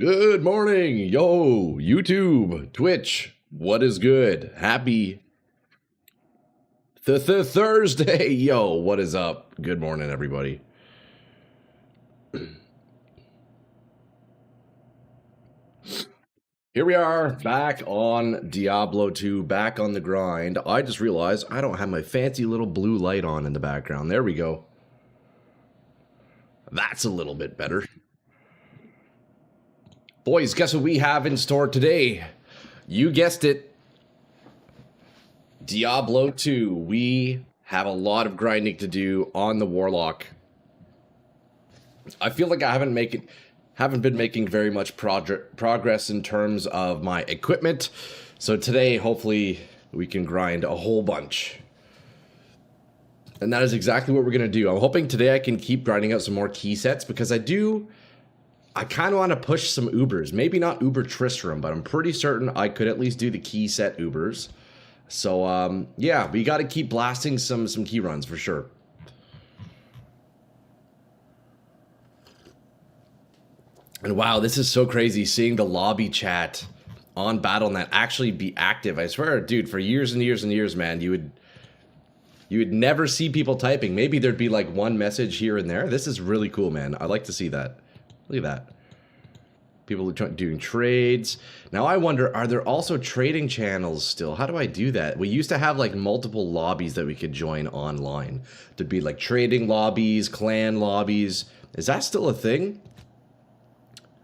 Good morning, yo, YouTube, Twitch, what is good? Happy Thursday, yo, what is up? Good morning, everybody. Here we are, back on Diablo 2, back on the grind. I just realized I don't have my fancy little blue light on in the background. There we go. That's a little bit better. Boys, guess what we have in store today? You guessed it. Diablo 2. We have a lot of grinding to do on the Warlock. I feel like I haven't been making very much progress in terms of my equipment. So today, hopefully, we can grind a whole bunch. And that is exactly what we're going to do. I'm hoping today I can keep grinding out some more key sets because I kind of want to push some Ubers. Maybe not Uber Tristram, but I'm pretty certain I could at least do the key set Ubers. So, yeah, we got to keep blasting some key runs for sure. And wow, this is so crazy seeing the lobby chat on Battle.net actually be active. I swear, dude, for years and years and years, man, you would never see people typing. Maybe there'd be like one message here and there. This is really cool, man. I like to see that. Look at that. People doing trades. Now I wonder, are there also trading channels still? How do I do that? We used to have like multiple lobbies that we could join online. There'd be like trading lobbies, clan lobbies. Is that still a thing?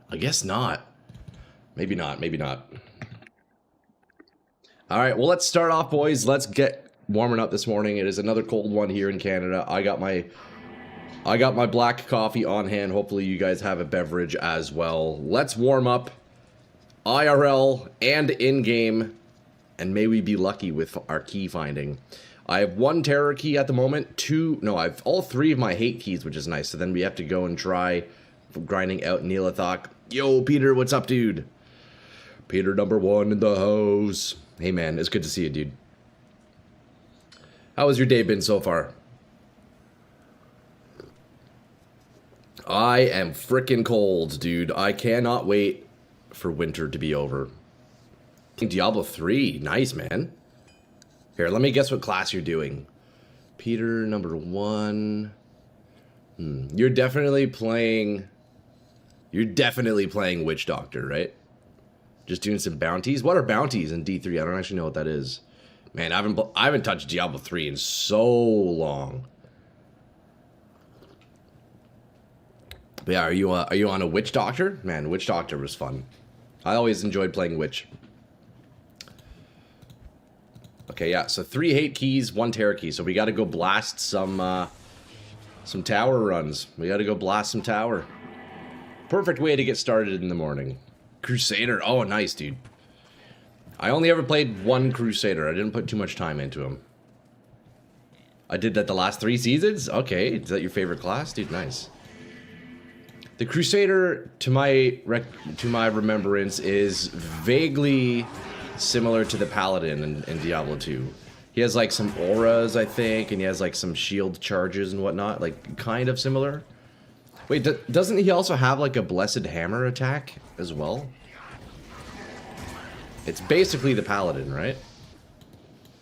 I guess not. Maybe not, maybe not. All right, well, let's start off, boys. Let's get warming up this morning. It is another cold one here in Canada. I got my black coffee on hand. Hopefully you guys have a beverage as well. Let's warm up IRL and in-game, and may we be lucky with our key finding. I have one terror key at the moment. I have all three of my hate keys, which is nice. So then we have to go and try grinding out Neelathok. Yo, Peter, what's up, dude? Peter number 1 in the house. Hey, man, it's good to see you, dude. How has your day been so far? I am frickin' cold, dude. I cannot wait for winter to be over. Diablo 3. Nice, man. Here, let me guess what class you're doing. Peter number 1. You're definitely playing Witch Doctor, right? Just doing some bounties. What are bounties in D3? I don't actually know what that is. Man, I haven't touched Diablo 3 in so long. But yeah, are you on a Witch Doctor? Man, Witch Doctor was fun. I always enjoyed playing Witch. Okay, yeah, so 3 hate keys, 1 terror key. So we got to go blast some tower runs. We got to go blast some tower. Perfect way to get started in the morning. Crusader. Oh, nice, dude. I only ever played 1 Crusader. I didn't put too much time into him. I did that the last 3 seasons? Okay, is that your favorite class? Dude, nice. The Crusader, to my remembrance, is vaguely similar to the Paladin in Diablo 2. He has like some auras, I think, and he has like some shield charges and whatnot, like kind of similar. Wait, doesn't he also have like a Blessed Hammer attack as well? It's basically the Paladin, right?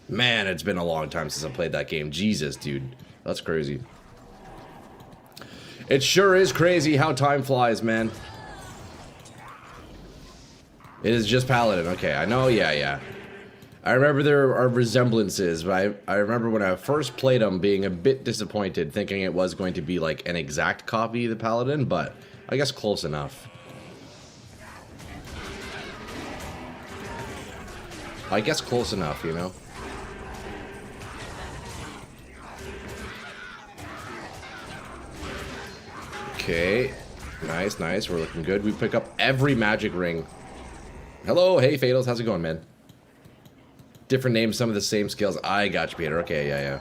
Man, it's been a long time since I played that game. Jesus, dude. That's crazy. It sure is crazy how time flies, man. It is just Paladin. Okay, I know, yeah. I remember there are resemblances, but I remember when I first played them being a bit disappointed, thinking it was going to be like an exact copy of the Paladin, but I guess close enough. I guess close enough, you know? Okay. Nice. We're looking good. We pick up every magic ring. Hello, hey, Fatals. How's it going, man? Different names, some of the same skills. I got you, Peter. Okay, yeah.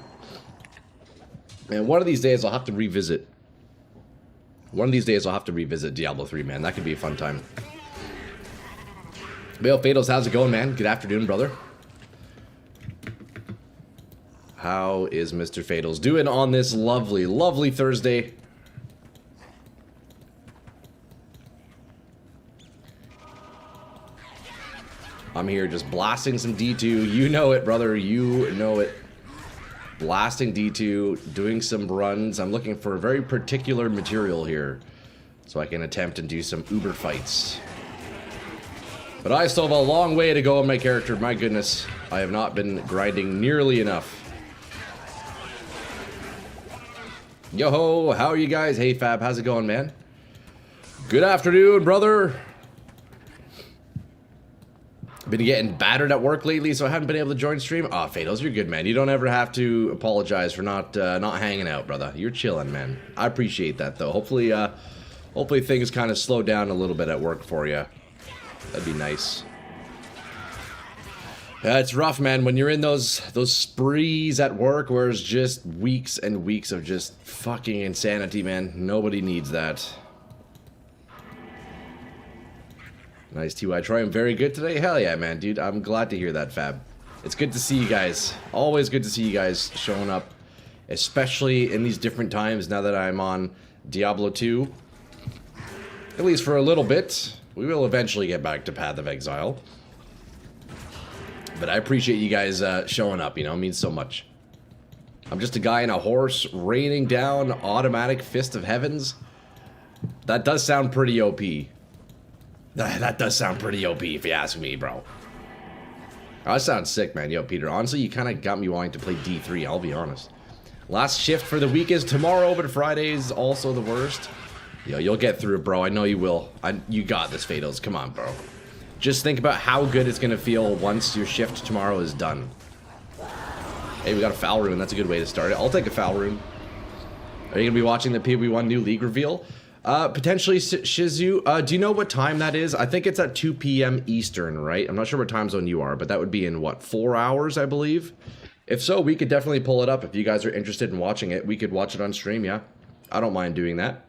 Man, one of these days I'll have to revisit. Diablo 3, man. That could be a fun time. Yo, Fatals, how's it going, man? Good afternoon, brother. How is Mr. Fatals doing on this lovely, lovely Thursday? I'm here just blasting some D2. You know it, brother. You know it. Blasting D2, doing some runs. I'm looking for a very particular material here, so I can attempt and do some uber fights. But I still have a long way to go on my character. My goodness, I have not been grinding nearly enough. Yo-ho, how are you guys? Hey, Fab, how's it going, man? Good afternoon, brother. Been getting battered at work lately, so I haven't been able to join stream. Aw, Fados, you're good, man. You don't ever have to apologize for not hanging out, brother. You're chilling, man. I appreciate that, though. Hopefully things kind of slow down a little bit at work for you. That'd be nice. Yeah, it's rough, man, when you're in those sprees at work where it's just weeks and weeks of just fucking insanity, man. Nobody needs that. Nice, TY Troy. I'm very good today. Hell yeah, man, dude. I'm glad to hear that, Fab. It's good to see you guys. Always good to see you guys showing up, especially in these different times now that I'm on Diablo 2. At least for a little bit. We will eventually get back to Path of Exile. But I appreciate you guys showing up, you know, it means so much. I'm just a guy in a horse raining down automatic Fist of Heavens. That does sound pretty OP. That does sound pretty OP if you ask me, bro. Oh, that sounds sick, man. Yo, Peter, honestly, you kind of got me wanting to play D3, I'll be honest. Last shift for the week is tomorrow, but Friday's also the worst. Yo, you'll get through it, bro. I know you will. You got this, Fados. Come on, bro. Just think about how good it's going to feel once your shift tomorrow is done. Hey, we got a foul rune. That's a good way to start it. I'll take a foul rune. Are you going to be watching the PoE1 new league reveal? Potentially, Shizu. Do you know what time that is? I think it's at 2 p.m. Eastern, right? I'm not sure what time zone you are, but that would be in, what, 4 hours, I believe? If so, we could definitely pull it up. If you guys are interested in watching it, we could watch it on stream, yeah? I don't mind doing that.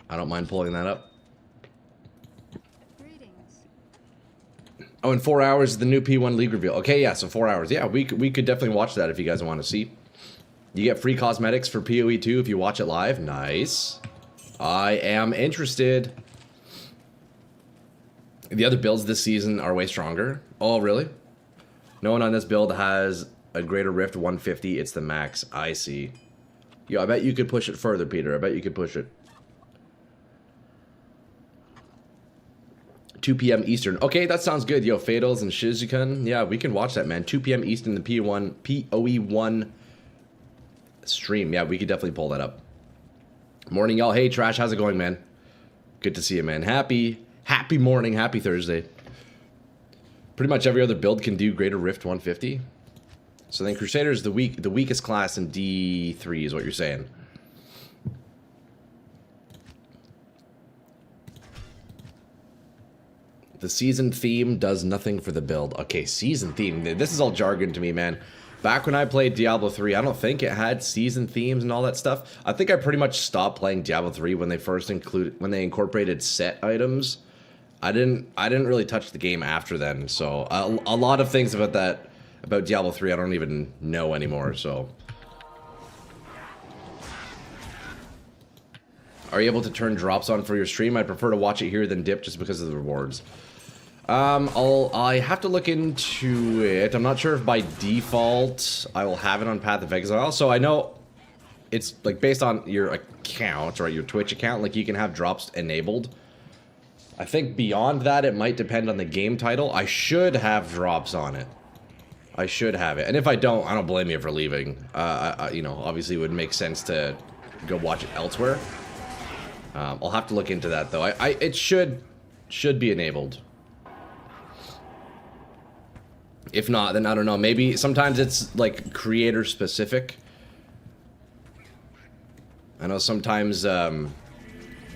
I don't mind pulling that up. Oh, in 4 hours is the new P1 League reveal. Okay, yeah, so 4 hours. Yeah, we could definitely watch that if you guys want to see. You get free cosmetics for PoE 2 if you watch it live. Nice. I am interested. The other builds this season are way stronger. Oh, really? No one on this build has a greater Rift 150. It's the max. I see. Yo, I bet you could push it further, Peter. I bet you could push it. 2 p.m. Eastern. Okay, that sounds good. Yo, Fatals and Shizukan. Yeah, we can watch that, man. 2 p.m. Eastern, the PoE1 stream. Yeah, we could definitely pull that up. Morning, y'all. Hey, Trash. How's it going, man? Good to see you, man. Happy morning. Happy Thursday. Pretty much every other build can do greater Rift 150. So then Crusader's the weakest class in D3 is what you're saying. The season theme does nothing for the build. Okay, season theme. This is all jargon to me, man. Back when I played Diablo 3, I don't think it had season themes and all that stuff. I think I pretty much stopped playing Diablo 3 when they incorporated set items. I didn't really touch the game after then. So a lot of things about Diablo 3 I don't even know anymore. So are you able to turn drops on for your stream? I prefer to watch it here than dip just because of the rewards. I have to look into it. I'm not sure if by default I will have it on Path of Exile. So I know it's like based on your account or your Twitch account, like you can have drops enabled. I think beyond that it might depend on the game title. I should have drops on it. I should have it. And if I don't blame you for leaving. You know, obviously it would make sense to go watch it elsewhere. I'll have to look into that though. It should be enabled. If not, then I don't know. Maybe sometimes it's like creator specific. I know sometimes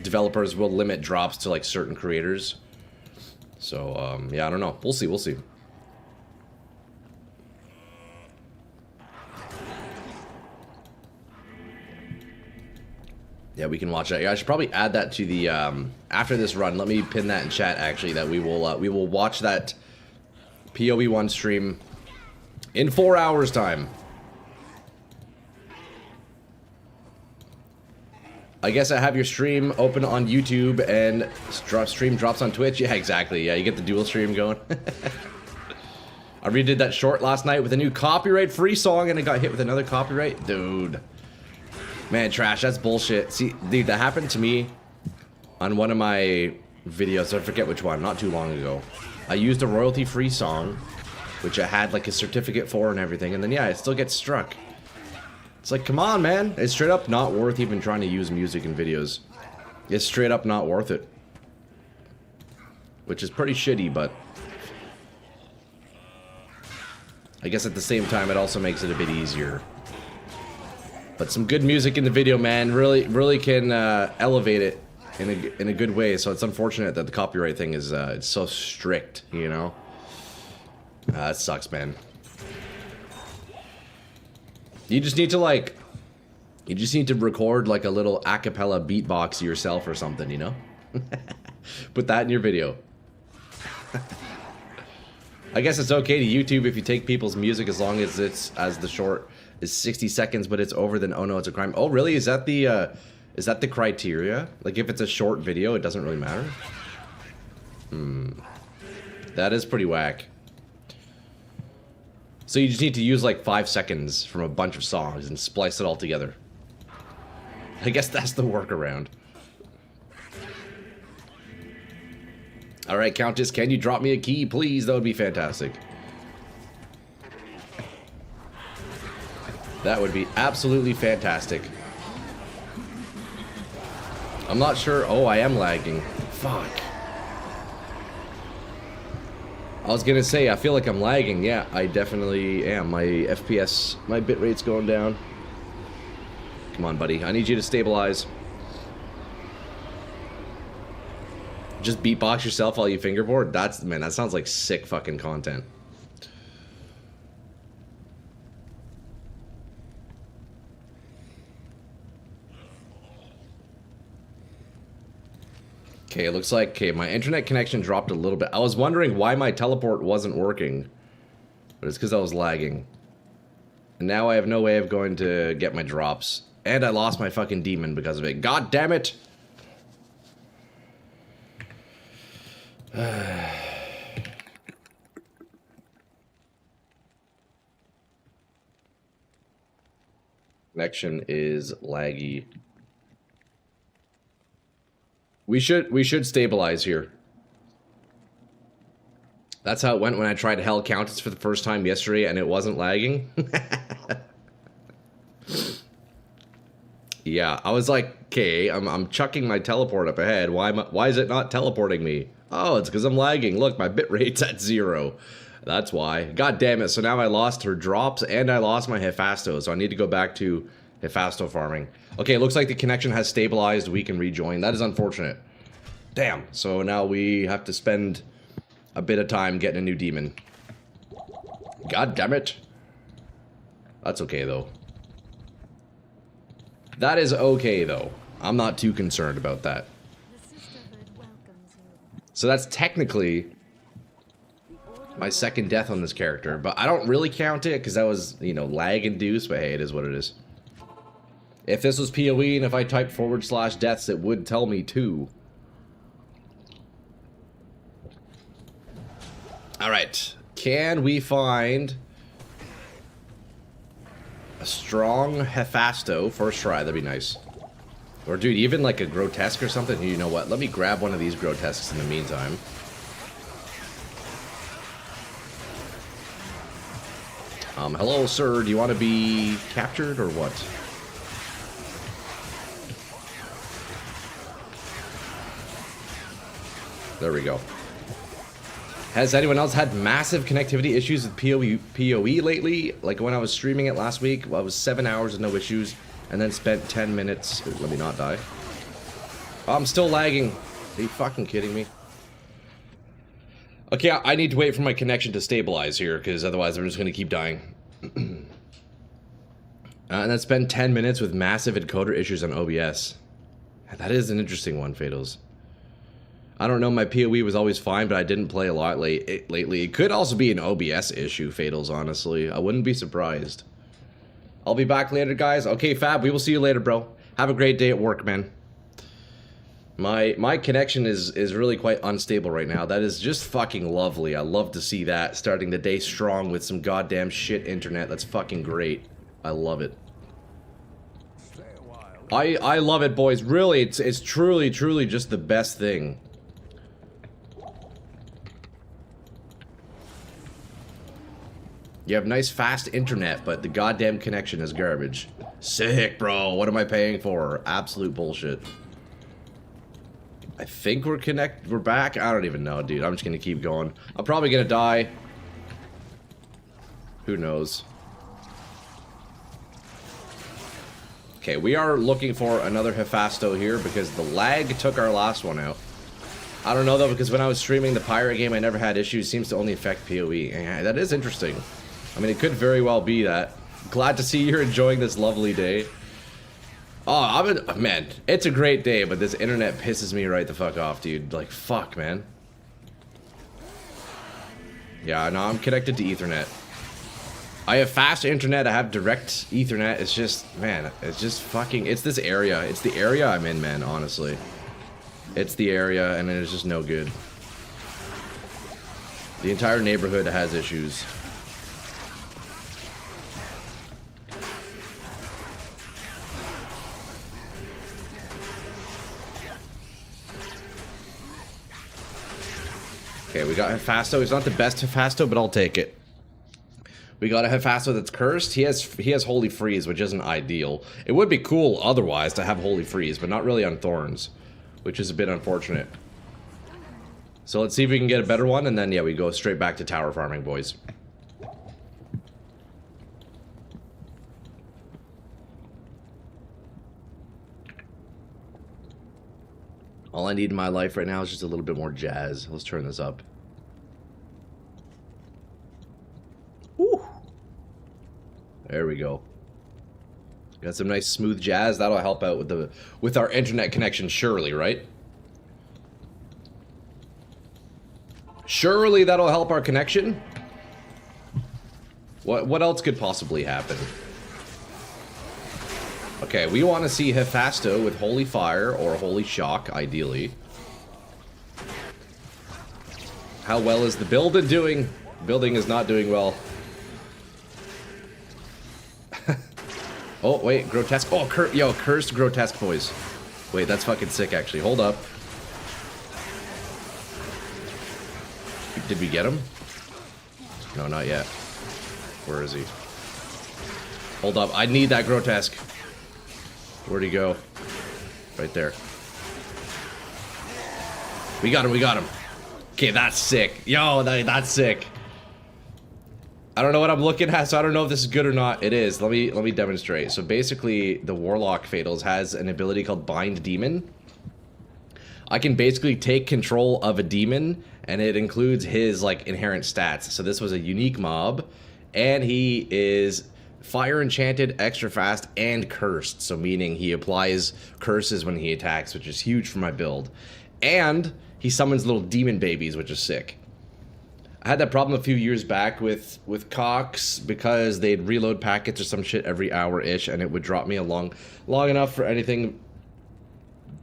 developers will limit drops to like certain creators. So yeah, I don't know. We'll see. We'll see. Yeah, we can watch that. Yeah, I should probably add that to the after this run. Let me pin that in chat actually. That we will watch that PoE1 stream in 4 hours time. I guess I have your stream open on YouTube and stream drops on Twitch. Yeah, exactly. Yeah, you get the dual stream going. I redid that short last night with a new copyright-free song and it got hit with another copyright. Dude. Man, trash, that's bullshit. See, dude, that happened to me on one of my videos. I forget which one, not too long ago. I used a royalty-free song, which I had like a certificate for and everything, and then yeah, it still gets struck. It's like, come on, man. It's straight up not worth even trying to use music in videos. It's straight up not worth it. Which is pretty shitty, but I guess at the same time, it also makes it a bit easier. But some good music in the video, man, really can elevate it in a good way. So it's unfortunate that the copyright thing is it's so strict, you know. It sucks, man. You just need to record like a little a cappella beatbox yourself or something, you know. Put that in your video. I guess it's okay to YouTube if you take people's music as long as the short is 60 seconds, but it's over, then oh no, it's a crime. Oh really? Is that the criteria? Like if it's a short video, it doesn't really matter? That is pretty whack. So you just need to use like 5 seconds from a bunch of songs and splice it all together. I guess that's the workaround. Alright, Countess, can you drop me a key, please? That would be fantastic. That would be absolutely fantastic. I'm not sure. Oh, I am lagging. Fuck. I was gonna say, I feel like I'm lagging. Yeah, I definitely am. My FPS, my bitrate's going down. Come on, buddy. I need you to stabilize. Just beatbox yourself while you fingerboard? Man, that sounds like sick fucking content. Okay, it looks like, my internet connection dropped a little bit. I was wondering why my teleport wasn't working. But it's because I was lagging. And now I have no way of going to get my drops. And I lost my fucking demon because of it. God damn it! Connection is laggy. We should stabilize here. That's how it went when I tried Hell Countess for the first time yesterday and it wasn't lagging. Yeah, I was like, okay, I'm chucking my teleport up ahead. Why is it not teleporting me? Oh, it's because I'm lagging. Look, my bitrate's at 0. That's why. God damn it. So now I lost her drops and I lost my Hephasto. So I need to go back to Hephasto farming. Okay, it looks like the connection has stabilized. We can rejoin. That is unfortunate. Damn. So now we have to spend a bit of time getting a new demon. God damn it. That's okay, though. That is okay, though. I'm not too concerned about that. So that's technically my second death on this character, but I don't really count it because that was, you know, lag-induced, but hey, it is what it is. If this was PoE and if I typed /deaths, it would tell me too. Alright, can we find a strong Hephasto first try? That'd be nice. Or dude, even like a grotesque or something. You know what? Let me grab one of these grotesques in the meantime. Hello, sir. Do you want to be captured or what? There we go. Has anyone else had massive connectivity issues with PoE lately? Like when I was streaming it last week, well, I was 7 hours with no issues, and then spent 10 minutes... Let me not die. Oh, I'm still lagging. Are you fucking kidding me? Okay, I need to wait for my connection to stabilize here, because otherwise I'm just going to keep dying. And then spend 10 minutes with massive encoder issues on OBS. That is an interesting one, Fatals. I don't know, my PoE was always fine, but I didn't play a lot lately. It could also be an OBS issue, Fatals, honestly. I wouldn't be surprised. I'll be back later, guys. Okay, Fab, we will see you later, bro. Have a great day at work, man. My connection is really quite unstable right now. That is just fucking lovely. I love to see that, starting the day strong with some goddamn shit internet. That's fucking great. I love it. I love it, boys. Really, it's truly just the best thing. You have nice fast internet, but the goddamn connection is garbage. Sick, bro. What am I paying for? Absolute bullshit. I think we're back. I don't even know, dude. I'm just gonna keep going. I'm probably gonna die. Who knows? Okay, we are looking for another Hephasto here because the lag took our last one out. I don't know though, because when I was streaming the pirate game, I never had issues. It seems to only affect PoE. Yeah, that is interesting. I mean, it could very well be that. Glad to see you're enjoying this lovely day. Oh, man, it's a great day, but this internet pisses me right the fuck off, dude. Like, fuck, man. Yeah, no, I'm connected to Ethernet. I have fast internet, I have direct Ethernet. It's just, man, it's just fucking, it's this area. It's the area I'm in, man, honestly. It's the area, and it is just no good. The entire neighborhood has issues. Okay, we got Hephasto. He's not the best Hephasto, but I'll take it. We got a Hephasto that's cursed. He has Holy Freeze, which isn't ideal. It would be cool otherwise to have Holy Freeze, but not really on Thorns, which is a bit unfortunate. So let's see if we can get a better one, and then, yeah, we go straight back to tower farming, boys. All I need in my life right now is just a little bit more jazz. Let's turn this up. Woo! There we go. Got some nice smooth jazz. That'll help out with our internet connection, surely, right? Surely that'll help our connection? What else could possibly happen? Okay, we want to see Hephasto with Holy Fire or Holy Shock, ideally. How well is the building doing? Building is not doing well. Oh, wait, Grotesque. Oh, Cursed Grotesque, boys. Wait, that's fucking sick, actually. Hold up. Did we get him? No, not yet. Where is he? Hold up, I need that Grotesque. Where'd he go? Right there. We got him, we got him. Okay, that's sick. Yo, that's sick. I don't know what I'm looking at, so I don't know if this is good or not. It is. Let me demonstrate. So basically, the Warlock Fatals has an ability called Bind Demon. I can basically take control of a demon, and it includes his, like, inherent stats. So this was a unique mob, and he is Fire Enchanted, extra fast, and cursed. So meaning he applies curses when he attacks, which is huge for my build. And he summons little demon babies, which is sick. I had that problem a few years back with Cox because they'd reload packets or some shit every hour-ish, and it would drop me long enough for anything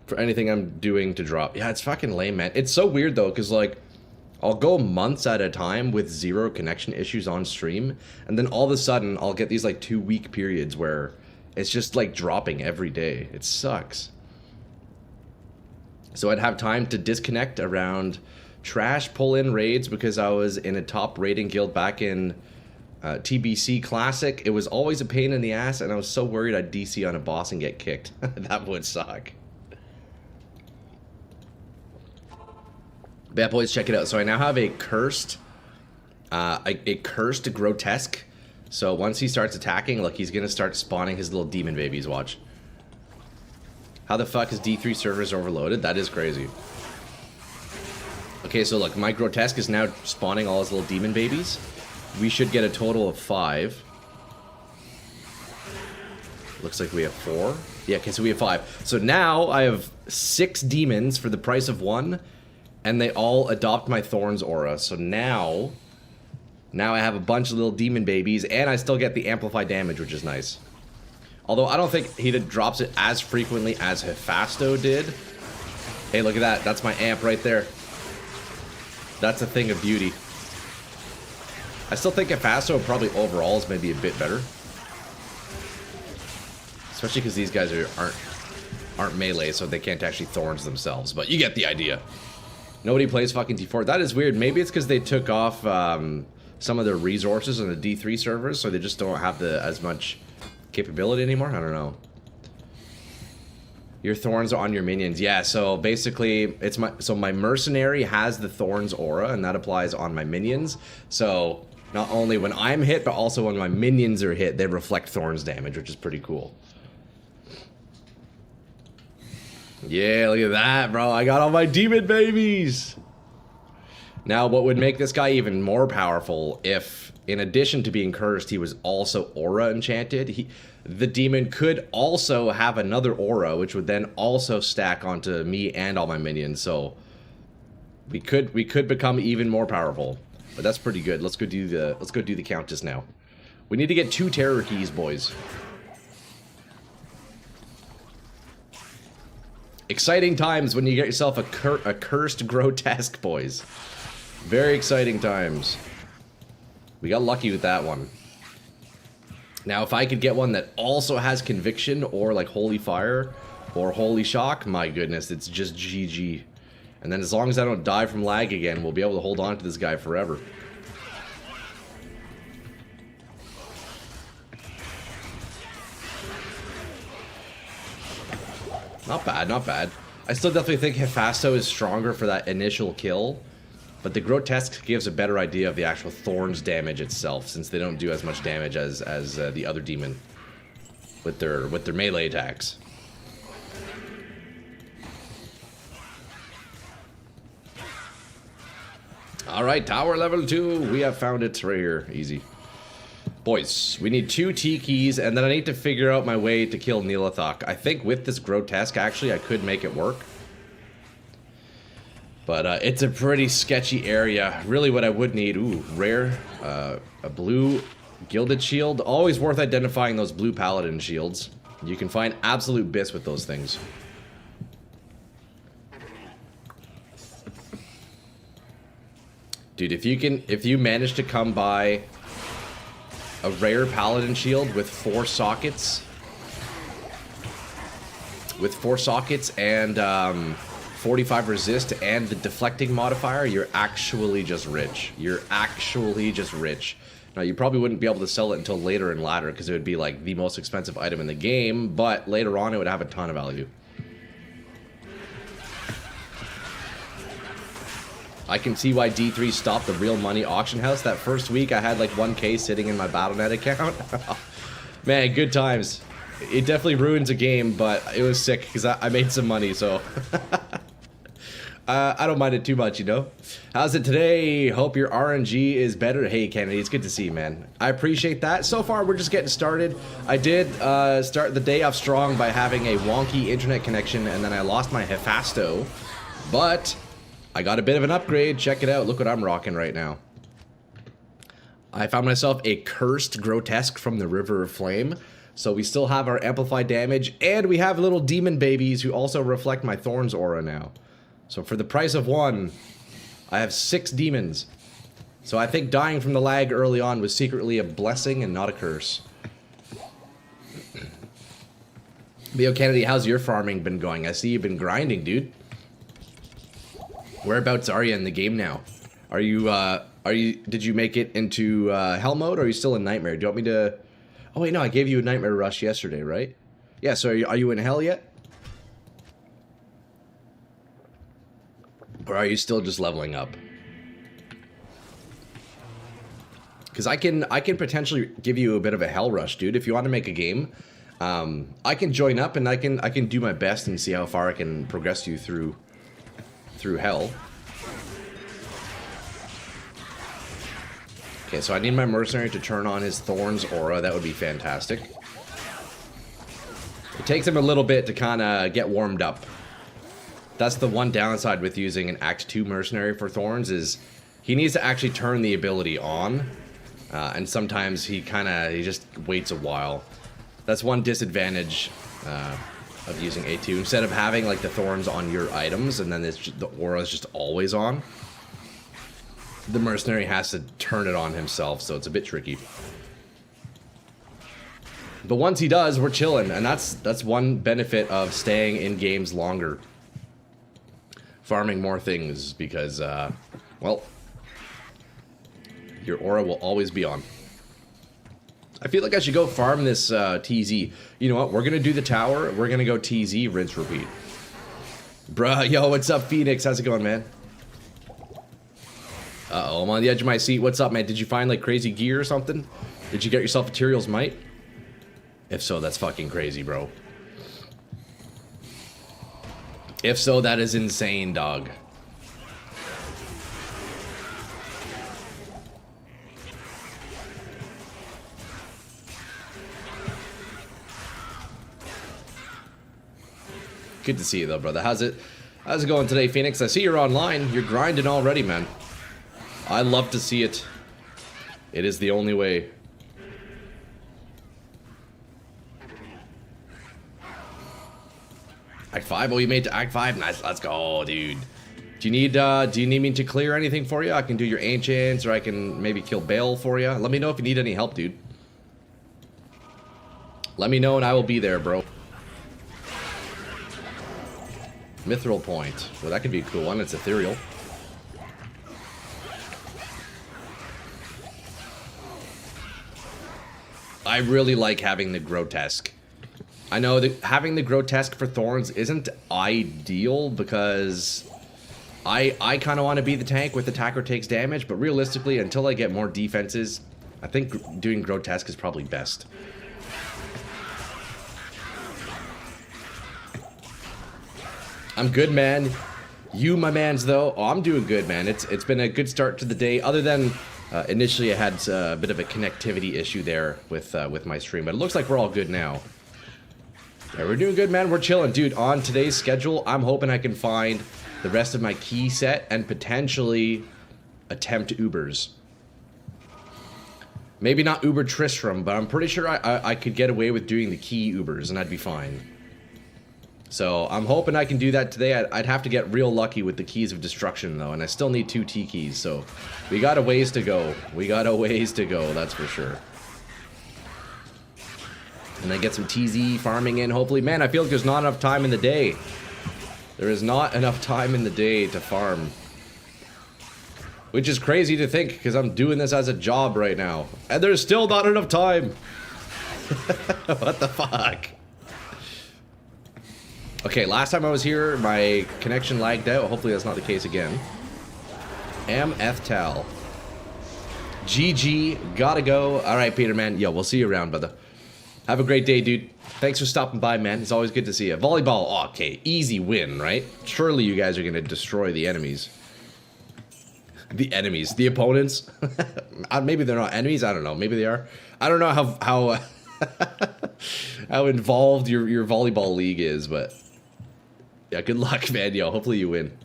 I'm doing to drop. Yeah, it's fucking lame, man. It's so weird, though, because, like, I'll go months at a time with 0 connection issues on stream, and then all of a sudden, I'll get these, like, 2-week periods where it's just, like, dropping every day. It sucks. So I'd have time to disconnect around trash pull-in raids because I was in a top raiding guild back in TBC Classic. It was always a pain in the ass, and I was so worried I'd DC on a boss and get kicked. That would suck. Bad boys, check it out. So I now have a cursed Grotesque. So once he starts attacking, like, he's gonna start spawning his little demon babies. Watch. How the fuck is D3 servers overloaded? That is crazy. Okay, so look, my Grotesque is now spawning all his little demon babies. We should get a total of 5. Looks like we have 4. Yeah, okay, so we have 5. So now I have 6 demons for the price of 1. And they all adopt my Thorns aura. So now I have a bunch of little demon babies, and I still get the amplified damage, which is nice. Although I don't think he drops it as frequently as Hephasto did. Hey, look at that. That's my amp right there. That's a thing of beauty. I still think Hephaestus probably overall is maybe a bit better. Especially because these guys aren't melee, so they can't actually Thorns themselves. But you get the idea. Nobody plays fucking D4. That is weird. Maybe it's because they took off some of their resources on the D3 servers, so they just don't have as much capability anymore. I don't know. Your Thorns are on your minions. Yeah, so basically, it's my mercenary has the Thorns aura, and that applies on my minions. So not only when I'm hit, but also when my minions are hit, they reflect Thorns damage, which is pretty cool. Yeah, look at that, bro. I got all my demon babies. Now, what would make this guy even more powerful if, in addition to being cursed, he was also aura enchanted? The demon could also have another aura, which would then also stack onto me and all my minions. So we could become even more powerful. But that's pretty good. Let's go do the Countess now. We need to get 2 terror keys, boys. Exciting times when you get yourself a cursed grotesque, boys. Very exciting times. We got lucky with that one. Now, if I could get one that also has conviction or like holy fire or holy shock, my goodness, it's just GG. And then as long as I don't die from lag again, we'll be able to hold on to this guy forever. Not bad, not bad. I still definitely think Hephaestus is stronger for that initial kill, but the Grotesque gives a better idea of the actual Thorns damage itself, since they don't do as much damage as the other demon with their melee attacks. All right, tower level 2. We have found it right here. Easy. Boys, we need 2 T keys, and then I need to figure out my way to kill Neelathok. I think with this Grotesque, actually, I could make it work. But it's a pretty sketchy area. Really what I would need, ooh, rare, a blue gilded shield. Always worth identifying those blue paladin shields. You can find absolute bits with those things. Dude, if you manage to come by a rare paladin shield with 4 sockets, and 45 resist and the deflecting modifier, you're actually just rich. You're actually just rich. Now, you probably wouldn't be able to sell it until later in ladder because it would be like the most expensive item in the game, but later on it would have a ton of value. I can see why D3 stopped the real money auction house. That first week I had like 1K sitting in my Battle.net account. Man, good times. It definitely ruins a game, but it was sick because I made some money, so I don't mind it too much, you know. How's it today? Hope your RNG is better. Hey, Kennedy, it's good to see you, man. I appreciate that. So far, we're just getting started. I did start the day off strong by having a wonky internet connection, and then I lost my Hephaestus, but I got a bit of an upgrade. Check it out. Look what I'm rocking right now. I found myself a cursed grotesque from the River of Flame. So we still have our amplified damage, and we have little demon babies who also reflect my Thorns aura now. So for the price of 1, I have 6 demons. So I think dying from the lag early on was secretly a blessing and not a curse. Leo Kennedy, how's your farming been going? I see you've been grinding, dude. Whereabouts are you in the game now? Are you, did you make it into hell mode, or are you still in nightmare? Do you want me to... Oh wait, no, I gave you a nightmare rush yesterday, right? Yeah, so are you in hell yet? Or are you still just leveling up? Because I can potentially give you a bit of a hell rush, dude. If you want to make a game, I can join up and I can do my best and see how far I can progress you through hell. Okay, so I need my mercenary to turn on his Thorns aura. That would be fantastic. It takes him a little bit to kind of get warmed up. That's the one downside with using an Act 2 mercenary for Thorns, is he needs to actually turn the ability on. And sometimes he just waits a while. That's one disadvantage of using A2. Instead of having like the thorns on your items and then it's just, the aura is just always on, the mercenary has to turn it on himself, so it's a bit tricky. But once he does, we're chilling, and that's one benefit of staying in games longer. Farming more things, because, well, your aura will always be on. I feel like I should go farm this TZ. You know what? We're gonna do the tower. We're gonna go TZ, rinse, repeat. Bruh, yo, what's up, Phoenix? How's it going, man? Uh-oh, I'm on the edge of my seat. What's up, man? Did you find, like, crazy gear or something? Did you get yourself Materials Might? If so, that's fucking crazy, bro. If so, that is insane, dog. Good to see you, though, brother. How's it going today, Phoenix? I see you're online. You're grinding already, man. I love to see it. It is the only way. Act 5? Oh, you made it to Act 5? Nice, let's go, dude. Do you need me to clear anything for you? I can do your ancients, or I can maybe kill Bale for you. Let me know if you need any help, dude. Let me know and I will be there, bro. Mithril point. Well, that could be a cool one. It's ethereal. I really like having the grotesque. I know that having the grotesque for Thorns isn't ideal because I kind of want to be the tank with attacker takes damage, but realistically, until I get more defenses, I think doing grotesque is probably best. I'm good, man. You, my mans, though. Oh, I'm doing good, man. It's been a good start to the day. Other than initially, I had a bit of a connectivity issue there with my stream, but it looks like we're all good now. Yeah, we're doing good, man. We're chilling, dude. On today's schedule, I'm hoping I can find the rest of my key set and potentially attempt Ubers. Maybe not Uber Tristram, but I'm pretty sure I could get away with doing the key Ubers, and I'd be fine. So I'm hoping I can do that today. I'd have to get real lucky with the keys of destruction, though, and I still need 2 T keys, so we got a ways to go. We got a ways to go, that's for sure. And then get some TZ farming in, hopefully. Man, I feel like there's not enough time in the day. There is not enough time in the day to farm. Which is crazy to think, because I'm doing this as a job right now. And there's still not enough time. What the fuck? Okay, last time I was here, my connection lagged out. Hopefully that's not the case again. MFTAL. GG, gotta go. Alright, Peter, man. Yo, we'll see you around, brother. Have a great day, dude. Thanks for stopping by, man. It's always good to see you. Volleyball, oh, okay, easy win, right? Surely you guys are gonna destroy the enemies. The enemies, the opponents. Maybe they're not enemies, I don't know. Maybe they are. I don't know how how involved your volleyball league is, but yeah, good luck, man. Yo, hopefully you win.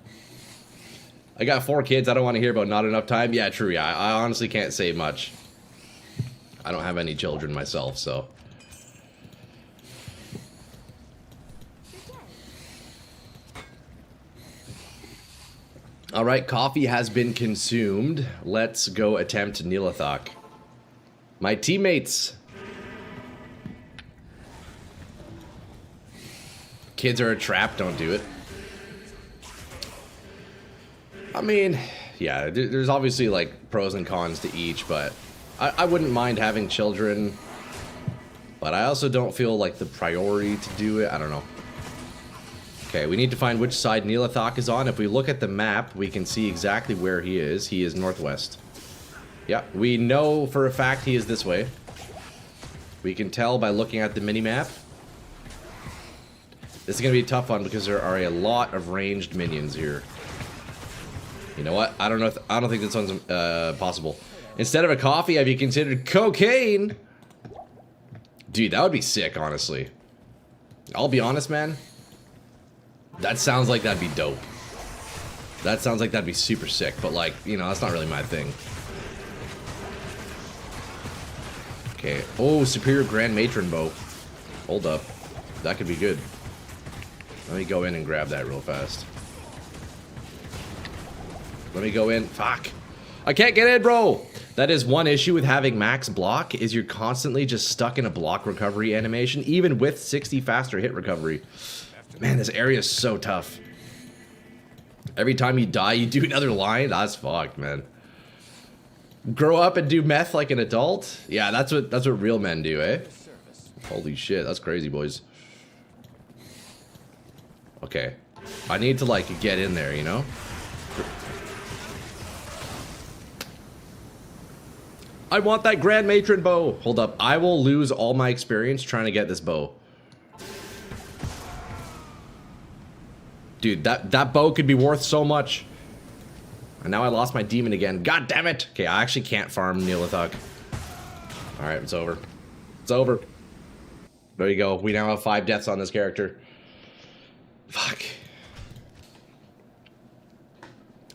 I got 4 kids. I don't want to hear about not enough time. Yeah, true. Yeah, I honestly can't say much. I don't have any children myself, so. Alright, coffee has been consumed. Let's go attempt Nilathak. My teammates. Kids are a trap, don't do it. I mean, yeah, there's obviously like pros and cons to each, but I wouldn't mind having children. But I also don't feel like the priority to do it. I don't know. Okay, we need to find which side Nilathak is on. If we look at the map, we can see exactly where he is. He is northwest. Yeah, we know for a fact he is this way. We can tell by looking at the mini-map. This is going to be a tough one because there are a lot of ranged minions here. You know what? I don't know. I don't think this one's possible. Instead of a coffee, have you considered cocaine? Dude, that would be sick, honestly. I'll be honest, man. That sounds like that'd be dope. That sounds like that'd be super sick, but like, you know, that's not really my thing. Okay. Oh, Superior Grand Matron Bow. Hold up. That could be good. Let me go in and grab that real fast. Let me go in. Fuck. I can't get in, bro. That is one issue with having max block, is you're constantly just stuck in a block recovery animation, even with 60 faster hit recovery. Man, this area is so tough. Every time you die, you do another line. That's fucked, man. Grow up and do meth like an adult? Yeah, that's what real men do, eh? Holy shit, that's crazy, boys. Okay. I need to, like, get in there, you know? I want that Grand Matron bow! Hold up, I will lose all my experience trying to get this bow. Dude, that bow could be worth so much. And now I lost my demon again. God damn it! Okay, I actually can't farm Neolithok. Alright, it's over. It's over. There you go. We now have 5 deaths on this character. Fuck.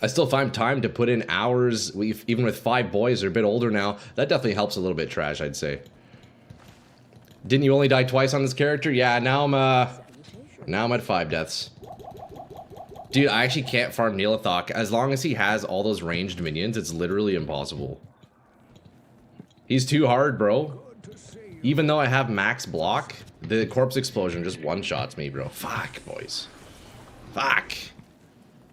I still find time to put in hours, even with 5 boys, they're a bit older now. That definitely helps a little bit, Trash, I'd say. Didn't you only die twice on this character? Yeah, now I'm at 5 deaths. Dude, I actually can't farm Neolithok. As long as he has all those ranged minions, it's literally impossible. He's too hard, bro. Even though I have max block, the corpse explosion just one-shots me, bro. Fuck, boys. Fuck.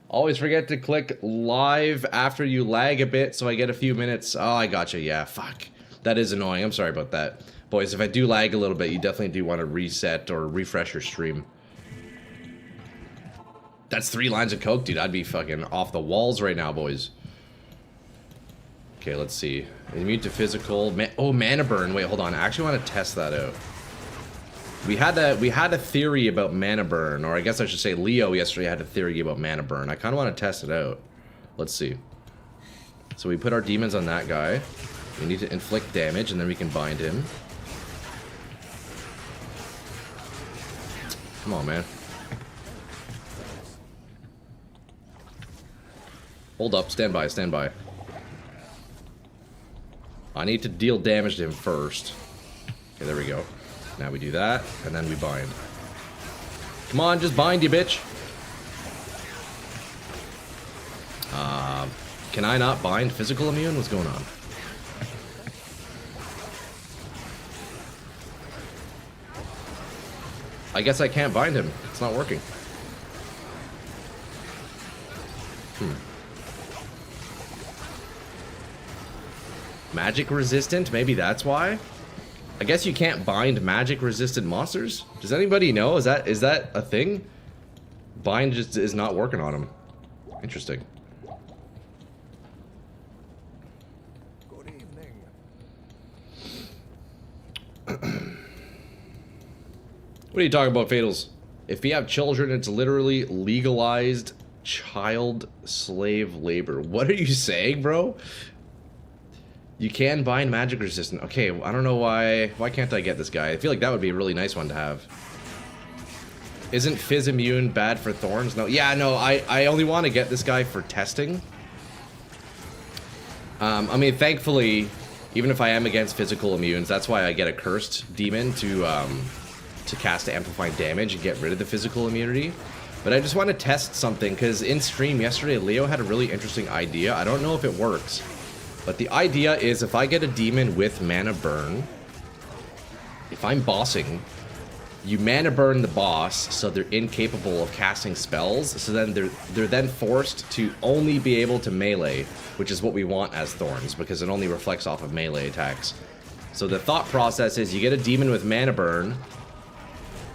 Always forget to click live after you lag a bit so I get a few minutes. Oh, I gotcha. Yeah, fuck. That is annoying. I'm sorry about that. Boys, if I do lag a little bit, you definitely do want to reset or refresh your stream. That's 3 lines of coke, dude. I'd be fucking off the walls right now, boys. Okay, let's see. Immune to physical. Oh, mana burn. Wait, hold on. I actually want to test that out. We had a theory about mana burn, or I guess I should say Leo yesterday had a theory about mana burn. I kind of want to test it out. Let's see. So we put our demons on that guy. We need to inflict damage, and then we can bind him. Come on, man. Hold up. Stand by. Stand by. I need to deal damage to him first. Okay, there we go. Now we do that, and then we bind. Come on, just bind, you bitch. Can I not bind physical immune? What's going on? I guess I can't bind him. It's not working. Magic resistant? Maybe that's why? I guess you can't bind magic resistant monsters? Does anybody know? Is that a thing? Bind just is not working on them. Interesting. Good evening. What are you talking about, Fatals? If you have children, it's literally legalized child slave labor. What are you saying, bro? You can bind magic resistant. Okay, I don't know why can't I get this guy? I feel like that would be a really nice one to have. Isn't Fizz immune bad for Thorns? No, yeah, no, I only want to get this guy for testing. I mean, thankfully, even if I am against physical immunes, that's why I get a cursed demon to cast amplifying damage and get rid of the physical immunity. But I just want to test something, because in stream yesterday, Leo had a really interesting idea. I don't know if it works. But the idea is if I get a demon with mana burn, if I'm bossing, you mana burn the boss so they're incapable of casting spells, so then they're then forced to only be able to melee, which is what we want as Thorns, because it only reflects off of melee attacks. So the thought process is you get a demon with mana burn,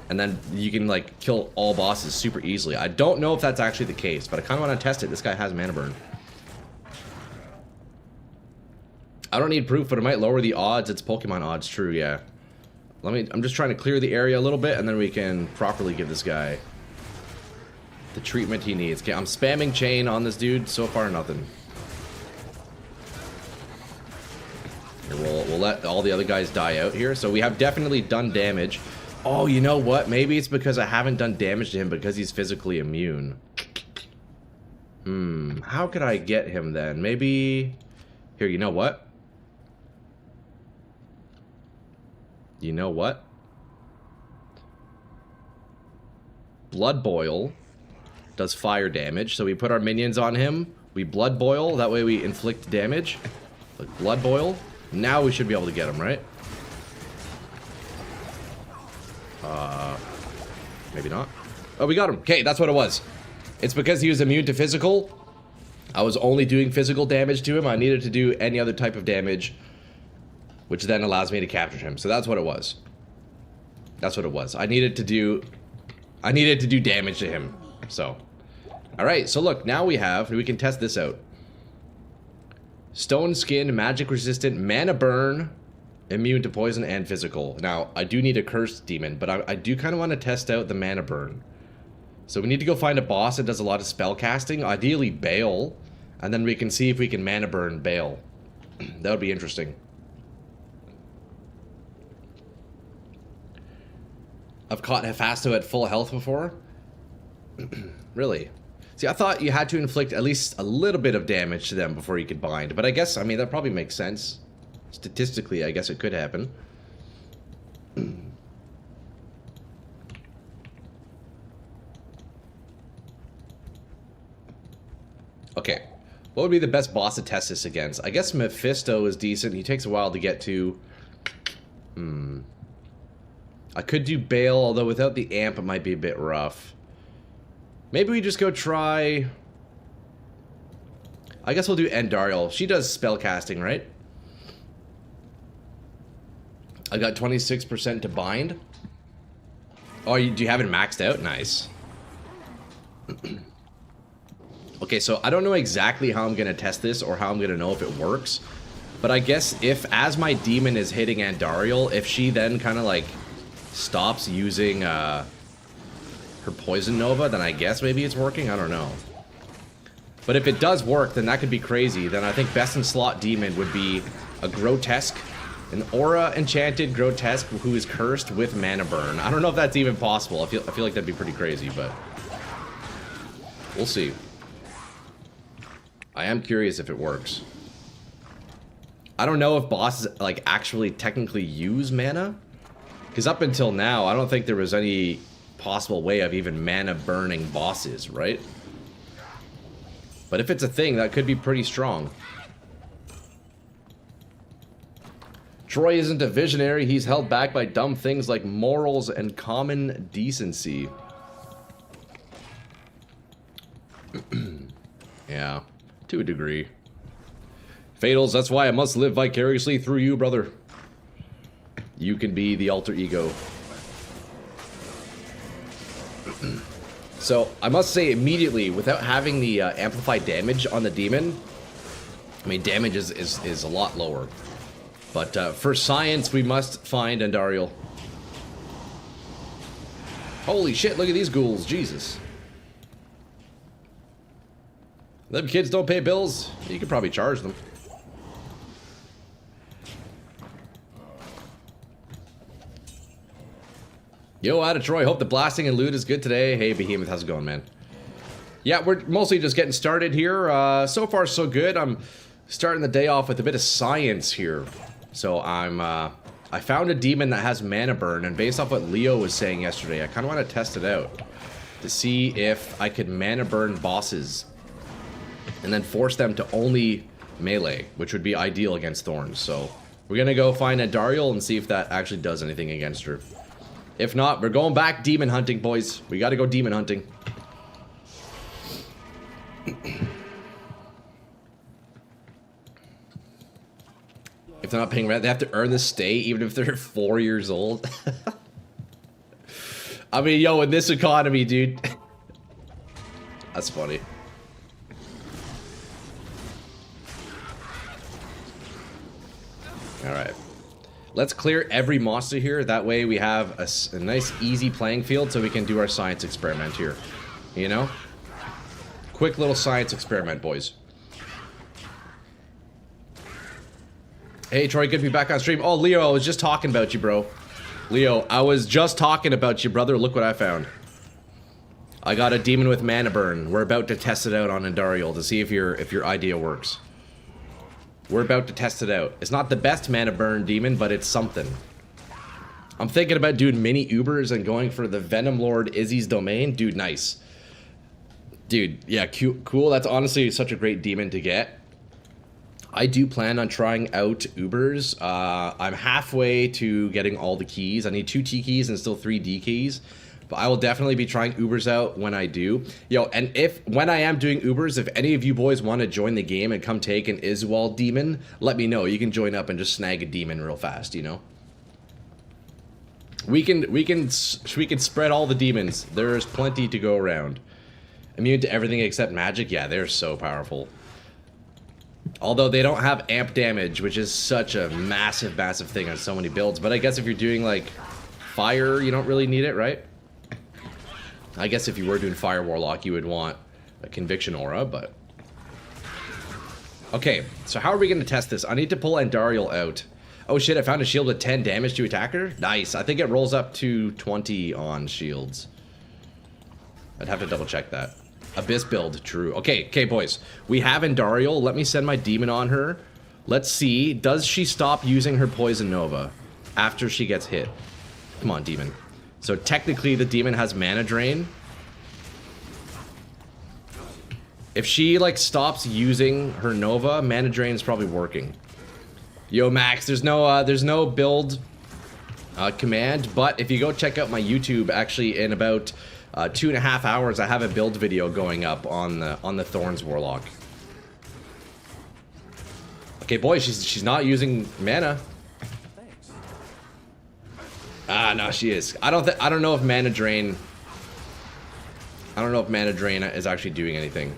and then you can like kill all bosses super easily. I don't know if that's actually the case, but I kind of want to test it. This guy has mana burn. I don't need proof, but it might lower the odds. It's Pokemon odds, true, yeah. I'm just trying to clear the area a little bit, and then we can properly give this guy the treatment he needs. Okay, I'm spamming chain on this dude. So far, nothing. Here, we'll let all the other guys die out here. So we have definitely done damage. Oh, you know what? Maybe it's because I haven't done damage to him because he's physically immune. How could I get him then? Maybe... Here, you know what? You know what? Blood Boil does fire damage. So we put our minions on him. We Blood Boil. That way we inflict damage. Like Blood Boil. Now we should be able to get him, right? Maybe not. Oh, we got him. Okay, that's what it was. It's because he was immune to physical. I was only doing physical damage to him. I needed to do any other type of damage, which then allows me to capture him. So that's what it was. That's what it was. I needed to do damage to him. So, all right. So look, now we can test this out. Stone Skin, magic resistant, mana burn, immune to poison and physical. Now, I do need a cursed demon, but I do kind of want to test out the mana burn. So we need to go find a boss that does a lot of spell casting, ideally Bale, and then we can see if we can mana burn Bale. That would be interesting. I've caught Hephasto at full health before. Really? See, I thought you had to inflict at least a little bit of damage to them before you could bind, but I guess, I mean, that probably makes sense. Statistically, I guess it could happen. Okay. What would be the best boss to test this against? I guess Mephisto is decent. He takes a while to get to. I could do Bale, although without the amp it might be a bit rough. Maybe we just go try... I guess we'll do Andariel. She does spell casting, right? I got 26% to bind. Oh, do you have it maxed out? Nice. Okay, so I don't know exactly how I'm going to test this or how I'm going to know if it works. But I guess if, as my demon is hitting Andariel, if she then kind of like stops using her Poison Nova, then I guess maybe it's working. I don't know. But if it does work, then that could be crazy. Then I think best in slot demon would be a Grotesque. An Aura Enchanted Grotesque who is cursed with Mana Burn. I don't know if that's even possible. I feel like that'd be pretty crazy, but we'll see. I am curious if it works. I don't know if bosses like actually technically use mana, because up until now I don't think there was any possible way of even mana burning bosses, right? But if it's a thing, that could be pretty strong. Troy isn't a visionary. He's held back by dumb things like morals and common decency. Yeah, to a degree. Fatals, that's why I must live vicariously through you, brother. You can be the alter ego. So, I must say immediately, without having the amplified damage on the demon, I mean, damage is a lot lower. But for science, we must find Andariel. Holy shit, look at these ghouls, Jesus. Them kids don't pay bills, you could probably charge them. Yo, out of Troy, hope the blasting and loot is good today. Hey, Behemoth, how's it going, man? Yeah, we're mostly just getting started here. So far, so good. I'm starting the day off with a bit of science here. So I found a demon that has mana burn, and based off what Leo was saying yesterday, I kind of want to test it out to see if I could mana burn bosses and then force them to only melee, which would be ideal against Thorns. So we're gonna go find Andariel and see if that actually does anything against her. If not, we're going back demon hunting, boys. We gotta go demon hunting. If they're not paying rent, they have to earn the stay even if they're 4 years old. I mean, yo, in this economy, dude. That's funny. Alright. Let's clear every monster here. That way we have a nice, easy playing field so we can do our science experiment here. You know? Quick little science experiment, boys. Hey, Troy, good to be back on stream. Oh, Leo, I was just talking about you, bro. Leo, I was just talking about you, brother. Look what I found. I got a demon with mana burn. We're about to test it out on Andariel to see if your idea works. We're about to test it out. It's not the best mana burn demon, but it's something. I'm thinking about doing mini Ubers and going for the Venom Lord Izzy's domain. Dude, nice. Dude, yeah, cool. That's honestly such a great demon to get. I do plan on trying out Ubers. I'm halfway to getting all the keys. I need 2 T keys and still 3 D keys. But I will definitely be trying Ubers out when I do. Yo, and when I am doing Ubers, if any of you boys want to join the game and come take an Iswald demon, let me know. You can join up and just snag a demon real fast, you know? We can spread all the demons. There's plenty to go around. Immune to everything except magic. Yeah, they're so powerful. Although they don't have amp damage, which is such a massive, massive thing on so many builds. But I guess if you're doing, like, fire, you don't really need it, right? I guess if you were doing Fire Warlock, you would want a Conviction Aura, but... Okay, so how are we going to test this? I need to pull Andariel out. Oh shit, I found a shield with 10 damage to attacker? Nice. I think it rolls up to 20 on shields. I'd have to double check that. Abyss build, true. Okay, boys. We have Andariel. Let me send my demon on her. Let's see. Does she stop using her Poison Nova after she gets hit? Come on, demon. So technically the demon has mana drain. If she like stops using her Nova, mana drain is probably working. Yo Max, there's no build command, but if you go check out my YouTube, actually in about 2.5 hours I have a build video going up on the Thorns Warlock. Okay, boy, she's not using mana. Ah, no, she is. I don't know if mana drain. I don't know if mana drain is actually doing anything.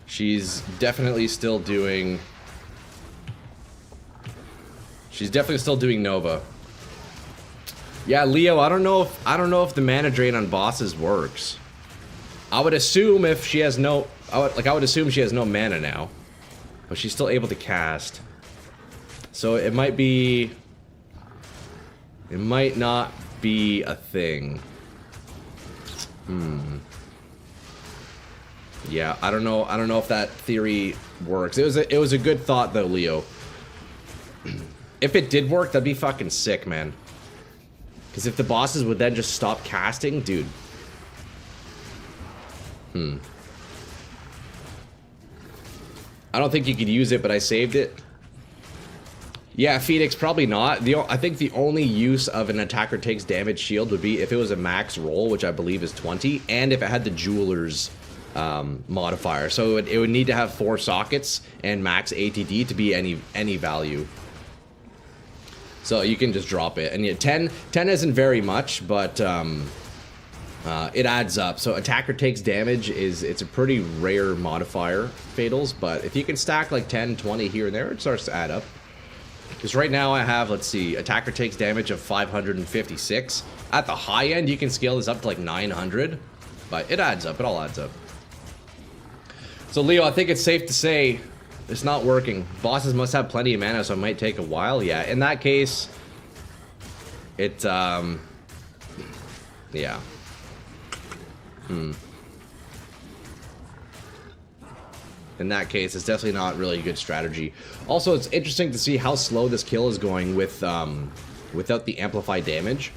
She's definitely still doing. She's definitely still doing Nova. Yeah, Leo, I don't know if the mana drain on bosses works. I would assume if she has no, I would assume she has no mana now, but she's still able to cast. So it might be. It might not be a thing. Yeah, I don't know if that theory works. It was a good thought though, Leo. If it did work, that'd be fucking sick, man. Because if the bosses would then just stop casting, dude. I don't think you could use it, but I saved it. Yeah, Phoenix, probably not. I think the only use of an attacker takes damage shield would be if it was a max roll, which I believe is 20, and if it had the Jeweler's modifier. So it would need to have 4 sockets and max ATD to be any value. So you can just drop it. And yeah, 10 isn't very much, but it adds up. So attacker takes damage it's a pretty rare modifier, Fatals, but if you can stack like 10, 20 here and there, it starts to add up. Because right now I have, let's see, attacker takes damage of 556. At the high end, you can scale this up to like 900. But it adds up. It all adds up. So, Leo, I think it's safe to say it's not working. Bosses must have plenty of mana, so it might take a while. Yeah, in that case, it, yeah. In that case, it's definitely not really a good strategy. Also, it's interesting to see how slow this kill is going with without the amplified damage.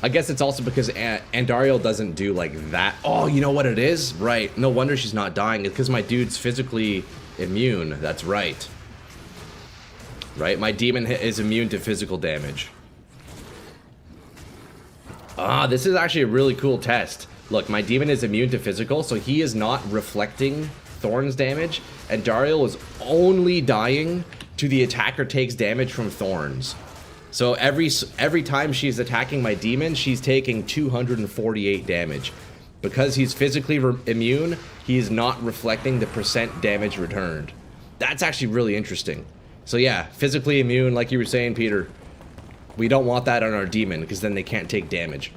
I guess it's also because Andariel doesn't do like that. Oh, you know what it is? Right. No wonder she's not dying. It's because my dude's physically immune. That's right. Right? My demon is immune to physical damage. Ah, this is actually a really cool test. Look, my demon is immune to physical, so he is not reflecting Thorns damage, and Dariel is only dying to the attacker takes damage from Thorns. So every time she's attacking my demon, she's taking 248 damage. Because he's physically immune, he is not reflecting the percent damage returned. That's actually really interesting. So yeah, physically immune, like you were saying, Peter. We don't want that on our demon, because then they can't take damage.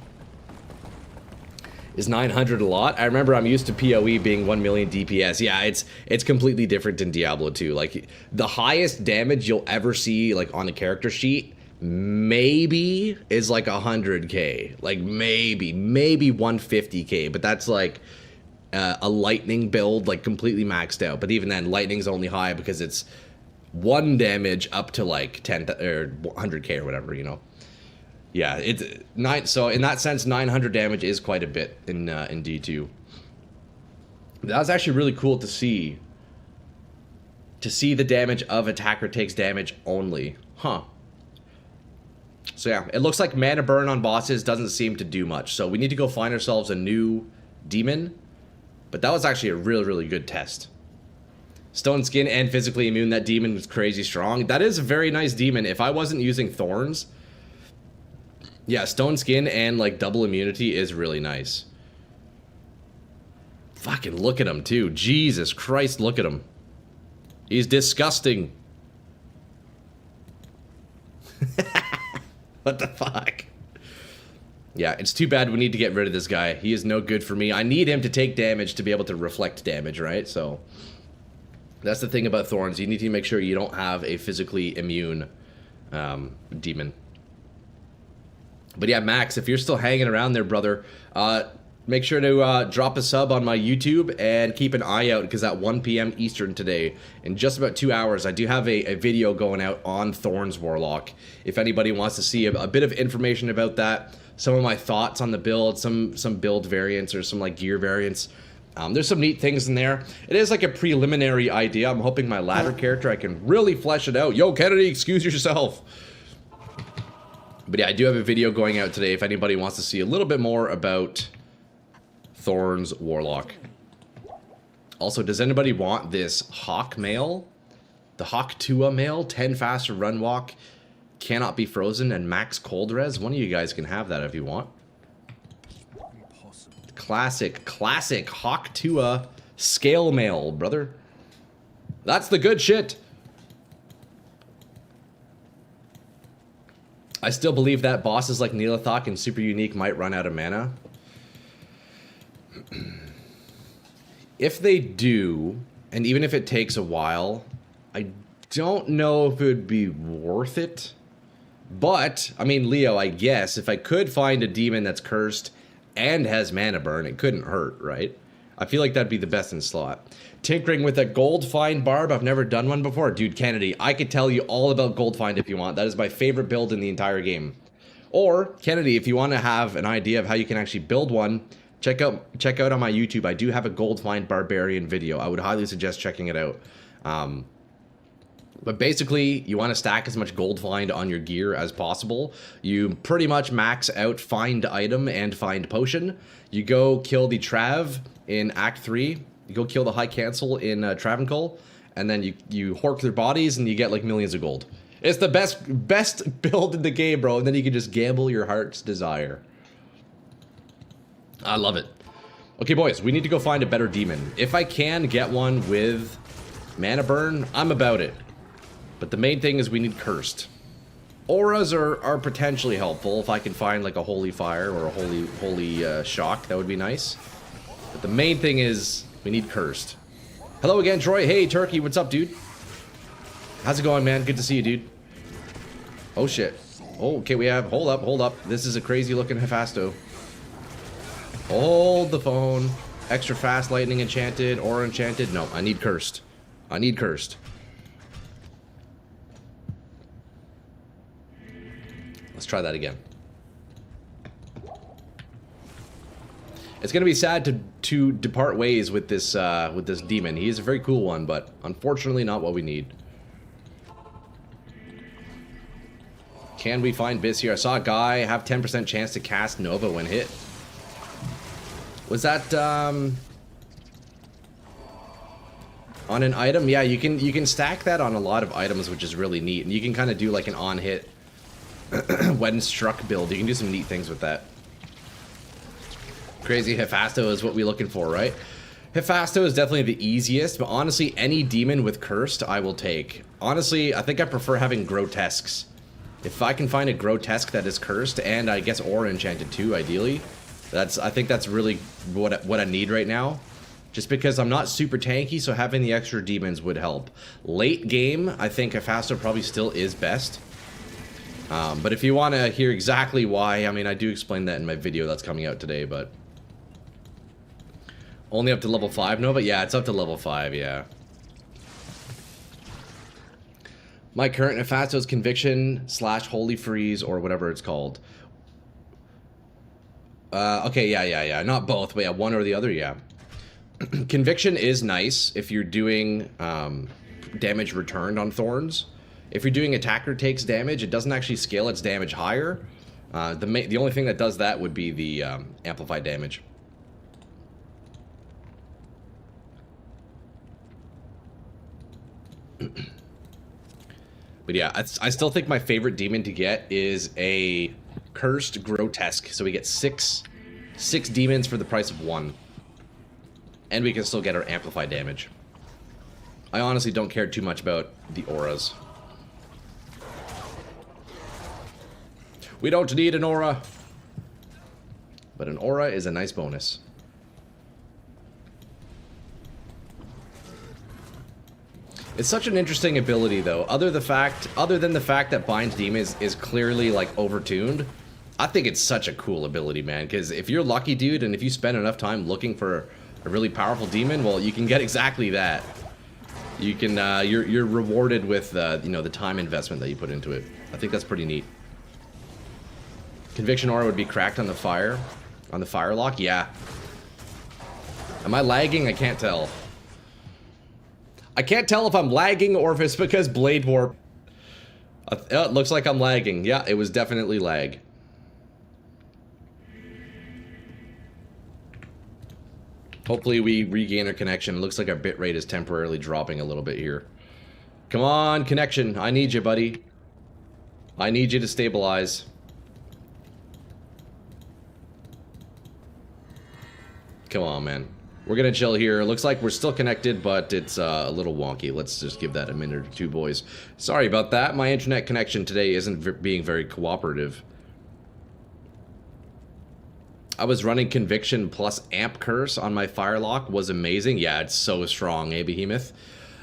Is 900 a lot? I remember I'm used to PoE being 1 million DPS. Yeah, it's completely different in Diablo 2. Like, the highest damage you'll ever see, like, on a character sheet, maybe is like 100k. Like, maybe 150k. But that's like a lightning build, like, completely maxed out. But even then, lightning's only high because it's 1 damage up to like 10 or 100k or whatever, you know. Yeah, it's 9. So in that sense, 900 damage is quite a bit in D2. That was actually really cool to see. To see the damage of attacker takes damage only, huh? So yeah, it looks like mana burn on bosses doesn't seem to do much. So we need to go find ourselves a new demon. But that was actually a really, really good test. Stone skin and physically immune, that demon was crazy strong. That is a very nice demon. If I wasn't using Thorns, yeah, stone skin and like double immunity is really nice. Fucking look at him too. Jesus Christ, look at him. He's disgusting. What the fuck? Yeah, it's too bad we need to get rid of this guy. He is no good for me. I need him to take damage to be able to reflect damage, right? So that's the thing about Thorns. You need to make sure you don't have a physically immune demon. But yeah, Max, if you're still hanging around there, brother, make sure to drop a sub on my YouTube and keep an eye out, because at 1 p.m. Eastern today, in just about 2 hours, I do have a video going out on Thorns Warlock. If anybody wants to see a bit of information about that, some of my thoughts on the build, some build variants or some like gear variants. There's some neat things in there. It is like a preliminary idea. I'm hoping my ladder character, I can really flesh it out. Yo, Kennedy, excuse yourself. But yeah, I do have a video going out today if anybody wants to see a little bit more about Thorns Warlock. Also, does anybody want this Hawk mail? The Hawk Tua mail, 10 faster run walk, cannot be frozen, and max cold res. One of you guys can have that if you want. Classic Hawk Tua scale mail, brother. That's the good shit. I still believe that bosses like Neelathok and Super Unique might run out of mana. If they do, and even if it takes a while, I don't know if it would be worth it. But, I mean, Leo, I guess, if I could find a demon that's cursed and has mana burn, it couldn't hurt, right? I feel like that'd be the best in slot. Tinkering with a gold find barb, I've never done one before. Dude, Kennedy, I could tell you all about gold find if you want. That is my favorite build in the entire game. Or, Kennedy, if you want to have an idea of how you can actually build one, check out on my YouTube. I do have a gold find barbarian video. I would highly suggest checking it out. But basically, you want to stack as much gold find on your gear as possible. You pretty much max out find item and find potion. You go kill the Trav in Act 3. You go kill the High Cancel in Travancore. And then you hork their bodies and you get like millions of gold. It's the best build in the game, bro. And then you can just gamble your heart's desire. I love it. Okay, boys, we need to go find a better demon. If I can get one with mana burn, I'm about it. But the main thing is we need cursed. Auras are potentially helpful if I can find like a holy fire or a holy shock. That would be nice. But the main thing is we need cursed. Hello again, Troy. Hey, Turkey. What's up, dude? How's it going, man? Good to see you, dude. Oh, shit. Oh, okay, we have... Hold up. This is a crazy looking Hephasto. Hold the phone. Extra fast lightning enchanted or enchanted. No, I need cursed. I need cursed. Let's try that again. It's gonna be sad to depart ways with this demon. He is a very cool one, but unfortunately not what we need. Can we find Biz here? I saw a guy have 10% chance to cast Nova when hit. Was that on an item? Yeah, you can stack that on a lot of items, which is really neat. And you can kind of do like an on-hit when struck build. You can do some neat things with that. Crazy Hephasto is what we're looking for, right? Hephasto is definitely the easiest, but honestly, any demon with cursed, I will take. Honestly, I think I prefer having grotesques. If I can find a grotesque that is cursed, and I guess aura enchanted too, ideally, I think that's really what I need right now. Just because I'm not super tanky, so having the extra demons would help. Late game, I think Hephasto probably still is best. But if you want to hear exactly why, I mean, I do explain that in my video that's coming out today, but... Only up to level 5 Nova? Yeah, it's up to level 5, yeah. My current Nefasto's Conviction / Holy Freeze or whatever it's called. Okay, yeah. Not both, but yeah, one or the other, yeah. Conviction is nice if you're doing damage returned on Thorns. If you're doing attacker takes damage, it doesn't actually scale its damage higher. The only thing that does that would be the amplified damage. But yeah, I still think my favorite demon to get is a Cursed Grotesque. So we get six demons for the price of one. And we can still get our amplified damage. I honestly don't care too much about the auras. We don't need an aura. But an aura is a nice bonus. It's such an interesting ability, though. Other than the fact that Bind Demon is clearly like overtuned, I think it's such a cool ability, man. Because if you're lucky, dude, and if you spend enough time looking for a really powerful demon, well, you can get exactly that. You can you're rewarded with you know, the time investment that you put into it. I think that's pretty neat. Conviction aura would be cracked on the Firelock. Yeah. Am I lagging? I can't tell. I can't tell if I'm lagging or if it's because Blade Warp. It looks like I'm lagging. Yeah, it was definitely lag. Hopefully we regain our connection. It looks like our bitrate is temporarily dropping a little bit here. Come on, connection. I need you, buddy. I need you to stabilize. Come on, man. We're gonna chill here. It looks like we're still connected, but it's a little wonky. Let's just give that a minute or two, boys. Sorry about that. My internet connection today isn't being very cooperative. I was running Conviction plus Amp Curse on my Firelock. Was amazing. Yeah, it's so strong, eh, Behemoth?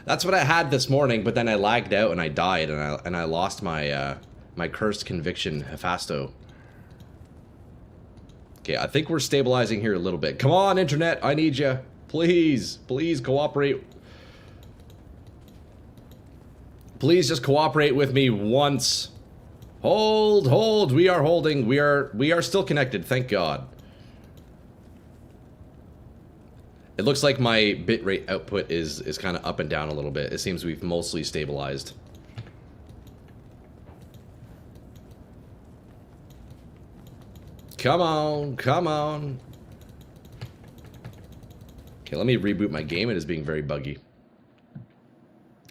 That's what I had this morning, but then I lagged out and I died, and I lost my my Cursed Conviction Hephasto. Okay, I think we're stabilizing here a little bit. Come on, internet, I need you. Please, please cooperate. Please just cooperate with me once. Hold, we are holding. We are still connected, thank God. It looks like my bitrate output is kind of up and down a little bit. It seems we've mostly stabilized. Come on, come on. Okay, let me reboot my game. It is being very buggy.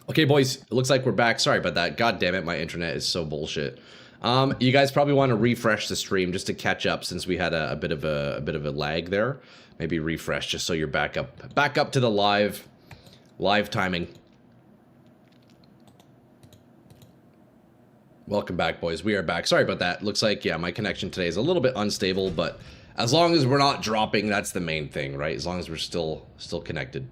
Okay, boys, it looks like we're back. Sorry about that. God damn it, my internet is so bullshit. You guys probably want to refresh the stream just to catch up since we had a bit of a lag there. Maybe refresh just so you're back up to the live timing. Welcome back, boys. We are back. Sorry about that. Looks like, yeah, my connection today is a little bit unstable, but as long as we're not dropping, that's the main thing, right? As long as we're still connected.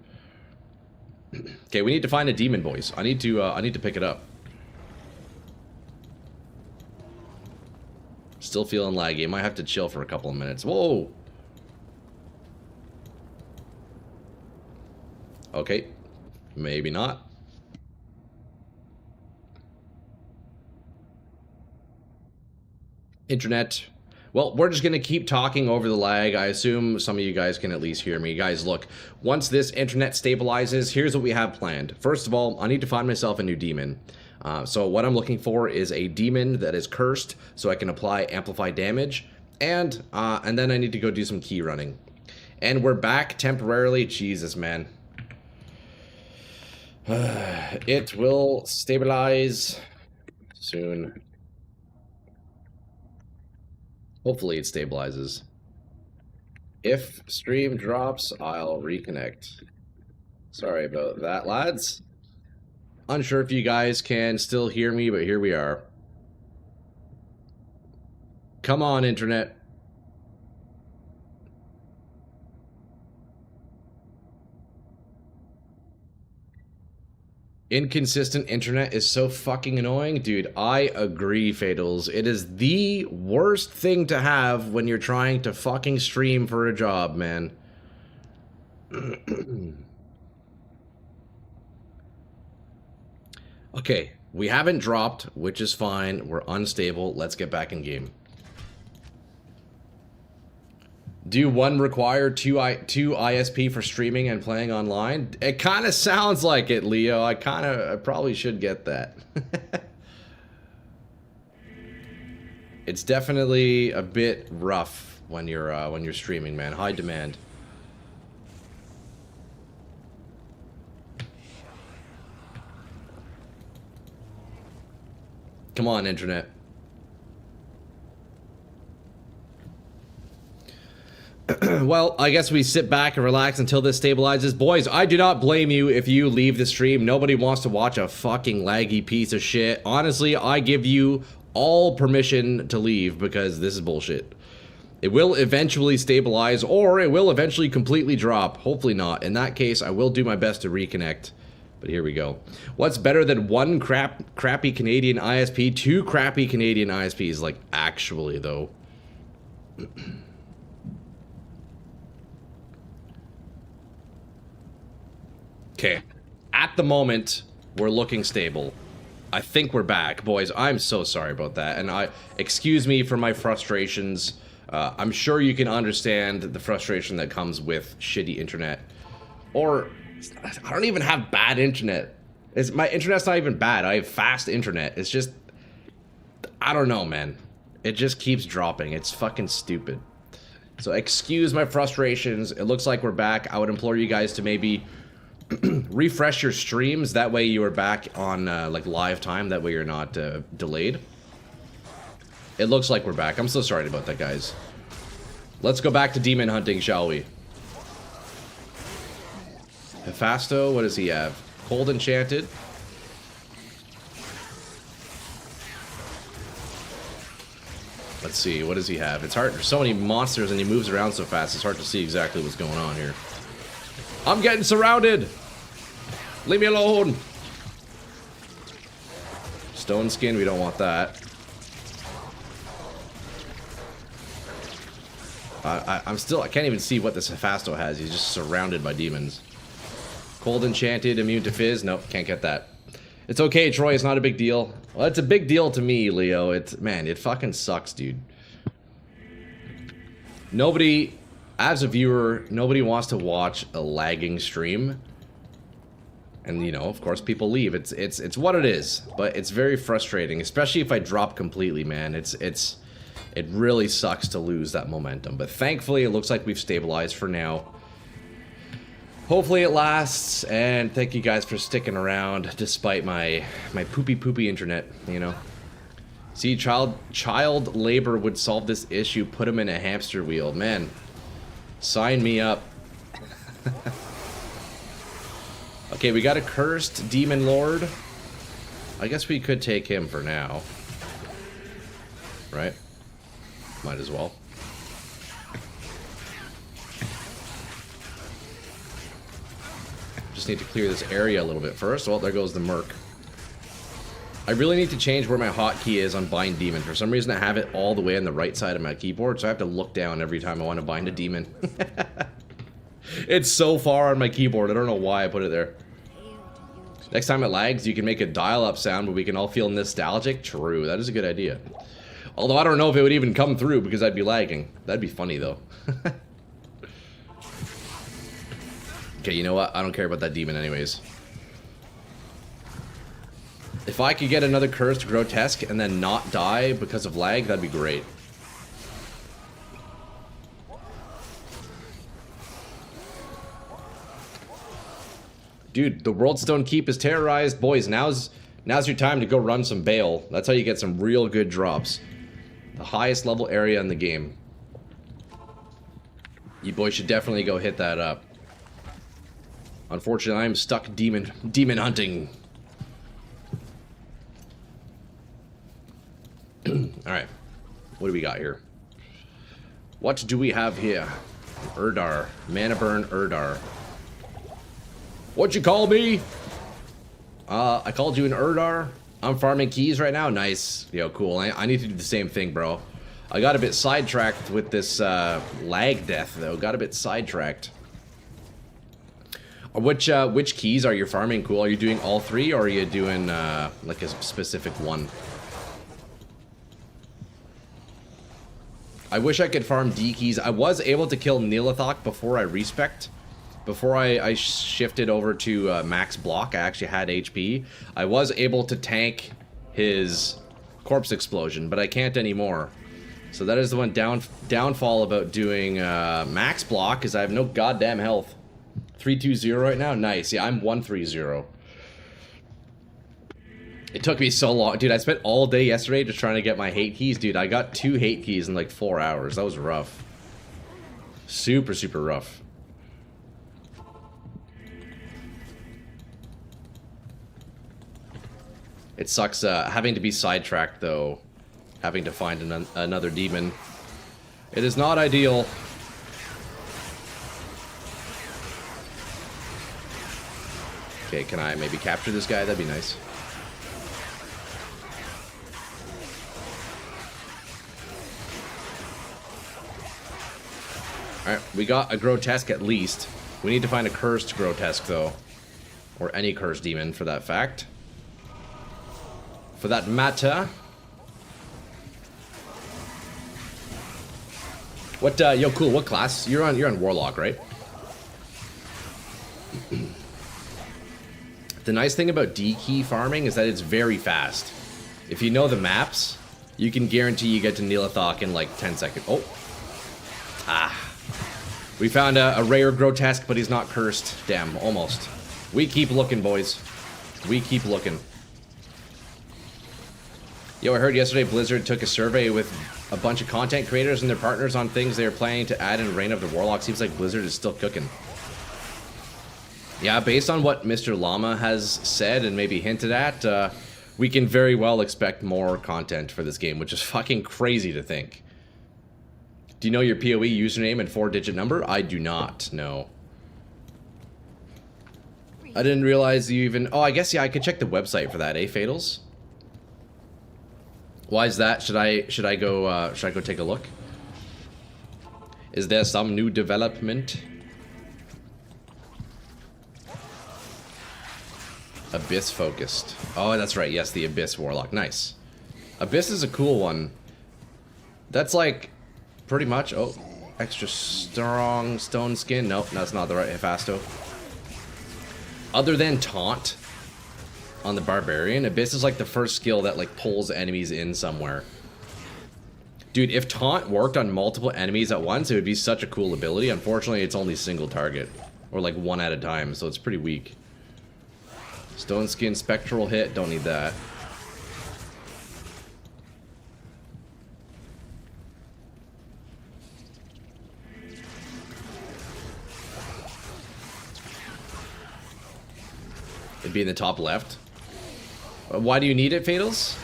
Okay, we need to find a demon, boys. I need to pick it up. Still feeling laggy. I might have to chill for a couple of minutes. Whoa. Okay. Maybe not. Internet. Well, we're just going to keep talking over the lag. I assume some of you guys can at least hear me. Guys, look, once this internet stabilizes, here's what we have planned. First of all, I need to find myself a new demon. So what I'm looking for is a demon that is cursed so I can apply amplified damage. And then I need to go do some key running. And we're back temporarily. Jesus, man. It will stabilize soon. Hopefully it stabilizes. If stream drops, I'll reconnect. Sorry about that, lads. Unsure if you guys can still hear me, but here we are. Come on, internet. Inconsistent internet is so fucking annoying. Dude, I agree, Fatals. It is the worst thing to have when you're trying to fucking stream for a job, man. Okay, We haven't dropped, which is fine. We're unstable. Let's get back in game. Do one require two ISP for streaming and playing online? It kind of sounds like it, Leo. I probably should get that. It's definitely a bit rough when you're streaming, man. High demand. Come on, internet. Well, I guess we sit back and relax until this stabilizes. Boys, I do not blame you if you leave the stream. Nobody wants to watch a fucking laggy piece of shit. Honestly, I give you all permission to leave because this is bullshit. It will eventually stabilize, or it will eventually completely drop. Hopefully not. In that case, I will do my best to reconnect. But here we go. What's better than one crappy Canadian ISP, two crappy Canadian ISPs? Like, actually, though. Okay. At the moment, we're looking stable. I think we're back. Boys, I'm so sorry about that. And excuse me for my frustrations. I'm sure you can understand the frustration that comes with shitty internet. Or, I don't even have bad internet. My internet's not even bad. I have fast internet. It's just, I don't know, man. It just keeps dropping. It's fucking stupid. So excuse my frustrations. It looks like we're back. I would implore you guys to maybe refresh your streams. That way you are back on like live time. That way you're not delayed. It looks like we're back. I'm so sorry about that, guys. Let's go back to demon hunting, shall we? Hephasto, what does he have? Cold Enchanted. Let's see, what does he have? It's hard, there's so many monsters and he moves around so fast, it's hard to see exactly what's going on here. I'm getting surrounded! Leave me alone! Stone Skin, we don't want that. I can't even see what this Hephasto has, he's just surrounded by demons. Cold Enchanted, immune to Fizz, nope, can't get that. It's okay, Troy, it's not a big deal. Well, it's a big deal to me, Leo. Man, it fucking sucks, dude. Nobody, as a viewer, nobody wants to watch a lagging stream. And, you know, of course, people leave. It's what it is. But it's very frustrating, especially if I drop completely, man. It really sucks to lose that momentum. But thankfully, it looks like we've stabilized for now. Hopefully it lasts, and thank you guys for sticking around despite my poopy internet, you know. See, child labor would solve this issue, put them in a hamster wheel. Man, sign me up. Okay, we got a cursed demon lord. I guess we could take him for now. Right? Might as well. Just need to clear this area a little bit first. Well, there goes the Merc. I really need to change where my hotkey is on Bind Demon. For some reason, I have it all the way on the right side of my keyboard, so I have to look down every time I want to bind a demon. It's so far on my keyboard. I don't know why I put it there. Next time it lags, you can make a dial-up sound where we can all feel nostalgic. True, that is a good idea. Although I don't know if it would even come through because I'd be lagging. That'd be funny, though. Okay, you know what? I don't care about that demon anyways. If I could get another cursed grotesque and then not die because of lag, that'd be great. Dude, the Worldstone Keep is terrorized. Boys, now's your time to go run some Bale. That's how you get some real good drops. The highest level area in the game. You boys should definitely go hit that up. Unfortunately, I'm stuck demon hunting. Alright. What do we got here? What do we have here? Urdar. Mana Burn Urdar. What'd you call me? I called you an Urdar. I'm farming keys right now. Nice. Yo, cool. I need to do the same thing, bro. I got a bit sidetracked with this lag death, though. Got a bit sidetracked. Which keys are you farming, Cool? Are you doing all three, or are you doing like a specific one? I wish I could farm D keys. I was able to kill Neelathok before I respect. Before I shifted over to max block, I actually had HP. I was able to tank his corpse explosion, but I can't anymore. So that is the one downfall about doing max block, is I have no goddamn health. 320 right now? Nice. Yeah, I'm 130. It took me so long. Dude, I spent all day yesterday just trying to get my hate keys. Dude, I got 2 hate keys in like 4 hours. That was rough. Super, super rough. It sucks having to be sidetracked, though. Having to find another demon. It is not ideal. Okay, can I maybe capture this guy? That'd be nice. Alright, we got a grotesque at least. We need to find a cursed grotesque, though. Or any cursed demon, for that fact. For that matter. What, yo, Cool, what class? You're on Warlock, right? The nice thing about D key farming is that it's very fast. If you know the maps, you can guarantee you get to Neelathok in like 10 seconds. Oh. Ah. We found a rare grotesque, but he's not cursed. Damn, almost. We keep looking, boys. We keep looking. Yo, I heard yesterday Blizzard took a survey with a bunch of content creators and their partners on things they are planning to add in Reign of the Warlock. Seems like Blizzard is still cooking. Yeah, based on what Mr. Llama has said and maybe hinted at, we can very well expect more content for this game, which is fucking crazy to think. Do you know your PoE username and 4-digit number? I do not, no. I didn't realize you even... Oh, I guess, yeah, I could check the website for that, eh, Fatals? Why is that? Should I go take a look? Is there some new development? Abyss focused. Oh, that's right. Yes, the Abyss Warlock. Nice. Abyss is a cool one. That's like pretty much... Oh, extra strong stone skin. Nope, that's not the right Hephasto. Other than taunt on the Barbarian, Abyss is like the first skill that like pulls enemies in somewhere. Dude, if taunt worked on multiple enemies at once, it would be such a cool ability. Unfortunately, it's only single target. Or like one at a time, so it's pretty weak. Stone skin, spectral hit, don't need that. It'd be in the top left. Why do you need it, Fatals?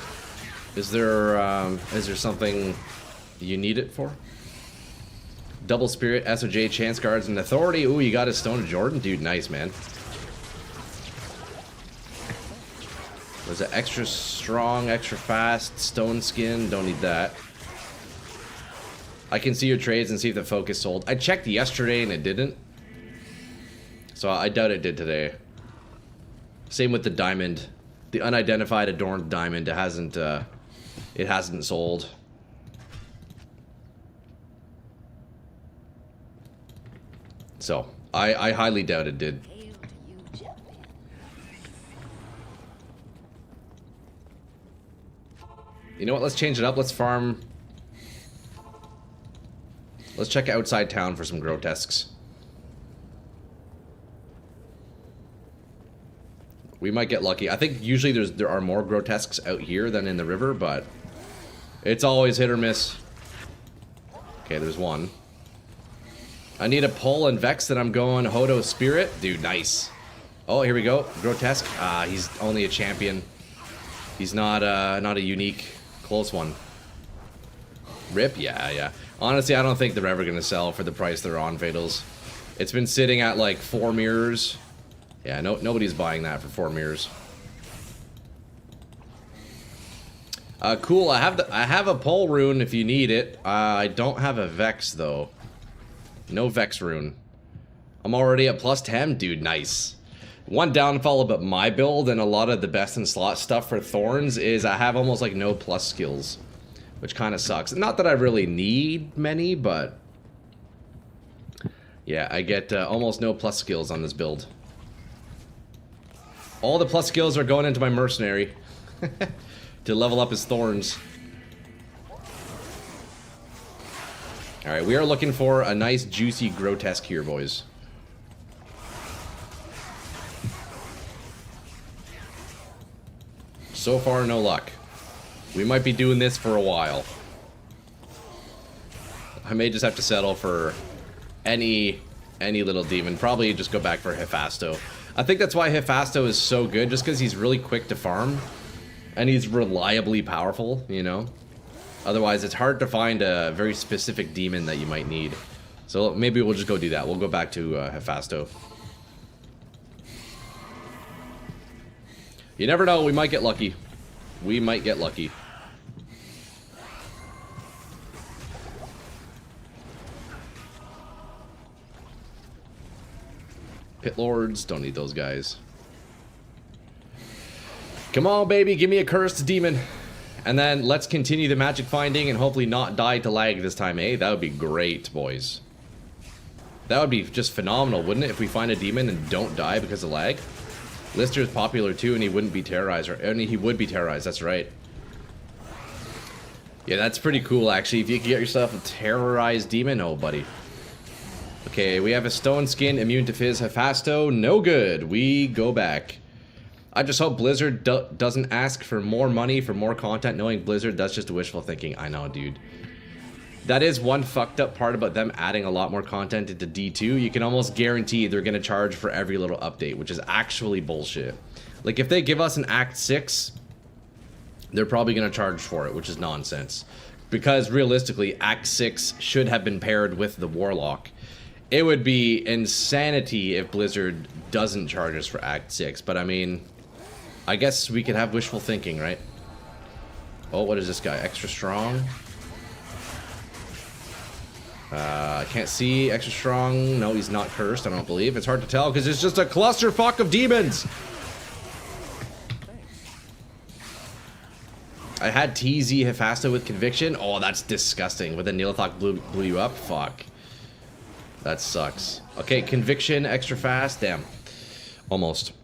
Is there something you need it for? Double Spirit, SOJ, Chance Guards, and Authority. Ooh, you got a Stone of Jordan? Dude, nice, man. Was it extra strong, extra fast, stone skin? Don't need that. I can see your trades and see if the focus sold. I checked yesterday and it didn't. So I doubt it did today. Same with the diamond. The unidentified adorned diamond. It hasn't sold. So I highly doubt it did. You know what? Let's change it up. Let's farm. Let's check outside town for some grotesques. We might get lucky. I think usually there are more grotesques out here than in the river, but it's always hit or miss. Okay, there's one. I need a pull and vex that I'm going Hodo Spirit. Dude, nice. Oh, here we go. Grotesque. Ah, he's only a champion. He's not a unique close one. Rip? Yeah. Honestly, I don't think they're ever going to sell for the price they're on, Fatals. It's been sitting at like 4 mirrors. Yeah, nobody's buying that for 4 mirrors. Cool. I have a pole rune if you need it. I don't have a vex though. No vex rune. I'm already at plus 10. Dude, nice. One downfall about my build and a lot of the best in slot stuff for Thorns is I have almost like no plus skills, which kind of sucks. Not that I really need many, but yeah, I get almost no plus skills on this build. All the plus skills are going into my mercenary to level up his Thorns. Alright, we are looking for a nice, juicy, grotesque here, boys. So far, no luck. We might be doing this for a while. I may just have to settle for any little demon. Probably just go back for Hephasto. I think that's why Hephasto is so good, just because he's really quick to farm. And he's reliably powerful, you know? Otherwise, it's hard to find a very specific demon that you might need. So maybe we'll just go do that. We'll go back to Hephasto. You never know, we might get lucky. We might get lucky. Pit Lords, don't need those guys. Come on, baby, give me a cursed demon. And then let's continue the magic finding and hopefully not die to lag this time, eh? That would be great, boys. That would be just phenomenal, wouldn't it, if we find a demon and don't die because of lag? Lister's popular too, and he wouldn't be terrorized, or only he would be terrorized, that's right. Yeah, that's pretty cool, actually. If you can get yourself a terrorized demon, oh, buddy. Okay, we have a stone skin, immune to fizz, Hephasto, no good. We go back. I just hope Blizzard doesn't ask for more money for more content, knowing Blizzard, that's just wishful thinking. I know, dude. That is one fucked up part about them adding a lot more content into D2. You can almost guarantee they're gonna charge for every little update, which is actually bullshit. Like, if they give us an Act 6, they're probably gonna charge for it, which is nonsense. Because realistically, Act 6 should have been paired with the Warlock. It would be insanity if Blizzard doesn't charge us for Act 6, but I mean, I guess we could have wishful thinking, right? Oh, what is this guy? Extra strong? I can't see. Extra strong. No, he's not cursed, I don't believe. It's hard to tell because it's just a clusterfuck of demons. I had TZ Hephasto with conviction. Oh, that's disgusting. With a Neilithok blew you up? Fuck. That sucks. Okay, conviction, extra fast. Damn. Almost.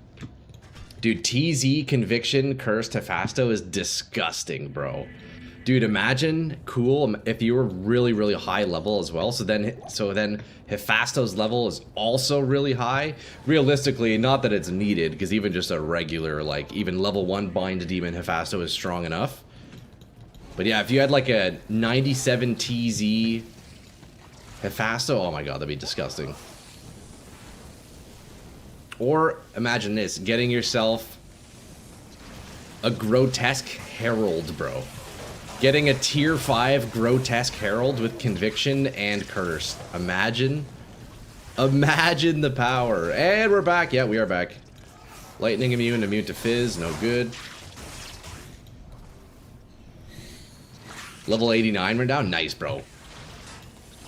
Dude, TZ conviction cursed Hephasto is disgusting, bro. Dude, imagine, cool, if you were really, really high level as well. So then Hephasto's level is also really high. Realistically, not that it's needed, because even just a regular, like, even level 1 bind demon Hephasto is strong enough. But yeah, if you had like a 97 TZ Hephasto, oh my god, that'd be disgusting. Or, imagine this, getting yourself a grotesque herald, bro. Getting a tier 5 grotesque herald with conviction and curse. Imagine. Imagine the power. And we're back. Yeah, we are back. Lightning immune, immune to fizz. No good. Level 89 we're down. Nice, bro.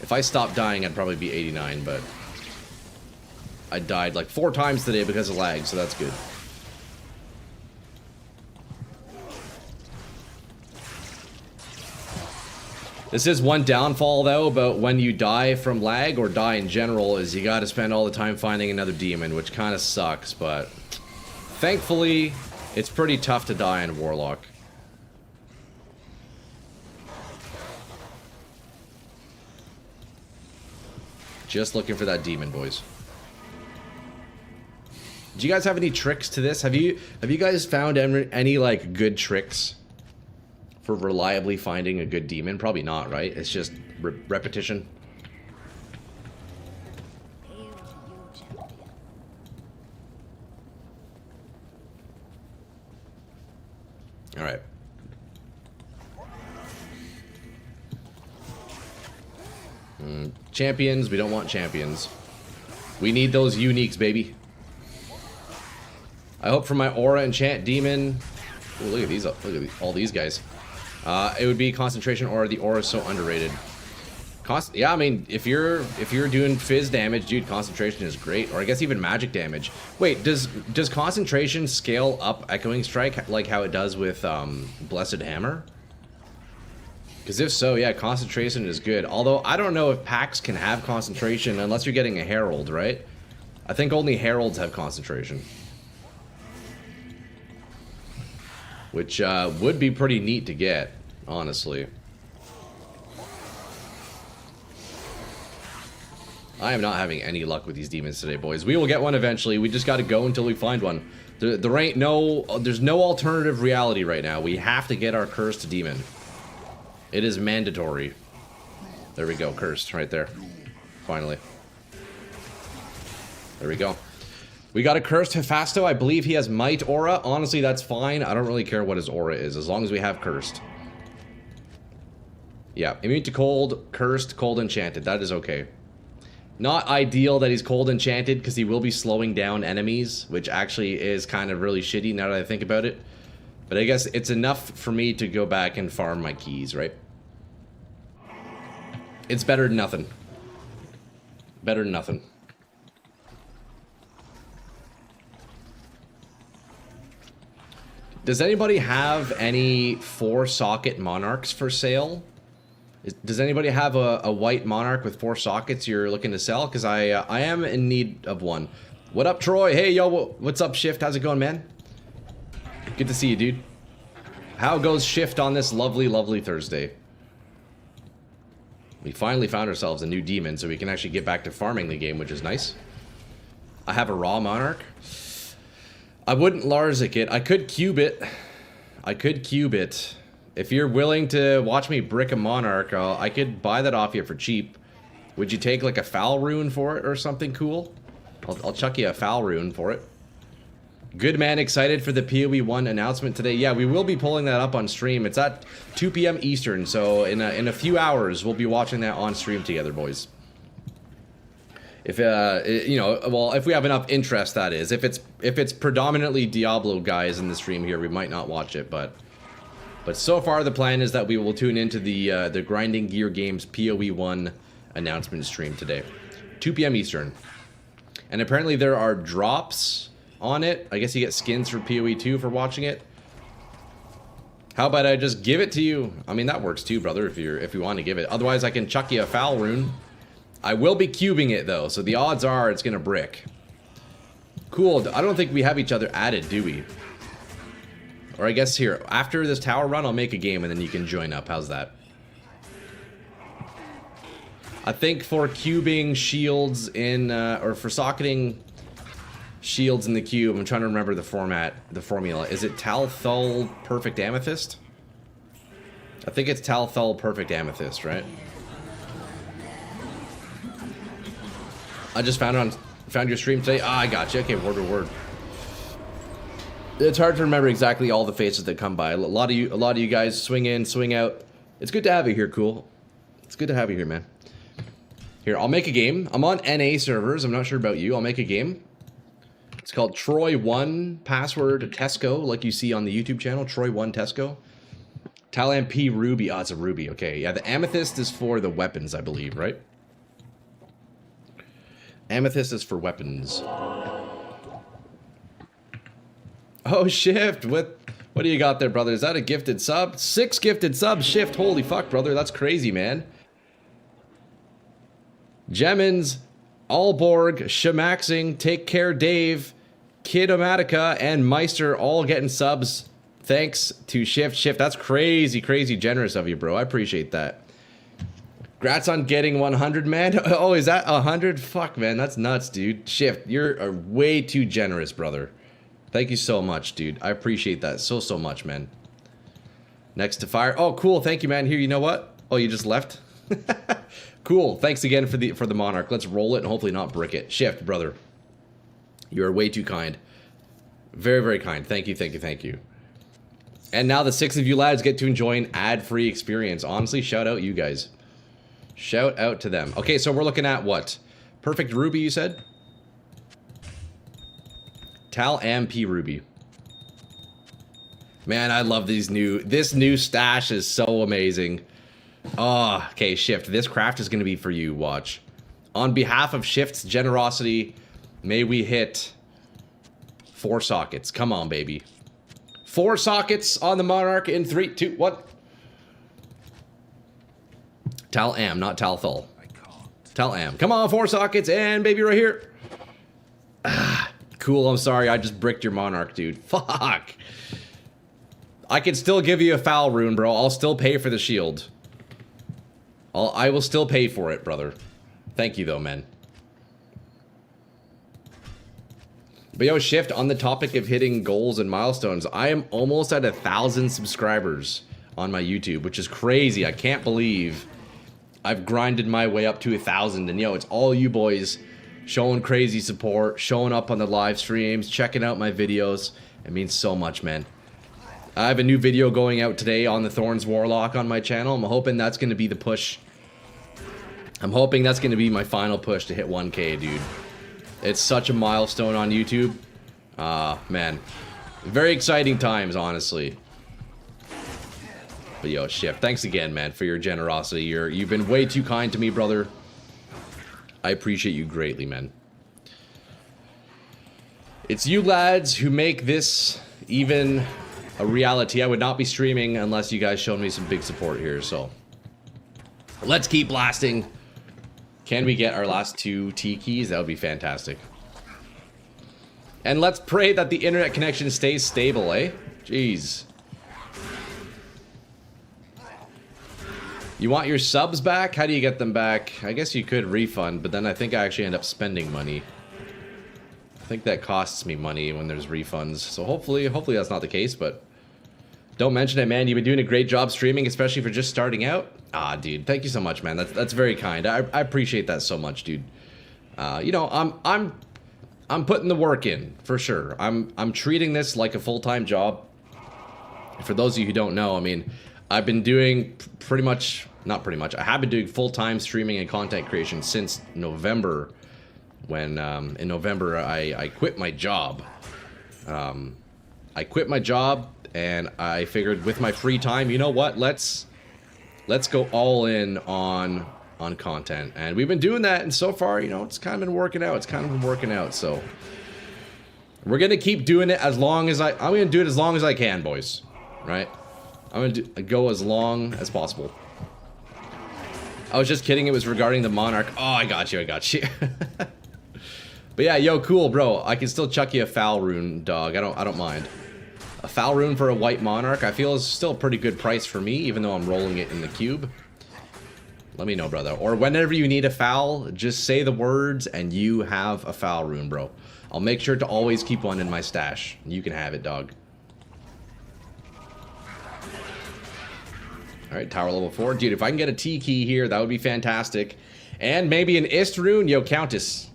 If I stopped dying, I'd probably be 89, but I died like 4 times today because of lag, so that's good. This is one downfall, though, about when you die from lag, or die in general, is you gotta spend all the time finding another demon, which kind of sucks, but thankfully, it's pretty tough to die in Warlock. Just looking for that demon, boys. Do you guys have any tricks to this? Have you guys found any like good tricks for reliably finding a good demon? Probably not, right? It's just repetition. All right. Champions, we don't want champions. We need those uniques, baby. I hope for my aura enchant demon. Ooh, look at these, all these guys. It would be concentration aura. The aura is so underrated. Yeah, I mean, if you're doing fizz damage, dude, concentration is great. Or I guess even magic damage. Wait, does concentration scale up Echoing Strike like how it does with Blessed Hammer? Because if so, yeah, concentration is good. Although I don't know if packs can have concentration unless you're getting a Herald, right? I think only Heralds have concentration. Which would be pretty neat to get, honestly. I am not having any luck with these demons today, boys. We will get one eventually. We just got to go until we find one. There's no alternative reality right now. We have to get our cursed demon. It is mandatory. There we go, cursed right there. Finally. There we go. We got a cursed Hephasto. I believe he has Might Aura. Honestly, that's fine. I don't really care what his aura is, as long as we have cursed. Yeah, immune to cold, cursed, cold enchanted. That is okay. Not ideal that he's cold enchanted, because he will be slowing down enemies, which actually is kind of really shitty now that I think about it. But I guess it's enough for me to go back and farm my keys, right? It's better than nothing. Better than nothing. Does anybody have any 4-socket monarchs for sale? Does anybody have a white monarch with 4 sockets you're looking to sell? Because I am in need of one. What up, Troy? Hey, yo, what's up, Shift? How's it going, man? Good to see you, dude. How goes Shift on this lovely, lovely Thursday? We finally found ourselves a new demon, so we can actually get back to farming the game, which is nice. I have a raw monarch. I wouldn't Larzik it. I could cube it. I could cube it. If you're willing to watch me brick a monarch, I could buy that off you for cheap. Would you take like a foul rune for it or something cool? I'll chuck you a foul rune for it. Good man, excited for the PoE 1 announcement today. Yeah, we will be pulling that up on stream. It's at 2 p.m. Eastern, so in a few hours we'll be watching that on stream together, boys. If you know, well, if we have enough interest, that is. If it's predominantly Diablo guys in the stream here, we might not watch it, but so far the plan is that we will tune into the Grinding Gear Games PoE 1 announcement stream today, 2 p.m. Eastern. And apparently there are drops on it. I guess you get skins for PoE 2 for watching it. How about I just give it to you? I mean, that works too, brother, if you want to give it. Otherwise, I can chuck you a foul rune. I will be cubing it, though, so the odds are it's gonna brick. Cool. I don't think we have each other added, do we? Or I guess here, after this tower run, I'll make a game, and then you can join up. How's that? I think for cubing shields in, or for socketing shields in the cube, I'm trying to remember the formula. Is it Talthul Perfect Amethyst? I think it's Talthul Perfect Amethyst, right? I just found your stream today. Ah, I got you. Okay, word to word. It's hard to remember exactly all the faces that come by. A lot of you guys swing in, swing out. It's good to have you here, cool. It's good to have you here, man. Here, I'll make a game. I'm on NA servers. I'm not sure about you. I'll make a game. It's called Troy1 password Tesco, like you see on the YouTube channel. Troy1 Tesco. Talan P Ruby. Oh, it's a ruby. Okay, yeah. The amethyst is for the weapons, I believe, right? Amethyst is for weapons. Oh, Shift, what do you got there, brother? Is that a gifted sub? 6 gifted subs, Shift. Holy fuck, brother. That's crazy, man. Gemins, Alborg, Shamaxing, Take Care Dave, Kidomatica, and Meister all getting subs. Thanks to Shift. Shift, that's crazy, crazy generous of you, bro. I appreciate that. Congrats on getting 100, man. Oh, is that 100? Fuck, man, that's nuts, dude. Shift, you're way too generous, brother. Thank you so much, dude. I appreciate that so much, man. Next to fire. Oh, cool. Thank you, man. Here, you know what? Oh, you just left? Cool. Thanks again for the monarch. Let's roll it and hopefully not brick it. Shift, brother. You are way too kind. Very, very kind. Thank you, thank you, thank you. And now the 6 of you lads get to enjoy an ad-free experience. Honestly, shout out you guys. Shout out to them. Okay, so we're looking at what? Perfect Ruby, you said? Tal MP Ruby. Man, I love this new stash is so amazing. Oh, okay, Shift. This craft is going to be for you. Watch. On behalf of Shift's generosity, may we hit 4 sockets. Come on, baby. 4 sockets on the Monarch in 3, 2, 1. Tal Am, not Tal Thul. Tal Am. Come on, 4 sockets, and baby right here. Ah, cool, I'm sorry. I just bricked your Monarch, dude. Fuck. I can still give you a foul rune, bro. I'll still pay for the shield. I will still pay for it, brother. Thank you, though, man. But yo, Shift, on the topic of hitting goals and milestones, I am almost at 1,000 subscribers on my YouTube, which is crazy. I can't believe I've grinded my way up to 1,000. And yo, it's all you boys showing crazy support, showing up on the live streams, checking out my videos. It means so much, man. I have a new video going out today on the Thorns Warlock on my channel. I'm hoping that's going to be the push. I'm hoping that's going to be my final push to hit 1K, dude. It's such a milestone on YouTube. Man. Very exciting times, honestly. But yo, Shift, thanks again, man, for your generosity. You've been way too kind to me, brother. I appreciate you greatly, man. It's you lads who make this even a reality. I would not be streaming unless you guys showed me some big support here, so let's keep blasting. Can we get our last 2 T keys? That would be fantastic. And let's pray that the internet connection stays stable, eh? Jeez. You want your subs back? How do you get them back? I guess you could refund, but then I think I actually end up spending money. I think that costs me money when there's refunds. So hopefully that's not the case, but don't mention it, man. You've been doing a great job streaming, especially for just starting out. Ah, dude, thank you so much, man. That's very kind. I appreciate that so much, dude. You know, I'm putting the work in for sure. I'm treating this like a full-time job. For those of you who don't know, I mean, I've been doing not pretty much. I have been doing full-time streaming and content creation since November. When in November I quit my job. I quit my job and I figured with my free time, you know what? Let's go all in on content. And we've been doing that, and so far, you know, it's kind of been working out. So we're gonna keep doing it as long as I'm gonna do it as long as I can, boys. Right? I'm gonna go as long as possible. I was just kidding. It was regarding the Monarch. Oh, I got you. But yeah, yo, cool, bro. I can still chuck you a foul rune, dog. I don't mind. A foul rune for a white Monarch, I feel is still a pretty good price for me, even though I'm rolling it in the cube. Let me know, brother. Or whenever you need a foul, just say the words and you have a foul rune, bro. I'll make sure to always keep one in my stash. You can have it, dog. Alright, tower level 4. Dude, if I can get a T key here, that would be fantastic. And maybe an Ist rune. Yo, Countess.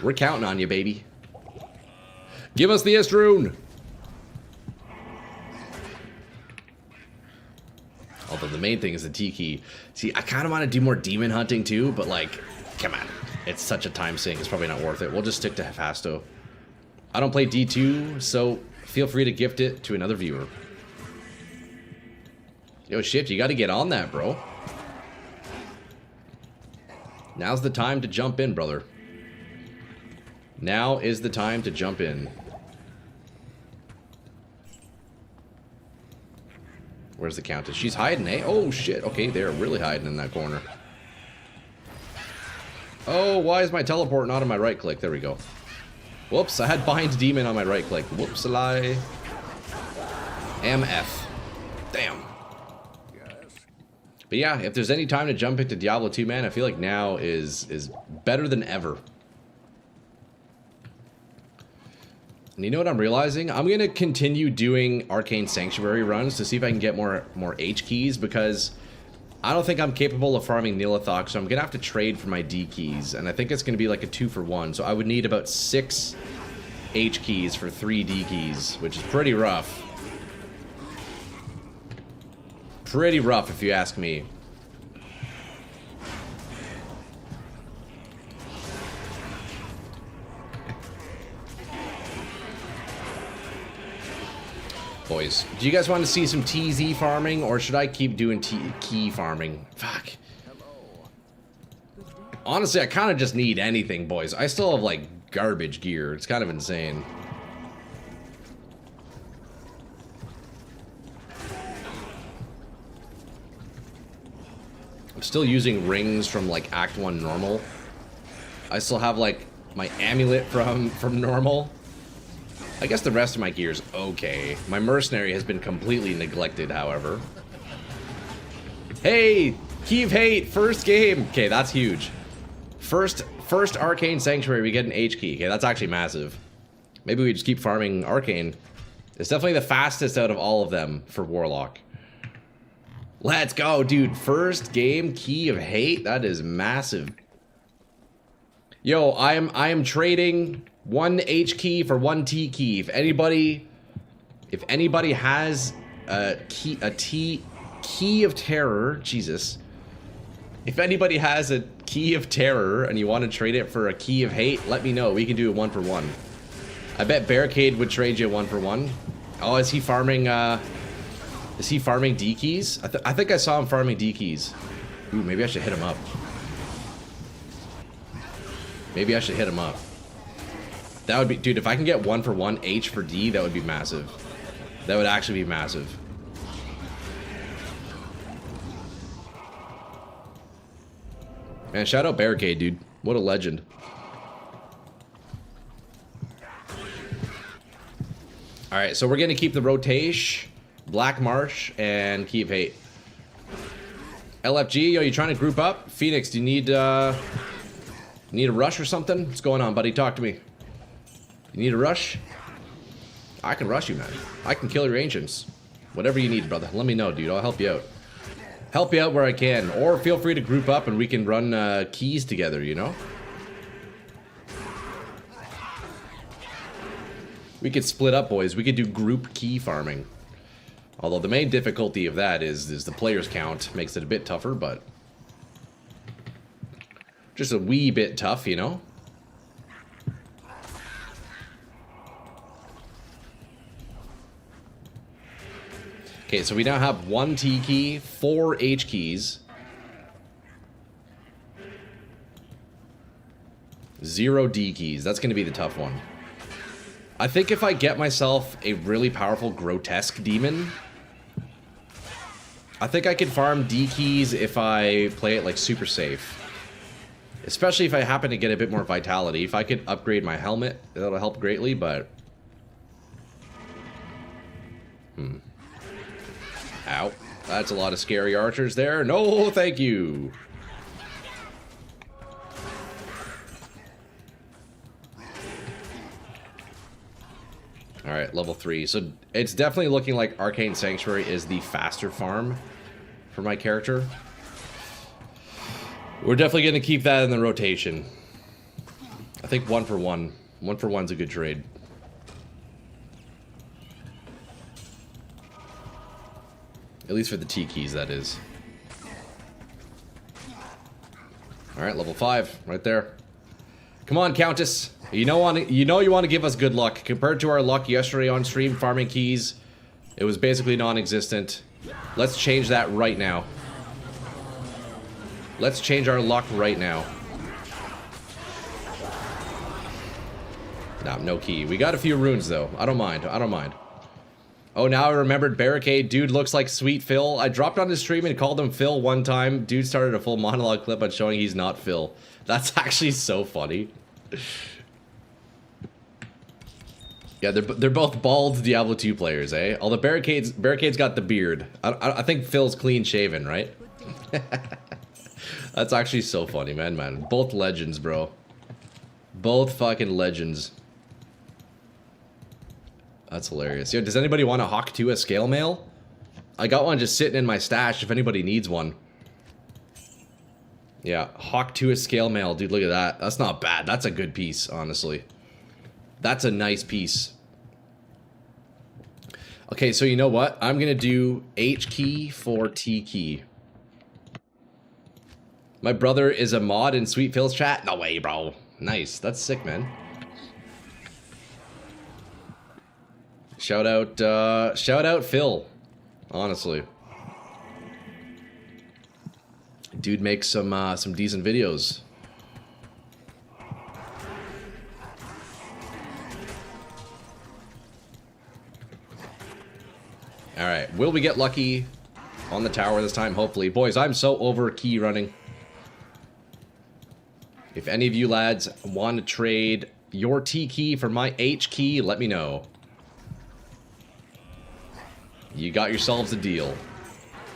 We're counting on you, baby. Give us the Ist rune. Although the main thing is the T key. See, I kind of want to do more demon hunting too, but like, come on. It's such a time sink. It's probably not worth it. We'll just stick to Hephasto. I don't play D2, so feel free to gift it to another viewer. Yo, Shift, you got to get on that, bro. Now's the time to jump in, brother. Now is the time to jump in. Where's the Countess? She's hiding, eh? Oh, shit. Okay, they're really hiding in that corner. Oh, why is my teleport not on my right click? There we go. Whoops, I had Bind Demon on my right click. Whoops, a lie. MF. Damn. But yeah, if there's any time to jump into Diablo 2, man, I feel like now is better than ever. And you know what I'm realizing? I'm going to continue doing Arcane Sanctuary runs to see if I can get more H keys, because I don't think I'm capable of farming Nilithok, so I'm going to have to trade for my D keys. And I think it's going to be like a 2-for-1, so I would need about 6 H keys for 3 D keys, which is pretty rough. Pretty rough, if you ask me. Boys, do you guys want to see some TZ farming, or should I keep doing key farming? Fuck. Honestly, I kind of just need anything, boys. I still have, like, garbage gear. It's kind of insane. I'm still using rings from, like, Act 1 normal. I still have, like, my amulet from normal. I guess the rest of my gear's okay. My mercenary has been completely neglected, however. Hey! Key of Hate! First game! Okay, that's huge. First Arcane Sanctuary, we get an H key. Okay, that's actually massive. Maybe we just keep farming Arcane. It's definitely the fastest out of all of them for Warlock. Let's go, dude. First game, Key of Hate? That is massive. Yo, I am trading 1 H key for 1 T key. If anybody has a key of terror, Jesus. If anybody has a key of terror and you want to trade it for a key of hate, let me know. We can do a 1 for 1. I bet Barricade would trade you a 1 for 1. Oh, is he farming D keys? I think I saw him farming D keys. Ooh, maybe I should hit him up. Maybe I should hit him up. That would be, dude, if I can get 1 for 1 H for D, that would be massive. That would actually be massive. Man, shout out Barricade, dude. What a legend. Alright, so we're gonna keep the rotation, Black Marsh, and Key of Hate. LFG, yo, you trying to group up? Phoenix, do you need a rush or something? What's going on, buddy? Talk to me. You need a rush? I can rush you, man. I can kill your ancients. Whatever you need, brother. Let me know, dude. I'll help you out. Help you out where I can. Or feel free to group up and we can run keys together, you know? We could split up, boys. We could do group key farming. Although the main difficulty of that is the players count. Makes it a bit tougher, but... just a wee bit tough, you know? Okay, so we now have 1 T key, 4 H keys, 0 D keys. That's going to be the tough one. I think if I get myself a really powerful grotesque demon, I think I can farm D keys if I play it like super safe. Especially if I happen to get a bit more vitality. If I could upgrade my helmet, that'll help greatly, but... Ow. That's a lot of scary archers there. No, thank you. Alright, level 3. So it's definitely looking like Arcane Sanctuary is the faster farm for my character. We're definitely going to keep that in the rotation. I think 1 for 1. 1 for 1's a good trade. At least for the T keys, that is. Alright, level 5. Right there. Come on, Countess. You know you want to give us good luck. Compared to our luck yesterday on stream farming keys, it was basically non-existent. Let's change that right now. Let's change our luck right now. Nah, no key. We got a few runes, though. I don't mind. I don't mind. Oh, now I remembered Barricade. Dude looks like Sweet Phil. I dropped on his stream and called him Phil one time. Dude started a full monologue clip on showing he's not Phil. That's actually so funny. Yeah, they're both bald Diablo 2 players, eh? Although Barricade's got the beard. I think Phil's clean shaven, right? That's actually so funny, man. Both legends, bro. Both fucking legends. That's hilarious. Yo, does anybody want a Hawk 2 a scale mail? I got one just sitting in my stash if anybody needs one. Yeah, Hawk 2 a scale mail. Dude, look at that. That's not bad. That's a good piece, honestly. That's a nice piece. Okay, so you know what? I'm gonna do H key for T key. My brother is a mod in Sweet Phil's chat? No way, bro. Nice. That's sick, man. Shout out Phil. Honestly. Dude makes some decent videos. Alright, will we get lucky on the tower this time? Hopefully. Boys, I'm so over key running. If any of you lads want to trade your T key for my H key, let me know. You got yourselves a deal.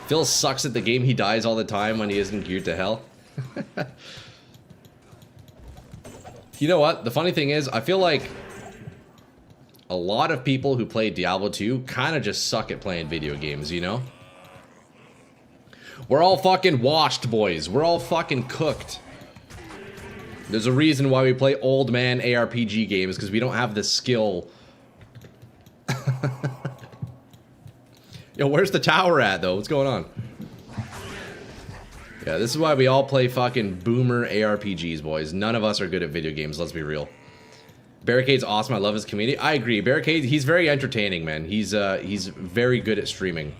Phil sucks at the game. He dies all the time when he isn't geared to hell. You know what? The funny thing is, I feel like a lot of people who play Diablo 2 kind of just suck at playing video games, you know? We're all fucking washed, boys. We're all fucking cooked. There's a reason why we play old man ARPG games, because we don't have the skill. Yo, where's the tower at, though? What's going on? Yeah, this is why we all play fucking boomer ARPGs, boys. None of us are good at video games, let's be real. Barricade's awesome. I love his community. I agree. Barricade, he's very entertaining, man. He's very good at streaming.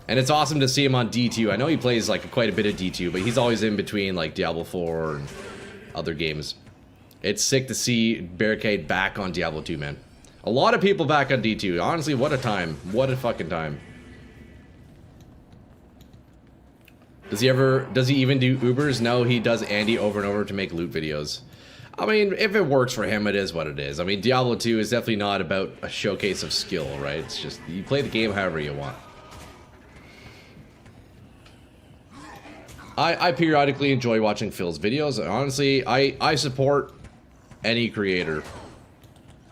And it's awesome to see him on D2. I know he plays like quite a bit of D2, but he's always in between like Diablo 4 and other games. It's sick to see Barricade back on Diablo 2, man. A lot of people back on D2. Honestly, what a time. What a fucking time. Does he even do Ubers? No, he does Andy over and over to make loot videos. I mean, if it works for him, it is what it is. I mean, Diablo 2 is definitely not about a showcase of skill, right? It's just, you play the game however you want. I periodically enjoy watching Phil's videos. Honestly, I support any creator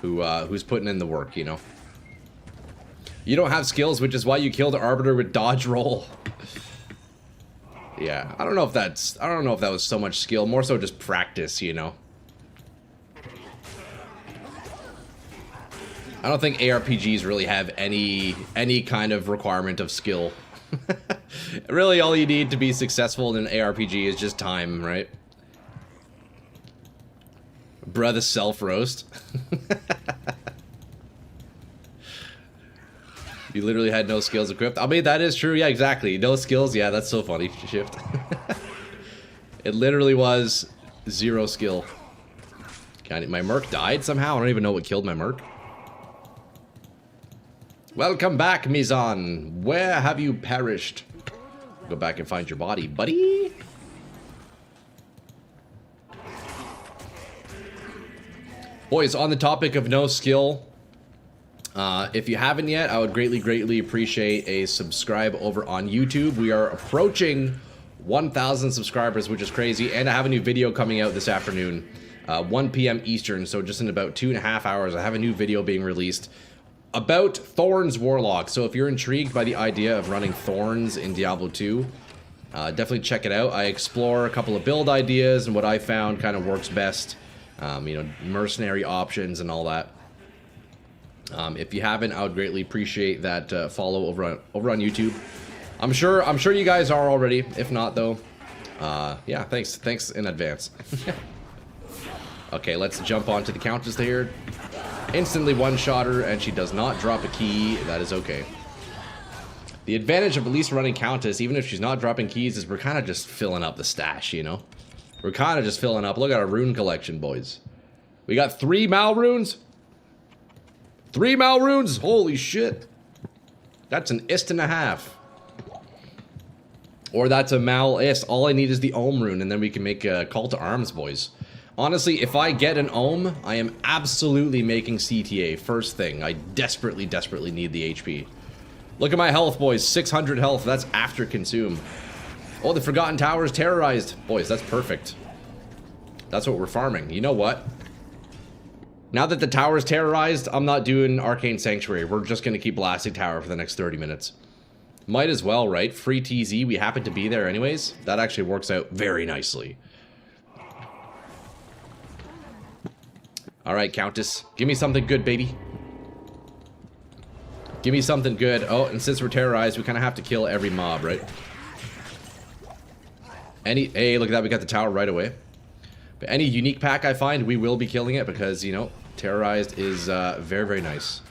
who's putting in the work, you know? You don't have skills, which is why you killed Arbiter with dodge roll. Yeah, I don't know if that was so much skill, more so just practice, you know? I don't think ARPGs really have any kind of requirement of skill. Really, all you need to be successful in an ARPG is just time, right? Bruh, the self-roast. You literally had no skills equipped. I mean, that is true. Yeah, exactly. No skills. Yeah, that's so funny. Shift. It literally was 0 skill. My merc died somehow. I don't even know what killed my merc. Welcome back, Mizan. Where have you perished? Go back and find your body, buddy. Boys, on the topic of no skill, if you haven't yet, I would greatly appreciate a subscribe over on YouTube. We are approaching 1,000 subscribers, which is crazy, and I have a new video coming out this afternoon, 1 p.m. Eastern, so just in about 2.5 hours, I have a new video being released about Thorns Warlock. So if you're intrigued by the idea of running Thorns in Diablo 2, definitely check it out. I explore a couple of build ideas and what I found kind of works best, you know, mercenary options and all that. If you haven't, I would greatly appreciate that follow over on YouTube. I'm sure you guys are already. If not, though, yeah, thanks in advance. Okay, let's jump onto the Countess here. Instantly one-shot her, and she does not drop a key. That is okay. The advantage of at least running Countess, even if she's not dropping keys, is we're kind of just filling up the stash, you know? We're kind of just filling up. Look at our rune collection, boys. We got 3 Mal runes. 3 Mal runes? Holy shit. That's an ist and a half. Or that's a Mal ist. All I need is the Ohm rune, and then we can make a call to arms, boys. Honestly, if I get an Ohm, I am absolutely making CTA. First thing. I desperately need the HP. Look at my health, boys. 600 health. That's after consume. Oh, the Forgotten Tower is terrorized. Boys, that's perfect. That's what we're farming. You know what? Now that the tower is terrorized, I'm not doing Arcane Sanctuary. We're just going to keep blasting tower for the next 30 minutes. Might as well, right? Free TZ. We happen to be there anyways. That actually works out very nicely. Alright, Countess. Give me something good, baby. Give me something good. Oh, and since we're terrorized, we kind of have to kill every mob, right? Hey, look at that. We got the tower right away. But any unique pack I find, we will be killing it because, you know, terrorized is very nice.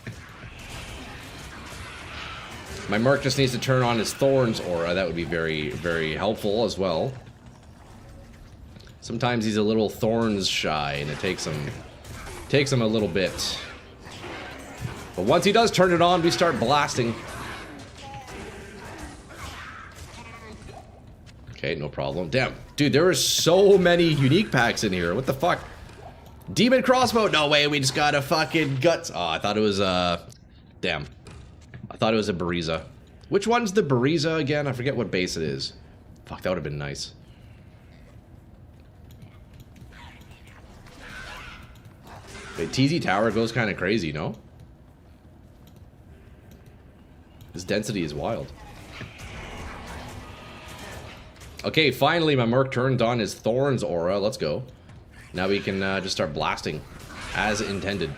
My Merc just needs to turn on his Thorns aura. That would be very, very helpful as well. Sometimes he's a little Thorns shy, and it takes him a little bit. But once he does turn it on, we start blasting. Okay, no problem. Damn. Dude, there are so many unique packs in here. What the fuck? Demon crossbow? No way, we just got a fucking guts. Oh, I thought it was, damn. I thought it was a Bariza. Which one's the Bariza again? I forget what base it is. Fuck, that would have been nice. Okay, TZ Tower goes kind of crazy, no? His density is wild. Okay, finally my Merc turned on his Thorns aura. Let's go. Now we can just start blasting as intended.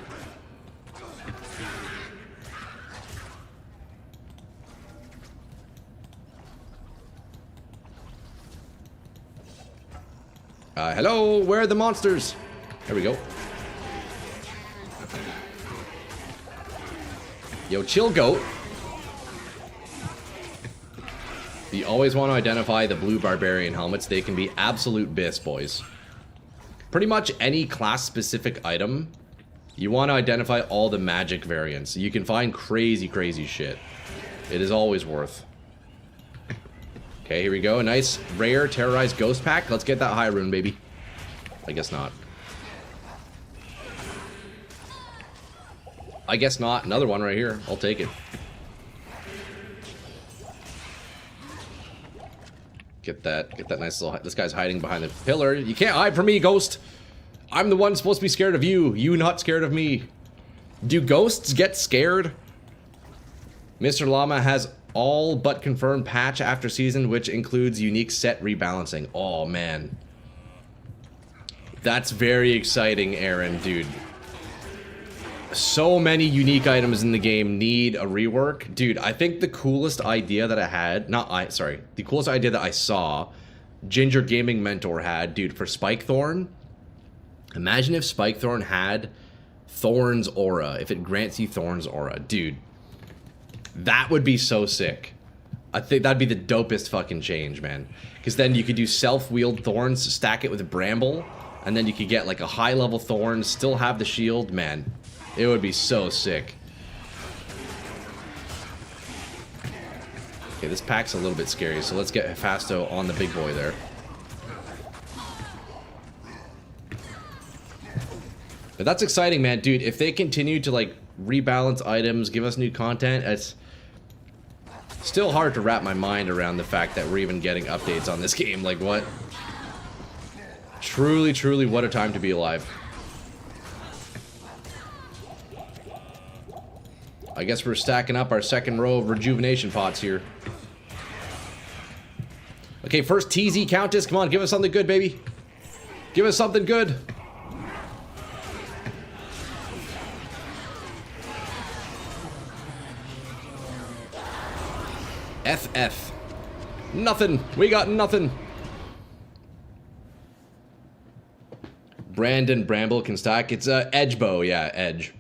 Hello, where are the monsters? There we go. Yo, chill, goat. You always want to identify the blue barbarian helmets. They can be absolute bis, boys. Pretty much any class-specific item, you want to identify all the magic variants. You can find crazy, crazy shit. It is always worth. Okay, here we go. A nice, rare, terrorized ghost pack. Let's get that high rune, baby. I guess not. I guess not. Another one right here. I'll take it. Get that nice little... This guy's hiding behind the pillar. You can't hide from me, ghost. I'm the one supposed to be scared of you. You not scared of me. Do ghosts get scared? Mr. Llama has all but confirmed patch after season, which includes unique set rebalancing. Oh, man. That's very exciting, Aaron, dude. So many unique items in the game need a rework. Dude, I think the coolest idea that I had... the coolest idea that I saw Ginger Gaming Mentor had, dude, for Spikethorn. Imagine if Spikethorn had Thorns Aura. If it grants you Thorns Aura. Dude. That would be so sick. I think that'd be the dopest fucking change, man. Because then you could do self-wield Thorns, stack it with Bramble, and then you could get like a high-level Thorn, still have the shield. Man, it would be so sick. Okay, this pack's a little bit scary, so let's get Hephasto on the big boy there. But that's exciting, man. Dude, if they continue to, like, rebalance items, give us new content, it's still hard to wrap my mind around the fact that we're even getting updates on this game. Like, what? Truly, truly, what a time to be alive. I guess we're stacking up our second row of rejuvenation pots here. Okay, first TZ Countess. Come on, give us something good, baby. Give us something good. FF. Nothing. We got nothing. Brandon Bramble can stack. It's Edge Bow. Yeah, Edge.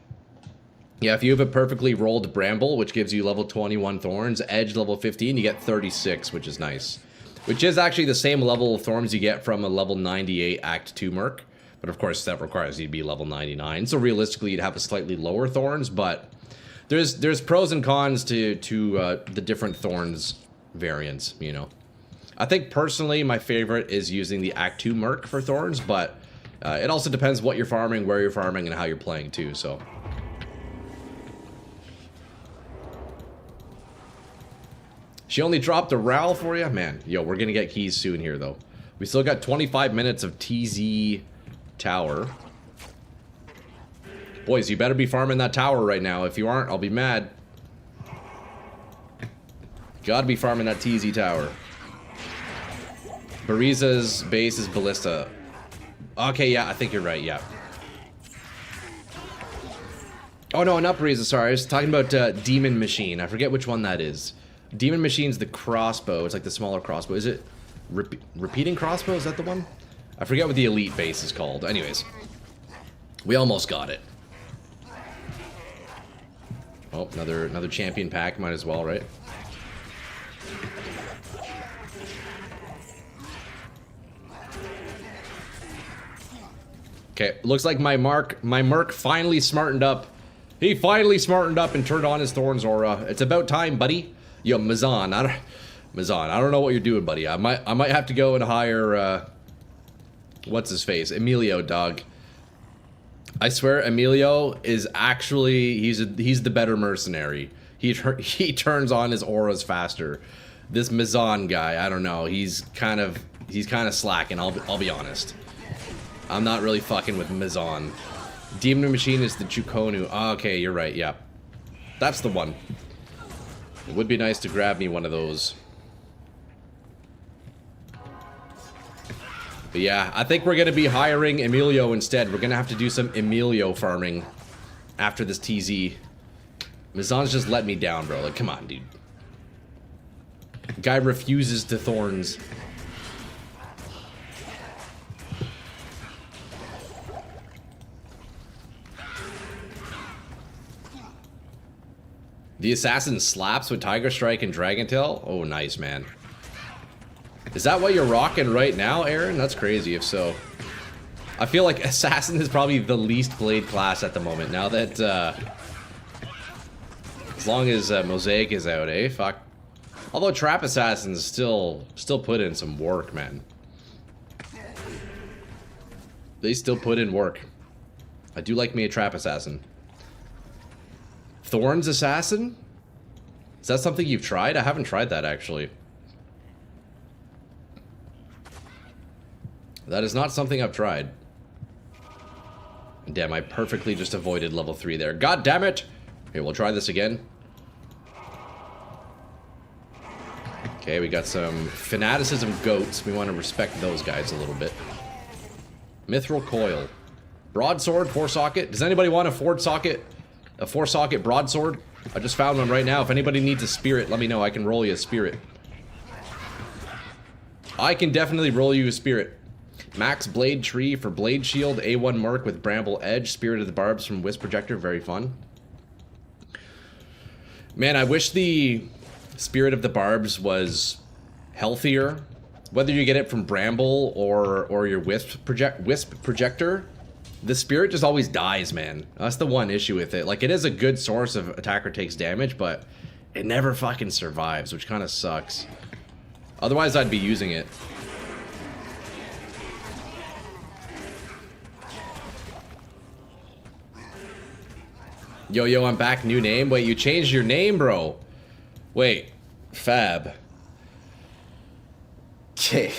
Yeah, if you have a perfectly rolled Bramble, which gives you level 21 Thorns, Edge level 15, you get 36, which is nice. Which is actually the same level of Thorns you get from a level 98 Act 2 Merc. But of course, that requires you to be level 99. So realistically, you'd have a slightly lower Thorns, but there's pros and cons to the different Thorns variants, you know. I think personally, my favorite is using the Act 2 Merc for Thorns, but it also depends what you're farming, where you're farming, and how you're playing too, so... She only dropped a RAL for you? Man, yo, we're gonna get keys soon here, though. We still got 25 minutes of TZ Tower. Boys, you better be farming that tower right now. If you aren't, I'll be mad. Gotta be farming that TZ Tower. Bariza's base is Ballista. Okay, yeah, I think you're right, yeah. Oh, no, not Bariza, sorry. I was talking about Demon Machine. I forget which one that is. Demon Machine's the crossbow. It's like the smaller crossbow. Is it repeating crossbow? Is that the one? I forget what the elite base is called. Anyways, we almost got it. Oh, another champion pack. Might as well, right? Okay, looks like my Merc finally smartened up. He finally smartened up and turned on his Thorns aura. It's about time, buddy. Yo, Mazan, I don't know what you're doing, buddy. I might have to go and hire, what's his face? Emilio, dog. I swear, Emilio is actually, he's the better mercenary. He turns on his auras faster. This Mazan guy, I don't know. He's kind of slacking. I'll be honest. I'm not really fucking with Mazan. Demon Machine is the Chukonu. Oh, okay, you're right. Yeah, that's the one. It would be nice to grab me one of those. But yeah, I think we're gonna be hiring Emilio instead. We're gonna have to do some Emilio farming after this TZ. Mazan's just let me down, bro. Like, come on, dude. Guy refuses to Thorns. The assassin slaps with Tiger Strike and Dragon Tail? Oh, nice, man. Is that what you're rocking right now, Aaron? That's crazy, if so. I feel like assassin is probably the least played class at the moment, now that, as long as Mosaic is out, eh? Fuck. Although Trap Assassins still put in some work, man. They still put in work. I do like me a Trap Assassin. Thorns Assassin? Is that something you've tried? I haven't tried that, actually. That is not something I've tried. Damn, I perfectly just avoided level 3 there. God damn it! Okay, we'll try this again. Okay, we got some fanaticism goats. We want to respect those guys a little bit. Mithril coil. Broadsword, 4-socket. Does anybody want a 4-socket? A 4-socket broadsword? I just found one right now. If anybody needs a spirit, let me know. I can roll you a spirit. I can definitely roll you a spirit. Max Blade Tree for Blade Shield. A1 Mark with Bramble Edge. Spirit of the Barbs from Wisp Projector. Very fun. Man, I wish the Spirit of the Barbs was healthier. Whether you get it from Bramble or your Wisp Projector, the Spirit just always dies, man. That's the one issue with it. Like, it is a good source of attacker takes damage, but it never fucking survives, which kind of sucks. Otherwise, I'd be using it. Yo, I'm back. New name? Wait, you changed your name, bro? Wait. Fab. Okay.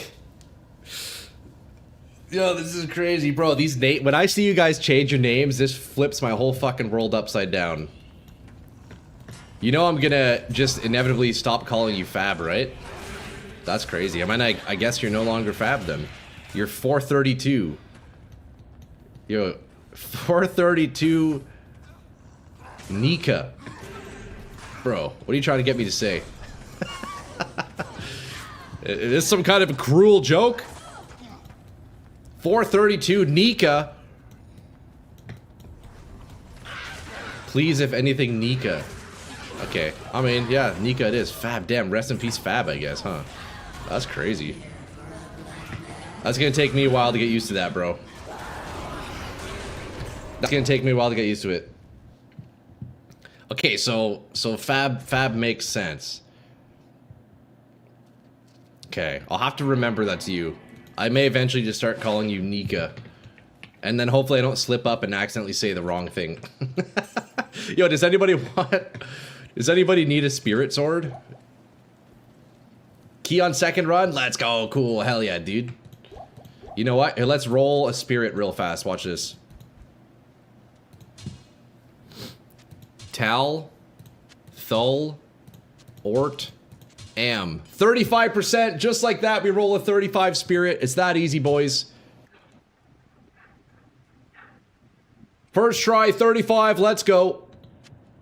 Yo, this is crazy, bro. These when I see you guys change your names, this flips my whole fucking world upside down. You know I'm gonna just inevitably stop calling you Fab, right? That's crazy. I mean, I guess you're no longer Fab then. You're 432. Yo, 432 Nika. Bro, what are you trying to get me to say? Is this some kind of a cruel joke? 432 Nika. Please, if anything, Nika. Okay, I mean, yeah, Nika it is. Fab, damn, rest in peace Fab, I guess, huh? That's crazy. That's gonna take me a while to get used to that, bro. That's gonna take me a while to get used to it. Okay, so Fab makes sense. Okay, I'll have to remember that's you. I may eventually just start calling you Nika. And then hopefully I don't slip up and accidentally say the wrong thing. Yo, does anybody need a spirit sword? Key on second run? Let's go. Cool. Hell yeah, dude. You know what? Here, let's roll a spirit real fast. Watch this. Tal, Thul, Ort, Am. 35%, just like that, we roll a 35 spirit. It's that easy, boys. First try, 35, let's go.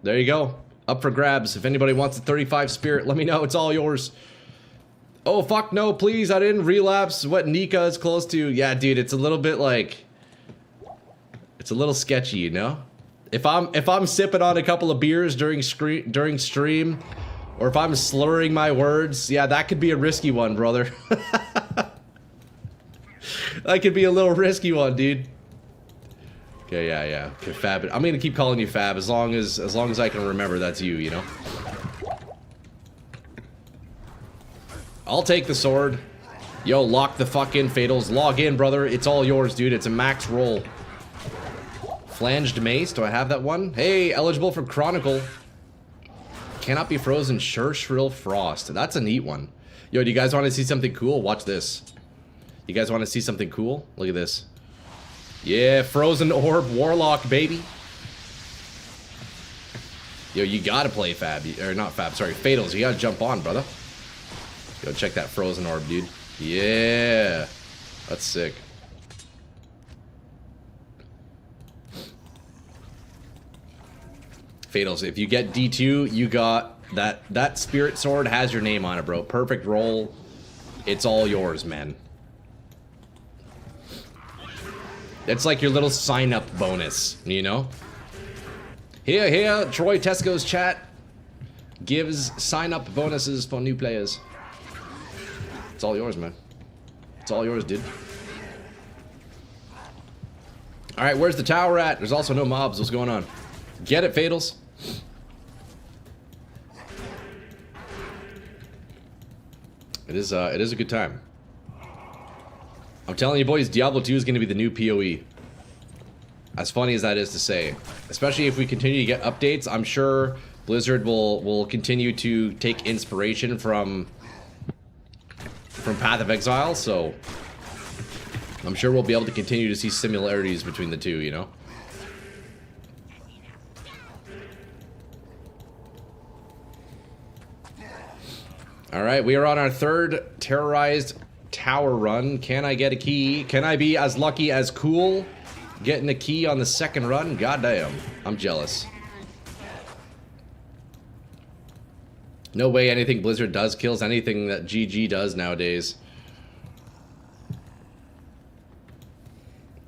There you go. Up for grabs. If anybody wants a 35 spirit, let me know. It's all yours. Oh, fuck no, please. I didn't relapse what Nika is close to. Yeah, dude, it's a little bit like... It's a little sketchy, you know? If I'm sipping on a couple of beers during stream, or if I'm slurring my words, yeah, that could be a risky one, brother. That could be a little risky one, dude. Okay, yeah. Okay, Fab. I'm gonna keep calling you Fab as long as I can remember that's you, you know? I'll take the sword. Yo, lock the fuck in, Fatals. Log in, brother. It's all yours, dude. It's a max roll. Flanged Mace. Do I have that one? Hey, eligible for Chronicle. Cannot be frozen. Sure Shrill Frost. That's a neat one. Yo, do you guys want to see something cool? Watch this. You guys want to see something cool? Look at this. Yeah, Frozen Orb Warlock, baby. Yo, you gotta play Fab. Or not Fab, sorry. Fatals. You gotta jump on, brother. Yo, check that Frozen Orb, dude. Yeah. That's sick. Fatals, if you get D2, you got that Spirit Sword has your name on it, bro. Perfect roll. It's all yours, man. It's like your little sign-up bonus, you know? Here, Troy Tesco's chat gives sign-up bonuses for new players. It's all yours, man. It's all yours, dude. Alright, where's the tower at? There's also no mobs. What's going on? Get it, Fatals? It is a good time. I'm telling you, boys, Diablo 2 is going to be the new PoE. As funny as that is to say. Especially if we continue to get updates, I'm sure Blizzard will continue to take inspiration from Path of Exile, so I'm sure we'll be able to continue to see similarities between the two, you know? Alright, we are on our third terrorized tower run. Can I get a key? Can I be as lucky as Cool getting a key on the second run? Goddamn, I'm jealous. No way anything Blizzard does kills anything that GG does nowadays.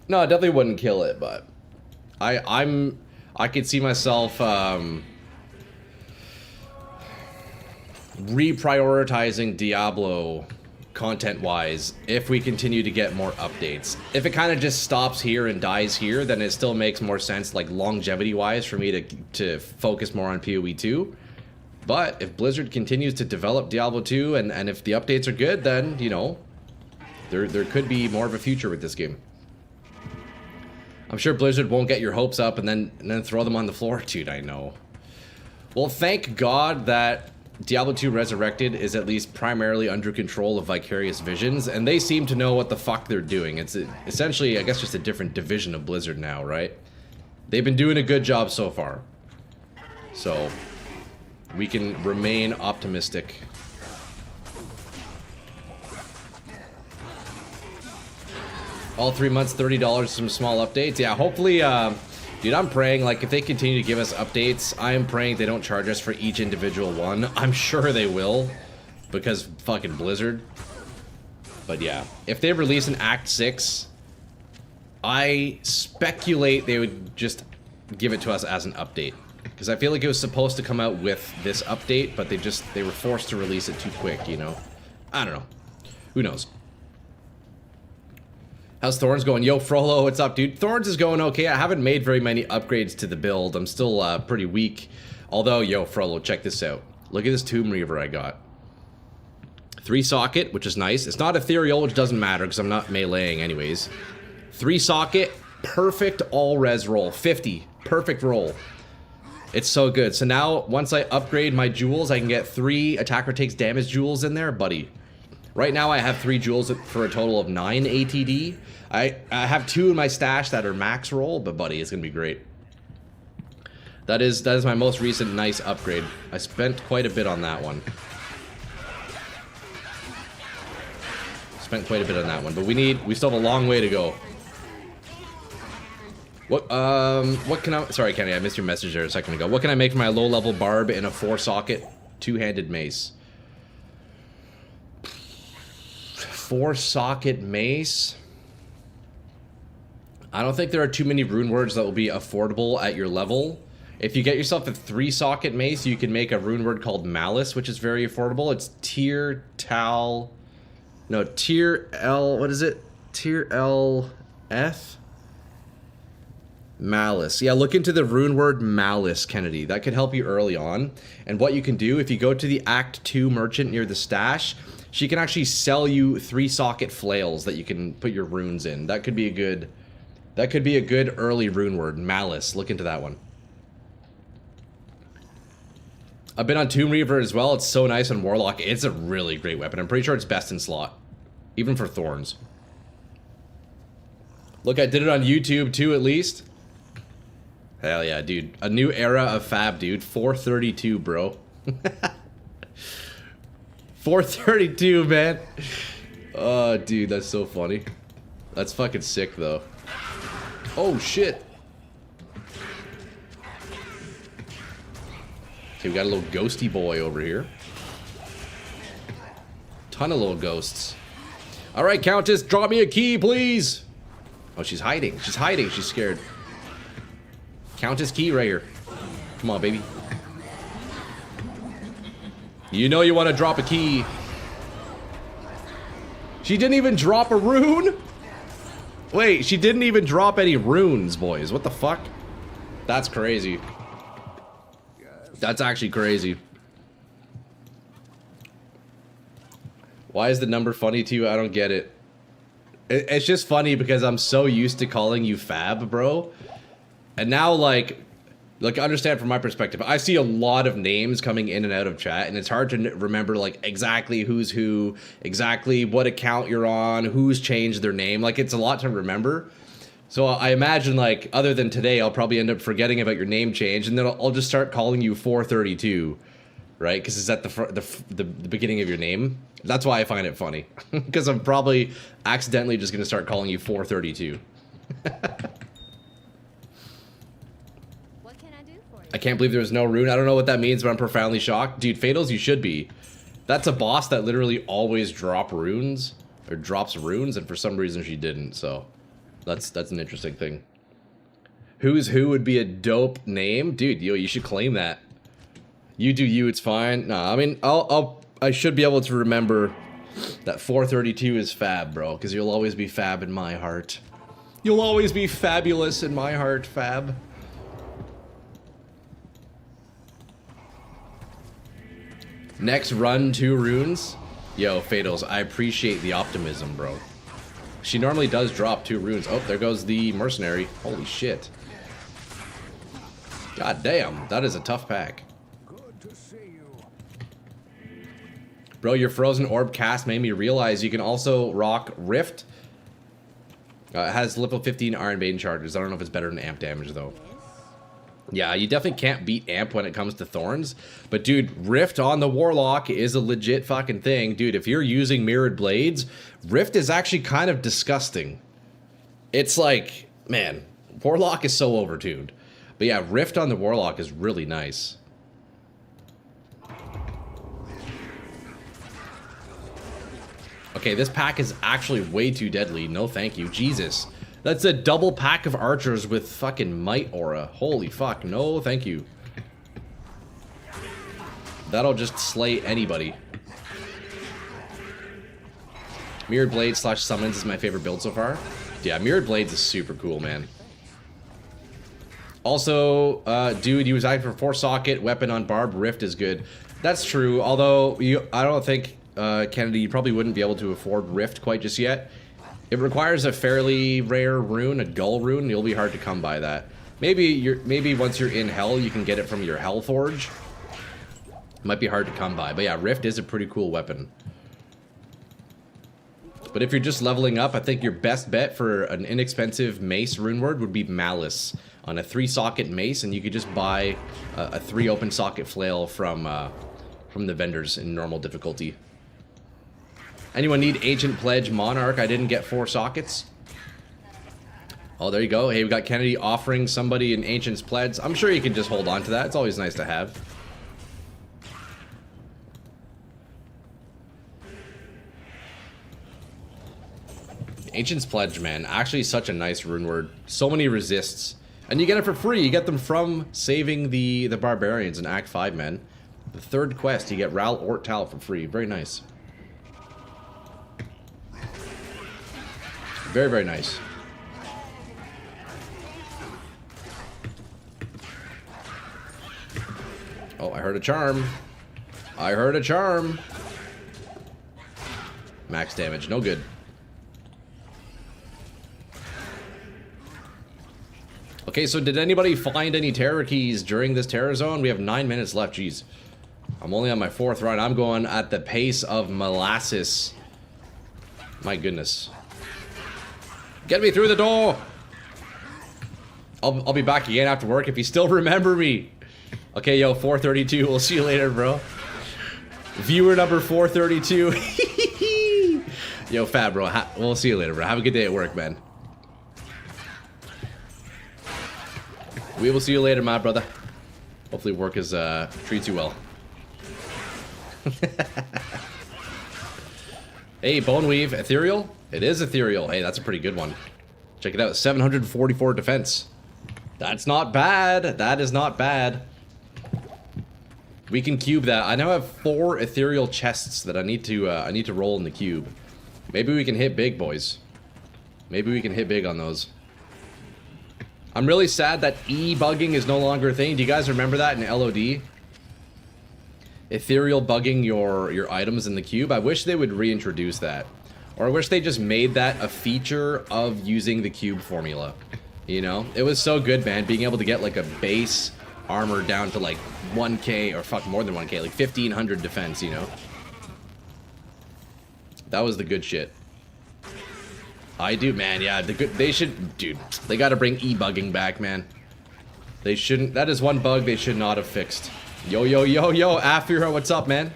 No, I definitely wouldn't kill it, but I could see myself reprioritizing Diablo content-wise if we continue to get more updates. If it kind of just stops here and dies here, then it still makes more sense, like longevity-wise, for me to focus more on PoE 2. But if Blizzard continues to develop Diablo 2 and if the updates are good, then, you know, there could be more of a future with this game. I'm sure Blizzard won't get your hopes up and then throw them on the floor, dude, I know. Well, thank God that Diablo 2 Resurrected is at least primarily under control of Vicarious Visions, and they seem to know what the fuck they're doing. It's essentially, I guess, just a different division of Blizzard now, right? They've been doing a good job so far. So we can remain optimistic. All 3 months, $30, some small updates. Yeah, hopefully, dude, I'm praying, like, if they continue to give us updates, I am praying they don't charge us for each individual one. I'm sure they will, because fucking Blizzard. But yeah, if they release an Act 6, I speculate they would just give it to us as an update. Because I feel like it was supposed to come out with this update, but they were forced to release it too quick, you know? I don't know. Who knows? How's Thorns going? Yo, Frollo, what's up, dude? Thorns is going okay. I haven't made very many upgrades to the build. I'm still pretty weak. Although, yo, Frollo, check this out. Look at this Tomb Reaver I got. 3 socket, which is nice. It's not ethereal, which doesn't matter because I'm not meleeing anyways. 3 socket, perfect all-res roll. 50, perfect roll. It's so good. So now, once I upgrade my jewels, I can get 3 attacker takes damage jewels in there, buddy. Right now I have 3 jewels for a total of 9 ATD. I have 2 in my stash that are max roll, but buddy, it's gonna be great. That is my most recent nice upgrade. I spent quite a bit on that one. But we still have a long way to go. What can I, sorry Kenny, I missed your message there a second ago. What can I make for my low level barb in a 4 socket 2-handed mace? 4 socket mace? I don't think there are too many rune words that will be affordable at your level. If you get yourself a 3 socket mace, you can make a rune word called Malice, which is very affordable. It's tier L, what is it? Tier L F? Malice. Yeah, look into the rune word Malice, Kennedy. That could help you early on. And what you can do, if you go to the Act 2 merchant near the stash, she can actually sell you 3-socket flails that you can put your runes in. That could be a good early rune word. Malice. Look into that one. I've been on Tomb Reaver as well. It's so nice on Warlock. It's a really great weapon. I'm pretty sure it's best in slot. Even for Thorns. Look, I did it on YouTube too, at least. Hell yeah, dude. A new era of fab, dude. 432, bro. 432, man. Oh, dude, that's so funny. That's fucking sick, though. Oh, shit. Okay, we got a little ghosty boy over here. Ton of little ghosts. Alright, Countess, drop me a key, please. Oh, she's hiding. She's hiding. She's scared. Countess key right here. Come on, baby. You know you want to drop a key. She didn't even drop a rune? Wait, she didn't even drop any runes, boys. What the fuck? That's crazy. That's actually crazy. Why is the number funny to you? I don't get it. It's just funny because I'm so used to calling you Fab, bro. And now, like, understand from my perspective, I see a lot of names coming in and out of chat, and it's hard to remember, like, exactly who's who, exactly what account you're on, who's changed their name. Like, it's a lot to remember. So I imagine, like, other than today, I'll probably end up forgetting about your name change, and then I'll just start calling you 432, right? Because it's at the beginning of your name. That's why I find it funny. Because I'm probably accidentally just going to start calling you 432. I can't believe there was no rune. I don't know what that means, but I'm profoundly shocked. Dude, Fatals, you should be. That's a boss that literally always drops runes, and for some reason she didn't, so that's an interesting thing. Who's Who would be a dope name? Dude, yo, you should claim that. You do you, it's fine. Nah, I mean, I should be able to remember that 432 is fab, bro, because you'll always be fab in my heart. You'll always be fabulous in my heart, fab. Next run, 2 runes. Yo, Fatals, I appreciate the optimism, bro. She normally does drop 2 runes. Oh, there goes the mercenary. Holy shit. God damn, that is a tough pack. Good to see you. Bro, your frozen orb cast made me realize you can also rock Rift. It has level 15 Iron Maiden charges. I don't know if it's better than amp damage, though. Yeah, you definitely can't beat amp when it comes to Thorns. But dude, Rift on the Warlock is a legit fucking thing. Dude, if you're using mirrored blades, Rift is actually kind of disgusting. It's like, man, Warlock is so overtuned. But yeah, Rift on the Warlock is really nice. Okay, this pack is actually way too deadly. No thank you. Jesus. That's a double pack of archers with fucking might aura. Holy fuck. No, thank you. That'll just slay anybody. Mirrored Blades / Summons is my favorite build so far. Yeah, Mirrored Blades is super cool, man. Also, dude, you was acting for 4-socket weapon on Barb. Rift is good. That's true, although I don't think, Kennedy, you probably wouldn't be able to afford Rift quite just yet. It requires a fairly rare rune, a Gull rune. You'll be hard to come by that. Maybe once you're in Hell, you can get it from your Hell Forge. Might be hard to come by, but yeah, Rift is a pretty cool weapon. But if you're just leveling up, I think your best bet for an inexpensive mace rune word would be Malice on a 3-socket mace, and you could just buy a 3 open socket flail from the vendors in normal difficulty. Anyone need Ancient Pledge Monarch? I didn't get 4 sockets. Oh, there you go. Hey, we got Kennedy offering somebody an Ancient's Pledge. I'm sure you can just hold on to that. It's always nice to have. Ancient's Pledge, man. Actually, such a nice rune word. So many resists. And you get it for free. You get them from saving the barbarians in Act 5, man. The 3rd quest, you get Ral Ortal for free. Very nice. Very, very nice. Oh, I heard a charm. I heard a charm. Max damage, no good. Okay, so did anybody find any terror keys during this terror zone? We have 9 minutes left, jeez. I'm only on my 4th run. I'm going at the pace of molasses. My goodness. Get me through the door! I'll be back again after work if you still remember me. Okay, yo, 432. We'll see you later, bro. Viewer number 432. Yo, fat bro. We'll see you later, bro. Have a good day at work, man. We will see you later, my brother. Hopefully work is treats you well. Hey, Boneweave, ethereal? It is ethereal. Hey, that's a pretty good one. Check it out, 744 defense. That's not bad. That is not bad. We can cube that. I now have 4 ethereal chests that I need to roll in the cube. Maybe we can hit big, boys. Maybe we can hit big on those. I'm really sad that E-bugging is no longer a thing. Do you guys remember that in LOD? Ethereal bugging your items in the cube. I wish they would reintroduce that. Or I wish they just made that a feature of using the cube formula. You know? It was so good, man. Being able to get like a base armor down to like 1k, or fuck, more than 1k, like 1500 defense, you know? That was the good shit. I do, man. Yeah, they should, dude. They got to bring e-bugging back, man. They shouldn't. That is one bug they should not have fixed. Yo, yo, yo, yo, Afiro, what's up, man?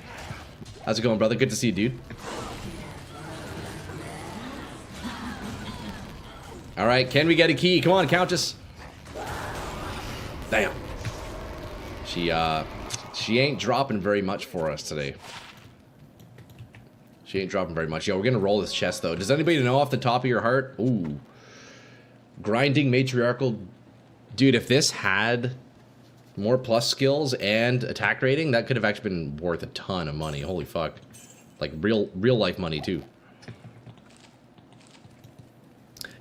How's it going, brother? Good to see you, dude. All right, can we get a key? Come on, Countess. Damn. She ain't dropping very much for us today. She ain't dropping very much. Yo, we're gonna roll this chest, though. Does anybody know off the top of your heart? Ooh. Grinding matriarchal. Dude, if this had more plus skills and attack rating, that could have actually been worth a ton of money. Holy fuck. Like, real life money, too.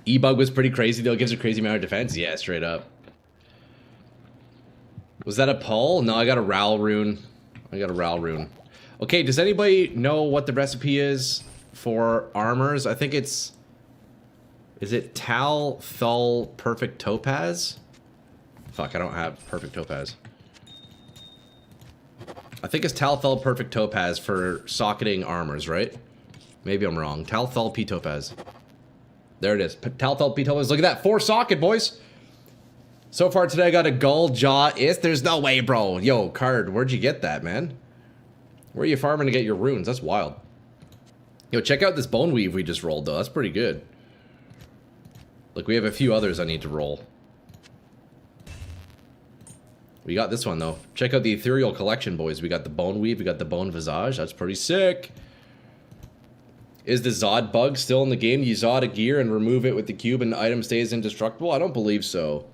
E-bug was pretty crazy, though. It gives a crazy amount of defense. Yeah, straight up. Was that a pull? No, I got a Ral rune. Okay, does anybody know what the recipe is for armors? I think it's... Is it Tal Thul Perfect Topaz? Fuck, I don't have Perfect Topaz. I think it's Tal Thul Perfect Topaz for socketing armors, right? Maybe I'm wrong. Tal Thul P Topaz. There it is. Tal Thul P Topaz. Look at that. 4 socket, boys. So far today, I got a Gull Jaw Is. There's no way, bro. Yo, Card, where'd you get that, man? Where are you farming to get your runes? That's wild. Yo, check out this bone weave we just rolled, though. That's pretty good. Look, we have a few others I need to roll. We got this one, though. Check out the ethereal collection, boys. We got the bone weave. We got the bone visage. That's pretty sick. Is the Zod bug still in the game? You Zod a gear and remove it with the cube and the item stays indestructible? I don't believe so.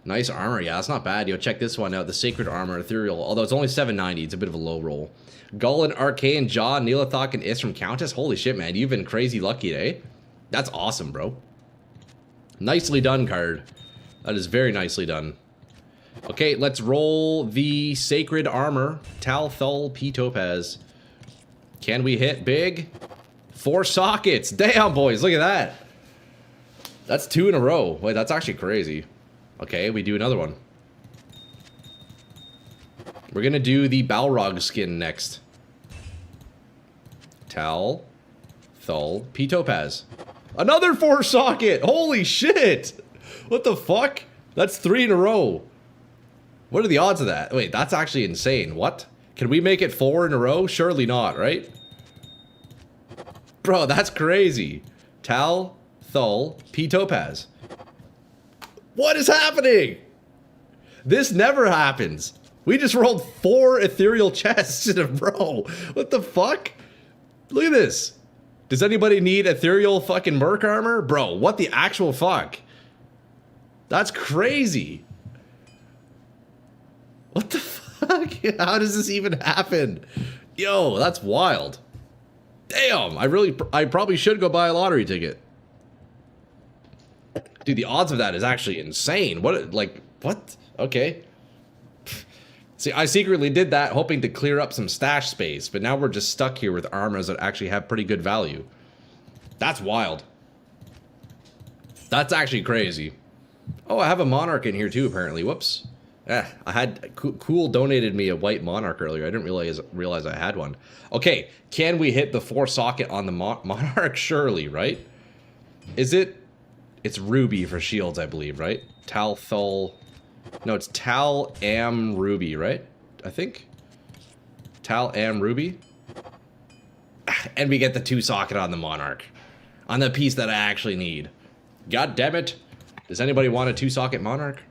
Nice armor. Yeah, that's not bad. Yo, check this one out. The Sacred Armor, Ethereal. Although it's only 790. It's a bit of a low roll. Gull and Arcane Jaw, Neelathok and Is from Countess. Holy shit, man. You've been crazy lucky today. That's awesome, bro. Nicely done, Card. That is very nicely done. Okay, let's roll the Sacred Armor. Tal Thul P Topaz. Can we hit big? 4 sockets. Damn, boys. Look at that. That's 2 in a row. Wait, that's actually crazy. Okay, we do another one. We're gonna do the Balrog skin next. Tal Thul P Topaz. Another 4 socket! Holy shit! What the fuck? That's 3 in a row. What are the odds of that? Wait, that's actually insane. What? Can we make it 4 in a row? Surely not, right? Bro, that's crazy. Tal Thul P Topaz. What is happening? This never happens. We just rolled 4 ethereal chests in a row. What the fuck? Look at this. Does anybody need ethereal fucking merc armor? Bro, what the actual fuck? That's crazy. What the fuck? How does this even happen? Yo, that's wild. Damn, I probably should go buy a lottery ticket. Dude, the odds of that is actually insane. What, like, what? Okay. See, I secretly did that hoping to clear up some stash space, but now we're just stuck here with armors that actually have pretty good value. That's wild. That's actually crazy. Oh, I have a Monarch in here too, apparently. Whoops. I had... Cool donated me a white Monarch earlier. I didn't realize I had one. Okay, can we hit the 4-socket on the Monarch? Surely, right? Is it... It's Ruby for shields, I believe, right? Talthol... No, it's Tal Am Ruby, right? I think. Tal Am Ruby. And we get the 2-socket on the Monarch. On the piece that I actually need. God damn it. Does anybody want a 2-socket Monarch?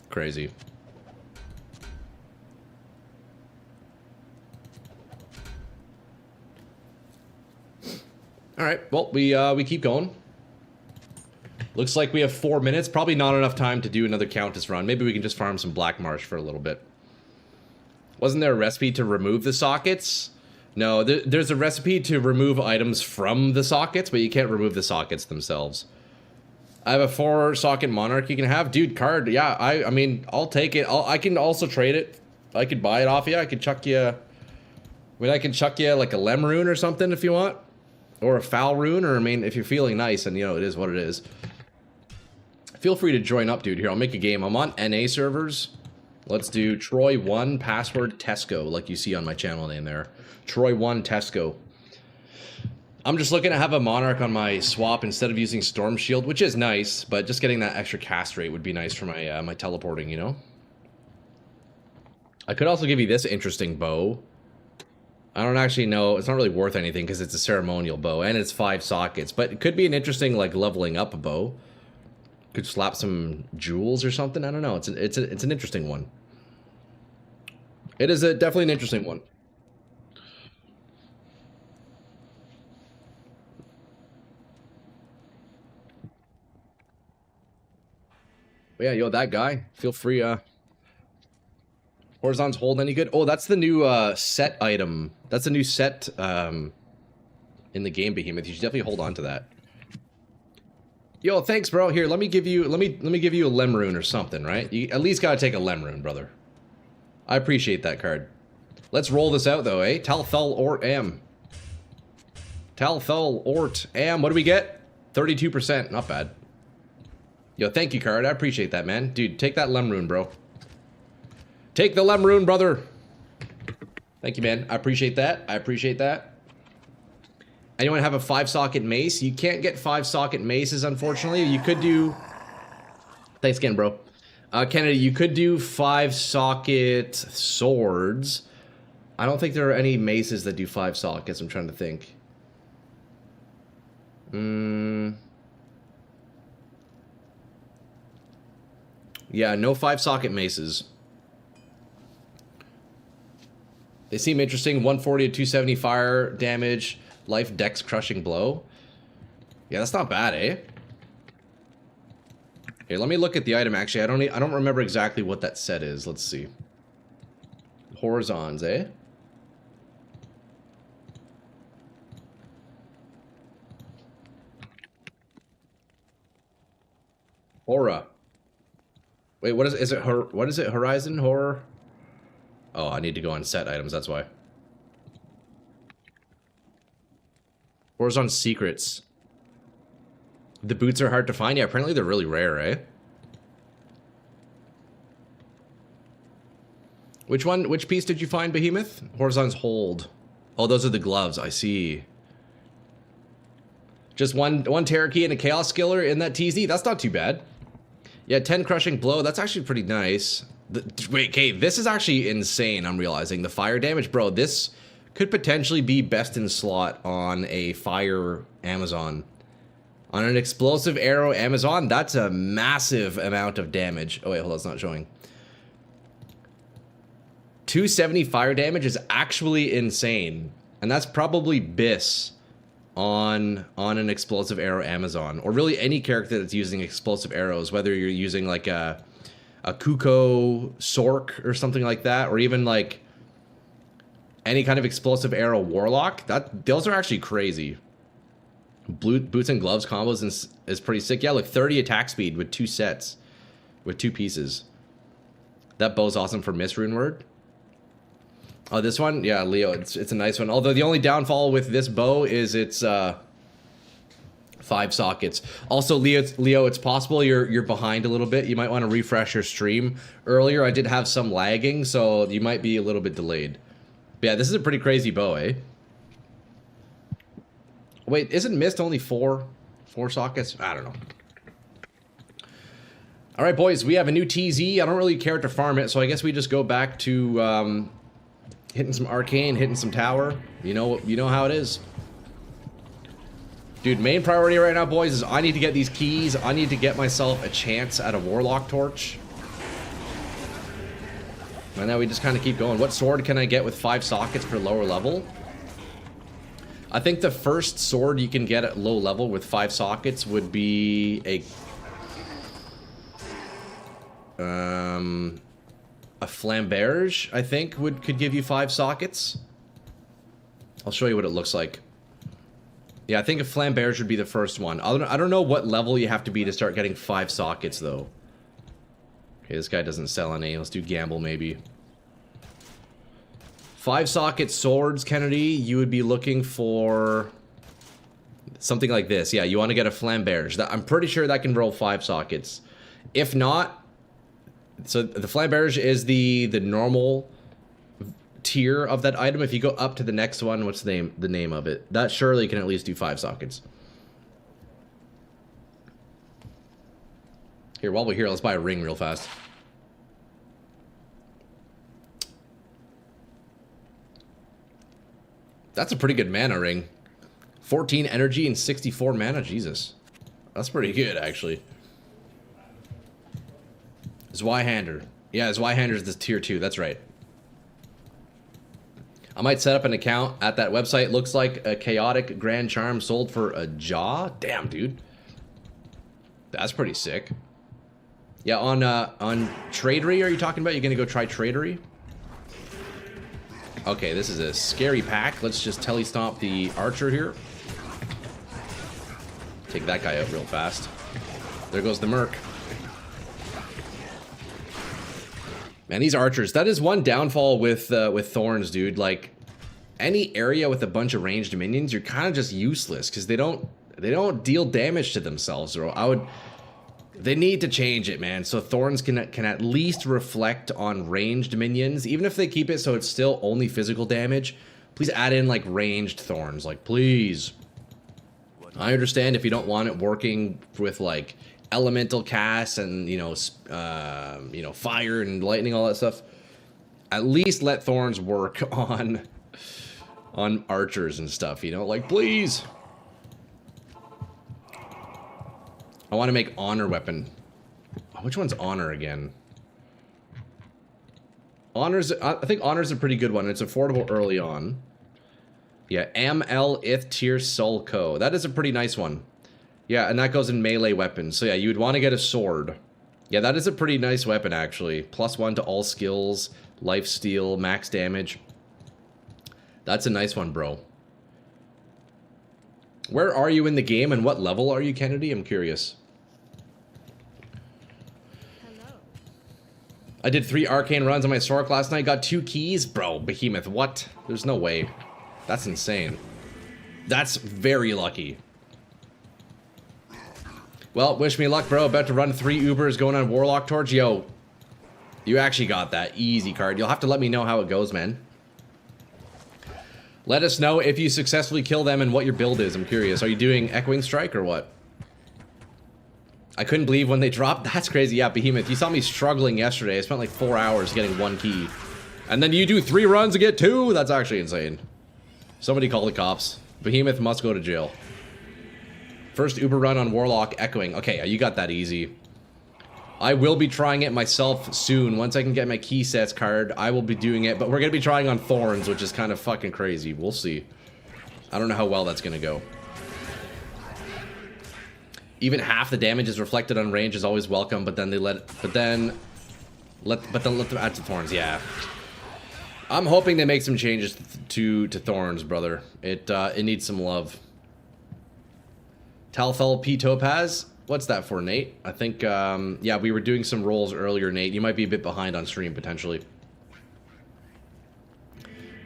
Crazy. Alright, well, we keep going. Looks like we have 4 minutes. Probably not enough time to do another Countess run. Maybe we can just farm some Black Marsh for a little bit. Wasn't there a recipe to remove the sockets? No, there's a recipe to remove items from the sockets, but you can't remove the sockets themselves. I have a 4-socket Monarch you can have. Dude, card, yeah, I mean, I'll take it. I can also trade it. I could buy it off you. I could chuck you... I mean, I can chuck you like a Lem Rune or something if you want. Or a Foul Rune, or I mean, if you're feeling nice and, you know, it is what it is. Feel free to join up, dude. Here, I'll make a game. I'm on NA servers. Let's do Troy 1 password Tesco, like you see on my channel name there. Troy 1 Tesco. I'm just looking to have a Monarch on my swap instead of using Storm Shield, which is nice, but just getting that extra cast rate would be nice for my my teleporting, you know? I could also give you this interesting bow. I don't actually know. It's not really worth anything because it's a ceremonial bow, and it's 5 sockets, but it could be an interesting, like, leveling up bow. Could slap some jewels or something. I don't know. It's an interesting one. It is definitely an interesting one. But yeah, yo, that guy. Feel free. Horizon's Hold any good? Oh, that's the new set item. That's a new set in the game, Behemoth. You should definitely hold on to that. Yo, thanks, bro. Here, let me give you a Lem Rune or something, right? You at least gotta take a Lem Rune, brother. I appreciate that card. Let's roll this out, though, eh? Talthul Ort Am. Talthul Ort Am. What do we get? 32%. Not bad. Yo, thank you, card. I appreciate that, man. Dude, take that Lem Rune, bro. Take the Lem Rune, brother. Thank you, man. I appreciate that. I appreciate that. Anyone have a 5-socket mace? You can't get 5-socket maces, unfortunately. You could do... Thanks again, bro. Kennedy, you could do 5-socket swords. I don't think there are any maces that do 5 sockets. I'm trying to think. Yeah, no 5-socket maces. They seem interesting. 140 to 270 fire damage. Life Dex Crushing Blow. Yeah, that's not bad, eh? Here, let me look at the item. Actually, I don't remember exactly what that set is. Let's see. Horizons, eh? Aura. Wait, what is it? What is it? Horizon Horror? Oh, I need to go on set items. That's why. Horizon Secrets. The boots are hard to find. Yeah, apparently they're really rare, eh? Which piece did you find, Behemoth? Horizon's Hold. Oh, those are the gloves. I see. Just one Terror Key and a Chaos Skiller in that TZ. That's not too bad. Yeah, 10 Crushing Blow. That's actually pretty nice. Wait, okay, this is actually insane, I'm realizing. The fire damage, bro, this could potentially be best in slot on a fire Amazon. On an explosive arrow Amazon, that's a massive amount of damage. Oh wait, hold on, it's not showing. 270 fire damage is actually insane. And that's probably BIS on an explosive arrow Amazon. Or really any character that's using explosive arrows, whether you're using like a Kuko Sork or something like that, or even like any kind of explosive arrow Warlock. Those are actually crazy. Boots and gloves combos is pretty sick. Yeah, like 30 attack speed with 2 sets. with 2 pieces. That bow's awesome for Miss Rune Word. Oh, this one? Yeah, Leo, it's a nice one. Although the only downfall with this bow is it's 5 sockets. Also, Leo, it's possible you're behind a little bit. You might want to refresh your stream. Earlier, I did have some lagging, so you might be a little bit delayed. But yeah, this is a pretty crazy bow, eh? Wait, isn't Mist only 4 sockets? I don't know. All right, boys, we have a new TZ. I don't really care to farm it, so I guess we just go back to hitting some arcane, hitting some tower. You know how it is. Dude, main priority right now, boys, is I need to get these keys. I need to get myself a chance at a Warlock torch. And now we just kind of keep going. What sword can I get with 5 sockets for lower level? I think the first sword you can get at low level with 5 sockets would be a flamberge, I think, could give you 5 sockets. I'll show you what it looks like. Yeah, I think a flamberge would be the first one. I don't know what level you have to be to start getting 5 sockets, though. Okay, this guy doesn't sell any. Let's do gamble, maybe. 5 socket swords, Kennedy, you would be looking for something like this. Yeah, you want to get a flamberge. I'm pretty sure that can roll 5 sockets. If not, so the flamberge is the normal tier of that item. If you go up to the next one, what's the name of it? That surely can at least do 5 sockets. Here, while we're here, let's buy a ring real fast. That's a pretty good mana ring. 14 energy and 64 mana. Jesus. That's pretty good, actually. Zweihander. Yeah, Zweihander is this tier 2. That's right. I might set up an account at that website. Looks like a chaotic grand charm sold for a jaw. Damn, dude. That's pretty sick. Yeah, on Tradery, are you talking about? You're gonna go try Tradery? Okay, this is a scary pack. Let's just telestomp the archer here. Take that guy out real fast. There goes the merc. Man, these archers, that is one downfall with Thorns, dude. Like, any area with a bunch of ranged minions, you're kind of just useless because they don't deal damage to themselves. Or they need to change it, man. So Thorns can at least reflect on ranged minions, even if they keep it so it's still only physical damage. Please add in like ranged Thorns, like please. I understand if you don't want it working with like elemental casts and fire and lightning, all that stuff. At least let Thorns work on archers and stuff, like please. I want to make honor weapon. Which one's honor again? I think honor's a pretty good one. It's affordable early on. Yeah, ML Ith Tier Soul Co. That is a pretty nice one. Yeah, and that goes in melee weapons. So yeah, you would want to get a sword. Yeah, that is a pretty nice weapon, actually. +1 to all skills, lifesteal, max damage. That's a nice one, bro. Where are you in the game, and what level are you, Kennedy? I'm curious. Hello. I did 3 arcane runs on my Sork last night. Got 2 keys? Bro, Behemoth, what? There's no way. That's insane. That's very lucky. Well, wish me luck, bro. About to run 3 Ubers going on Warlock Torch. Yo, you actually got that. Easy card. You'll have to let me know how it goes, man. Let us know if you successfully kill them and what your build is. I'm curious. Are you doing Echoing Strike or what? I couldn't believe when they dropped. That's crazy. Yeah, Behemoth. You saw me struggling yesterday. I spent like 4 hours getting 1 key. And then you do 3 runs to get 2? That's actually insane. Somebody call the cops. Behemoth must go to jail. First Uber run on Warlock Echoing. Okay, you got that easy. I will be trying it myself soon. Once I can get my key sets card, I will be doing it. But we're going to be trying on Thorns, which is kind of fucking crazy. We'll see. I don't know how well that's going to go. Even half the damage is reflected on range is always welcome, but then let them add to Thorns. Yeah. I'm hoping they make some changes to Thorns, brother. It needs some love. Talthal P Topaz. What's that for, Nate? I think, yeah, we were doing some rolls earlier, Nate. You might be a bit behind on stream, potentially.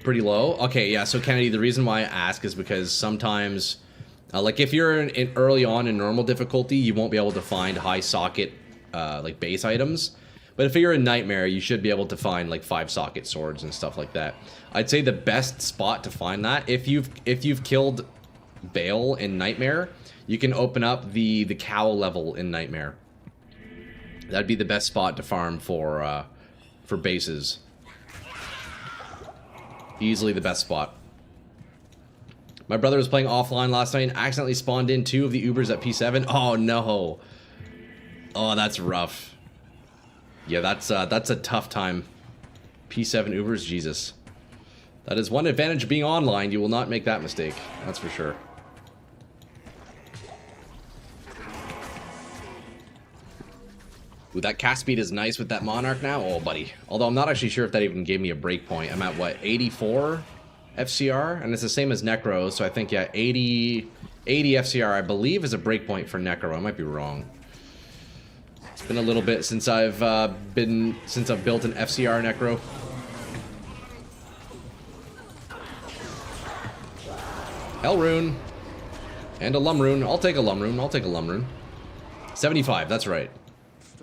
Pretty low? Okay, yeah, so Kennedy, the reason why I ask is because sometimes, like, if you're in early on in normal difficulty, you won't be able to find high socket, like, base items. But if you're in Nightmare, you should be able to find, like, 5-socket swords and stuff like that. I'd say the best spot to find that, if you've killed Bale in Nightmare, you can open up the cow level in Nightmare. That'd be the best spot to farm for bases. Easily the best spot. My brother was playing offline last night and accidentally spawned in 2 of the Ubers at P7. Oh no. Oh, that's rough. Yeah, that's a tough time. P7 Ubers, Jesus. That is one advantage of being online. You will not make that mistake. That's for sure. Ooh, that cast speed is nice with that Monarch now. Oh, buddy. Although I'm not actually sure if that even gave me a breakpoint. I'm at, what, 84 FCR? And it's the same as Necro, so I think, yeah, 80 FCR, I believe, is a breakpoint for Necro. I might be wrong. It's been a little bit since I've built an FCR Necro. Hell Rune. And a Lum Rune. I'll take a Lum Rune. I'll take a Lum Rune. 75, that's right.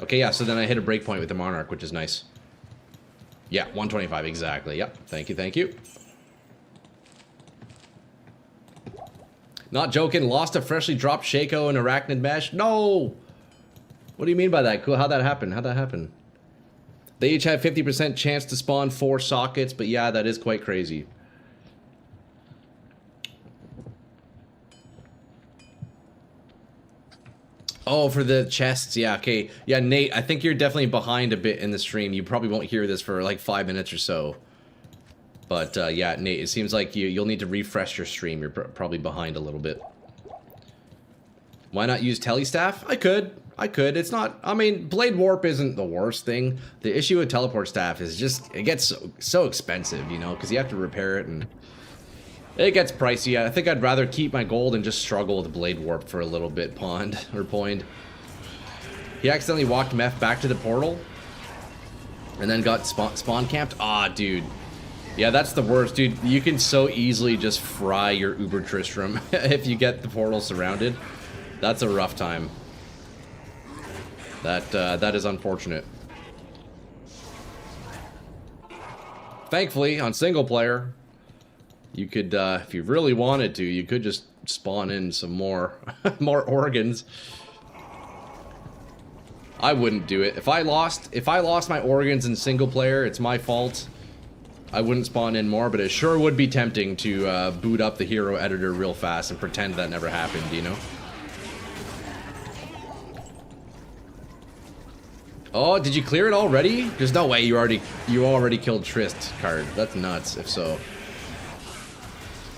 Okay, yeah, so then I hit a breakpoint with the Monarch, which is nice. Yeah, 125, exactly. Yep, thank you, thank you. Not joking, lost a freshly dropped Shaco and Arachnid Mesh. No! What do you mean by that? Cool, how'd that happen? How'd that happen? They each have 50% chance to spawn 4 sockets, but yeah, that is quite crazy. Oh, for the chests, yeah, okay. Yeah, Nate, I think you're definitely behind a bit in the stream. You probably won't hear this for like 5 minutes or so. But, yeah, Nate, it seems like you'll need to refresh your stream. You're probably behind a little bit. Why not use Telestaff? I could. It's not, I mean, Blade Warp isn't the worst thing. The issue with Teleport Staff is just, it gets so expensive, you know, because you have to repair it and it gets pricey. I think I'd rather keep my gold and just struggle with Blade Warp for a little bit, Point. He accidentally walked Meph back to the portal and then got spawn camped. Ah, dude. Yeah, that's the worst, dude. You can so easily just fry your Uber Tristram if you get the portal surrounded. That's a rough time. That is unfortunate. Thankfully, on single player, you could, if you really wanted to, you could just spawn in some more, more organs. I wouldn't do it. If I lost my organs in single player, it's my fault. I wouldn't spawn in more, but it sure would be tempting to boot up the hero editor real fast and pretend that never happened, you know? Oh, did you clear it already? There's no way you already killed Trist card. That's nuts, if so.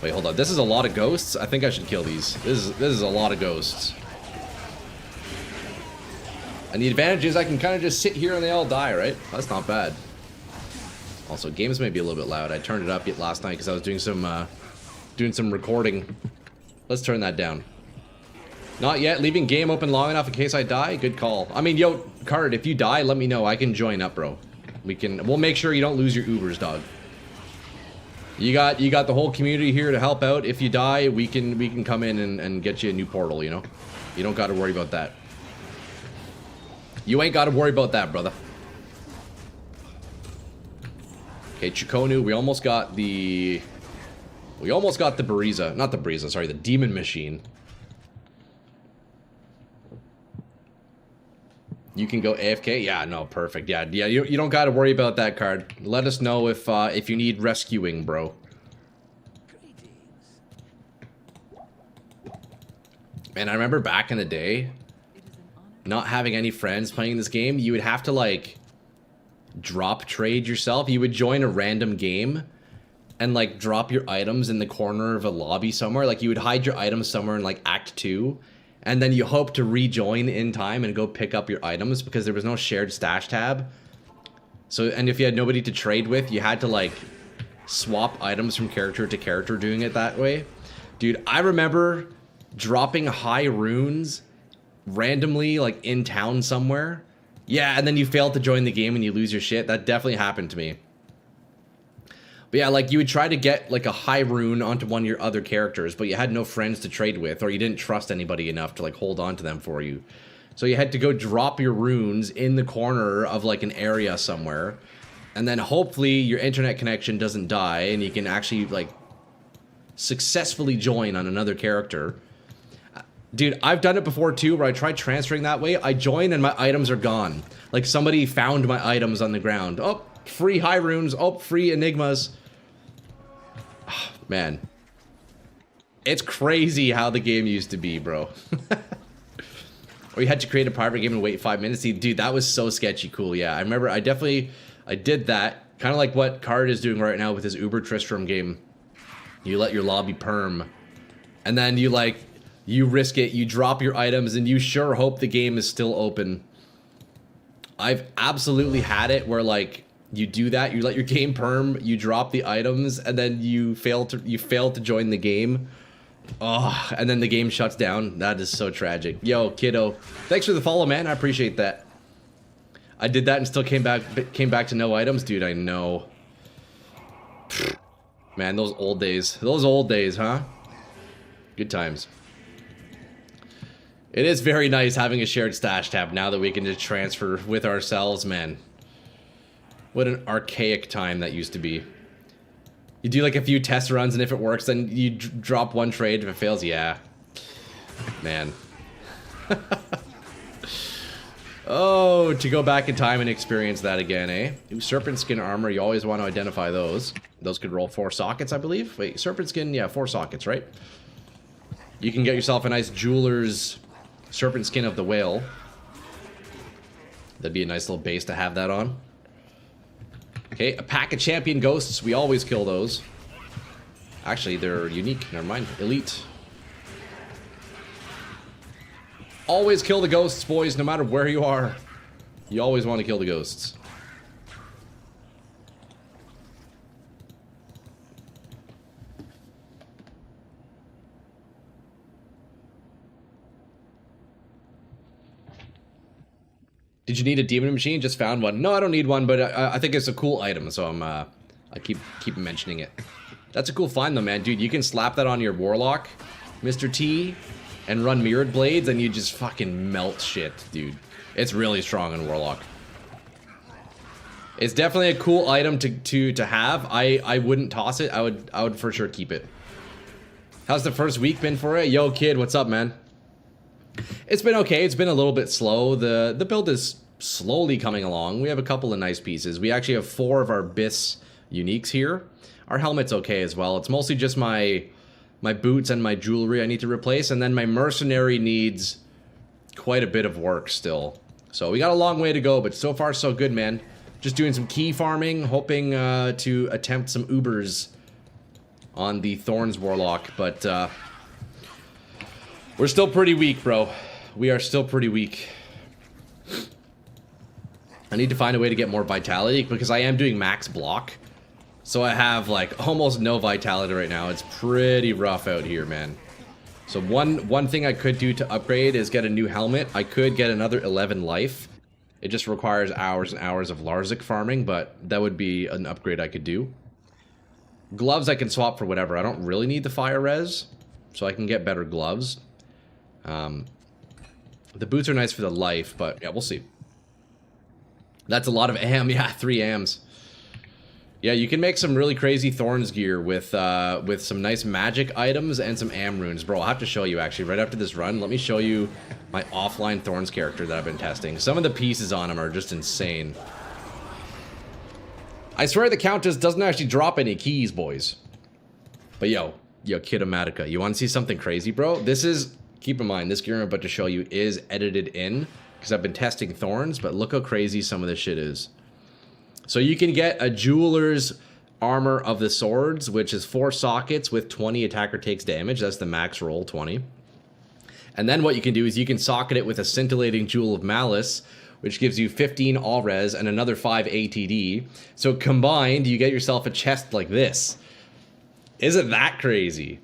Wait, hold on. This is a lot of ghosts? I think I should kill these. This is a lot of ghosts. And the advantage is I can kind of just sit here and they all die, right? That's not bad. Also, games may be a little bit loud. I turned it up last night because I was doing some recording. Let's turn that down. Not yet. Leaving game open long enough in case I die? Good call. I mean, yo, Card, if you die, let me know. I can join up, bro. We'll make sure you don't lose your Ubers, dog. You got the whole community here to help out. If you die, we can come in and get you a new portal, you know? You don't gotta worry about that. You ain't gotta worry about that, brother. Okay, Chikonu, we almost got the Bariza. Not the Bariza, sorry, the Demon Machine. You can go AFK? Yeah, no, perfect. Yeah, you don't gotta worry about that, Card. Let us know if you need rescuing, bro. And I remember back in the day, not having any friends playing this game, you would have to, like, drop trade yourself. You would join a random game and, like, drop your items in the corner of a lobby somewhere. Like, you would hide your items somewhere in, like, Act 2. And then you hope to rejoin in time and go pick up your items because there was no shared stash tab. So, and if you had nobody to trade with, you had to, like, swap items from character to character doing it that way. Dude, I remember dropping high runes randomly, like, in town somewhere. Yeah, and then you fail to join the game and you lose your shit. That definitely happened to me. But yeah, like, you would try to get, like, a high rune onto one of your other characters, but you had no friends to trade with, or you didn't trust anybody enough to, like, hold on to them for you. So you had to go drop your runes in the corner of, like, an area somewhere, and then hopefully your internet connection doesn't die, and you can actually, like, successfully join on another character. Dude, I've done it before, too, where I tried transferring that way. I join, and my items are gone. Like, somebody found my items on the ground. Oh, free high runes. Oh, free enigmas. Man, it's crazy how the game used to be, bro. Or you had to create a private game and wait 5 minutes. Dude, that was so sketchy cool. Yeah, I remember I did that. Kind of like what Card is doing right now with his Uber Tristram game. You let your lobby perm. And then you risk it, you drop your items, and you sure hope the game is still open. I've absolutely had it where, like, you do that, you let your game perm, you drop the items, and then you fail to join the game. Oh, and then the game shuts down. That is so tragic. Yo, kiddo, thanks for the follow, man. I appreciate that. I did that and still came back to no items, dude. I know. Man, those old days, huh? Good times. It is very nice having a shared stash tab now that we can just transfer with ourselves, man. What an archaic time that used to be. You do like a few test runs, and if it works, then you drop one trade. If it fails, yeah. Man. Oh, to go back in time and experience that again, eh? Ooh, serpent skin armor, you always want to identify those. Those could roll 4 sockets, I believe. Wait, serpent skin, yeah, 4 sockets, right? You can get yourself a nice jeweler's serpent skin of the whale. That'd be a nice little base to have that on. Okay, a pack of champion ghosts. We always kill those. Actually, they're unique. Never mind. Elite. Always kill the ghosts, boys, no matter where you are. You always want to kill the ghosts. Did you need a demon machine? Just found one. No, I don't need one, but I think it's a cool item, so I keep mentioning it. That's a cool find, though, man. Dude, you can slap that on your Warlock, Mr. T, and run Mirrored Blades, and you just fucking melt shit, dude. It's really strong in Warlock. It's definitely a cool item to have. I wouldn't toss it. I would for sure keep it. How's the first week been for it? Yo, kid, what's up, man? It's been okay. It's been a little bit slow. The build is slowly coming along. We have a couple of nice pieces. We actually have 4 of our BIS uniques here. Our helmet's okay as well. It's mostly just my boots and my jewelry I need to replace, and then my mercenary needs quite a bit of work still. So we got a long way to go, but so far so good, man. Just doing some key farming, hoping to attempt some Ubers on the Thorns Warlock, but we're still pretty weak, bro. We are still pretty weak. I need to find a way to get more vitality because I am doing max block. So I have like almost no vitality right now. It's pretty rough out here, man. So one thing I could do to upgrade is get a new helmet. I could get another 11 life. It just requires hours and hours of Larzik farming, but that would be an upgrade I could do. Gloves I can swap for whatever. I don't really need the fire res, so I can get better gloves. The boots are nice for the life, but yeah, we'll see. That's a lot of AM. Yeah, 3 AMs. Yeah, you can make some really crazy Thorns gear with some nice magic items and some AM runes. Bro, I'll have to show you actually right after this run. Let me show you my offline Thorns character that I've been testing. Some of the pieces on him are just insane. I swear the Countess doesn't actually drop any keys, boys. But yo, Kidamatica, you want to see something crazy, bro? This is, keep in mind, this gear I'm about to show you is edited in, because I've been testing Thorns, but look how crazy some of this shit is. So you can get a Jeweler's Armor of the Swords, which is 4 sockets with 20 attacker takes damage. That's the max roll, 20. And then what you can do is you can socket it with a Scintillating Jewel of Malice, which gives you 15 all res and another 5 ATD. So combined, you get yourself a chest like this. Isn't that crazy?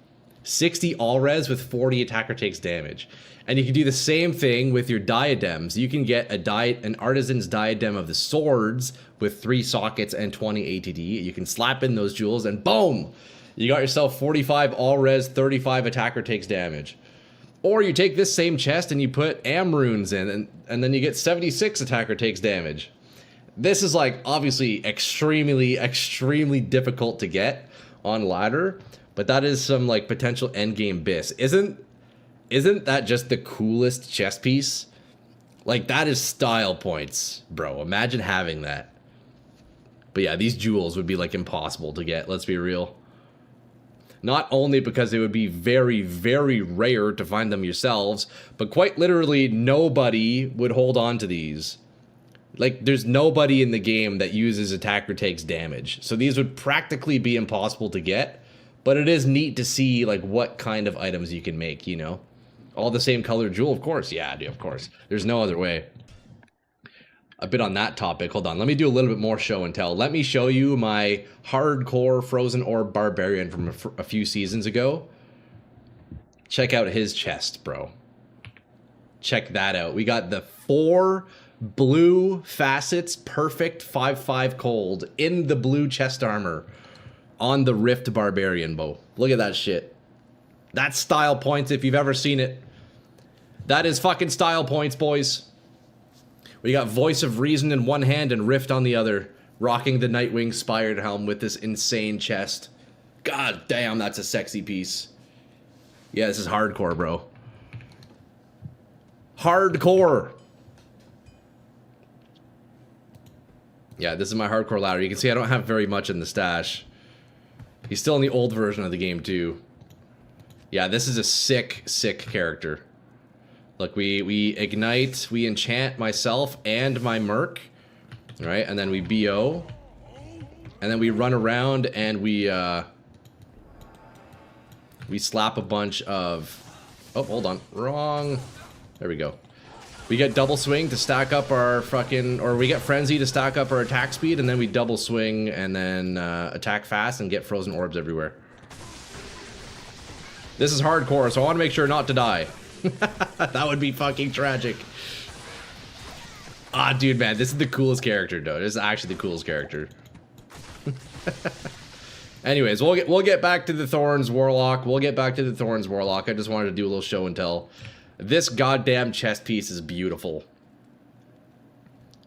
60 all res with 40 attacker takes damage. And you can do the same thing with your diadems. You can get an artisan's diadem of the swords with 3 sockets and 20 ATD. You can slap in those jewels and boom! You got yourself 45 all res, 35 attacker takes damage. Or you take this same chest and you put am runes in and then you get 76 attacker takes damage. This is like obviously extremely difficult to get on ladder, but that is some like potential endgame bis. Isn't that just the coolest chess piece? Like, that is style points, bro. Imagine having that. But yeah, these jewels would be like impossible to get, let's be real. Not only because it would be very rare to find them yourselves, but quite literally nobody would hold on to these. Like, there's nobody in the game that uses attacker takes damage. So these would practically be impossible to get, but it is neat to see like what kind of items you can make, you know? All the same color jewel, of course. Yeah, dude, of course. There's no other way. A bit on that topic. Hold on. Let me do a little bit more show and tell. Let me show you my hardcore Frozen Orb Barbarian from a few seasons ago. Check out his chest, bro. Check that out. We got the 4 blue facets, perfect 5/5 cold in the blue chest armor on the Rift Barbarian bow. Look at that shit. That's style points if you've ever seen it. That is fucking style points, boys. We got Voice of Reason in one hand and Rift on the other, rocking the Nightwing Spired Helm with this insane chest. God damn, that's a sexy piece. Yeah, this is hardcore, bro. Hardcore. Yeah, this is my hardcore ladder. You can see I don't have very much in the stash. He's still in the old version of the game, too. Yeah, this is a sick character. Look, we ignite, we enchant myself and my merc, right? And then we BO, and then we run around and we slap a bunch of. Oh, hold on, wrong. There we go. We get double swing to stack up our fucking, or we get frenzy to stack up our attack speed, and then we double swing and then attack fast and get frozen orbs everywhere. This is hardcore, so I want to make sure not to die. That would be fucking tragic. Ah, dude, man, this is the coolest character, though. This is actually the coolest character. Anyways, we'll get back to the Thorns Warlock. I just wanted to do a little show and tell. This goddamn chest piece is beautiful.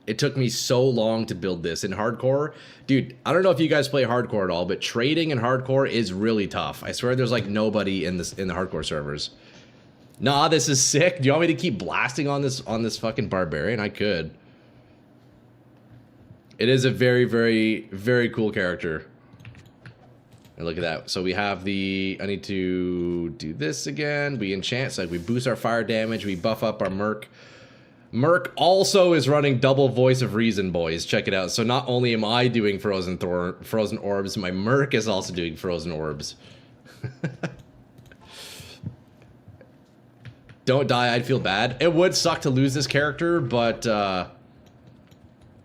It took me so long to build this in hardcore. Dude, I don't know if you guys play hardcore at all, but trading in hardcore is really tough. I swear there's like nobody in the hardcore servers. Nah, this is sick. Do you want me to keep blasting on this fucking barbarian? I could. It is a very cool character. And look at that. So we have the, I need to do this again. We enchant, so like we boost our fire damage, we buff up our merc. Merc also is running double Voice of Reason, boys. Check it out. So not only am I doing frozen orbs, my merc is also doing frozen orbs. Don't die, I'd feel bad. It would suck to lose this character, but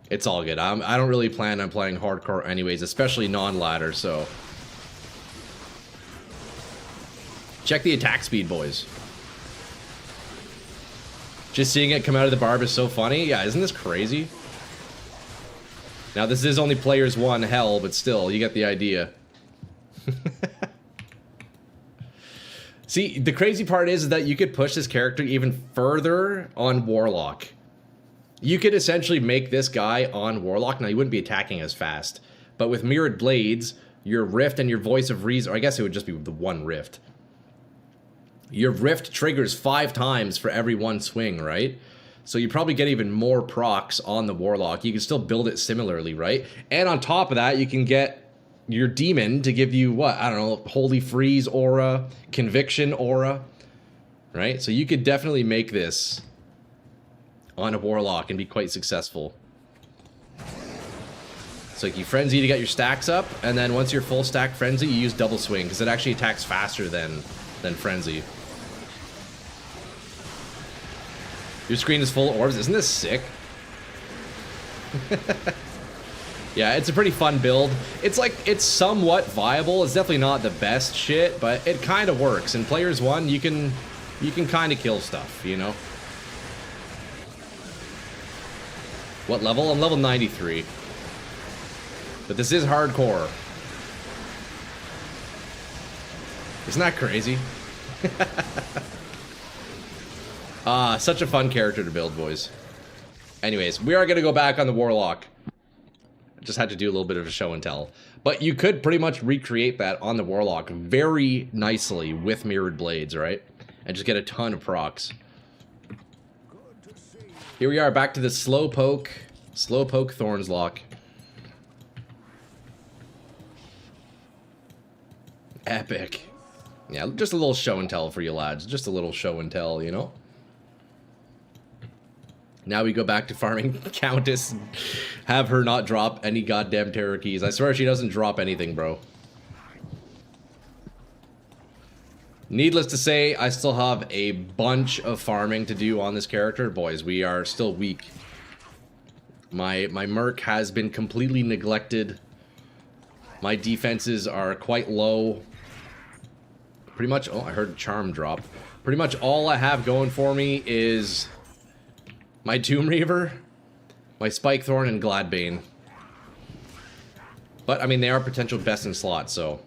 it's all good. I don't really plan on playing hardcore anyways, especially non-ladder, so. Check the attack speed, boys. Just seeing it come out of the barb is so funny. Yeah, isn't this crazy? Now, this is only players 1 hell, but still, you get the idea. See, the crazy part is that you could push this character even further on Warlock. You could essentially make this guy on Warlock. Now, you wouldn't be attacking as fast. But with Mirrored Blades, your Rift and your Voice of Reason, or I guess it would just be the one Rift. Your Rift triggers 5 times for every 1 swing, right? So you probably get even more procs on the Warlock. You can still build it similarly, right? And on top of that, you can get your demon to give you, what, I don't know, Holy Freeze aura, Conviction aura, right? So you could definitely make this on a Warlock and be quite successful. So like you Frenzy to get your stacks up, and then once you're full stack Frenzy, you use double swing, because it actually attacks faster than Frenzy. Your screen is full of orbs. Isn't this sick? Yeah, it's a pretty fun build. It's like, it's somewhat viable. It's definitely not the best shit, but it kind of works. In Players 1, you can kind of kill stuff, you know? What level? I'm level 93. But this is hardcore. Isn't that crazy? Such a fun character to build, boys. Anyways, we are going to go back on the Warlock. Just had to do a little bit of a show and tell. But you could pretty much recreate that on the Warlock very nicely with mirrored blades, right? And just get a ton of procs. Here we are, back to the Slowpoke Thorns lock. Epic. Yeah, just a little show and tell for you lads. Just a little show and tell, you know? Now we go back to farming Countess and have her not drop any goddamn terror keys. I swear she doesn't drop anything, bro. Needless to say, I still have a bunch of farming to do on this character. Boys, we are still weak. My merc has been completely neglected. My defenses are quite low. Pretty much, oh, I heard a charm drop. Pretty much all I have going for me is my Tomb Reaver, my Spike Thorn, and Gladbane. But, I mean, they are potential best in slot, so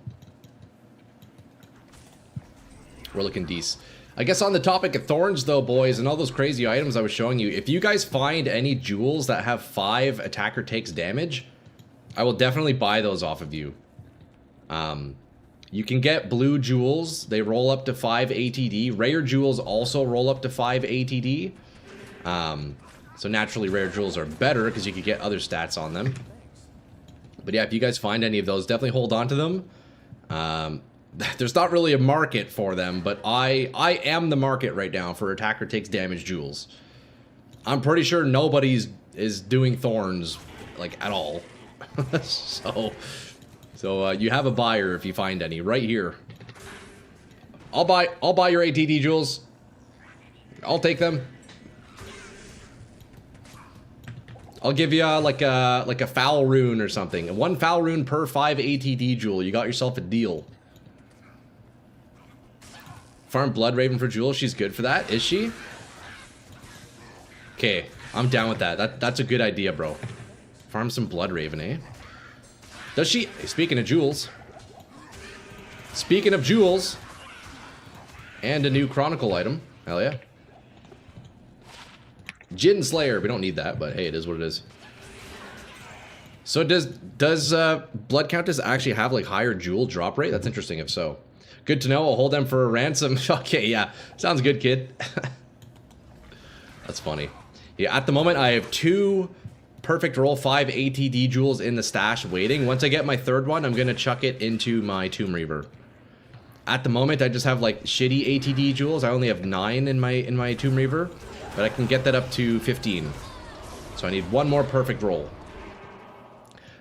we're looking decent. I guess on the topic of Thorns, though, boys, and all those crazy items I was showing you, if you guys find any jewels that have 5 attacker takes damage, I will definitely buy those off of you. You can get blue jewels. They roll up to 5 ATD. Rare jewels also roll up to 5 ATD. So naturally, rare jewels are better because you can get other stats on them. But yeah, if you guys find any of those, definitely hold on to them. There's not really a market for them, but I am the market right now for attacker takes damage jewels. I'm pretty sure nobody is doing Thorns, like, at all. So you have a buyer if you find any right here. I'll buy your ATD jewels. I'll take them. I'll give you like a foul rune or something. 1 foul rune per 5 ATD jewel. You got yourself a deal. Farm Blood Raven for jewels. She's good for that, is she? Okay, I'm down with that. That's a good idea, bro. Farm some Blood Raven, eh? Does she? Speaking of jewels. Speaking of jewels. And a new Chronicle item. Hell yeah. Jinn Slayer. We don't need that, but hey, it is what it is. So does Blood Countess actually have like higher jewel drop rate? That's interesting if so. Good to know. I'll hold them for a ransom. Okay, yeah. Sounds good, kid. That's funny. Yeah, at the moment I have 2 perfect roll 5 ATD jewels in the stash waiting. Once I get my 3rd one, I'm gonna chuck it into my Tomb Reaver. At the moment, I just have like shitty ATD jewels. I only have 9 in my Tomb Reaver, but I can get that up to 15. So I need 1 more perfect roll.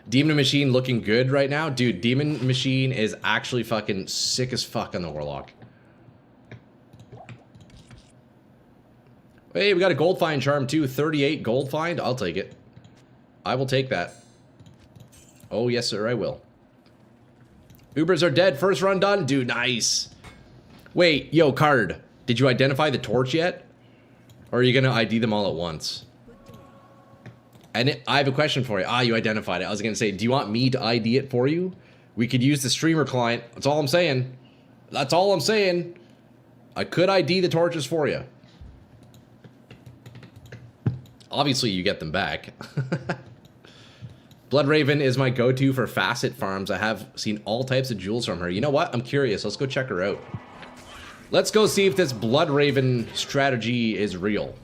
Demon Machine looking good right now. Dude, Demon Machine is actually fucking sick as fuck on the Warlock. Hey, we got a gold find charm too. 38 gold find. I'll take it. I will take that. Oh, yes, sir, I will. Ubers are dead. First run done. Dude, nice. Wait, yo, Card. Did you identify the torch yet? Or are you going to ID them all at once? And I have a question for you. Ah, you identified it. I was going to say, do you want me to ID it for you? We could use the streamer client. That's all I'm saying. That's all I'm saying. I could ID the torches for you. Obviously, you get them back. Blood Raven is my go-to for facet farms. I have seen all types of jewels from her. You know what? I'm curious. Let's go check her out. Let's go see if this Blood Raven strategy is real.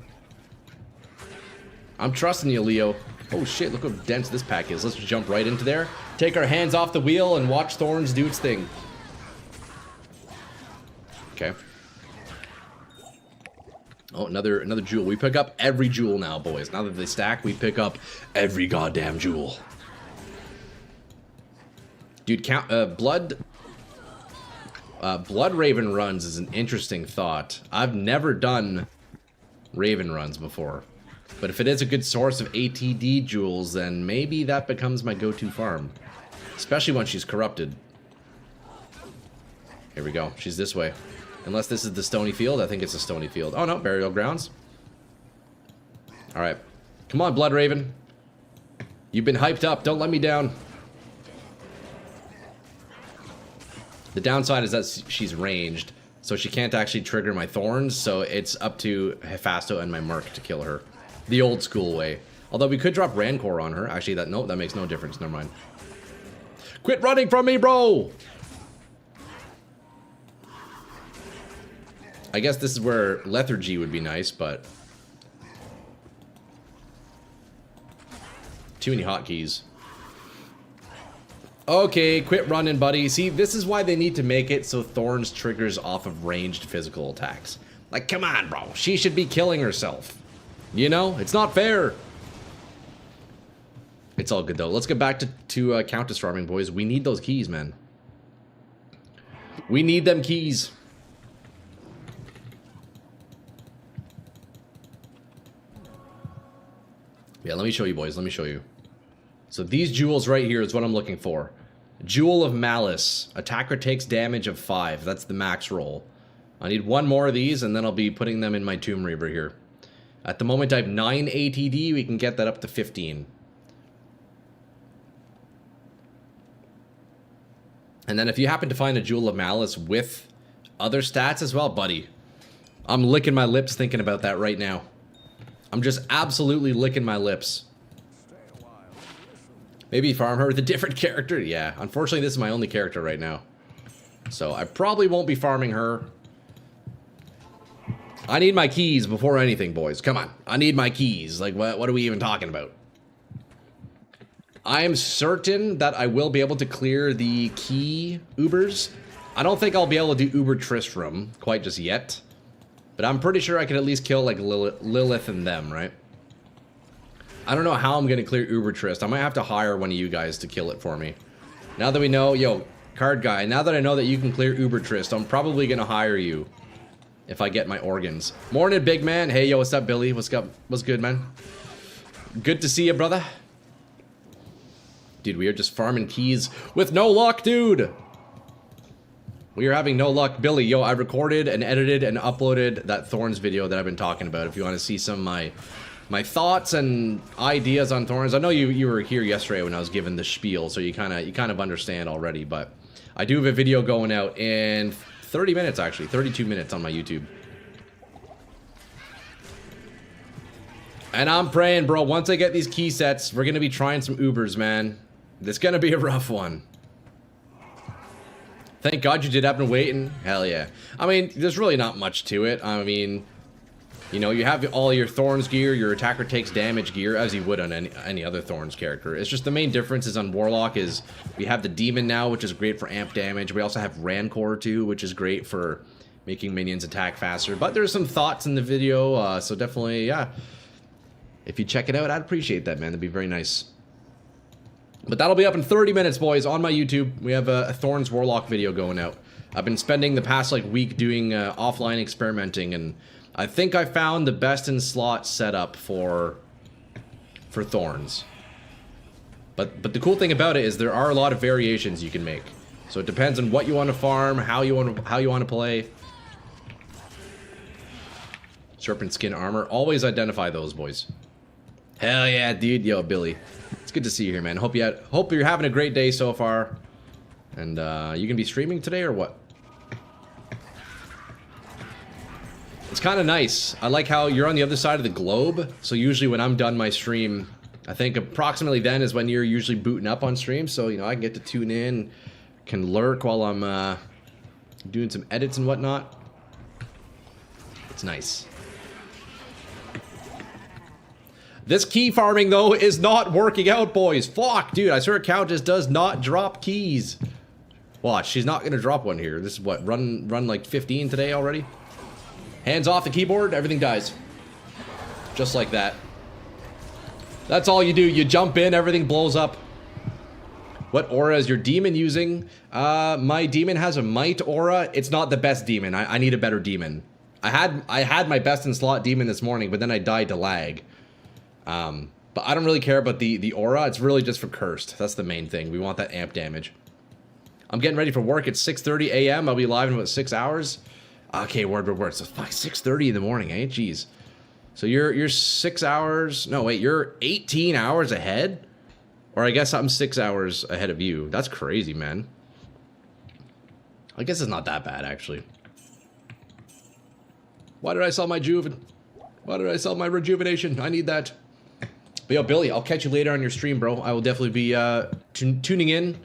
I'm trusting you, Leo. Oh shit, look how dense this pack is. Let's jump right into there. Take our hands off the wheel and watch Thorns do its thing. Okay. Oh, another jewel. We pick up every jewel now, boys. Now that they stack, we pick up every goddamn jewel. Dude, Blood Raven runs is an interesting thought. I've never done Raven runs before. But if it is a good source of ATD jewels, then maybe that becomes my go-to farm. Especially when she's corrupted. Here we go. She's this way. Unless this is the stony field. I think it's a stony field. Oh no, burial grounds. Alright. Come on, Blood Raven. You've been hyped up. Don't let me down. The downside is that she's ranged. So she can't actually trigger my Thorns. So it's up to Hephasto and my Merc to kill her. The old school way. Although we could drop Rancor on her. Actually, that makes no difference. Never mind. Quit running from me, bro! I guess this is where Lethargy would be nice, but... too many hotkeys. Okay, quit running, buddy. See, this is why they need to make it so Thorns triggers off of ranged physical attacks. Like, come on, bro. She should be killing herself. You know? It's not fair. It's all good, though. Let's get back to Countess farming, boys. We need those keys, man. We need them keys. Yeah, let me show you, boys. Let me show you. So these jewels right here is what I'm looking for. Jewel of Malice. Attacker takes damage of 5. That's the max roll. I need one more of these, and then I'll be putting them in my Tomb Reaver here. At the moment, I have 9 ATD. We can get that up to 15. And then if you happen to find a Jewel of Malice with other stats as well, buddy, I'm licking my lips thinking about that right now. I'm just absolutely licking my lips. Maybe farm her with a different character? Yeah, unfortunately this is my only character right now. So I probably won't be farming her. I need my keys before anything, boys. Come on. I need my keys. Like, what are we even talking about? I am certain that I will be able to clear the key Ubers. I don't think I'll be able to do Uber Tristram quite just yet. But I'm pretty sure I can at least kill, like, Lilith and them, right? I don't know how I'm going to clear Uber Trist. I might have to hire one of you guys to kill it for me. Now that we know... Yo, card guy, now that I know that you can clear Uber Trist, I'm probably going to hire you. If I get my organs. Morning, big man. Hey, yo, what's up, Billy? What's up? What's good, man? Good to see you, brother. Dude, we are just farming keys with no luck, dude. We are having no luck. Billy, yo, I recorded and edited and uploaded that Thorns video that I've been talking about. If you want to see some of my thoughts and ideas on Thorns. I know you were here yesterday when I was giving the spiel, so you kind of understand already, but I do have a video going out in 30 minutes, actually. 32 minutes on my YouTube. And I'm praying, bro, once I get these key sets, we're going to be trying some Ubers, man. It's going to be a rough one. Thank God you did have been waiting. Hell yeah. I mean, there's really not much to it. I mean, you know, you have all your Thorns gear, your attacker takes damage gear, as you would on any other Thorns character. It's just the main difference is on Warlock is we have the Demon now, which is great for amp damage. We also have Rancor too, which is great for making minions attack faster. But there's some thoughts in the video, so definitely, yeah. If you check it out, I'd appreciate that, man. That'd be very nice. But that'll be up in 30 minutes, boys, on my YouTube. We have a Thorns Warlock video going out. I've been spending the past, like, week doing offline experimenting, and I think I found the best in slot setup for Thorns. But the cool thing about it is there are a lot of variations you can make. So it depends on what you want to farm, how you want to play. Serpent skin armor. Always identify those, boys. Hell yeah, dude. Yo, Billy. It's good to see you here, man. Hope you're having a great day so far. And you gonna be streaming today or what? It's kind of nice. I like how you're on the other side of the globe. So usually when I'm done my stream, I think approximately then is when you're usually booting up on stream. So, you know, I can get to tune in, can lurk while I'm doing some edits and whatnot. It's nice. This key farming, though, is not working out, boys. Fuck, dude, I swear Cow just does not drop keys. Watch, she's not going to drop one here. This is what, run like 15 today already? Hands off the keyboard, everything dies. Just like that. That's all you do. You jump in, everything blows up. What aura is your demon using? My demon has a might aura. It's not the best demon. I need a better demon. I had my best in slot demon this morning, but then I died to lag. But I don't really care about the aura. It's really just for cursed. That's the main thing. We want that amp damage. I'm getting ready for work at 6:30 a.m. I'll be live in about 6 hours. Okay, word. So 6:30 in the morning, eh? Jeez. So you're 6 hours. No, wait, you're 18 hours ahead? Or I guess I'm 6 hours ahead of you. That's crazy, man. I guess it's not that bad, actually. Why did I sell my Juven? Why did I sell my rejuvenation? I need that. But yo, Billy, I'll catch you later on your stream, bro. I will definitely be tuning in.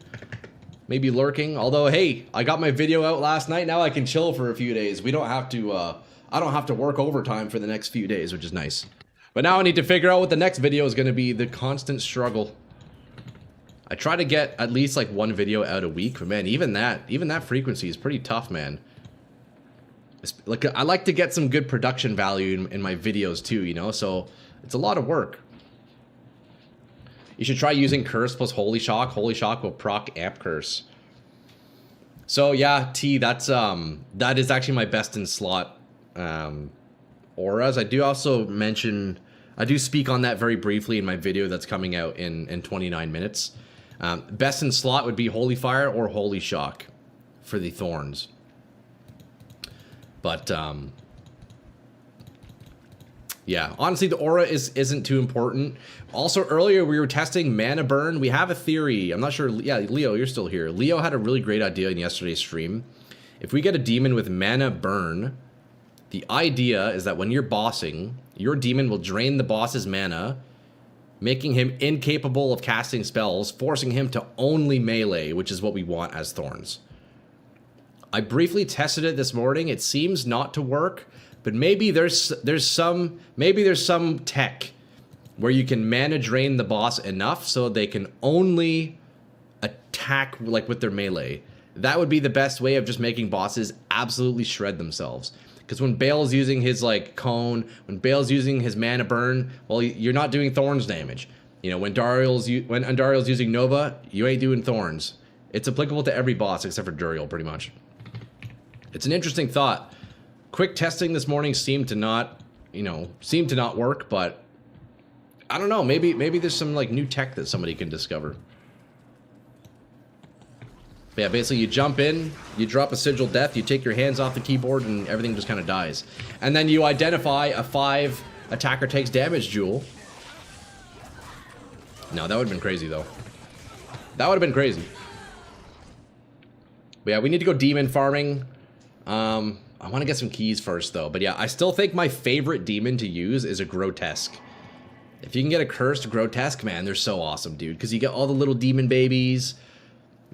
Maybe lurking. Although, hey, I got my video out last night. Now I can chill for a few days. We don't have to, I don't have to work overtime for the next few days, which is nice. But now I need to figure out what the next video is going to be. The constant struggle. I try to get at least like one video out a week, but man, even that frequency is pretty tough, man. Like, I like to get some good production value in my videos too, you know, so it's a lot of work. You should try using Curse plus Holy Shock. Holy Shock will proc Amp Curse. So yeah, T, that is actually my best in slot auras. I do also mention, I do speak on that very briefly in my video that's coming out in 29 minutes. Best in slot would be Holy Fire or Holy Shock for the Thorns. But, yeah, honestly, the aura isn't too important. Also, earlier we were testing mana burn. We have a theory. I'm not sure. Yeah, Leo, you're still here. Leo had a really great idea in yesterday's stream. If we get a demon with mana burn, the idea is that when you're bossing, your demon will drain the boss's mana, making him incapable of casting spells, forcing him to only melee, which is what we want as Thorns. I briefly tested it this morning. It seems not to work, but maybe there's some tech where you can mana drain the boss enough so they can only attack like with their melee. That would be the best way of just making bosses absolutely shred themselves. Because when Bale's using his like cone, when Bale's using his mana burn, well, you're not doing Thorns damage. You know, when Andariel's using Nova, you ain't doing Thorns. It's applicable to every boss except for Duriel, pretty much. It's an interesting thought. Quick testing this morning seemed to not work, but I don't know. Maybe there's some like new tech that somebody can discover. But yeah, basically you jump in, you drop a Sigil Death, you take your hands off the keyboard, and everything just kind of dies. And then you identify a 5 attacker takes damage jewel. No, that would have been crazy, though. That would have been crazy. But yeah, we need to go demon farming. I want to get some keys first, though. But yeah, I still think my favorite demon to use is a Grotesque. If you can get a cursed Grotesque, man, they're so awesome, dude. Because you get all the little demon babies.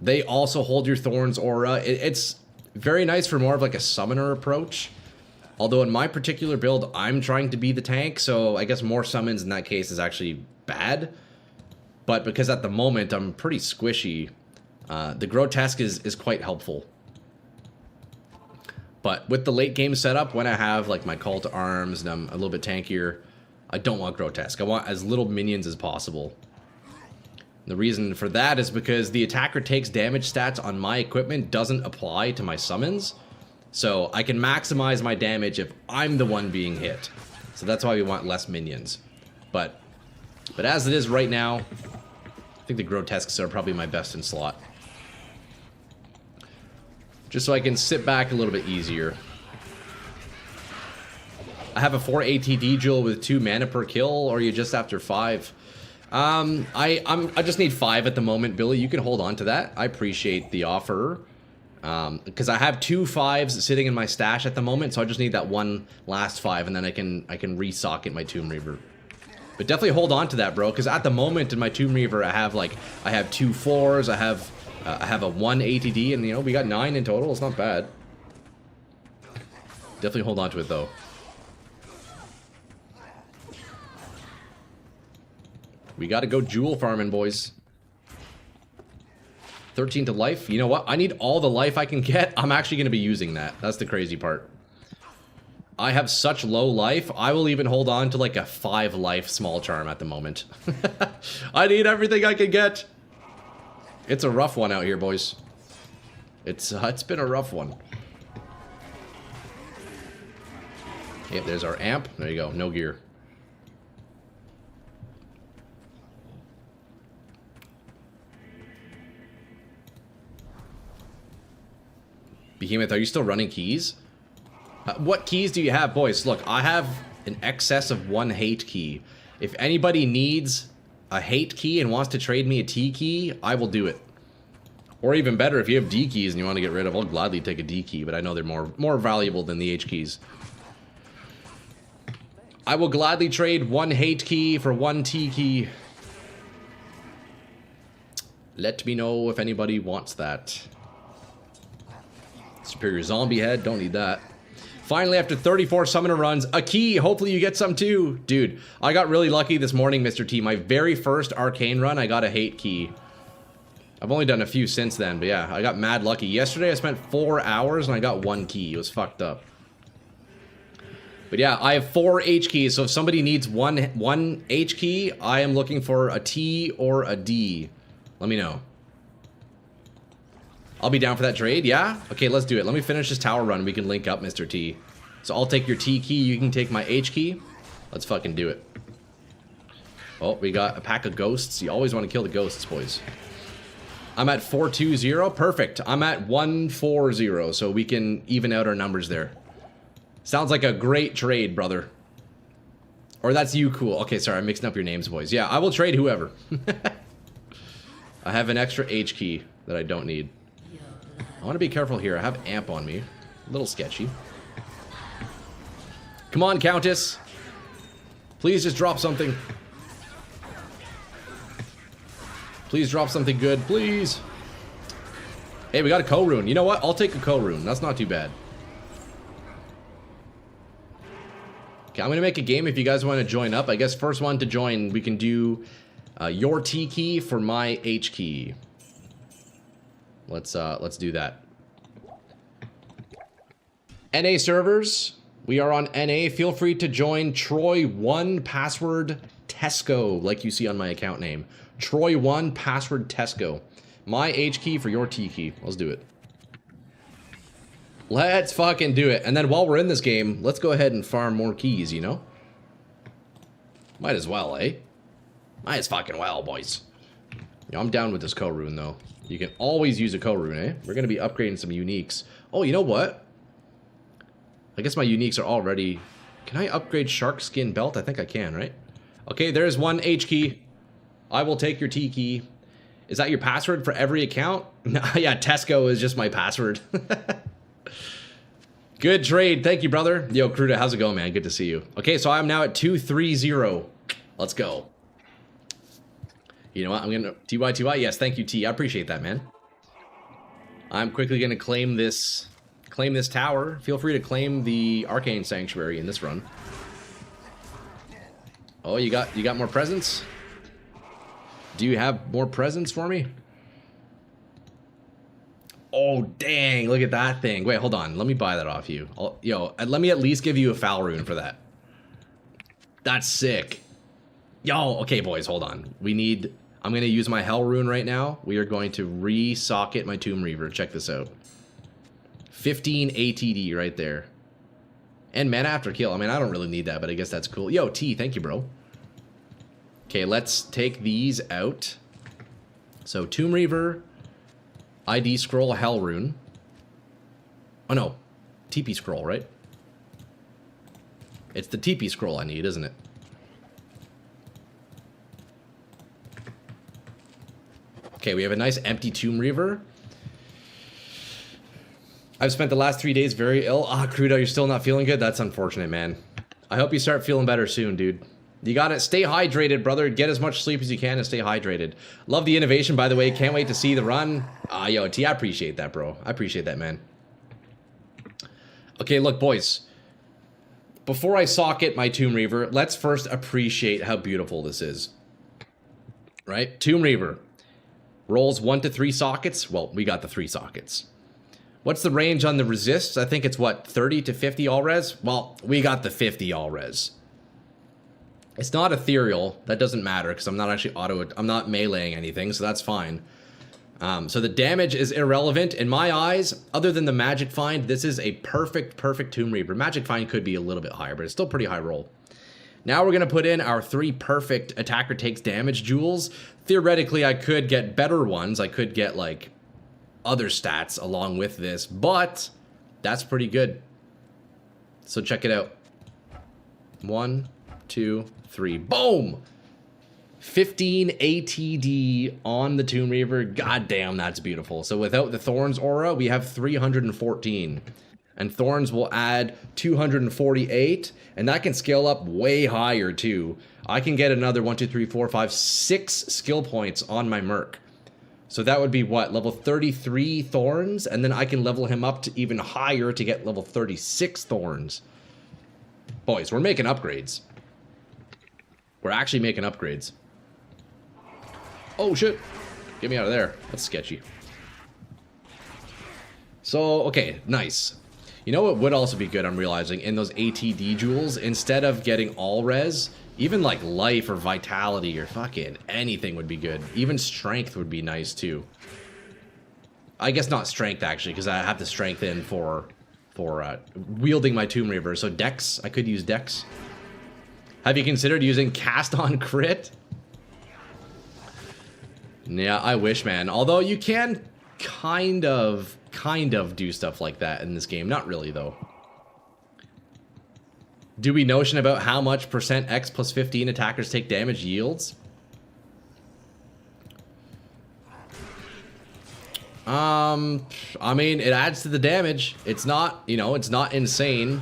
They also hold your Thorns aura. It's very nice for more of like a summoner approach. Although in my particular build, I'm trying to be the tank, so I guess more summons in that case is actually bad. But because at the moment I'm pretty squishy, the Grotesque is quite helpful. But with the late game setup, when I have like my call to arms and I'm a little bit tankier, I don't want Grotesque. I want as little minions as possible. The reason for that is because the attacker takes damage stats on my equipment doesn't apply to my summons. So I can maximize my damage if I'm the one being hit. So that's why we want less minions. But as it is right now, I think the Grotesques are probably my best in slot. Just so I can sit back a little bit easier. I have a 4 ATD jewel with 2 mana per kill, or are you just after 5? I just need 5 at the moment, Billy. You can hold on to that. I appreciate the offer. Because I have 2 5s sitting in my stash at the moment, so I just need that one last 5, and then I can re-socket my Tomb Reaver. But definitely hold on to that, bro, because at the moment in my Tomb Reaver, I have 2 4s, I have a 1 ATD, and you know, we got 9 in total. It's not bad. Definitely hold on to it, though. We gotta go jewel farming, boys. 13 to life. You know what? I need all the life I can get. I'm actually going to be using that. That's the crazy part. I have such low life. I will even hold on to like a 5 life small charm at the moment. I need everything I can get. It's a rough one out here, boys. It's been a rough one. Yep, there's our amp. There you go. No gear. Behemoth, are you still running keys? What keys do you have, boys? Look, I have an excess of 1 hate key. If anybody needs a hate key and wants to trade me a T key, I will do it. Or even better, if you have D keys and you want to get rid of, I'll gladly take a D key, but I know they're more valuable than the H keys. I will gladly trade 1 hate key for 1 T key. Let me know if anybody wants that. Superior zombie head, don't need that. Finally, after 34 summoner runs, a key. Hopefully you get some too. Dude, I got really lucky this morning, Mr. T. My very first arcane run, I got a hate key. I've only done a few since then, but yeah, I got mad lucky. Yesterday I spent 4 hours and I got 1 key. It was fucked up. But yeah, I have 4 H keys, so if somebody needs one H key, I am looking for a T or a D. Let me know. I'll be down for that trade, yeah? Okay, let's do it. Let me finish this tower run. We can link up, Mr. T. So I'll take your T key, you can take my H key. Let's fucking do it. Oh, we got a pack of ghosts. You always want to kill the ghosts, boys. I'm at 420. Perfect. I'm at 140, so we can even out our numbers there. Sounds like a great trade, brother. Or that's you, cool. Okay, sorry, I'm mixing up your names, boys. Yeah, I will trade whoever. I have an extra H key that I don't need. I want to be careful here. I have amp on me. A little sketchy. Come on, Countess. Please just drop something. Please drop something good, please. Hey, we got a co-rune. You know what? I'll take a co-rune. That's not too bad. Okay, I'm going to make a game if you guys want to join up. I guess first one to join, we can do your T key for my H key. Let's do that. NA servers. We are on NA. Feel free to join Troy1 password Tesco, like you see on my account name. Troy1 password Tesco. My H key for your T key. Let's do it. Let's fucking do it. And then while we're in this game, let's go ahead and farm more keys, you know? Might as well, eh? Might as fucking well, boys. Yeah, I'm down with this co-rune, though. You can always use a co-rune, eh? We're going to be upgrading some uniques. Oh, you know what? I guess my uniques are already... Can I upgrade shark skin belt? I think I can, right? Okay, there's 1 H key. I will take your T key. Is that your password for every account? No, yeah, Tesco is just my password. Good trade. Thank you, brother. Yo, Cruda, how's it going, man? Good to see you. Okay, so I'm now at 230. Let's go. You know what? I'm going to... TY. Yes, thank you, T. I appreciate that, man. I'm quickly going to claim this tower. Feel free to claim the Arcane Sanctuary in this run. Oh, you got more presents? Do you have more presents for me? Oh, dang. Look at that thing. Wait, hold on. Let me buy that off you. Let me at least give you a foul rune for that. That's sick. Yo, okay, boys, hold on. I'm going to use my hell rune right now. We are going to re-socket my Tomb Reaver. Check this out. 15 ATD right there. And mana after kill. I mean, I don't really need that, but I guess that's cool. Yo, T, thank you, bro. Okay, let's take these out. So, Tomb Reaver, ID scroll, hell rune. Oh, no. TP scroll, right? It's the TP scroll I need, isn't it? Okay, we have a nice empty Tomb Reaver. I've spent the last 3 days very ill. Ah, Crudo, you're still not feeling good? That's unfortunate, man. I hope you start feeling better soon, dude. You gotta stay hydrated, brother. Get as much sleep as you can and stay hydrated. Love the innovation, by the way. Can't wait to see the run. Ah, yo, T, I appreciate that, bro. I appreciate that, man. Okay, look, boys. Before I socket my Tomb Reaver, let's first appreciate how beautiful this is. Right? Tomb Reaver. Rolls 1 to 3 sockets. Well, we got the 3 sockets. What's the range on the resists? I think it's, what, 30 to 50 all-res? Well, we got the 50 all-res. It's not ethereal. That doesn't matter, because I'm not actually I'm not meleeing anything, so that's fine. So the damage is irrelevant. In my eyes, other than the Magic Find, this is a perfect Tomb Reaper. Magic Find could be a little bit higher, but it's still pretty high roll. Now we're going to put in our 3 perfect attacker takes damage jewels. Theoretically, I could get better ones. I could get, like, other stats along with this, but that's pretty good. So check it out. 1, 2, 3. Boom! 15 ATD on the Tomb Reaver. God damn, that's beautiful. So without the Thorns aura, we have 314. And Thorns will add 248, and that can scale up way higher too. I can get another 1, 2, 3, 4, 5, 6 skill points on my Merc. So that would be what? Level 33 Thorns, and then I can level him up to even higher to get level 36 Thorns. Boys, we're making upgrades. We're actually making upgrades. Oh shit! Get me out of there. That's sketchy. So, okay, nice. You know what would also be good, I'm realizing, in those ATD jewels, instead of getting all res, even like life or vitality or fucking anything would be good. Even strength would be nice too. I guess not strength actually, because I have the strength in for wielding my Tomb Reaver. So Dex, I could use Dex. Have you considered using cast on crit? Yeah, I wish, man. Although you can kind of do stuff like that in this game. Not really, though. Do we notion about how much percent X plus 15 attackers take damage yields? I mean, it adds to the damage. It's not, you know, it's not insane.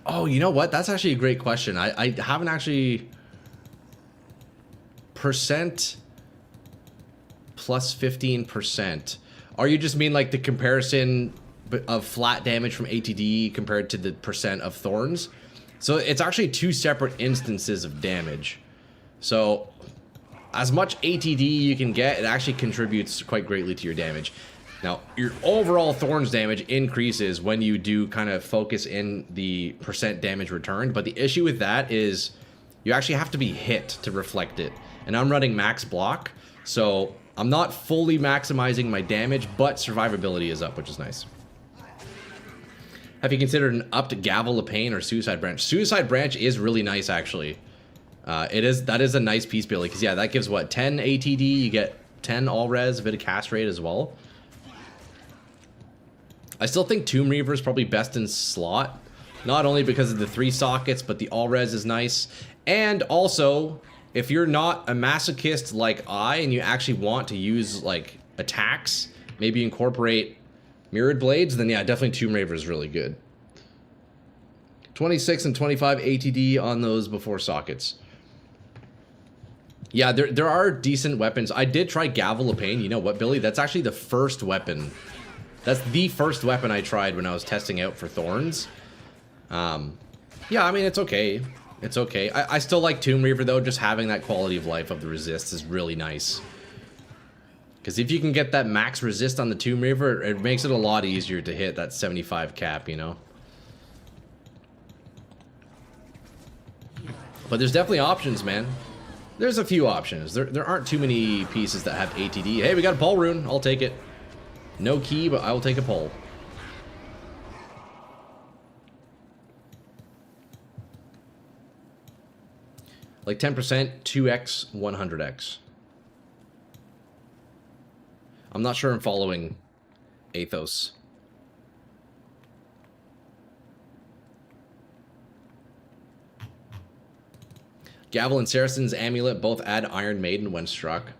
Oh, you know what? That's actually a great question. I haven't actually... Percent plus 15%. Are you just mean like the comparison of flat damage from ATD compared to the percent of Thorns? So it's actually two separate instances of damage. So as much ATD you can get, it actually contributes quite greatly to your damage. Now, your overall Thorns damage increases when you do kind of focus in the percent damage returned, but the issue with that is you actually have to be hit to reflect it. And I'm running max block, so I'm not fully maximizing my damage, but survivability is up, which is nice. Have you considered an upped Gavel of Pain or Suicide Branch? Suicide Branch is really nice, actually. That is a nice piece, Billy, because yeah, that gives what, 10 ATD, you get 10 all res, a bit of cast rate as well. I still think Tomb Reaver is probably best in slot, not only because of the 3 sockets, but the all res is nice, and also, if you're not a masochist like I, and you actually want to use, like, attacks, maybe incorporate Mirrored Blades, then yeah, definitely Tomb Raider is really good. 26 and 25 ATD on those before sockets. Yeah, there are decent weapons. I did try Gavel of Pain. You know what, Billy? That's actually the first weapon. That's the first weapon I tried when I was testing out for Thorns. Yeah, I mean, it's okay. It's okay. I still like Tomb Reaver, though. Just having that quality of life of the resist is really nice. Because if you can get that max resist on the Tomb Reaver, it makes it a lot easier to hit that 75 cap, you know? But there's definitely options, man. There's a few options. There aren't too many pieces that have ATD. Hey, we got a pole rune. I'll take it. No key, but I will take a pole. Like 10%, 2x, 100x. I'm not sure I'm following Athos. Gavel and Saracen's Amulet both add Iron Maiden when struck.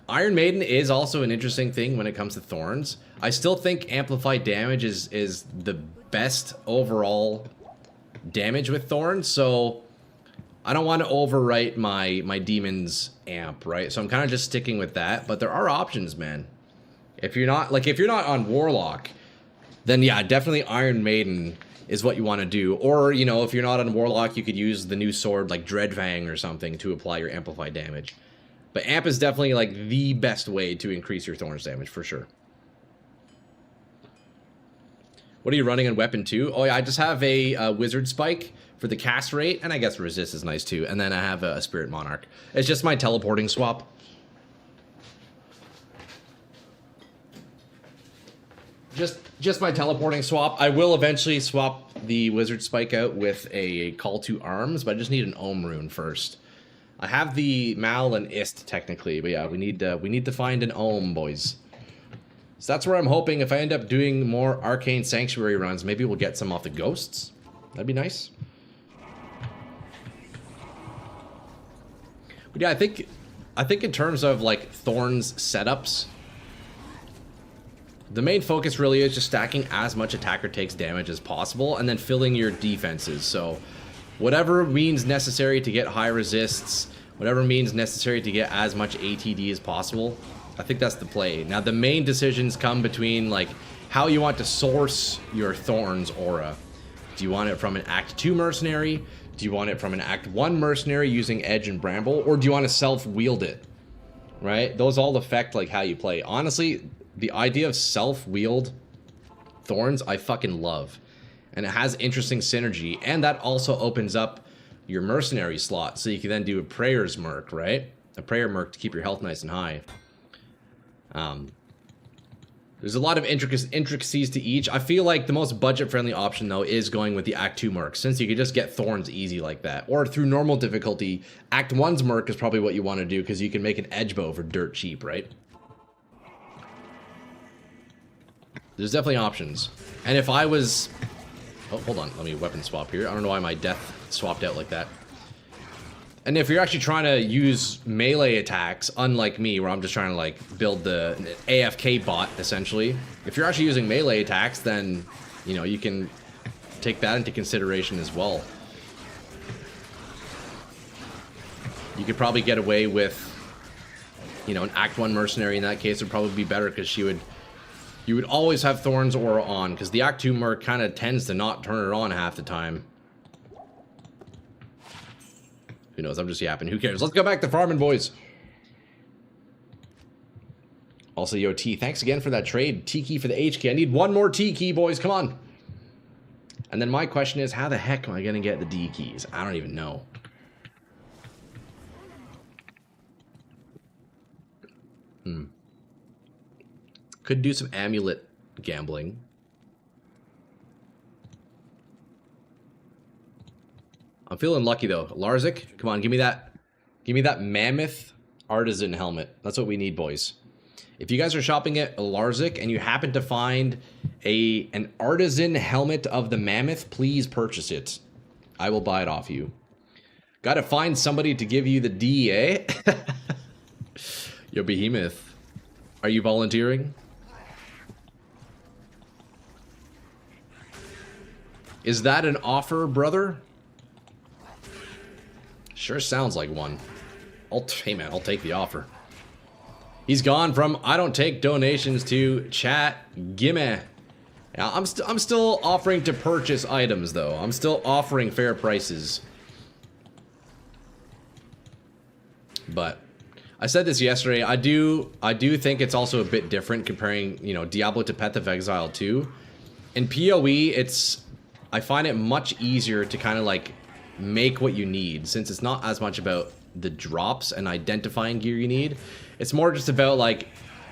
Iron Maiden is also an interesting thing when it comes to Thorns. I still think Amplified Damage is the best overall damage with Thorns, so I don't want to overwrite my Demon's Amp, right? So I'm kind of just sticking with that, but there are options, man. If you're not on Warlock, then yeah, definitely Iron Maiden is what you want to do. Or, you know, if you're not on Warlock, you could use the new sword like Dreadfang or something to apply your amplified damage. But Amp is definitely like the best way to increase your Thorns damage for sure. What are you running on Weapon 2? Oh yeah, I just have a Wizard Spike for the cast rate, and I guess Resist is nice too. And then I have a Spirit Monarch. It's just my teleporting swap. Just my teleporting swap. I will eventually swap the Wizard Spike out with a Call to Arms, but I just need an Ohm rune first. I have the Mal and Ist technically, but yeah, we need to find an Ohm, boys. So that's where I'm hoping if I end up doing more Arcane Sanctuary runs, maybe we'll get some off the ghosts. That'd be nice. But yeah, I think in terms of like Thorns setups, the main focus really is just stacking as much attacker takes damage as possible and then filling your defenses. So whatever means necessary to get high resists, whatever means necessary to get as much ATD as possible, I think that's the play. Now the main decisions come between like how you want to source your Thorns aura. Do you want it from an Act 2 mercenary? Do you want it from an Act 1 mercenary using Edge and Bramble? Or do you want to self-wield it? Right? Those all affect like how you play. Honestly, the idea of self-wield Thorns, I fucking love. And it has interesting synergy. And that also opens up your mercenary slot. So you can then do a Prayer's Merc, right? A Prayer Merc to keep your health nice and high. There's a lot of intricacies to each. I feel like the most budget-friendly option, though, is going with the Act 2 Merc, since you could just get Thorns easy like that. Or through normal difficulty, Act 1's Merc is probably what you want to do, because you can make an Edge Bow for dirt cheap, right? There's definitely options. And if I was... Oh, hold on. Let me weapon swap here. I don't know why my death swapped out like that. And if you're actually trying to use melee attacks, unlike me, where I'm just trying to like build the AFK bot, essentially. If you're actually using melee attacks, then, you know, you can take that into consideration as well. You could probably get away with, you know, an Act 1 mercenary in that case would probably be better, because you would always have Thorns aura on, because the Act 2 merc kind of tends to not turn it on half the time. Who knows? I'm just yapping. Who cares? Let's go back to farming, boys. Also, yo, T, thanks again for that trade. T key for the H key. I need one more T key, boys. Come on. And then my question is, how the heck am I going to get the D keys? I don't even know. Could do some amulet gambling. I'm feeling lucky though. Larzik, come on, give me that mammoth artisan helmet. That's what we need, boys. If you guys are shopping at Larzik and you happen to find an artisan helmet of the mammoth, please purchase it. I will buy it off you. Gotta find somebody to give you the D, eh? Yo, Behemoth. Are you volunteering? Is that an offer, brother? Sure sounds like one. Hey man, I'll take the offer. He's gone from I don't take donations to chat gimme. Yeah, I'm still offering to purchase items though. I'm still offering fair prices. But I said this yesterday. I do think it's also a bit different comparing, you know, Diablo to Path of Exile 2. In PoE, I find it much easier to kind of like make what you need, since it's not as much about the drops and identifying gear you need. It's more just about like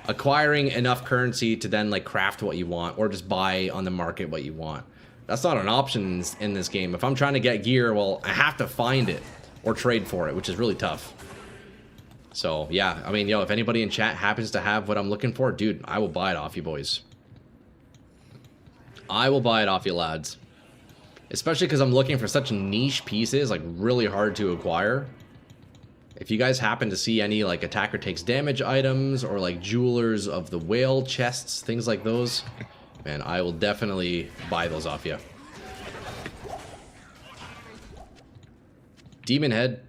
acquiring enough currency to then like craft what you want, or just buy on the market what you want. That's not an option in this game. If I'm trying to get gear, well, I have to find it or trade for it, which is really tough. So yeah, I mean, yo, if anybody in chat happens to have what I'm looking for, dude, I will buy it off you boys. I will buy it off you lads. Especially because I'm looking for such niche pieces, like really hard to acquire. If you guys happen to see any like attacker takes damage items, or like jewelers of the whale chests, things like those, man, I will definitely buy those off you. Demon head,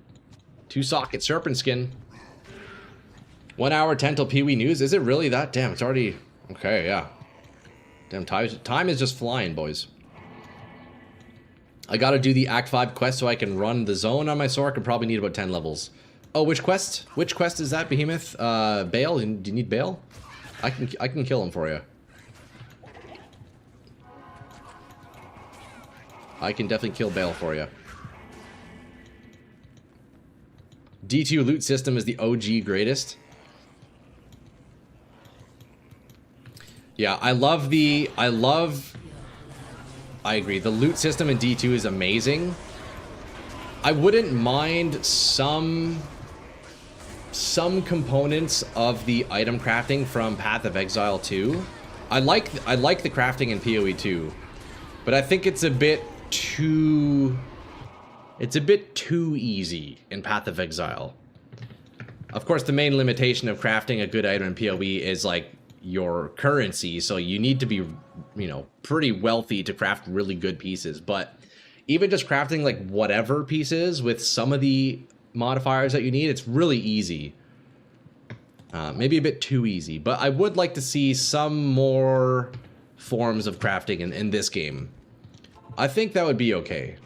2 socket serpent skin. 1 hour 10 till Pee Wee news. Is it really that? Damn, it's already okay. Yeah. Damn, time is just flying, boys. I gotta do the Act 5 quest so I can run the zone on my sword. I could probably need about 10 levels. Oh, which quest? Which quest is that, Behemoth? Bale? Do you need Bale? I can kill him for you. I can definitely kill Bale for you. D2 loot system is the OG greatest. Yeah, I agree. The loot system in D2 is amazing. I wouldn't mind some some components of the item crafting from Path of Exile 2. I like the crafting in PoE 2, but I think it's a bit too easy in Path of Exile. Of course, the main limitation of crafting a good item in PoE is like your currency, so you need to be, you know, pretty wealthy to craft really good pieces. But even just crafting like whatever pieces with some of the modifiers that you need, it's really easy. Maybe a bit too easy, but I would like to see some more forms of crafting in this game. I think that would be okay.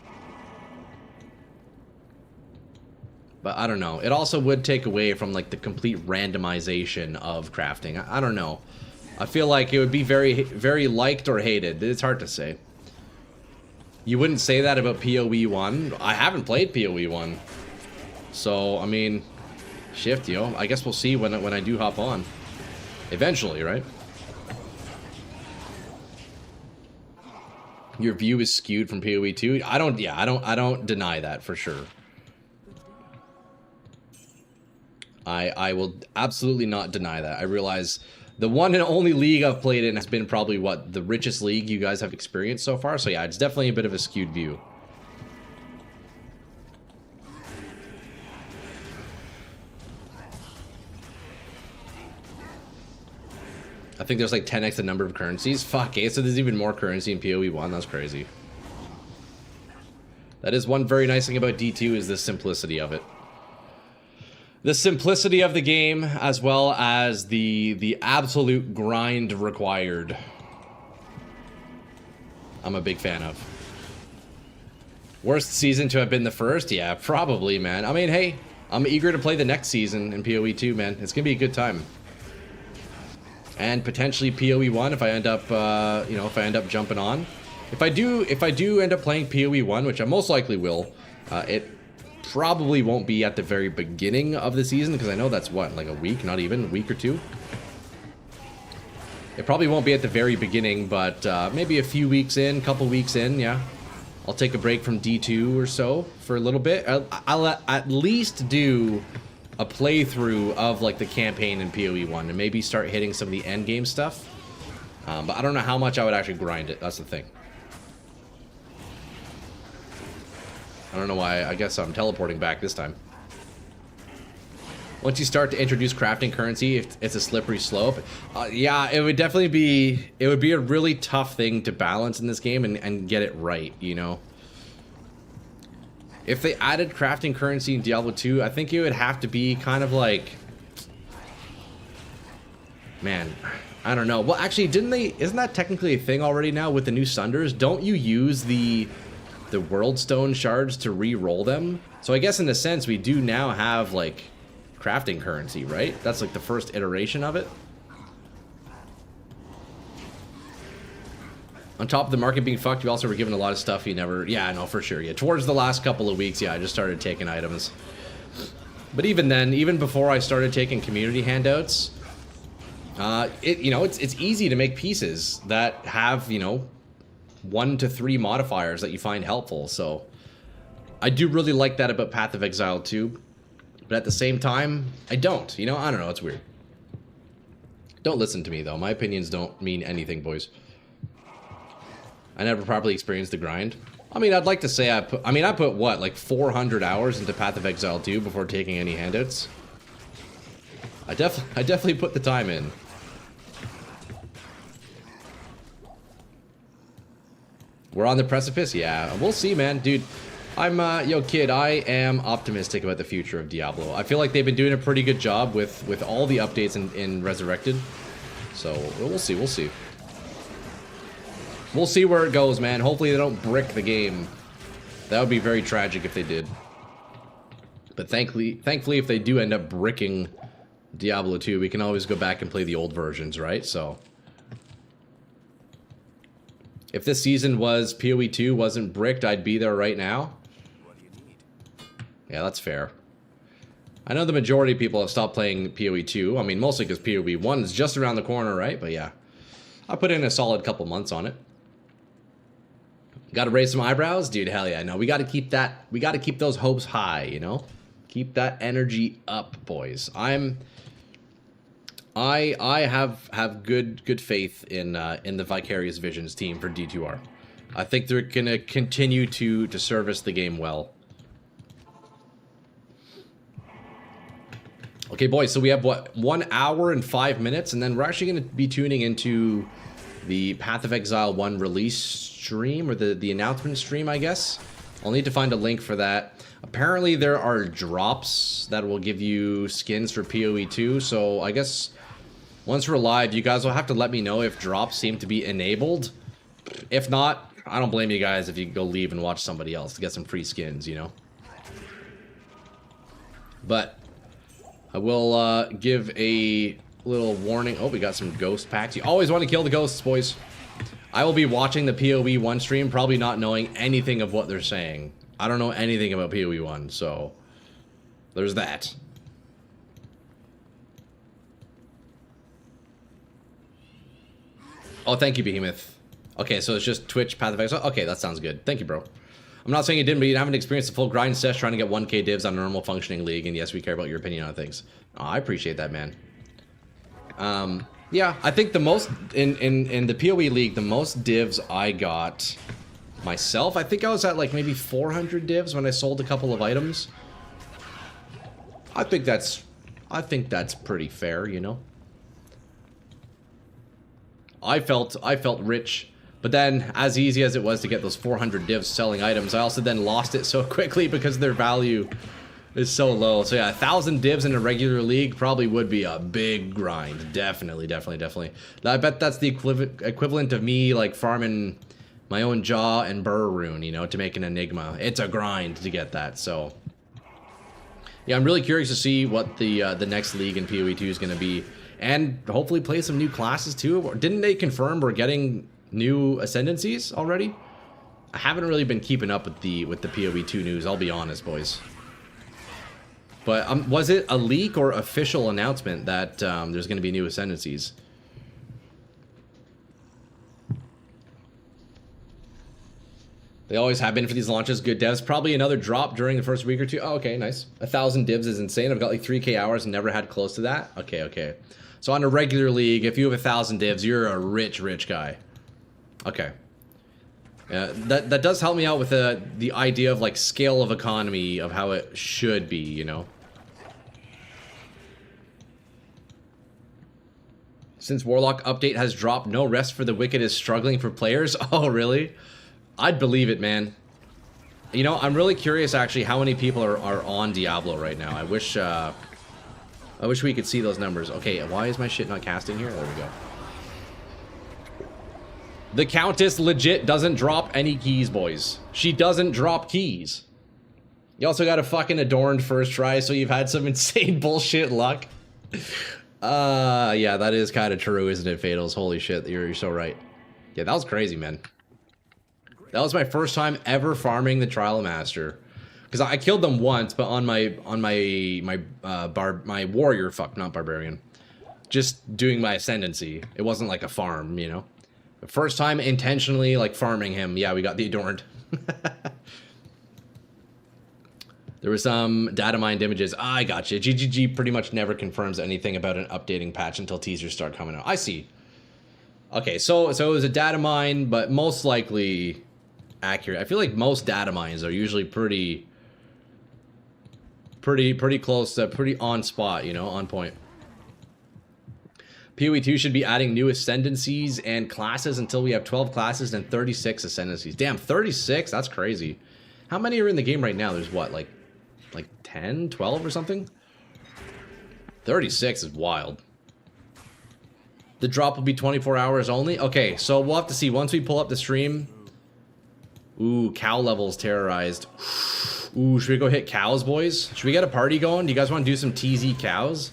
But I don't know. It also would take away from like the complete randomization of crafting. I don't know. I feel like it would be very, very liked or hated. It's hard to say. You wouldn't say that about PoE 1. I haven't played PoE 1. So, I mean, shift, yo. I guess we'll see when I do hop on. Eventually, right? Your view is skewed from PoE 2. I don't deny that for sure. I will absolutely not deny that. I realize the one and only league I've played in has been probably, what, the richest league you guys have experienced so far. So yeah, it's definitely a bit of a skewed view. I think there's like 10x the number of currencies. Fuck, okay, so there's even more currency in PoE 1. That's crazy. That is one very nice thing about D2 is the simplicity of it. The simplicity of the game, as well as the absolute grind required. I'm a big fan of. Worst season to have been the first? Yeah, probably, man. I mean, hey, I'm eager to play the next season in PoE 2, man. It's gonna be a good time. And potentially PoE 1 if I end up, you know, if I end up jumping on. If I do end up playing PoE 1, which I most likely will, it probably won't be at the very beginning of the season, because I know that's what, like a week, not even a week or two. It probably won't be at the very beginning, but maybe a few weeks in, couple weeks in, yeah. I'll take a break from D2 or so for a little bit. I'll at least do a playthrough of like the campaign in PoE 1 and maybe start hitting some of the end game stuff. But I don't know how much I would actually grind it. That's the thing. I don't know why. I guess I'm teleporting back this time. Once you start to introduce crafting currency, it's a slippery slope. Yeah, it would definitely be... It would be a really tough thing to balance in this game and get it right, you know? If they added crafting currency in Diablo 2, I think it would have to be kind of like... Man, I don't know. Well, actually, didn't they... Isn't that technically a thing already now with the new Sunders? Don't you use the World Stone shards to re-roll them? So I guess in a sense, we do now have, like... crafting currency, right? That's like the first iteration of it. On top of the market being fucked, you also were given a lot of stuff you never... Yeah, I know, for sure. Yeah, towards the last couple of weeks, yeah, I just started taking items. But even then, even before I started taking community handouts, you know, it's easy to make pieces that have, you know, 1 to 3 modifiers that you find helpful. So I do really like that about Path of Exile 2. But at the same time, I don't. You know, I don't know. It's weird. Don't listen to me, though. My opinions don't mean anything, boys. I never properly experienced the grind. I mean, I'd like to say I put, what, like 400 hours into Path of Exile 2 before taking any handouts? I definitely put the time in. We're on the precipice? Yeah, we'll see, man. Dude, yo, kid, I am optimistic about the future of Diablo. I feel like they've been doing a pretty good job with all the updates in Resurrected. So, we'll see, we'll see. We'll see where it goes, man. Hopefully they don't brick the game. That would be very tragic if they did. But thankfully, if they do end up bricking Diablo 2, we can always go back and play the old versions, right? So... If this season was PoE 2 wasn't bricked, I'd be there right now. What do you need? Yeah, that's fair. I know the majority of people have stopped playing PoE 2. I mean, mostly because PoE 1 is just around the corner, right? But yeah, I put in a solid couple months on it. Got to raise some eyebrows? Dude, hell yeah, no. We got to keep that. We got to keep those hopes high, you know? Keep that energy up, boys. I have good faith in the Vicarious Visions team for D2R. I think they're gonna continue to service the game well. Okay, boys, so we have, what, 1 hour and 5 minutes, and then we're actually going to be tuning into the Path of Exile 1 release stream, or the announcement stream, I guess. I'll need to find a link for that. Apparently, there are drops that will give you skins for PoE 2, so I guess once we're live, you guys will have to let me know if drops seem to be enabled. If not, I don't blame you guys if you go leave and watch somebody else to get some free skins, you know? But I will give a little warning. Oh, we got some ghost packs. You always want to kill the ghosts, boys. I will be watching the PoE 1 stream, probably not knowing anything of what they're saying. I don't know anything about PoE 1, so there's that. Oh, thank you, Behemoth. Okay, so it's just Twitch, Path of Exile. Okay, that sounds good. Thank you, bro. I'm not saying you didn't, but you haven't experienced the full grind sesh trying to get 1k divs on a normal functioning league, and yes, we care about your opinion on things. Oh, I appreciate that, man. Yeah, I think the most, in the PoE league, the most divs I got myself, I think I was at like maybe 400 divs when I sold a couple of items. I think that's pretty fair, you know? I felt rich. But then, as easy as it was to get those 400 divs selling items, I also then lost it so quickly because their value is so low. So yeah, 1,000 divs in a regular league probably would be a big grind. Definitely. I bet that's the equivalent of me, like, farming my own Jaw and Burr rune, you know, to make an Enigma. It's a grind to get that, so. Yeah, I'm really curious to see what the next league in PoE 2 is going to be. And hopefully play some new classes, too. Didn't they confirm we're getting new ascendancies already? I haven't really been keeping up with the PoE 2 news, I'll be honest, boys. But was it a leak or official announcement that there's going to be new ascendancies? They always have been for these launches. Good devs. Probably another drop during the first week or two. Oh, okay, nice. 1,000 divs is insane. I've got like 3k hours and never had close to that. Okay. So on a regular league, if you have 1,000 divs, you're a rich guy. Okay. That does help me out with the idea of like scale of economy of how it should be, you know. Since Warlock update has dropped, no rest for the wicked is struggling for players. Oh, really? I'd believe it, man. You know, I'm really curious actually how many people are on Diablo right now. I wish we could see those numbers. Okay, why is my shit not casting here? There we go. The Countess legit doesn't drop any keys, boys. She doesn't drop keys. You also got a fucking adorned first try, so you've had some insane bullshit luck. Yeah, that is kind of true, isn't it, Fatals? Holy shit, you're so right. Yeah, that was crazy, man. That was my first time ever farming the Trial Master. Because I killed them once, but on my warrior, fuck, not barbarian. Just doing my ascendancy. It wasn't like a farm, you know. The first time intentionally like farming him, yeah, we got the adorned. There was some data mined images. I gotcha. GGG pretty much never confirms anything about an updating patch until teasers start coming out. I see. Okay, so it was a data mine, but most likely accurate. I feel like most data mines are usually pretty close, pretty on spot, you know, on point. PoE 2 should be adding new ascendancies and classes until we have 12 classes and 36 ascendancies. Damn, 36? That's crazy. How many are in the game right now? There's what, like 10, 12 or something? 36 is wild. The drop will be 24 hours only? Okay, so we'll have to see. Once we pull up the stream... Ooh, cow levels terrorized. Ooh, should we go hit cows, boys? Should we get a party going? Do you guys want to do some TZ cows?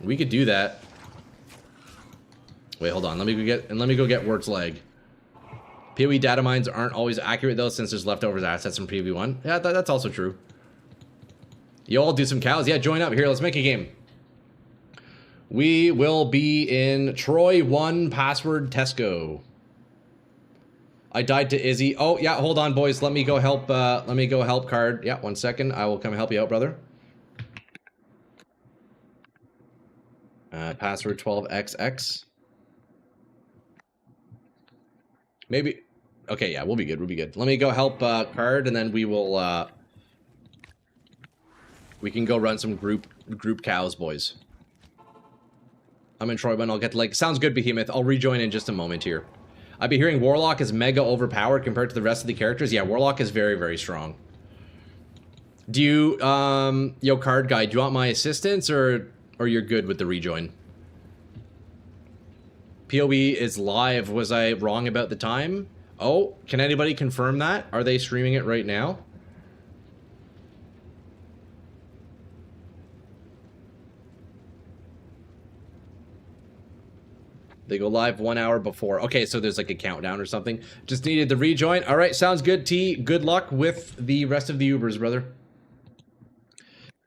We could do that. Wait, hold on. Let me go get Wirt's leg. PoE data mines aren't always accurate though, since there's leftovers assets from PoE 1. Yeah, that's also true. You all do some cows. Yeah, join up here. Let's make a game. We will be in Troy 1 password Tesco. I died to Izzy. Oh, yeah, hold on, boys. Let me go help card. Yeah, 1 second. I will come help you out, brother. Password 12XX. Maybe. Okay, yeah, we'll be good. We'll be good. Let me go help Card, and then we will. We can go run some group cows, boys. I'm in Troy when I'll get like. Sounds good, Behemoth. I'll rejoin in just a moment here. I've been hearing Warlock is mega overpowered compared to the rest of the characters. Yeah, Warlock is very, very strong. Do you, yo, Card Guy, do you want my assistance or you're good with the rejoin? PoE is live. Was I wrong about the time? Oh, can anybody confirm that? Are they streaming it right now? They go live 1 hour before. Okay, so there's like a countdown or something. Just needed the rejoin. All right, sounds good, T. Good luck with the rest of the Ubers, brother.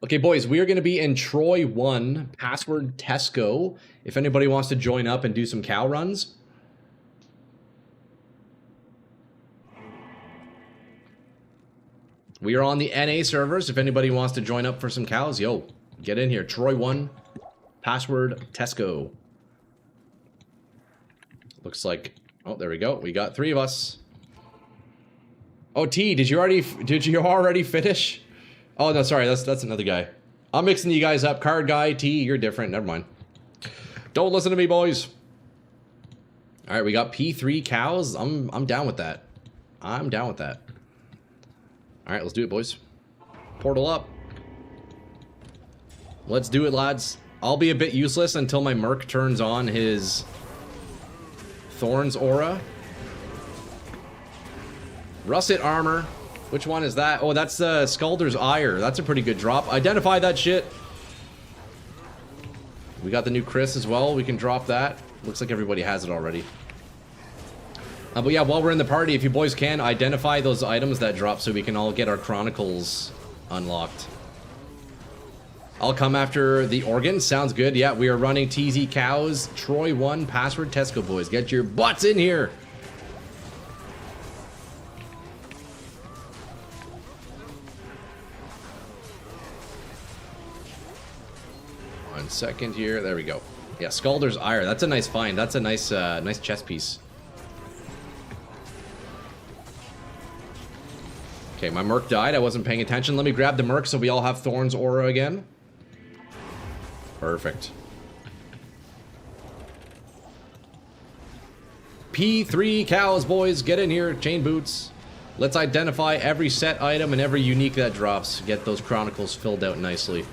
Okay, boys, we are going to be in Troy 1, password Tesco. If anybody wants to join up and do some cow runs. We are on the NA servers. If anybody wants to join up for some cows, yo, get in here. Troy 1, password Tesco. Looks like, oh, there we go. We got 3 of us. Oh, T, did you already finish? Oh, no, sorry, that's another guy. I'm mixing you guys up. Card Guy, T, you're different. Never mind. Don't listen to me, boys. All right, we got P3 cows. I'm down with that. I'm down with that. All right, let's do it, boys. Portal up. Let's do it, lads. I'll be a bit useless until my Merc turns on his Thorns aura. Russet armor. Which one is that? Oh, that's Scalder's Ire. That's a pretty good drop. Identify that shit. We got the new Chris as well. We can drop that. Looks like everybody has it already. But yeah, while we're in the party, if you boys can, identify those items that drop so we can all get our Chronicles unlocked. I'll come after the organs. Sounds good. Yeah, we are running TZ Cows. Troy 1, password Tesco, boys. Get your butts in here. One second here. There we go. Yeah, Scalder's Ire. That's a nice find. That's a nice nice chess piece. Okay, my Merc died. I wasn't paying attention. Let me grab the Merc so we all have Thorns aura again. Perfect. P3 cows, boys. Get in here. Chain boots. Let's identify every set item and every unique that drops. Get those Chronicles filled out nicely.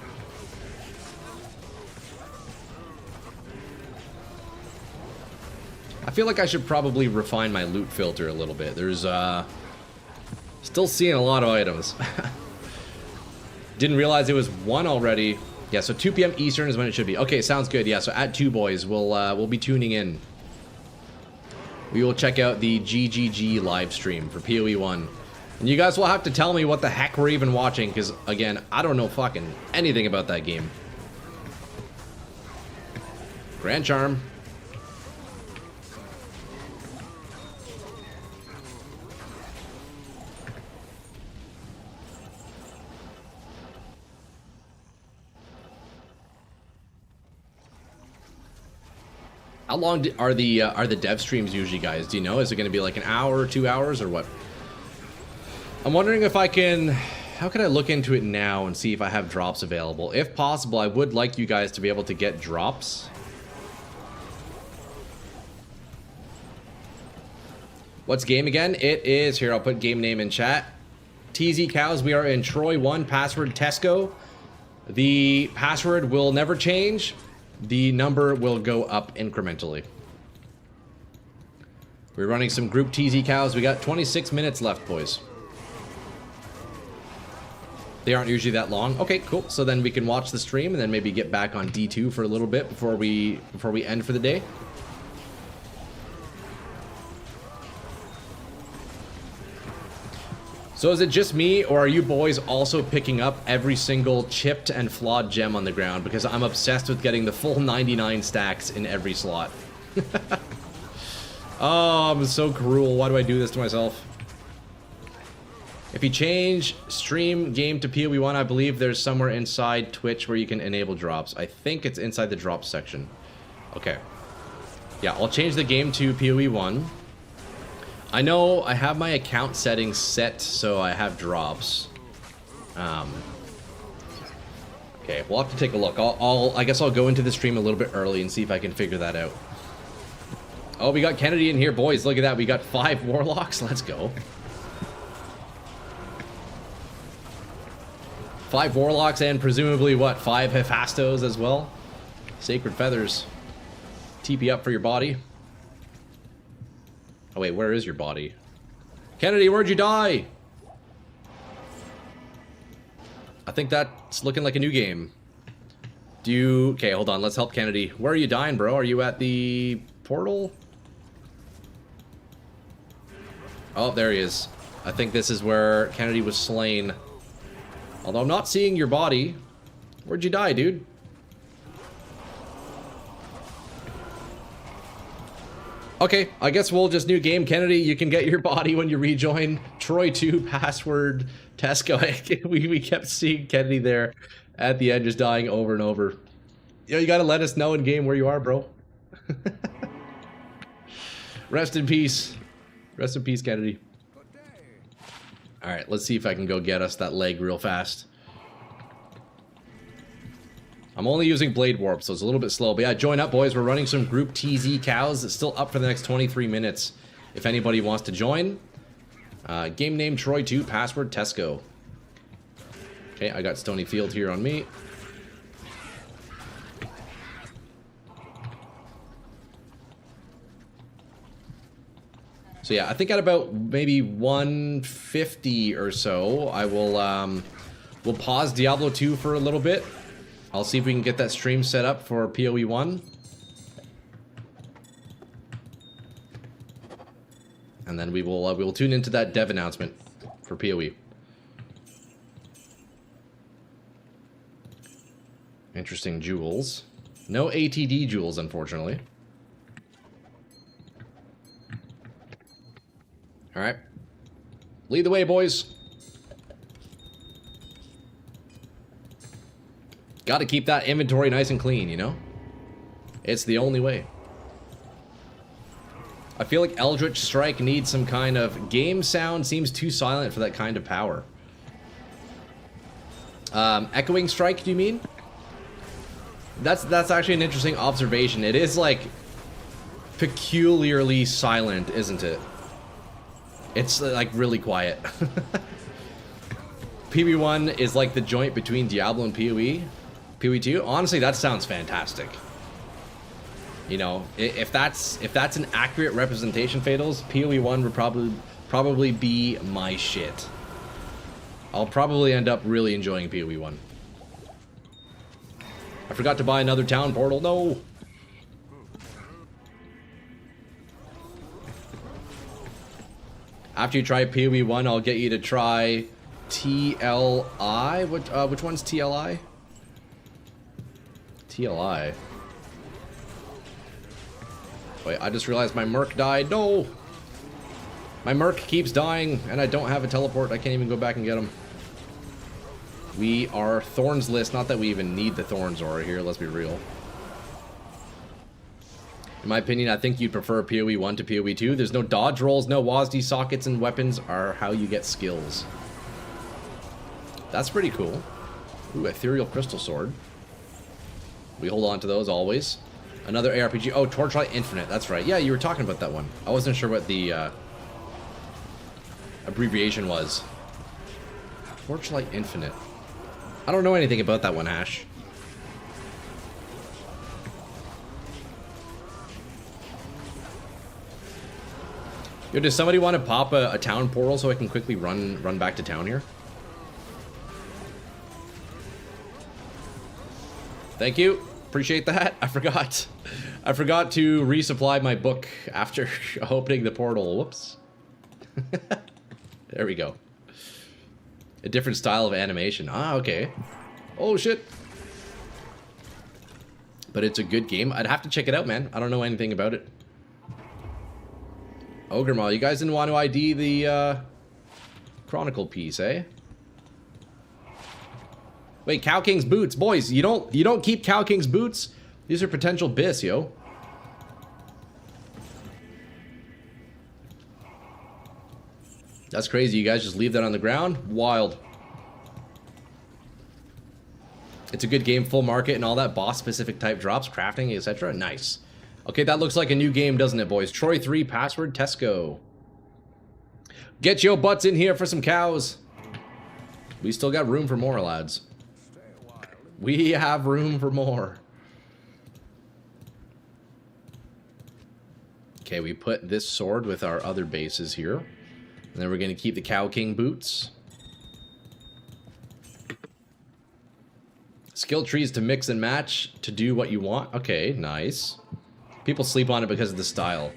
I feel like I should probably refine my loot filter a little bit. There's, still seeing a lot of items. Didn't realize it was 1 already. Yeah, so 2 p.m. Eastern is when it should be. Okay, sounds good. Yeah, so at 2, boys, we'll be tuning in. We will check out the GGG live stream for PoE 1. And you guys will have to tell me what the heck we're even watching, because, again, I don't know fucking anything about that game. Grand Charm. How long are the dev streams usually, guys? Do you know? Is it going to be like an hour, 2 hours, or what? I'm wondering if I can... How can I look into it now and see if I have drops available? If possible, I would like you guys to be able to get drops. What's game again? It is... Here, I'll put game name in chat. TZ Cows, we are in Troy 1, password Tesco. The password will never change. The number will go up incrementally. We're running some group TZ Cows. We got 26 minutes left, boys. They aren't usually that long. Okay, cool. So then we can watch the stream and then maybe get back on D2 for a little bit before we end for the day. So is it just me, or are you boys also picking up every single chipped and flawed gem on the ground? Because I'm obsessed with getting the full 99 stacks in every slot. Oh, I'm so cruel. Why do I do this to myself? If you change stream game to PoE1, I believe there's somewhere inside Twitch where you can enable drops. I think it's inside the drops section. Okay. Yeah, I'll change the game to PoE1. I know I have my account settings set so I have drops. Okay, we'll have to take a look. I guess I'll go into the stream a little bit early and see if I can figure that out. Oh, we got Kennedy in here, boys. Look at that. We got 5 Warlocks. Let's go. 5 Warlocks and presumably, what, 5 Hephaestos as well? Sacred Feathers. TP up for your body. Oh, wait, where is your body? Kennedy, where'd you die? I think that's looking like a new game. Okay, hold on. Let's help Kennedy. Where are you dying, bro? Are you at the portal? Oh, there he is. I think this is where Kennedy was slain. Although I'm not seeing your body. Where'd you die, dude? Okay, I guess we'll just new game. Kennedy, you can get your body when you rejoin. Troy2 password Tesco. we kept seeing Kennedy there at the end just dying over and over. You know, you gotta let us know in game where you are, bro. Rest in peace. Rest in peace, Kennedy. Alright, let's see if I can go get us that leg real fast. I'm only using Blade Warp, so it's a little bit slow. But yeah, join up, boys. We're running some Group TZ cows. It's still up for the next 23 minutes. If anybody wants to join. Game name Troy2, password Tesco. Okay, I got Stony Field here on me. So yeah, I think at about maybe 150 or so, I will we'll pause Diablo 2 for a little bit. I'll see if we can get that stream set up for PoE1. And then we will tune into that dev announcement for PoE. Interesting jewels. No ATD jewels, unfortunately. Alright. Lead the way, boys. Gotta keep that inventory nice and clean, you know? It's the only way. I feel like Eldritch Strike needs some kind of... Game sound seems too silent for that kind of power. Echoing Strike, do you mean? That's actually an interesting observation. It is, like, peculiarly silent, isn't it? It's, like, really quiet. PoE1 is like the joint between Diablo and PoE. PoE2, honestly, that sounds fantastic. You know, if that's an accurate representation, Fatals, PoE1 would probably be my shit. I'll probably end up really enjoying PoE1. I forgot to buy another town portal. No. After you try PoE1, I'll get you to try TLI. Which one's TLI? TLI. Wait, I just realized my Merc died. No! My Merc keeps dying, and I don't have a teleport. I can't even go back and get him. We are Thorns list. Not that we even need the Thorns aura here, let's be real. In my opinion, I think you'd prefer PoE1 to PoE2. There's no dodge rolls, no WASD sockets, and weapons are how you get skills. That's pretty cool. Ooh, Ethereal Crystal Sword. We hold on to those always. Another ARPG. Oh, Torchlight Infinite. That's right. Yeah, you were talking about that one. I wasn't sure what the abbreviation was. Torchlight Infinite. I don't know anything about that one, Ash. Yo, does somebody want to pop a town portal so I can quickly run back to town here? Thank you. Appreciate that. I forgot to resupply my book after opening the portal. Whoops. There we go. A different style of animation. Ah, okay. Oh, shit. But it's a good game. I'd have to check it out, man. I don't know anything about it. Ogre Mall, you guys didn't want to ID the Chronicle piece, eh? Wait, Cow King's boots. Boys, you don't keep Cow King's boots? These are potential bis, yo. That's crazy. You guys just leave that on the ground? Wild. It's a good game, full market and all that. Boss-specific type drops, crafting, etc. Nice. Okay, that looks like a new game, doesn't it, boys? Troy 3, password, Tesco. Get your butts in here for some cows. We still got room for more, lads. We have room for more. Okay, we put this sword with our other bases here. And then we're going to keep the Cow King boots. Skill trees to mix and match to do what you want. Okay, nice. People sleep on it because of the style.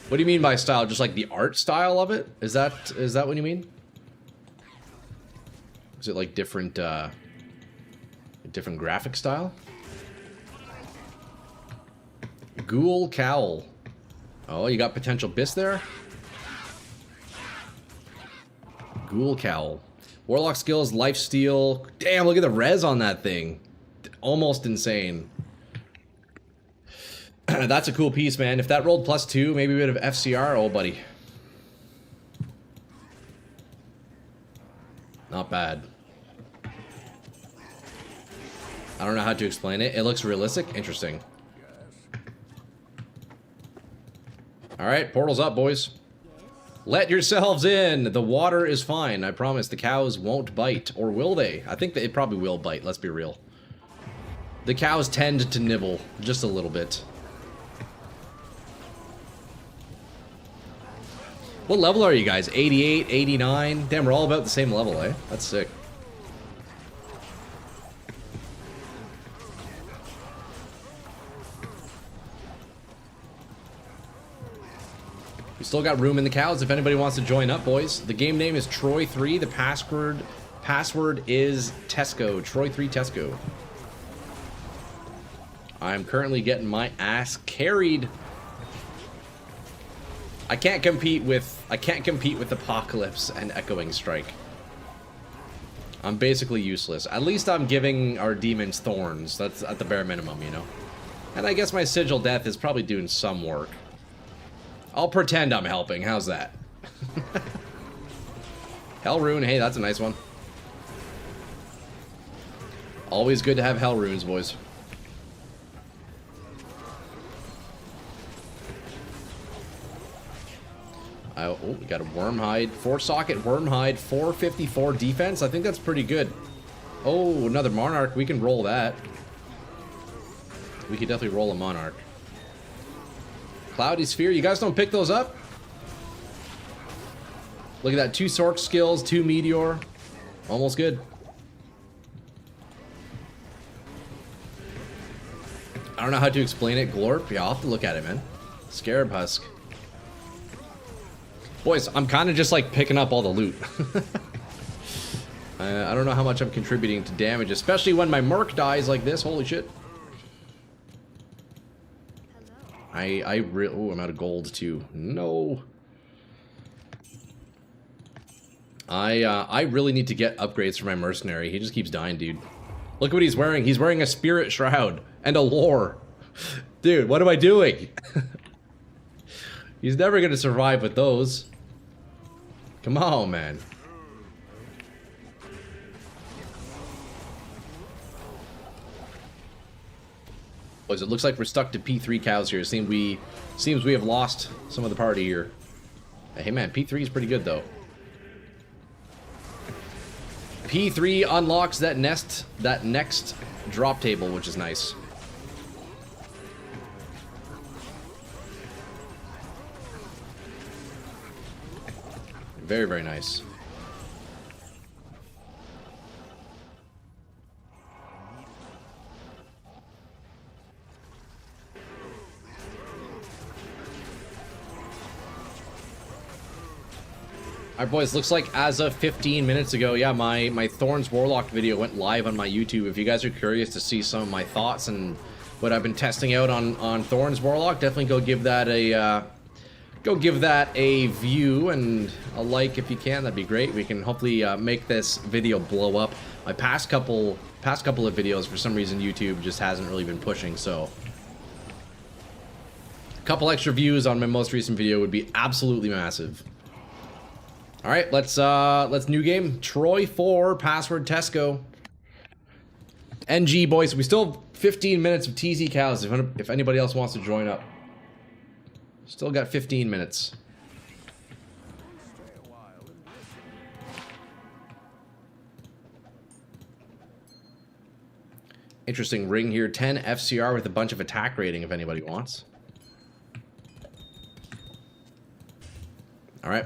What do you mean by style? Just like the art style of it? Is that what you mean? Is it like different different graphic style? Ghoul Cowl. Oh, you got potential bis there? Ghoul Cowl. Warlock skills, lifesteal. Damn, look at the res on that thing. Almost insane. That's a cool piece, man. If that rolled +2, maybe a bit of FCR. Oh, buddy. Not bad. I don't know how to explain it. It looks realistic. Interesting. Alright, portal's up, boys. Let yourselves in. The water is fine. I promise the cows won't bite. Or will they? I think it probably will bite. Let's be real. The cows tend to nibble. Just a little bit. What level are you guys? 88, 89? Damn, we're all about the same level, eh? That's sick. We still got room in the cows if anybody wants to join up, boys. The game name is Troy 3. The password is Tesco. Troy 3 Tesco. I'm currently getting my ass carried. I can't compete with Apocalypse and Echoing Strike. I'm basically useless. At least I'm giving our demons Thorns. That's at the bare minimum, you know. And I guess my Sigil Death is probably doing some work. I'll pretend I'm helping. How's that? Hell Rune. Hey, that's a nice one. Always good to have Hell Runes, boys. Oh, we got a Wormhide. 4-socket Wormhide. 454 defense. I think that's pretty good. Oh, another Monarch. We can roll that. We could definitely roll a Monarch. Cloudy Sphere. You guys don't pick those up? Look at that. 2 Sork skills, 2 Meteor. Almost good. I don't know how to explain it. Glorp? Yeah, I'll have to look at it, man. Scarab Husk. Boys, I'm kind of just like picking up all the loot. I don't know how much I'm contributing to damage, especially when my Merc dies like this. Holy shit. Oh, I'm out of gold too. No. I really need to get upgrades for my mercenary. He just keeps dying, dude. Look what he's wearing. He's wearing a spirit shroud and a lore. Dude, what am I doing? He's never gonna survive with those. Come on, man. Boys, it looks like we're stuck to P3 cows here. Seems we have lost some of the party here. Hey man, P3 is pretty good though. P3 unlocks that next drop table, which is nice. Very, very nice. Alright boys, looks like as of 15 minutes ago, yeah, my Thorns Warlock video went live on my YouTube. If you guys are curious to see some of my thoughts and what I've been testing out on Thorns Warlock, definitely go give that go give that a view and a like if you can. That'd be great. We can hopefully make this video blow up. My past couple of videos, for some reason YouTube just hasn't really been pushing, so a couple extra views on my most recent video would be absolutely massive. All right, let's new game. Troy 4, password Tesco. NG boys, we still have 15 minutes of TZ cows if anybody else wants to join up. Still got 15 minutes. Interesting ring here. 10 FCR with a bunch of attack rating if anybody wants. All right.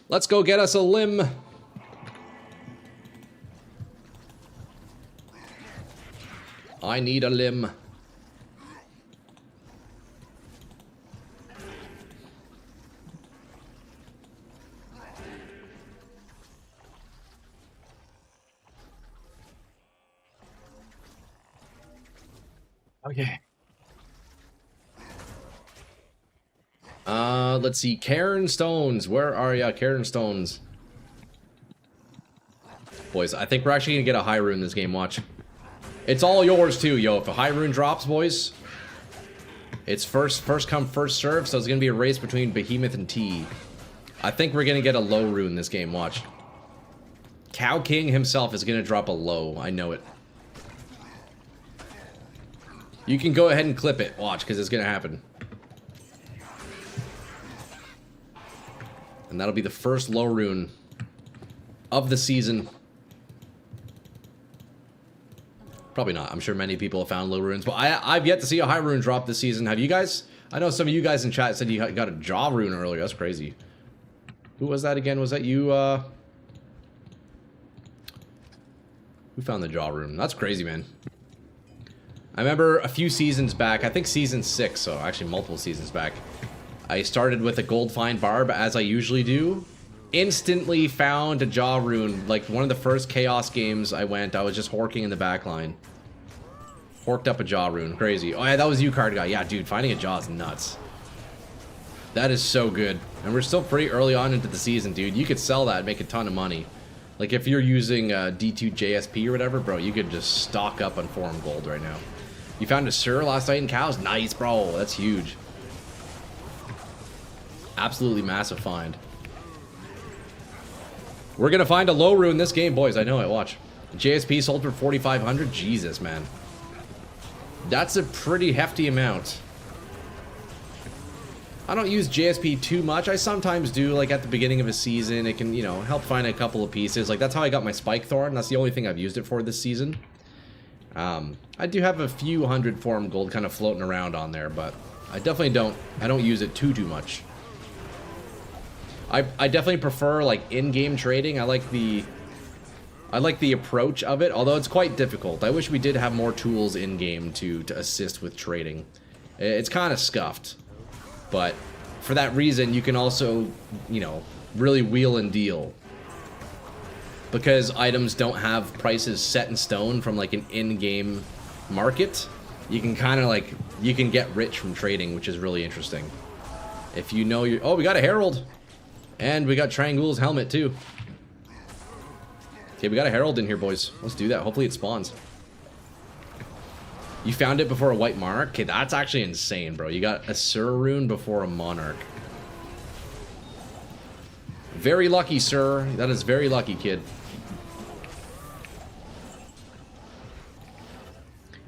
Let's go get us a limb. I need a limb. Okay. Let's see. Cairn Stones. Where are ya, Cairn Stones? Boys, I think we're actually gonna get a high rune this game, watch. It's all yours too, yo. If a high rune drops, boys, it's first come, first serve, so it's gonna be a race between Behemoth and T. I think we're gonna get a low rune this game, watch. Cow King himself is gonna drop a low, I know it. You can go ahead and clip it, watch, because it's gonna happen. And that'll be the first low rune of the season. Probably not. I'm sure many people have found low runes, but I've yet to see a high rune drop this season. Have you guys? I know some of you guys in chat said you got a jaw rune earlier. That's crazy. Who was that again? Was that you? Who found the jaw rune? That's crazy, man. I remember a few seasons back, I think season 6, so actually multiple seasons back, I started with a gold find barb, as I usually do. Instantly found a jaw rune. Like, one of the first Chaos games I went, I was just horking in the back line. Horked up a jaw rune. Crazy. Oh yeah, that was you, card guy. Yeah, dude, finding a jaw is nuts. That is so good. And we're still pretty early on into the season, dude. You could sell that and make a ton of money. Like, if you're using D2 JSP or whatever, bro, you could just stock up on forum gold right now. You found a Sir last night in cows? Nice, bro. That's huge. Absolutely massive find. We're gonna find a low rune this game, boys. I know it. Watch. JSP sold for 4,500. Jesus, man. That's a pretty hefty amount. I don't use JSP too much. I sometimes do, like at the beginning of a season. It can, you know, help find a couple of pieces. Like, that's how I got my Spike Thorn. That's the only thing I've used it for this season. I do have a few hundred forum gold kind of floating around on there, but I definitely don't use it too much. I definitely prefer, like, in-game trading. I like the approach of it, although it's quite difficult. I wish we did have more tools in-game to assist with trading. It's kind of scuffed, but for that reason, you can also, you know, really wheel and deal. Because items don't have prices set in stone from, like, an in-game market, you can kind of, like, you can get rich from trading, which is really interesting. If you know your... Oh, we got a Herald! And we got Triangul's helmet, too. Okay, we got a Herald in here, boys. Let's do that. Hopefully it spawns. You found it before a White Monarch? Okay, that's actually insane, bro. You got a Sir rune before a Monarch. Very lucky, sir. That is very lucky, kid.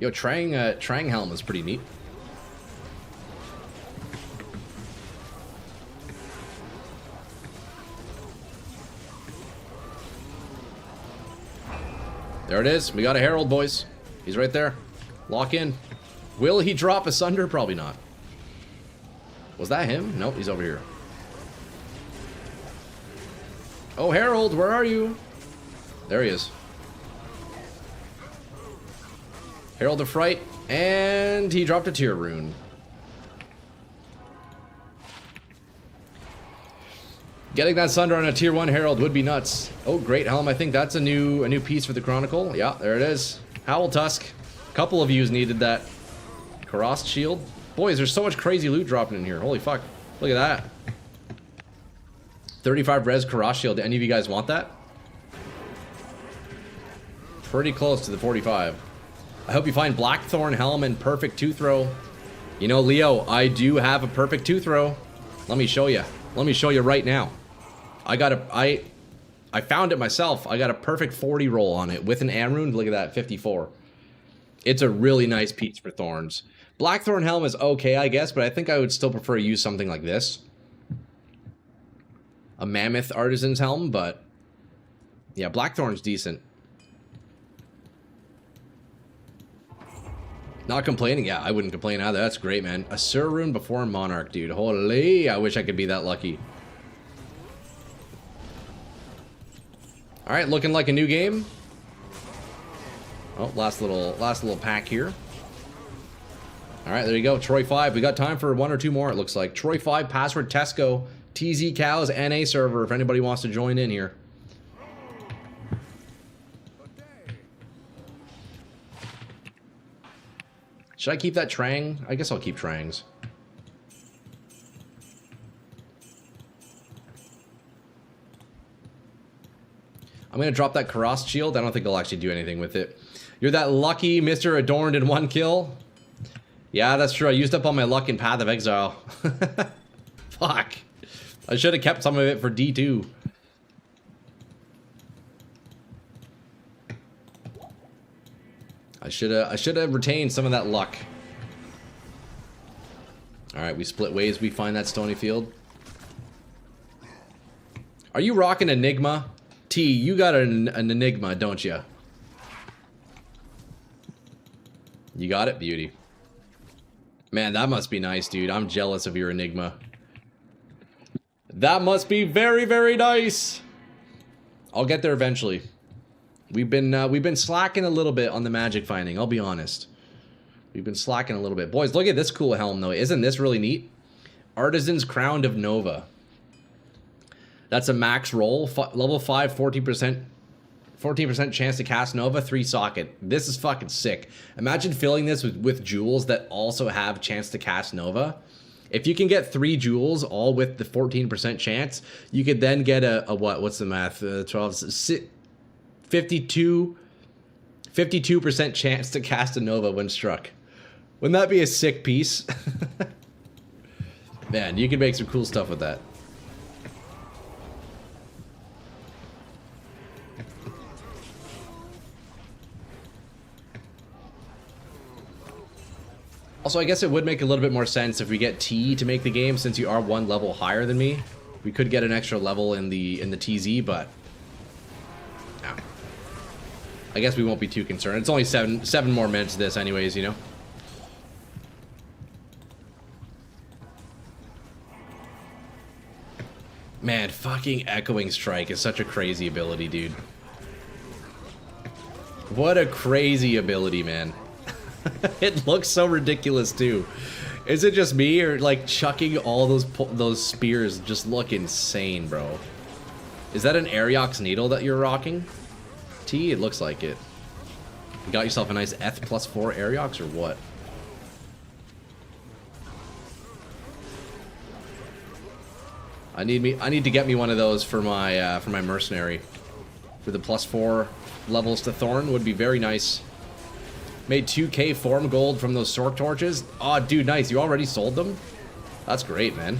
Yo, Trang helm is pretty neat. There it is. We got a Herald, boys. He's right there. Lock in. Will he drop asunder? Probably not. Was that him? Nope, he's over here. Oh, Herald, where are you? There he is. Herald of Fright, and he dropped a tier rune. Getting that Sunder on a tier 1 Herald would be nuts. Oh, great helm. I think that's a new piece for the Chronicle. Yeah, there it is. Howl Tusk. A couple of yous needed that. Karast Shield. Boys, there's so much crazy loot dropping in here. Holy fuck. Look at that. 35 res Karash shield. Any of you guys want that? Pretty close to the 45. I hope you find Blackthorn Helm and perfect two throw. You know, Leo, I do have a perfect two throw. Let me show you. Let me show you right now. I found it myself. I got a perfect 40 roll on it with an Amrune. Look at that, 54. It's a really nice piece for Thorns. Blackthorn Helm is okay, I guess, but I think I would still prefer to use something like this. A Mammoth Artisan's Helm, but yeah, Blackthorn's decent. Not complaining? Yeah, I wouldn't complain either. That's great, man. A Sur Rune before Monarch, dude. Holy, I wish I could be that lucky. Alright, looking like a new game. Oh, last little pack here. Alright, there you go. Troy 5. We got time for one or two more, it looks like. Troy 5, password Tesco, TZ Cows, NA server, if anybody wants to join in here. Should I keep that Trang? I guess I'll keep Trangs. I'm going to drop that Karast shield. I don't think I'll actually do anything with it. You're that lucky Mr. Adorned in one kill? Yeah, that's true. I used up all my luck in Path of Exile. Fuck. I should have kept some of it for D2. I should have retained some of that luck. Alright, we split ways. We find that stony field. Are you rocking Enigma? T, you got an Enigma, don't you? You got it? Beauty. Man, that must be nice, dude. I'm jealous of your Enigma. That must be very, very nice. I'll get there eventually. We've been slacking a little bit on the magic finding, I'll be honest. We've been slacking a little bit. Boys, look at this cool helm, though. Isn't this really neat? Artisan's Crown of Nova. That's a max roll. Level 5, 14% chance to cast Nova, 3 socket. This is fucking sick. Imagine filling this with jewels that also have chance to cast Nova. If you can get 3 jewels, all with the 14% chance, you could then get a what? What's the math? 52% chance to cast a Nova when struck. Wouldn't that be a sick piece? Man, you can make some cool stuff with that. Also, I guess it would make a little bit more sense if we get T to make the game, since you are 1 level higher than me. We could get an extra level in the TZ, but no. I guess we won't be too concerned. It's only seven more minutes of this anyways, you know? Man, fucking Echoing Strike is such a crazy ability, dude. What a crazy ability, man. It looks so ridiculous, too. Is it just me, or, like, chucking all those spears just look insane, bro? Is that an Ariox Needle that you're rocking? T, it looks like it. You got yourself a nice Eth +4 Ariox, or what? I need to get me one of those for my mercenary. For the +4 levels to Thorn would be very nice. Made 2k form gold from those Sork torches. Oh, dude, nice. You already sold them? That's great, man.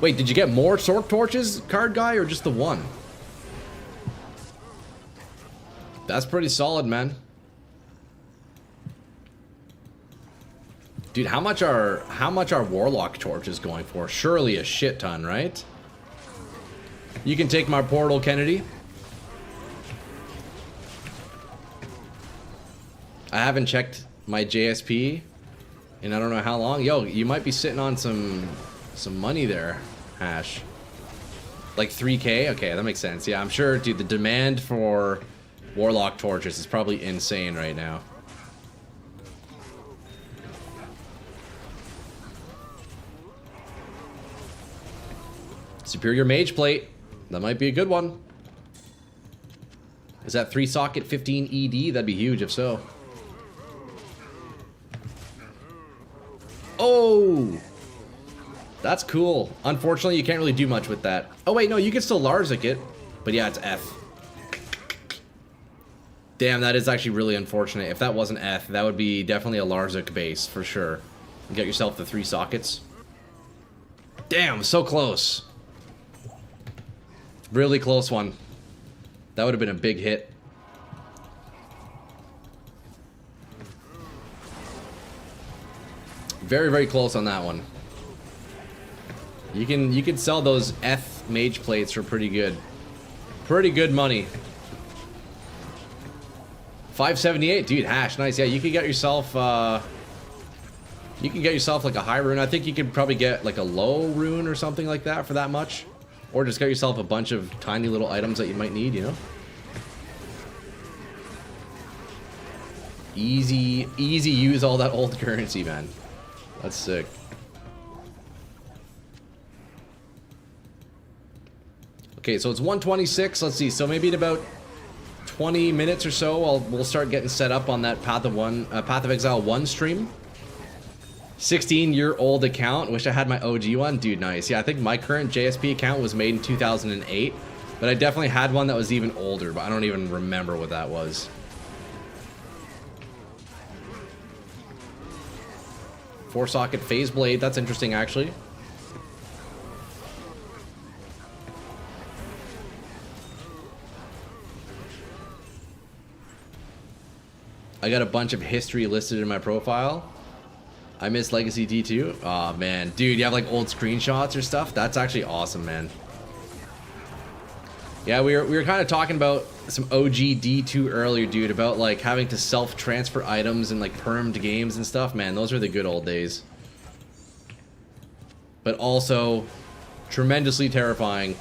Wait, did you get more Sork torches, card guy, or just the one? That's pretty solid, man. Dude, how much are Warlock torches going for? Surely a shit ton, right? You can take my portal, Kennedy. I haven't checked my JSP in I don't know how long. Yo, you might be sitting on some money there, Hash. Like 3k? Okay, that makes sense. Yeah, I'm sure, dude, the demand for Warlock torches is probably insane right now. Superior Mage Plate. That might be a good one. Is that 3 socket 15 ED? That'd be huge if so. Oh! That's cool. Unfortunately, you can't really do much with that. Oh wait, no, you can still Larzik it. But yeah, it's F. Damn, that is actually really unfortunate. If that wasn't F, that would be definitely a Larzik base, for sure. You get yourself the 3 sockets. Damn, so close. Really close one. That would have been a big hit. Very, very close on that one. You can sell those F mage plates for pretty good. Pretty good money. 578, dude, hash, nice. Yeah, you could get yourself like a high rune. I think you could probably get like a low rune or something like that for that much. Or just get yourself a bunch of tiny little items that you might need, you know? Easy use all that old currency, man. That's sick. Okay, so it's 1:26. Let's see. So maybe in about 20 minutes or so, we'll start getting set up on that Path of Exile 1 stream. 16-year-old account. Wish I had my OG one. Dude, nice. Yeah, I think my current JSP account was made in 2008, but I definitely had one that was even older, but I don't even remember what that was. Four-socket Phase Blade. That's interesting, actually. I got a bunch of history listed in my profile. I miss Legacy D2. Aw, man. Dude, you have like old screenshots or stuff? That's actually awesome, man. Yeah, we were kind of talking about some OG D2 earlier, dude, about like having to self-transfer items and like permed games and stuff. Man, those are the good old days. But also tremendously terrifying.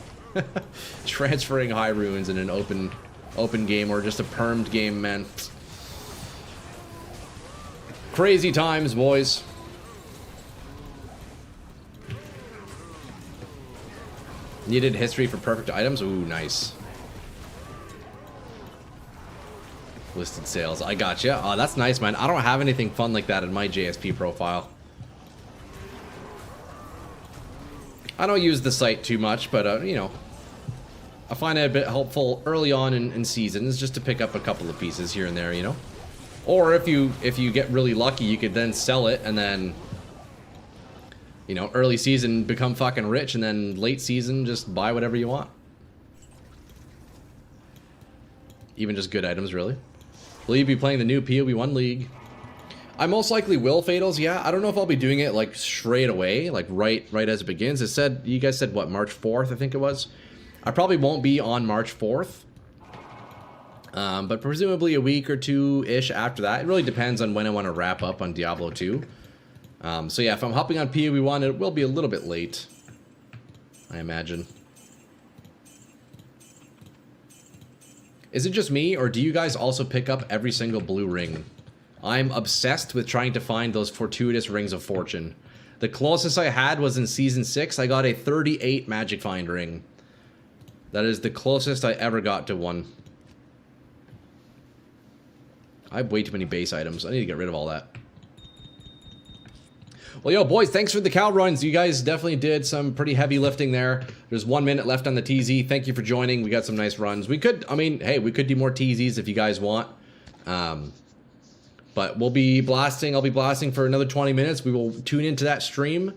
Transferring high runes in an open game or just a permed game, man. Crazy times, boys. Needed history for perfect items? Ooh, nice. Listed sales. I gotcha. Oh, that's nice, man. I don't have anything fun like that in my JSP profile. I don't use the site too much, but, you know, I find it a bit helpful early on in seasons just to pick up a couple of pieces here and there, you know? Or if you get really lucky, you could then sell it and then, you know, early season become fucking rich and then late season just buy whatever you want. Even just good items, really. Will you be playing the new PoE1 League? I most likely will, Fatals, yeah. I don't know if I'll be doing it, like, straight away, like, right as it begins. It said, you guys said, what, March 4th, I think it was? I probably won't be on March 4th. But presumably a week or two-ish after that. It really depends on when I want to wrap up on Diablo 2. So yeah, if I'm hopping on PoE1, it will be a little bit late, I imagine. Is it just me, or do you guys also pick up every single blue ring? I'm obsessed with trying to find those fortuitous rings of fortune. The closest I had was in Season 6. I got a 38 Magic Find ring. That is the closest I ever got to one. I have way too many base items. I need to get rid of all that. Well, yo, boys, thanks for the cow runs. You guys definitely did some pretty heavy lifting there. There's 1 minute left on the TZ. Thank you for joining. We got some nice runs. We could, I mean, hey, we could do more TZs if you guys want. But we'll be blasting. I'll be blasting for another 20 minutes. We will tune into that stream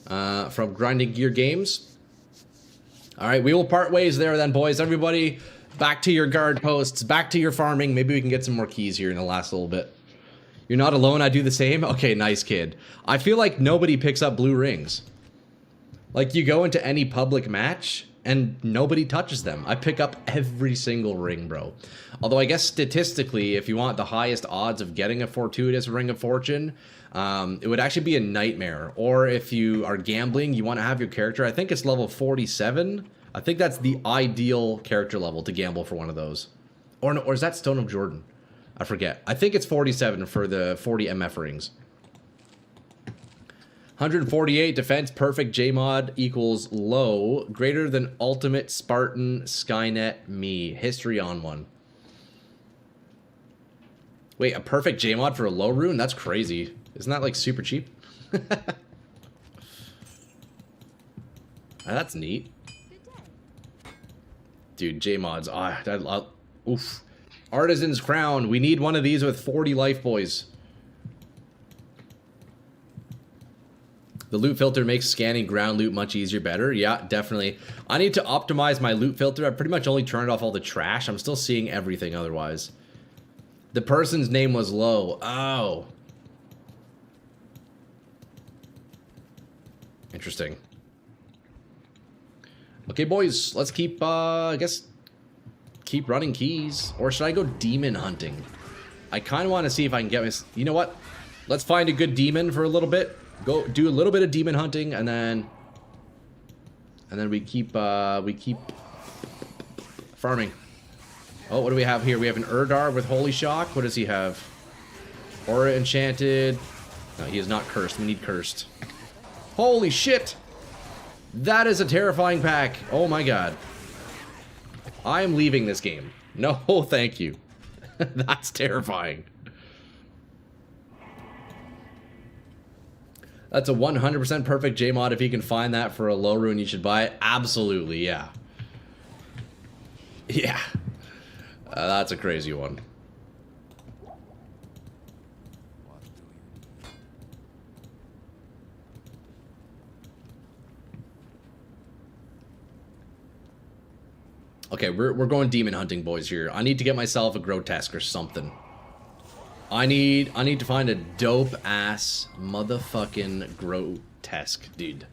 from Grinding Gear Games. All right, we will part ways there then, boys. Everybody, back to your guard posts, back to your farming. Maybe we can get some more keys here in the last little bit. You're not alone, I do the same? Okay, nice, kid. I feel like nobody picks up blue rings. Like, you go into any public match, and nobody touches them. I pick up every single ring, bro. Although I guess statistically, if you want the highest odds of getting a fortuitous ring of fortune, it would actually be a nightmare. Or if you are gambling, you want to have your character, I think it's level 47. I think that's the ideal character level to gamble for one of those. Or is that Stone of Jordan? I forget. I think it's 47 for the 40 MF rings. 148 defense, perfect Jmod equals low, greater than ultimate Spartan Skynet me. History on one. Wait, a perfect Jmod for a low rune? That's crazy. Isn't that like super cheap? That's neat. Dude, J-mods. Oof. Artisan's Crown. We need one of these with 40 life, boys. The loot filter makes scanning ground loot much easier, better. Yeah, definitely. I need to optimize my loot filter. I pretty much only turned off all the trash. I'm still seeing everything otherwise. The person's name was low. Oh. Interesting. Okay, boys. Let's keep, I guess, keep running keys. Or should I go demon hunting? I kind of want to see if I can get this. You know what? Let's find a good demon for a little bit. Go do a little bit of demon hunting, and then we keep farming. Oh, what do we have here? We have an Urdar with Holy Shock. What does he have? Aura Enchanted. No, he is not cursed. We need cursed. Holy shit! That is a terrifying pack. Oh my god. I am leaving this game. No, thank you. That's terrifying. That's a 100% perfect J-mod. If you can find that for a low rune, you should buy it. Absolutely, yeah. Yeah. That's a crazy one. Okay, we're going demon hunting, boys, here. I need to get myself a grotesque or something. I need to find a dope-ass motherfucking grotesque, dude.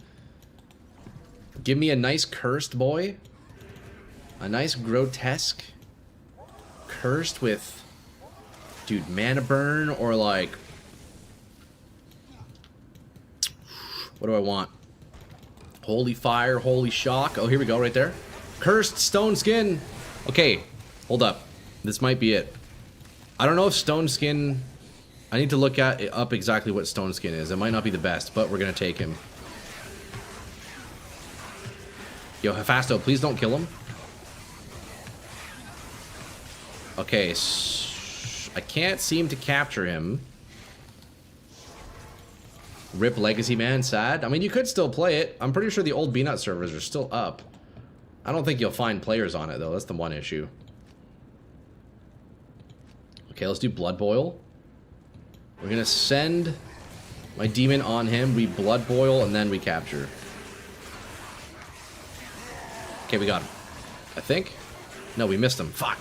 Give me a nice cursed boy. A nice grotesque. Cursed with, dude, mana burn or like... What do I want? Holy fire, holy shock. Oh, here we go, right there. Cursed stone skin. Okay, hold up. This might be it. I don't know if stone skin... I need to look up exactly what stone skin is. It might not be the best, but we're gonna take him. Yo, Hephasto, please don't kill him. Okay, I can't seem to capture him. Rip Legacy Man, sad. I mean, you could still play it. I'm pretty sure the old BNut servers are still up. I don't think you'll find players on it, though. That's the one issue. Okay, let's do Blood Boil. We're gonna send my demon on him. We Blood Boil, and then we capture. Okay, we got him. I think. No, we missed him. Fuck.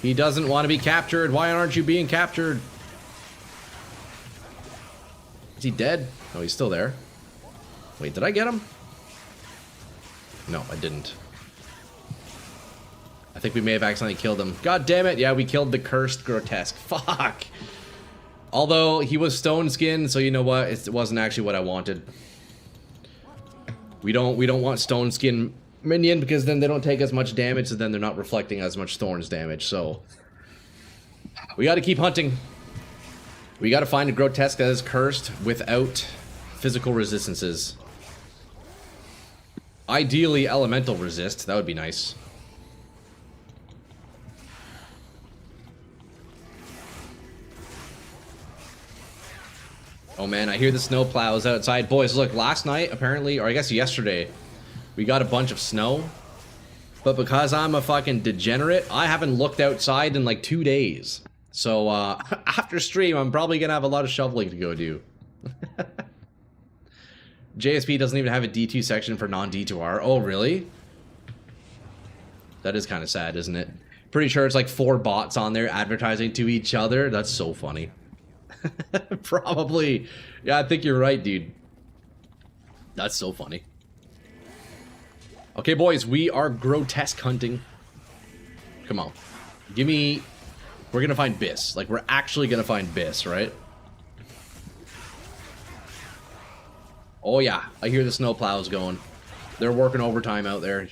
He doesn't want to be captured. Why aren't you being captured? Is he dead? No, he's still there. Wait, did I get him? No, I didn't. I think we may have accidentally killed him. God damn it. Yeah, we killed the cursed grotesque. Fuck. Although he was stone skin, so you know what? It wasn't actually what I wanted. We don't want stone skin minion because then they don't take as much damage, and then they're not reflecting as much Thorns damage. So we got to keep hunting. We got to find a grotesque that is cursed without physical resistances. Ideally, elemental resist. That would be nice. Oh man, I hear the snow plows outside. Boys, look, last night, apparently, or I guess yesterday, we got a bunch of snow. But because I'm a fucking degenerate, I haven't looked outside in like 2 days. So, after stream, I'm probably gonna have a lot of shoveling to go do. JSP doesn't even have a D2 section for non-D2R. Oh, really? That is kind of sad, isn't it? Pretty sure it's like 4 bots on there advertising to each other. That's so funny. Probably. Yeah, I think you're right, dude. That's so funny. Okay, boys, we are grotesque hunting. Come on. Give me... We're gonna find Biss. Like, we're actually gonna find Biss, right? Oh, yeah. I hear the snowplows going. They're working overtime out there.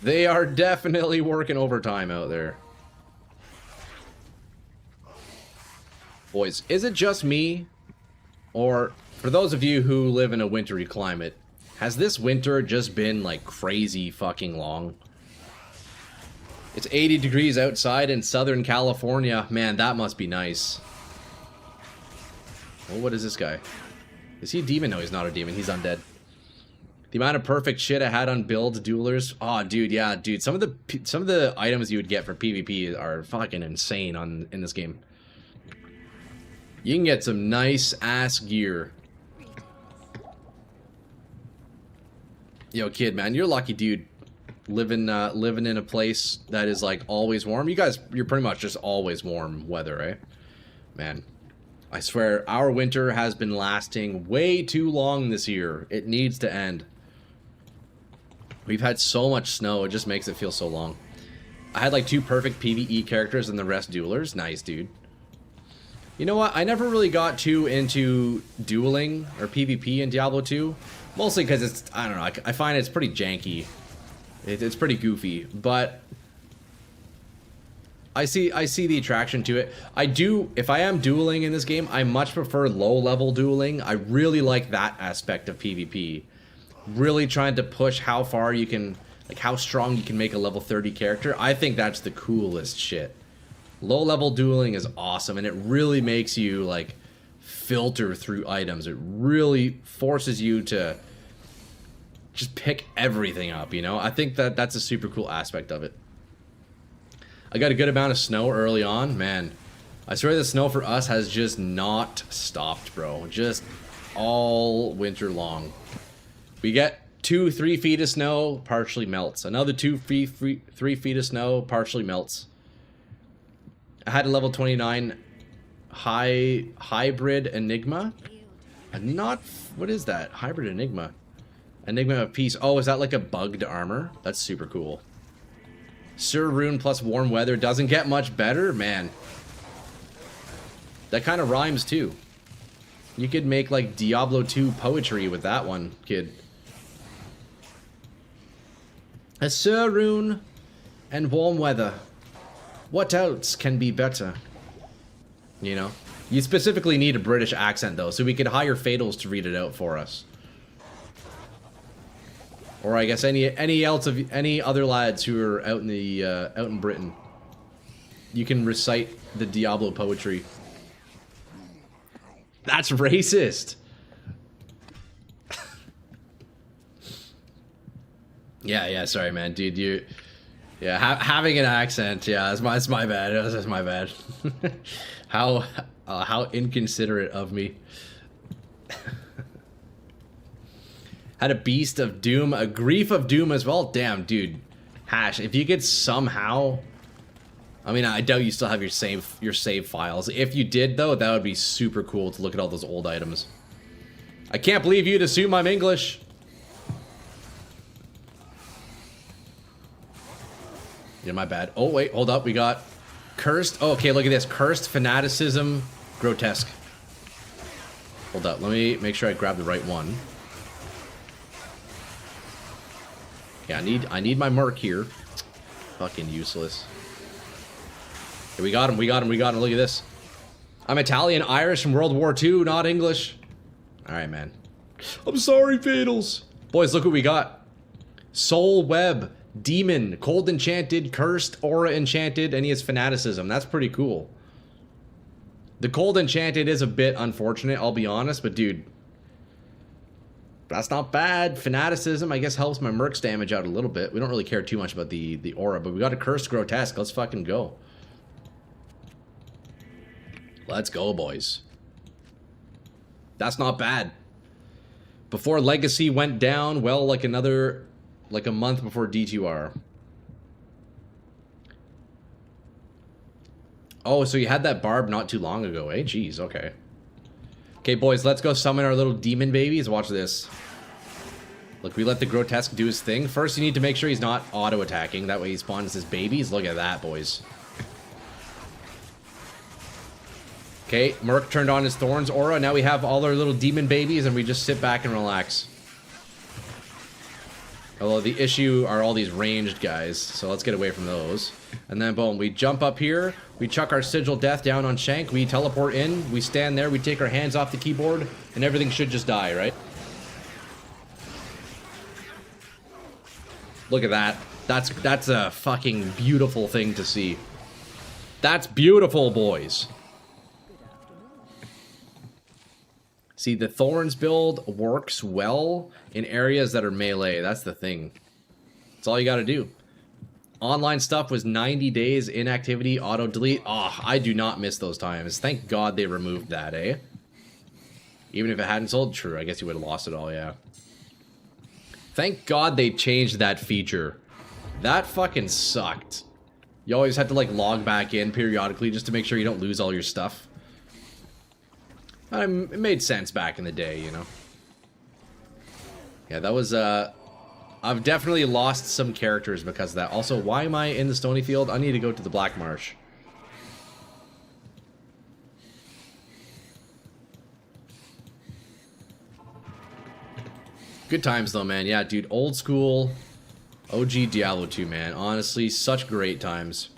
They are definitely working overtime out there. Boys, is it just me? Or, for those of you who live in a wintry climate, has this winter just been, like, crazy fucking long? It's 80 degrees outside in Southern California. Man, that must be nice. Oh, what is this guy? Is he a demon? No, he's not a demon. He's undead. The amount of perfect shit I had on build duelers. Oh, dude, yeah, dude. Some of the items you would get for PvP are fucking insane in this game. You can get some nice ass gear. Yo, kid, man, you're a lucky dude. Living in a place that is like always warm. You're pretty much just always warm weather, eh? Man, I swear our winter has been lasting way too long this year. It needs to end. We've had so much snow, it just makes it feel so long. I had like 2 perfect PvE characters and the rest duelers. Nice, dude. You know what? I never really got too into dueling or PvP in Diablo 2. Mostly because it's, I don't know, I find it's pretty janky. It's pretty goofy, but I see the attraction to it. If I am dueling in this game, I much prefer low-level dueling. I really like that aspect of PvP. Really trying to push how far you can, like how strong you can make a level 30 character. I think that's the coolest shit. Low-level dueling is awesome, and it really makes you, like, filter through items. It really forces you to just pick everything up, you know? I think that's a super cool aspect of it. I got a good amount of snow early on. Man, I swear the snow for us has just not stopped, bro. Just all winter long. We get 2-3 feet of snow, partially melts. Another 3 feet of snow, partially melts. I had a level 29 hybrid enigma. What is that? Hybrid enigma. Enigma of Peace. Oh, is that like a bugged armor? That's super cool. Sir Rune plus warm weather doesn't get much better? Man. That kind of rhymes too. You could make like Diablo 2 poetry with that one, kid. A Sir Rune and warm weather. What else can be better? You know? You specifically need a British accent though, so we could hire Fatals to read it out for us. Or I guess any other lads who are out in Britain. You can recite the Diablo poetry. That's racist. yeah, sorry man, dude, having an accent, yeah, that's my bad. That's my bad. How inconsiderate of me. Had a Beast of Doom, a Grief of Doom as well. Damn, dude. Hash, if you could somehow... I mean, I doubt you still have your save files. If you did, though, that would be super cool to look at all those old items. I can't believe you'd assume I'm English. Yeah, my bad. Oh, wait, hold up. We got Cursed. Oh, okay, look at this. Cursed, Fanaticism, Grotesque. Hold up. Let me make sure I grab the right one. Yeah, I need my merc here. Fucking useless. Okay, we got him. Look at this. I'm Italian, Irish from World War II, not English. Alright, man. I'm sorry, Fatals. Boys, look what we got. Soul Web, Demon, Cold Enchanted, Cursed, Aura Enchanted, and he has Fanaticism. That's pretty cool. The Cold Enchanted is a bit unfortunate, I'll be honest, but dude, that's not bad. Fanaticism, I guess, helps my Merc's damage out a little bit. We don't really care too much about the aura, but we got a Cursed Grotesque. Let's fucking go. Let's go, boys. That's not bad. Before Legacy went down, well, like a month before D2R. Oh, so you had that barb not too long ago, eh? Jeez, okay. Okay, boys, let's go summon our little demon babies. Watch this. Look, we let the Grotesque do his thing. First, you need to make sure he's not auto-attacking. That way he spawns his babies. Look at that, boys. Okay, Merc turned on his Thorns aura. Now we have all our little demon babies, and we just sit back and relax. Although the issue are all these ranged guys, so let's get away from those. And then, boom, we jump up here, we chuck our Sigil Death down on Shank, we teleport in, we stand there, we take our hands off the keyboard, and everything should just die, right? Look at that. That's a fucking beautiful thing to see. That's beautiful, boys. See, the Thorns build works well in areas that are melee. That's the thing. That's all you got to do. Online stuff was 90 days inactivity, auto delete. Oh, I do not miss those times. Thank God they removed that, eh? Even if it hadn't sold, true. I guess you would have lost it all, yeah. Thank God they changed that feature. That fucking sucked. You always had to like log back in periodically just to make sure you don't lose all your stuff. It made sense back in the day, you know. Yeah, that was I've definitely lost some characters because of that. Also, why am I in the Stony Field? I need to go to the Black Marsh. Good times though, man. Yeah, dude, old school OG Diablo 2, man. Honestly, such great times.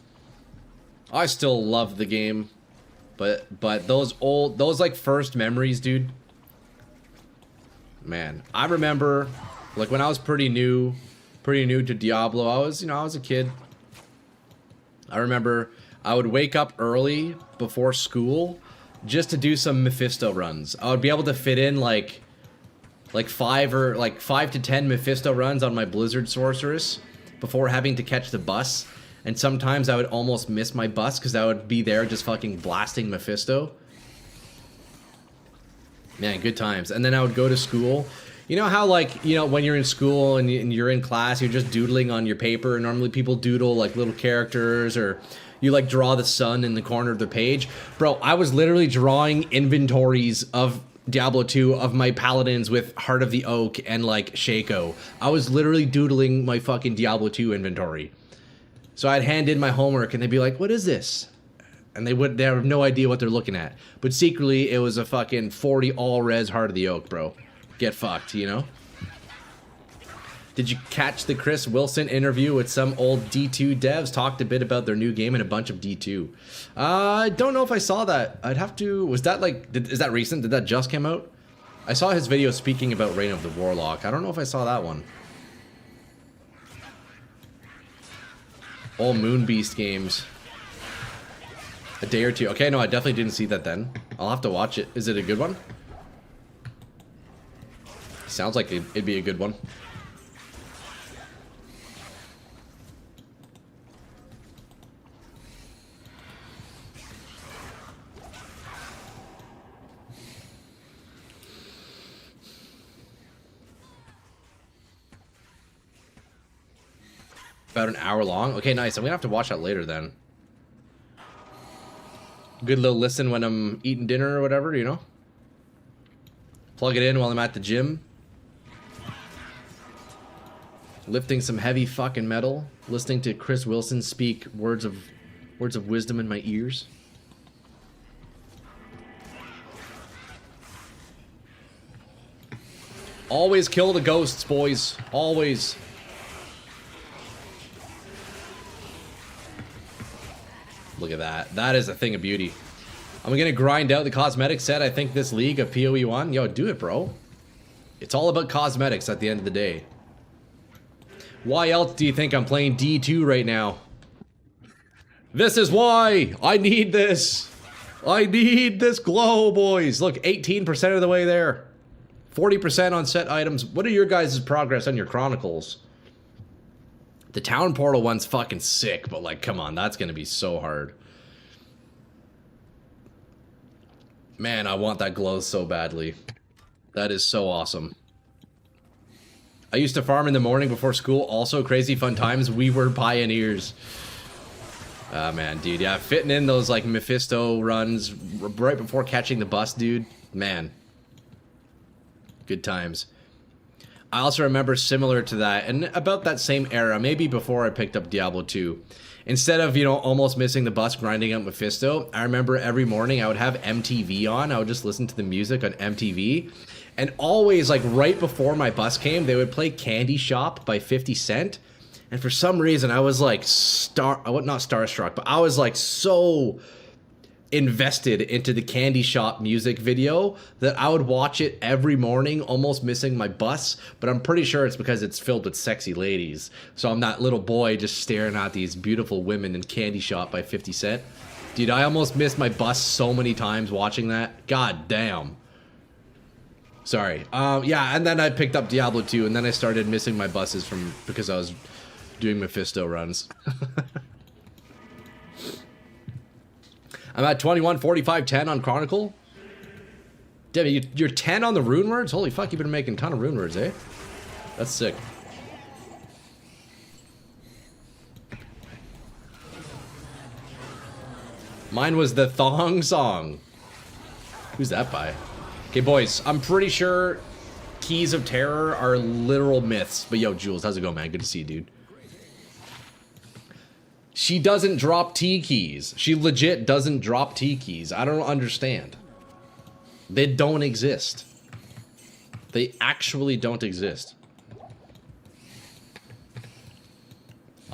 I still love the game, but those like first memories, dude. Man, I remember like when I was pretty new to Diablo. I was a kid. I remember I would wake up early before school just to do some Mephisto runs. I would be able to fit in like 5 to 10 Mephisto runs on my Blizzard Sorceress before having to catch the bus. And sometimes I would almost miss my bus because I would be there just fucking blasting Mephisto. Man, good times. And then I would go to school. You know how, like, you know, when you're in school and you're in class, you're just doodling on your paper. Normally people doodle, like, little characters, or you, like, draw the sun in the corner of the page. Bro, I was literally drawing inventories of Diablo 2 of my paladins with Heart of the Oak and, like, Shaco. I was literally doodling my fucking Diablo 2 inventory. So I'd hand in my homework, and they'd be like, what is this? And they have no idea what they're looking at. But secretly, it was a fucking 40 all-res Heart of the Oak, bro. Get fucked, you know? Did you catch the Chris Wilson interview with some old D2 devs? Talked a bit about their new game and a bunch of D2. I don't know if I saw that. I'd have to... Was that like... Is that recent? Did that just come out? I saw his video speaking about Reign of the Warlock. I don't know if I saw that one. All Moonbeast games. A day or two. Okay, no, I definitely didn't see that then. I'll have to watch it. Is it a good one? Sounds like it'd be a good one. About an hour long? Okay, nice. I'm gonna have to watch that later then. Good little listen when I'm eating dinner or whatever, you know? Plug it in while I'm at the gym. Lifting some heavy fucking metal. Listening to Chris Wilson speak words of wisdom in my ears. Always kill the ghosts, boys. Always. Look at that. That is a thing of beauty. I'm gonna grind out the cosmetic set. I think this league of PoE 1. Yo, do it, bro. It's all about cosmetics at the end of the day. Why else do you think I'm playing D2 right now? This is why! I need this! I need this glow, boys! Look, 18% of the way there. 40% on set items. What are your guys' progress on your chronicles? The town portal one's fucking sick, but like, come on, that's gonna be so hard. Man, I want that glow so badly. That is so awesome. I used to farm in the morning before school. Also crazy fun times. We were pioneers. Ah, man, dude. Yeah, fitting in those, like, Mephisto runs right before catching the bus, dude. Man. Good times. I also remember similar to that, and about that same era, maybe before I picked up Diablo 2. Instead of, you know, almost missing the bus grinding up Mephisto, I remember every morning I would have MTV on. I would just listen to the music on MTV. And always, like, right before my bus came, they would play Candy Shop by 50 Cent. And for some reason, I was, like, not starstruck, but I was, like, so invested into the Candy Shop music video that I would watch it every morning, almost missing my bus. But I'm pretty sure it's because it's filled with sexy ladies. So I'm that little boy just staring at these beautiful women in Candy Shop by 50 Cent. Dude, I almost missed my bus so many times watching that. God damn. Sorry. Yeah, and then I picked up Diablo 2, and then I started missing my buses because I was doing Mephisto runs. I'm at 21, 45, 10 on Chronicle. Damn, you're 10 on the rune words? Holy fuck, you've been making a ton of rune words, eh? That's sick. Mine was the Thong Song. Who's that by? Okay, boys, I'm pretty sure Keys of Terror are literal myths. But yo, Jules, how's it going, man? Good to see you, dude. She doesn't drop T keys. She legit doesn't drop T keys. I don't understand. They don't exist. They actually don't exist.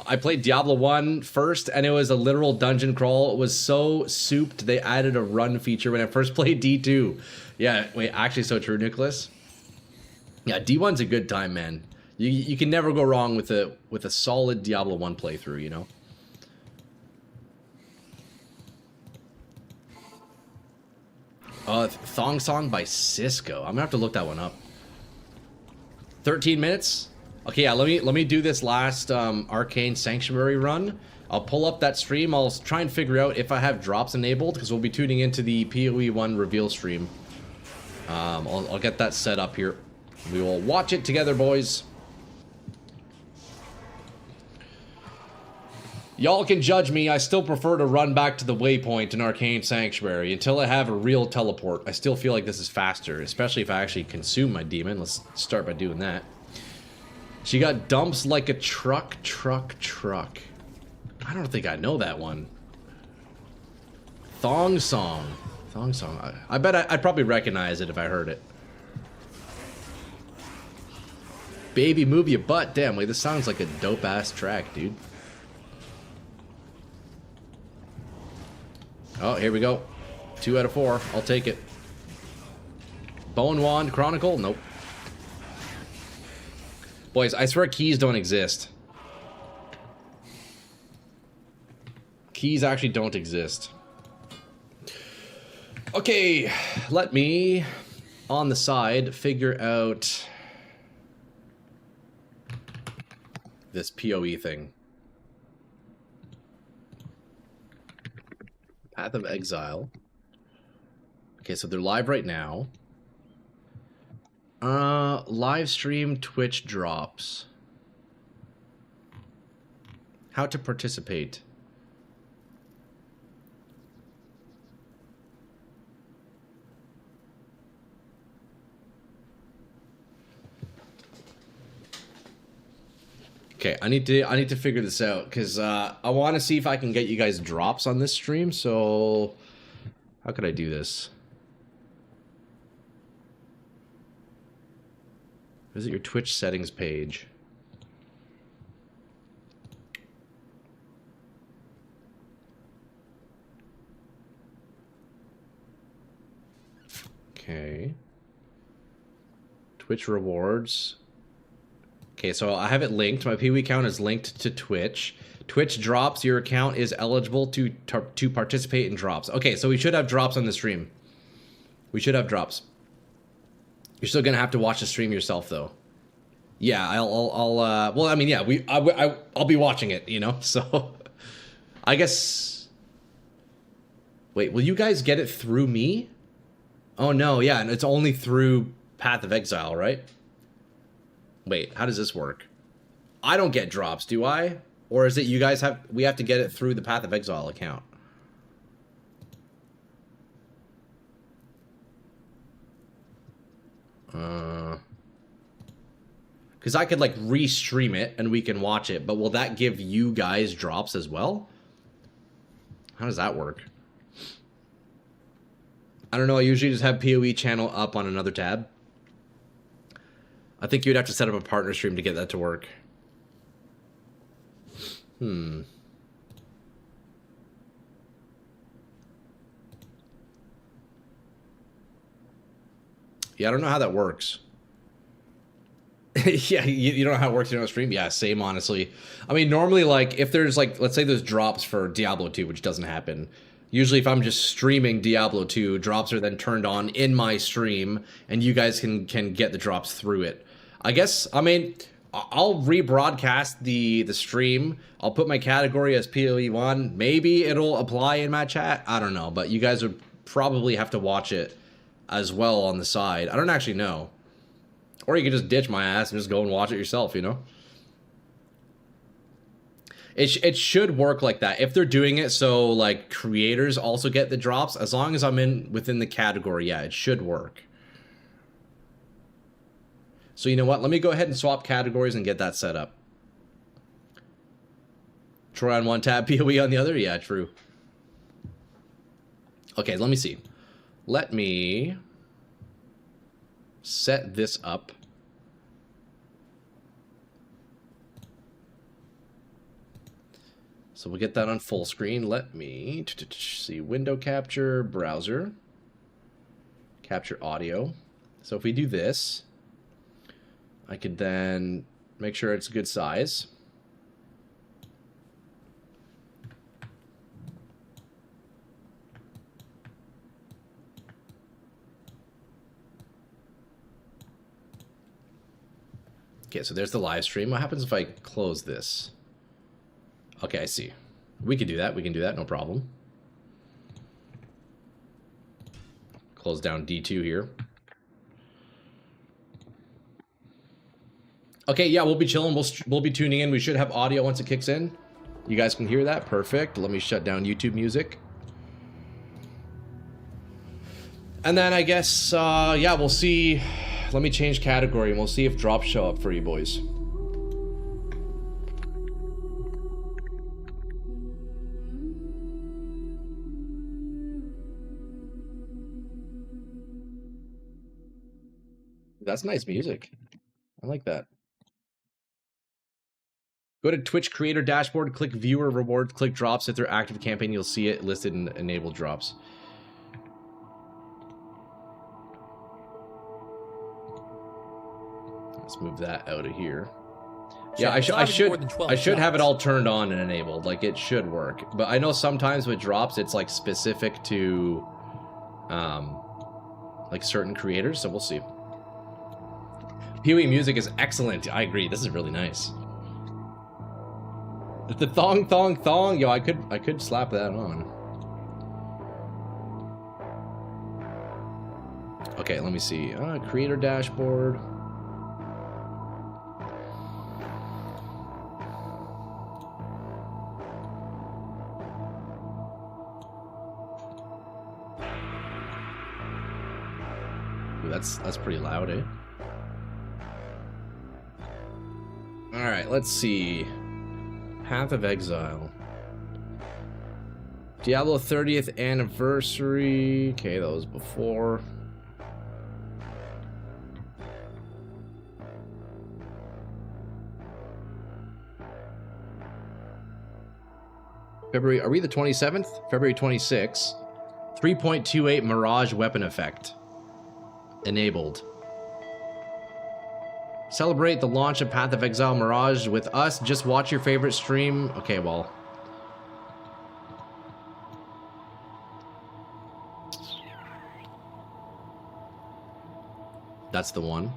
I played Diablo 1 first, and it was a literal dungeon crawl. It was so souped, they added a run feature when I first played D2. Yeah, wait, actually so true, Nicholas. Yeah, D1's a good time, man. You can never go wrong with a solid Diablo 1 playthrough, you know? Thong Song by Cisco. I'm gonna have to look that one up. 13 minutes? Okay, yeah, let me do this last Arcane Sanctuary run. I'll pull up that stream. I'll try and figure out if I have drops enabled, because we'll be tuning into the PoE 1 reveal stream. I'll get that set up here. We will watch it together, boys. Y'all can judge me. I still prefer to run back to the waypoint in Arcane Sanctuary until I have a real teleport. I still feel like this is faster, especially if I actually consume my demon. Let's start by doing that. She got dumps like a truck. I don't think I know that one. Thong Song. I bet I'd probably recognize it if I heard it. Baby, move your butt. Damn, wait, this sounds like a dope-ass track, dude. Oh, here we go. 2 out of 4. I'll take it. Bone Wand Chronicle? Nope. Boys, I swear keys don't exist. Keys actually don't exist. Okay, let me, on the side, figure out this PoE thing. Path of Exile. Okay, so they're live right now. Live stream Twitch drops. How to participate. Okay, I need to figure this out because I want to see if I can get you guys drops on this stream. So, how could I do this? Visit your Twitch settings page. Okay. Twitch rewards. Okay, so I have it linked. My PoE account is linked to Twitch. Twitch drops. Your account is eligible to participate in drops. Okay, so we should have drops on the stream. We should have drops. You're still gonna have to watch the stream yourself, though. Yeah, I'll well, I mean, yeah, I'll be watching it, you know. So, I guess. Wait, will you guys get it through me? Oh no, yeah, and it's only through Path of Exile, right? Wait, how does this work? I don't get drops, do I? Or is it you guys have? We have to get it through the Path of Exile account. Because I could like restream it and we can watch it, but will that give you guys drops as well? How does that work? I don't know. I usually just have PoE channel up on another tab. I think you'd have to set up a partner stream to get that to work. Yeah, I don't know how that works. Yeah, you don't know how it works in a stream? Yeah, same, honestly. I mean, normally, like, if there's, like, let's say there's drops for Diablo 2, which doesn't happen, Usually if I'm just streaming Diablo 2, drops are then turned on in my stream, and you guys can get the drops through it. I guess, I mean, I'll rebroadcast the stream. I'll put my category as PoE1. Maybe it'll apply in my chat. I don't know, but you guys would probably have to watch it as well on the side. I don't actually know. Or you could just ditch my ass and just go and watch it yourself, you know? It should work like that. If they're doing it so, like, creators also get the drops, as long as I'm within the category, yeah, it should work. So you know what? Let me go ahead and swap categories and get that set up. Troy on one tab, PoE on the other? Yeah, true. Okay, let me see. Let me set this up. So we'll get that on full screen. Let me see window capture, browser, capture audio. So if we do this, I could then make sure it's a good size. Okay, so there's the live stream. What happens if I close this? Okay, I see. We can do that. We can do that. No problem. Close down D2 here. Okay, yeah, we'll be chilling. We'll be tuning in. We should have audio once it kicks in. You guys can hear that. Perfect. Let me shut down YouTube music. And then I guess, yeah, we'll see. Let me change category and we'll see if drops show up for you boys. That's nice music. I like that. Go to Twitch creator dashboard, click viewer rewards, click drops. If they're active campaign, you'll see it listed in enabled drops. Let's move that out of here. Yeah, I should have it all turned on and enabled. Like, it should work. But I know sometimes with drops, it's like specific to like certain creators, so we'll see. PoE music is excellent. I agree. This is really nice. The thong thong thong. Yo, I could slap that on. Okay, let me see. Creator dashboard. Ooh, that's pretty loud, eh? Alright, let's see. Path of Exile. Diablo 30th anniversary. Okay, that was before. February, are we the 27th? February 26th. 3.28 Mirage weapon effect. Enabled. Celebrate the launch of Path of Exile Mirage with us. Just watch your favorite stream. Okay, well. That's the one.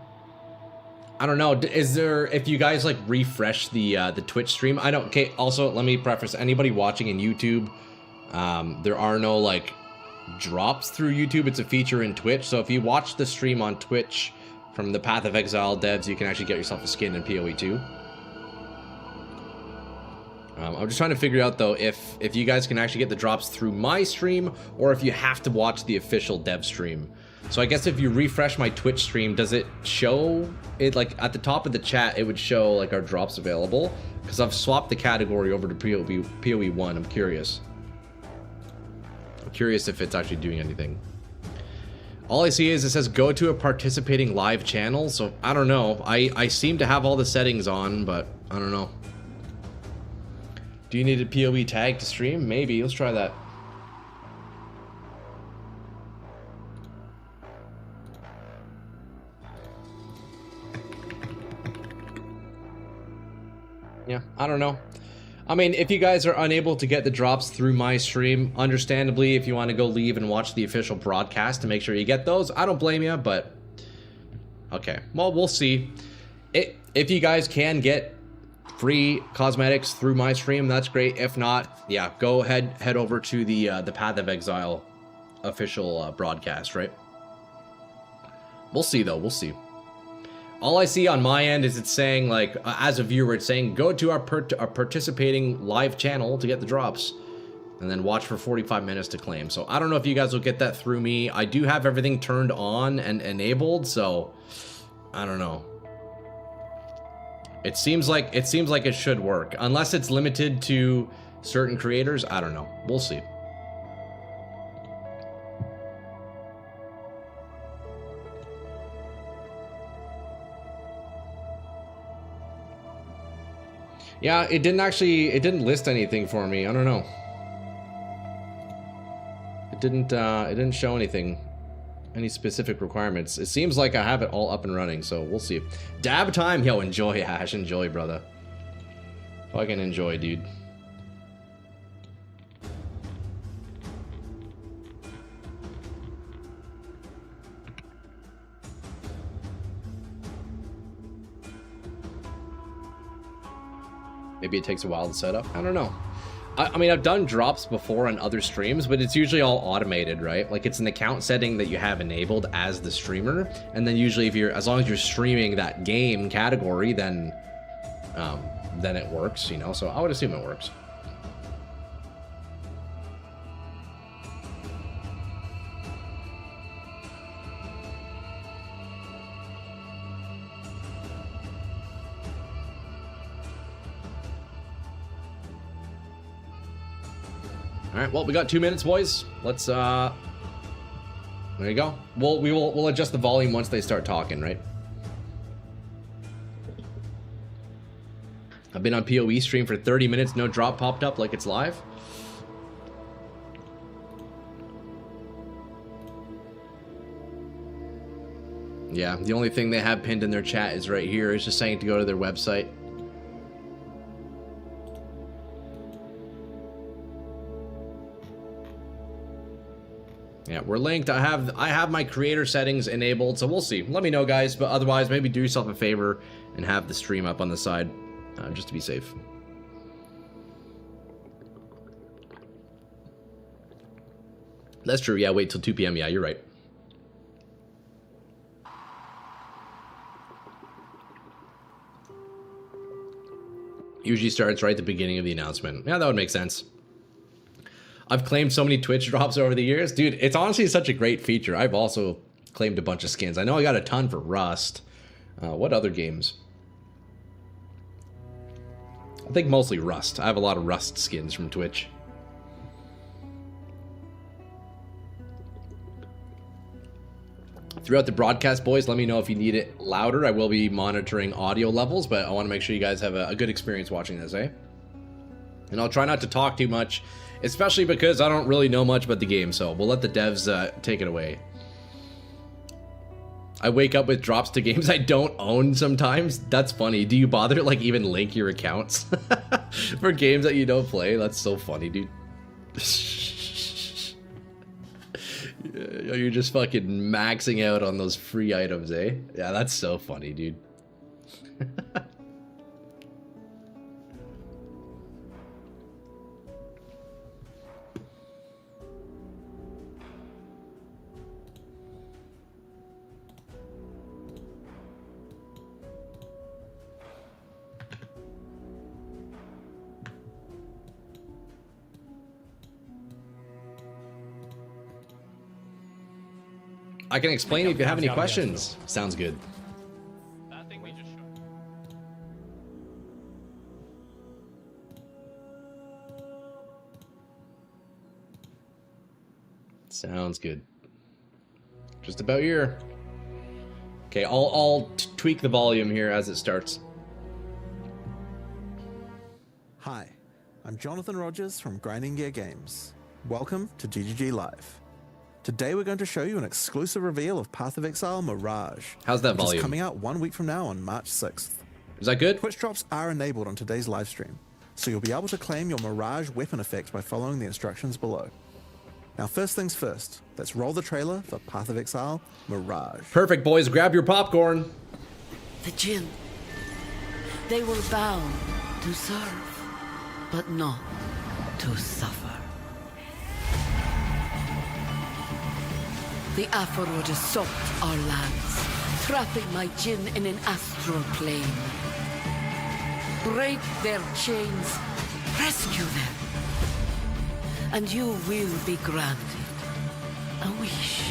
I don't know. Is there, if you guys like refresh the Twitch stream? I don't. Okay. Also, let me preface. Anybody watching in YouTube, there are no like drops through YouTube. It's a feature in Twitch. So if you watch the stream on Twitch from the Path of Exile devs, you can actually get yourself a skin in PoE 2. I'm just trying to figure out though if you guys can actually get the drops through my stream or if you have to watch the official dev stream. So I guess if you refresh my Twitch stream, does it show it like at the top of the chat? It would show like our drops available because I've swapped the category over to PoE 1. I'm curious. I'm curious if it's actually doing anything. All I see is it says go to a participating live channel, so I don't know. I seem to have all the settings on, but I don't know. Do you need a PoE tag to stream? Maybe. Let's try that. Yeah, I don't know. I mean, if you guys are unable to get the drops through my stream, understandably, if you want to go leave and watch the official broadcast to make sure you get those, I don't blame you, but... Okay, well, we'll see. If you guys can get free cosmetics through my stream, that's great. If not, yeah, go ahead, head over to the Path of Exile official broadcast, right? We'll see, though, we'll see. All I see on my end is it's saying, like, as a viewer, it's saying, go to our participating live channel to get the drops. And then watch for 45 minutes to claim. So I don't know if you guys will get that through me. I do have everything turned on and enabled, so I don't know. It seems like it should work. Unless it's limited to certain creators, I don't know. We'll see. Yeah, it didn't list anything for me. I don't know. It didn't show anything, any specific requirements. It seems like I have it all up and running, so we'll see. Dab time, yo, enjoy, Ash, enjoy, brother. Fucking enjoy, dude. Maybe it takes a while to set up. I don't know. I mean, I've done drops before on other streams, but it's usually all automated, right? Like, it's an account setting that you have enabled as the streamer, and then usually as long as you're streaming that game category, then it works, you know? So I would assume it works. All right, well, we got 2 minutes, boys. Let's, there you go. We'll adjust the volume once they start talking, right? I've been on PoE stream for 30 minutes, no drop popped up like it's live. Yeah, the only thing they have pinned in their chat is right here. It's just saying to go to their website. Yeah, we're linked. I have my creator settings enabled, so we'll see. Let me know, guys, but otherwise, maybe do yourself a favor and have the stream up on the side, just to be safe. That's true. Yeah, wait till 2 p.m. Yeah, you're right. Usually starts right at the beginning of the announcement. Yeah, that would make sense. I've claimed so many Twitch drops over the years. Dude, it's honestly such a great feature. I've also claimed a bunch of skins. I know I got a ton for Rust. What other games? I think mostly Rust. I have a lot of Rust skins from Twitch. Throughout the broadcast, boys, let me know if you need it louder. I will be monitoring audio levels, but I want to make sure you guys have a good experience watching this, eh? And I'll try not to talk too much, especially because I don't really know much about the game, so we'll let the devs take it away. I wake up with drops to games I don't own sometimes. That's funny. Do you bother to, like, even link your accounts for games that you don't play? That's so funny, dude. You're just fucking maxing out on those free items, eh? Yeah, that's so funny, dude. I can explain if you have any questions. Sounds good. Sounds good. Just about here. Okay, I'll tweak the volume here as it starts. Hi, I'm Jonathan Rogers from Grinding Gear Games. Welcome to GGG Live. Today we're going to show you an exclusive reveal of Path of Exile Mirage. How's that which volume? is coming out 1 week from now on March 6th. Is that good? Twitch drops are enabled on today's live stream. so you'll be able to claim your Mirage weapon effect by following the instructions below. Now first things first, let's roll the trailer for Path of Exile Mirage. Perfect, boys. Grab your popcorn. The Jinn. They were bound to serve, but not to suffer. The Afarod assault our lands, trapping my Jinn in an astral plane. Break their chains, rescue them, and you will be granted a wish.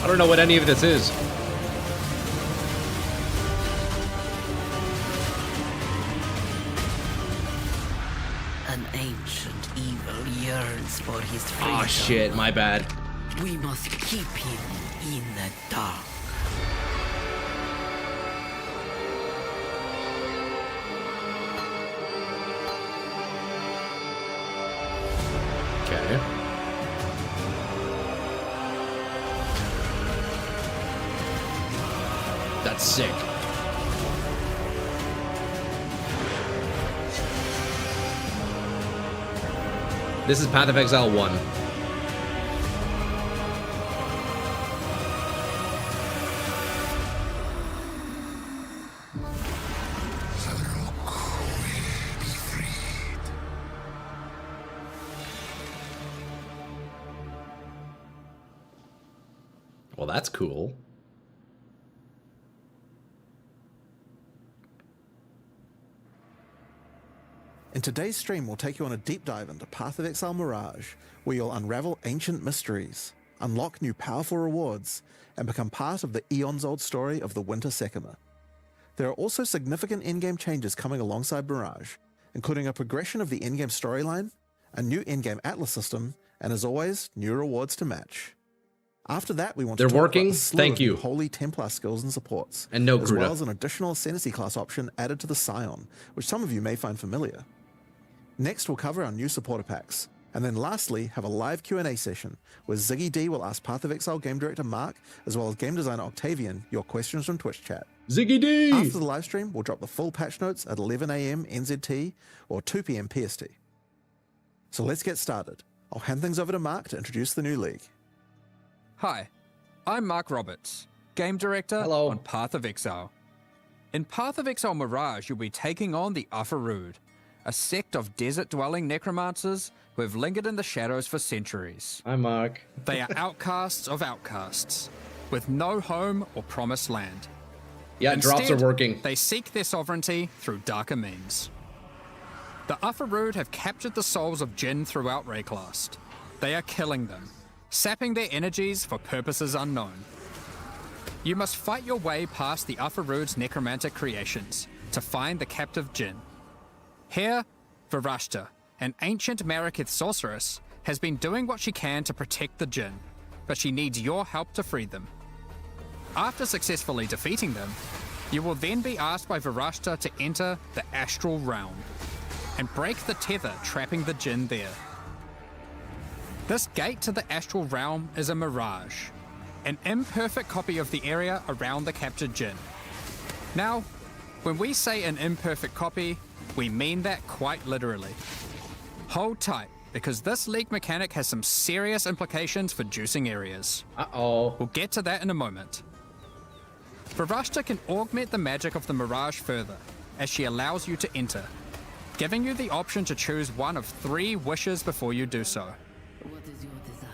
I don't know what any of this is. An ancient evil yearns for his freedom. Oh shit, my bad. We must keep him in the dark. Okay. That's sick. This is Path of Exile 1. Well, that's cool. In today's stream, we'll take you on a deep dive into Path of Exile Mirage, where you'll unravel ancient mysteries, unlock new powerful rewards, and become part of the eons-old story of the Winter Sekima. There are also significant in-game changes coming alongside Mirage, including a progression of the in-game storyline, a new in-game Atlas system, and as always, new rewards to match. After that, we want They're to talk working? about the slew Thank of you. new Holy Templar skills and supports, And no as Gruda. well as an additional Ascendancy class option added to the Scion, which some of you may find familiar. Next, we'll cover our new supporter packs, and then lastly, have a live Q&A session where Ziggy D will ask Path of Exile game director Mark, as well as game designer Octavian, your questions from Twitch chat. Ziggy D! After the live stream, we'll drop the full patch notes at 11 AM NZT or 2 PM PST. So let's get started. I'll hand things over to Mark to introduce the new league. Hi, I'm Mark Roberts, Game Director Hello. on Path of Exile. In Path of Exile Mirage, you'll be taking on the Afarud, a sect of desert-dwelling necromancers who have lingered in the shadows for centuries. Hi, Mark. They are outcasts of outcasts, with no home or promised land. Yeah, drops Instead, are working. They seek their sovereignty through darker means. The Afarud have captured the souls of Jinn throughout Rayclast. They are killing them, sapping their energies for purposes unknown. You must fight your way past the Afarud's necromantic creations to find the captive Jinn. Here, Varashta, an ancient Marikith sorceress, has been doing what she can to protect the Jinn, but she needs your help to free them. After successfully defeating them, you will then be asked by Varashta to enter the Astral Realm and break the tether trapping the Jinn there. This gate to the Astral Realm is a mirage, an imperfect copy of the area around the captured Jinn. Now, when we say an imperfect copy, we mean that quite literally. Hold tight, because this league mechanic has some serious implications for juicing areas. Uh-oh. We'll get to that in a moment. Varashta can augment the magic of the Mirage further, as she allows you to enter, giving you the option to choose one of 3 wishes before you do so. What is your desire?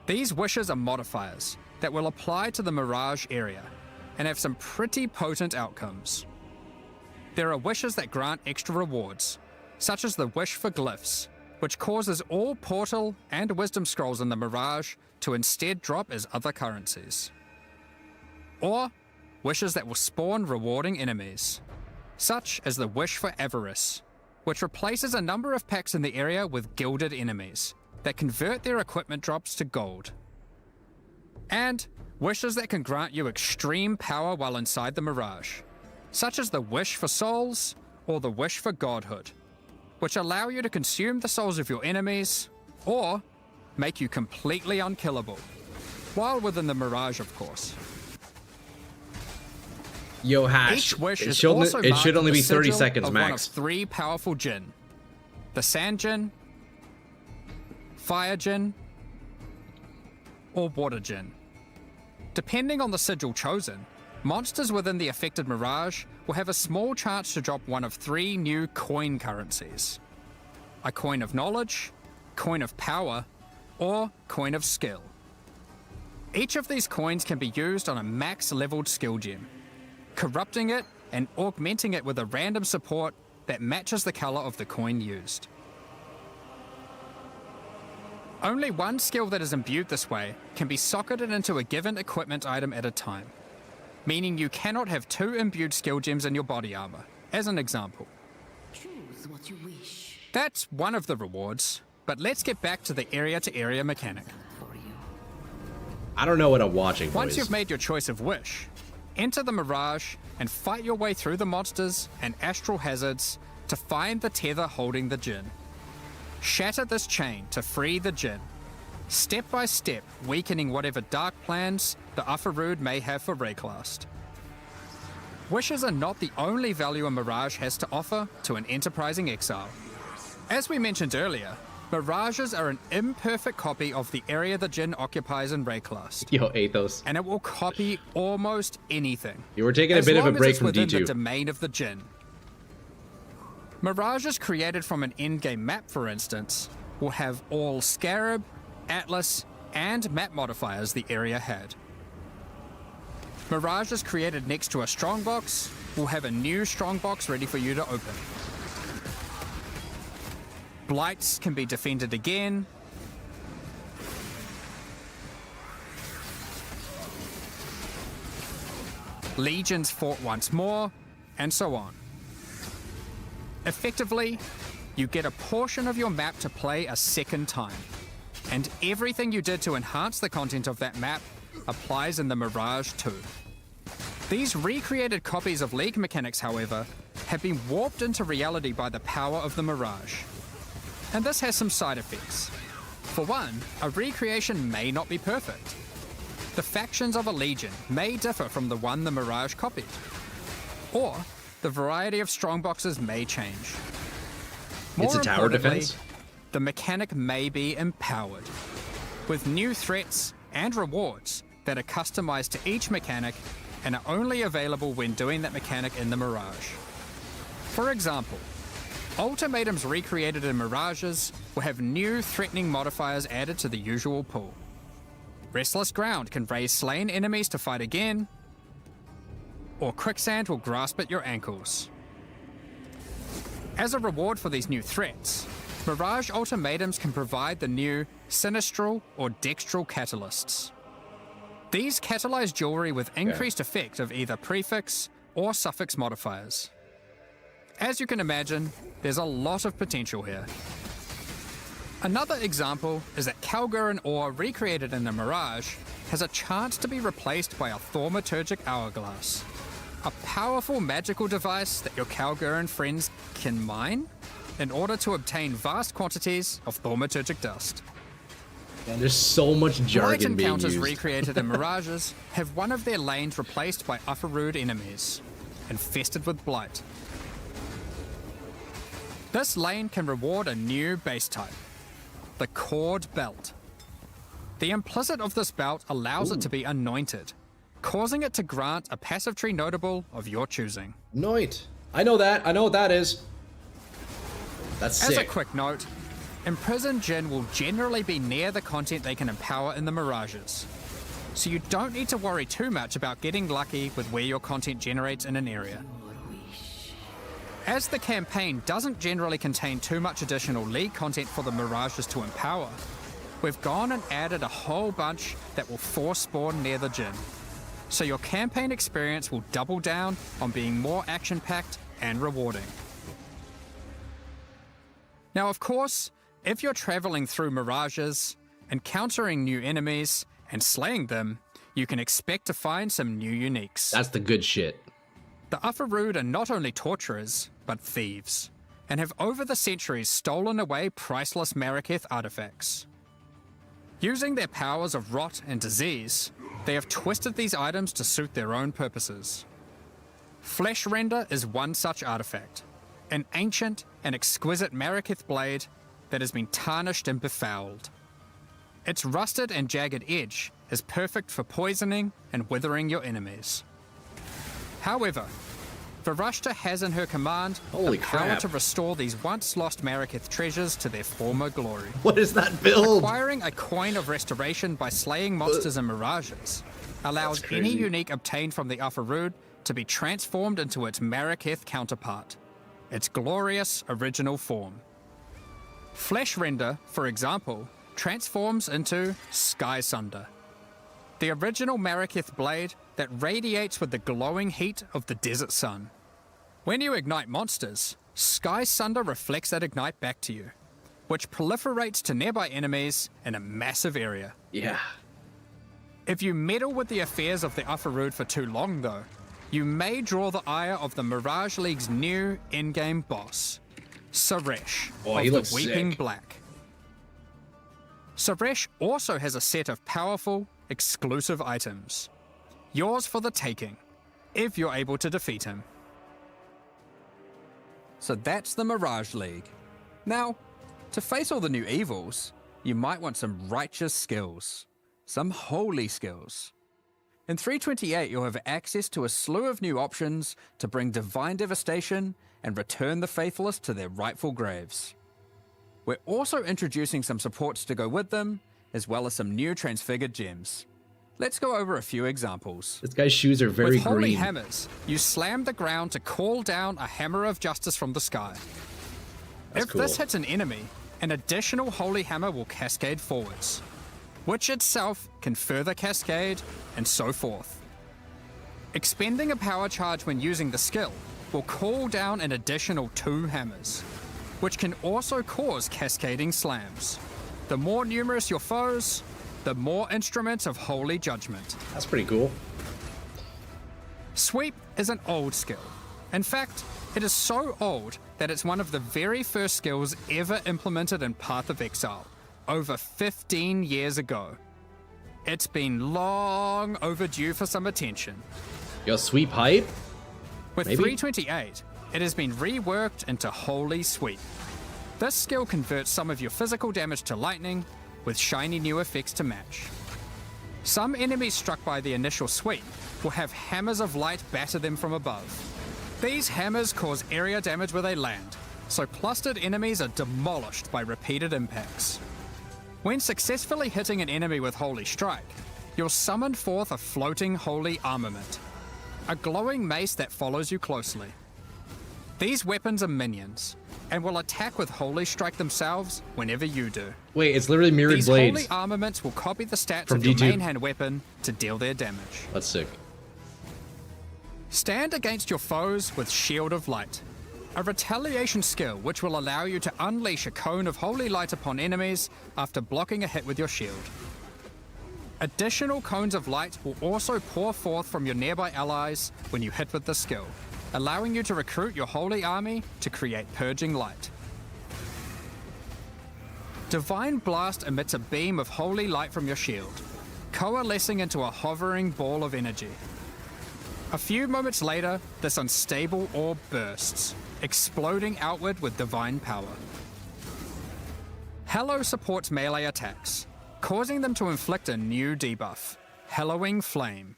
These wishes are modifiers that will apply to the Mirage area, and have some pretty potent outcomes. There are wishes that grant extra rewards, such as the wish for glyphs, which causes all portal and wisdom scrolls in the Mirage to instead drop as other currencies. Or wishes that will spawn rewarding enemies, such as the wish for avarice, which replaces a number of packs in the area with gilded enemies that convert their equipment drops to gold. And wishes that can grant you extreme power while inside the Mirage, such as the wish for souls or the wish for godhood, which allow you to consume the souls of your enemies or make you completely unkillable. while within the Mirage, of course. Yo, Hash. Each wish It is should, also it should marked only with be the 30 sigil seconds of one of max. 3 powerful Jinn. The Sand Jinn, Fire Jinn, or Water Jinn. Depending on the sigil chosen, monsters within the affected Mirage will have a small chance to drop one of 3 new coin currencies. A coin of knowledge, coin of power, or coin of skill. Each of these coins can be used on a max leveled skill gem, corrupting it and augmenting it with a random support that matches the color of the coin used. Only one skill that is imbued this way can be socketed into a given equipment item at a time, meaning you cannot have 2 imbued skill gems in your body armor, as an example. Choose what you wish That's one of the rewards, but let's get back to the area-to-area mechanic. for you. I don't know what I'm watching, Once boys. you've made your choice of wish, enter the Mirage and fight your way through the monsters and astral hazards to find the tether holding the Jinn. Shatter this chain to free the Jinn, step by step weakening whatever dark plans the Ufarood may have for Rayclast. Wishes are not the only value a Mirage has to offer to an enterprising exile. As we mentioned earlier, Mirages are an imperfect copy of the area the Jinn occupies in Rayclast, Yo, Athos. and it will copy almost anything. You were taking a as bit of a long as break it's from within D2. the domain of the Jinn. Mirages created from an endgame map, for instance, will have all Scarab, Atlas, and map modifiers the area had. Mirages created next to a strongbox will have a new strongbox ready for you to open. Blights can be defended again. Legions fought once more, and so on. Effectively, you get a portion of your map to play a second time, and everything you did to enhance the content of that map applies in the Mirage too. These recreated copies of League mechanics, however, have been warped into reality by the power of the Mirage. And this has some side effects. For one, a recreation may not be perfect. The factions of a Legion may differ from the one the Mirage copied. Or, the variety of strongboxes may change. It's a tower importantly, defense? The mechanic may be empowered, with new threats and rewards that are customized to each mechanic and are only available when doing that mechanic in the Mirage. For example, ultimatums recreated in Mirages will have new threatening modifiers added to the usual pool. Restless Ground can raise slain enemies to fight again, or Quicksand will grasp at your ankles. As a reward for these new threats, Mirage ultimatums can provide the new Sinistral or Dextral catalysts. These catalyze jewelry with increased effect of either prefix or suffix modifiers. As you can imagine, there's a lot of potential here. Another example is that Kalgurin ore recreated in the Mirage has a chance to be replaced by a Thaumaturgic Hourglass, a powerful magical device that your Kalgurin friends can mine in order to obtain vast quantities of Thaumaturgic dust. Man, there's so much Light jargon being encounters used. recreated in Mirages have one of their lanes replaced by Ufarood enemies, infested with blight. This lane can reward a new base type, the Cord Belt. The implicit of this belt allows it to be anointed, causing it to grant a passive tree notable of your choosing. Noit. I know that. I know what that is. That's As a sick. quick note, Imprisoned Jinn will generally be near the content they can empower in the Mirages, so you don't need to worry too much about getting lucky with where your content generates in an area. As the campaign doesn't generally contain too much additional League content for the Mirages to empower, we've gone and added a whole bunch that will force spawn near the Jinn, so your campaign experience will double down on being more action-packed and rewarding. Now, of course, if you're traveling through Mirages, encountering new enemies, and slaying them, you can expect to find some new uniques. That's the good shit. The Ufarood are not only torturers, but thieves, and have over the centuries stolen away priceless Marraketh artifacts. Using their powers of rot and disease, they have twisted these items to suit their own purposes. Flesh Render is one such artifact, an ancient and exquisite Maraketh blade that has been tarnished and befouled. Its rusted and jagged edge is perfect for poisoning and withering your enemies. However, Varashta has in her command Holy the power crap. to restore these once-lost Maraketh treasures to their former glory. What is that build? Acquiring a coin of restoration by slaying monsters and mirages allows That's any crazy. unique obtained from the Upper to be transformed into its Maraketh counterpart, its glorious original form. Flesh Render, for example, transforms into Sky Sunder, the original Maraketh blade that radiates with the glowing heat of the desert sun. When you ignite monsters, Sky Sunder reflects that ignite back to you, which proliferates to nearby enemies in a massive area. Yeah. If you meddle with the affairs of the Upper for too long, though, you may draw the ire of the Mirage League's new in-game boss, Suresh Oh, of he the looks Weeping sick. Black. Suresh also has a set of powerful, exclusive items. Yours for the taking, if you're able to defeat him. So that's the Mirage League. Now, to face all the new evils, you might want some righteous skills. Some holy skills. In 328, you'll have access to a slew of new options to bring divine devastation and return the faithless to their rightful graves. We're also introducing some supports to go with them, as well as some new transfigured gems. Let's go over a few examples. This guy's shoes are very With holy green. hammers, you slam the ground to call down a hammer of justice from the sky. That's If cool. this hits an enemy, an additional holy hammer will cascade forwards, which itself can further cascade, and so forth. Expending a power charge when using the skill will call down an additional 2 hammers, which can also cause cascading slams. The more numerous your foes, the more instruments of holy judgment. That's pretty cool. Sweep is an old skill. In fact, it is so old that it's one of the very first skills ever implemented in Path of Exile, over 15 years ago. It's been long overdue for some attention. Yo, sweep hype? With Maybe? 328, it has been reworked into Holy Sweep. This skill converts some of your physical damage to lightning, with shiny new effects to match. Some enemies struck by the initial sweep will have hammers of light batter them from above. These hammers cause area damage where they land, so clustered enemies are demolished by repeated impacts. When successfully hitting an enemy with Holy Strike, you'll summon forth a floating holy armament, a glowing mace that follows you closely. These weapons are minions, and will attack with Holy Strike themselves whenever you do. Wait, it's literally mirrored These blades. holy armaments will copy the stats From of your D2. main hand weapon to deal their damage. That's sick. Stand against your foes with Shield of Light, a retaliation skill which will allow you to unleash a cone of holy light upon enemies after blocking a hit with your shield. Additional cones of light will also pour forth from your nearby allies when you hit with the skill, allowing you to recruit your holy army to create purging light. Divine Blast emits a beam of holy light from your shield, coalescing into a hovering ball of energy. A few moments later, this unstable orb bursts, exploding outward with divine power. Hallow supports melee attacks, causing them to inflict a new debuff, Hallowing Flame.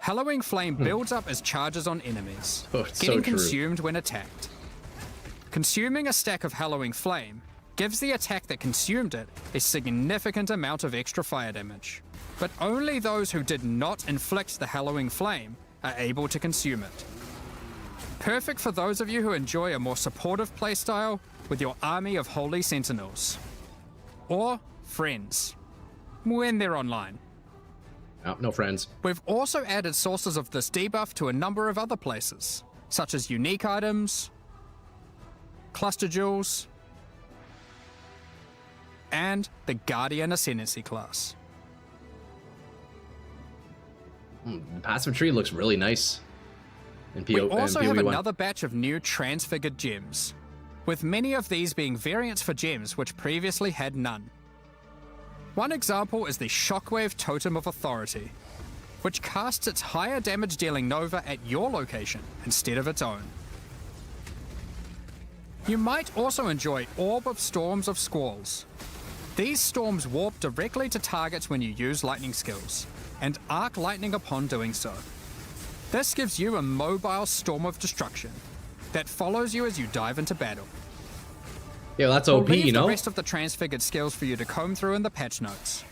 Hallowing Flame builds up as charges on enemies, Oh, it's getting so true. consumed when attacked. Consuming a stack of Hallowing Flame gives the attack that consumed it a significant amount of extra fire damage, but only those who did not inflict the Hallowing Flame are able to consume it. Perfect for those of you who enjoy a more supportive playstyle with your army of Holy Sentinels. Or friends, when they're online. Oh, no friends. We've also added sources of this debuff to a number of other places, such as unique items, cluster jewels, and the Guardian Ascendancy class. The passive tree looks really nice. In We also have PoE1. another batch of new transfigured gems, with many of these being variants for gems which previously had none. One example is the Shockwave Totem of Authority, which casts its higher damage dealing Nova at your location instead of its own. You might also enjoy Orb of Storms of Squalls. These storms warp directly to targets when you use lightning skills, and arc lightning upon doing so. This gives you a mobile storm of destruction that follows you as you dive into battle. Yeah, that's We'll OP, leave you know? the rest of the transfigured skills for you to comb through in the patch notes.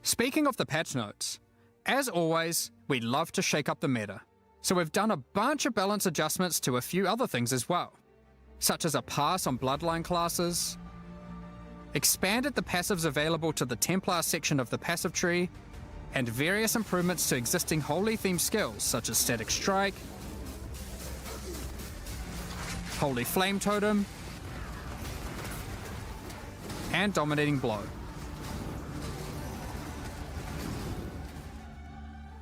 Speaking of the patch notes, as always, we love to shake up the meta, so we've done a bunch of balance adjustments to a few other things as well, such as a pass on bloodline classes, expanded the passives available to the Templar section of the passive tree, and various improvements to existing holy themed skills such as Static Strike, Holy Flame Totem, and Dominating Blow.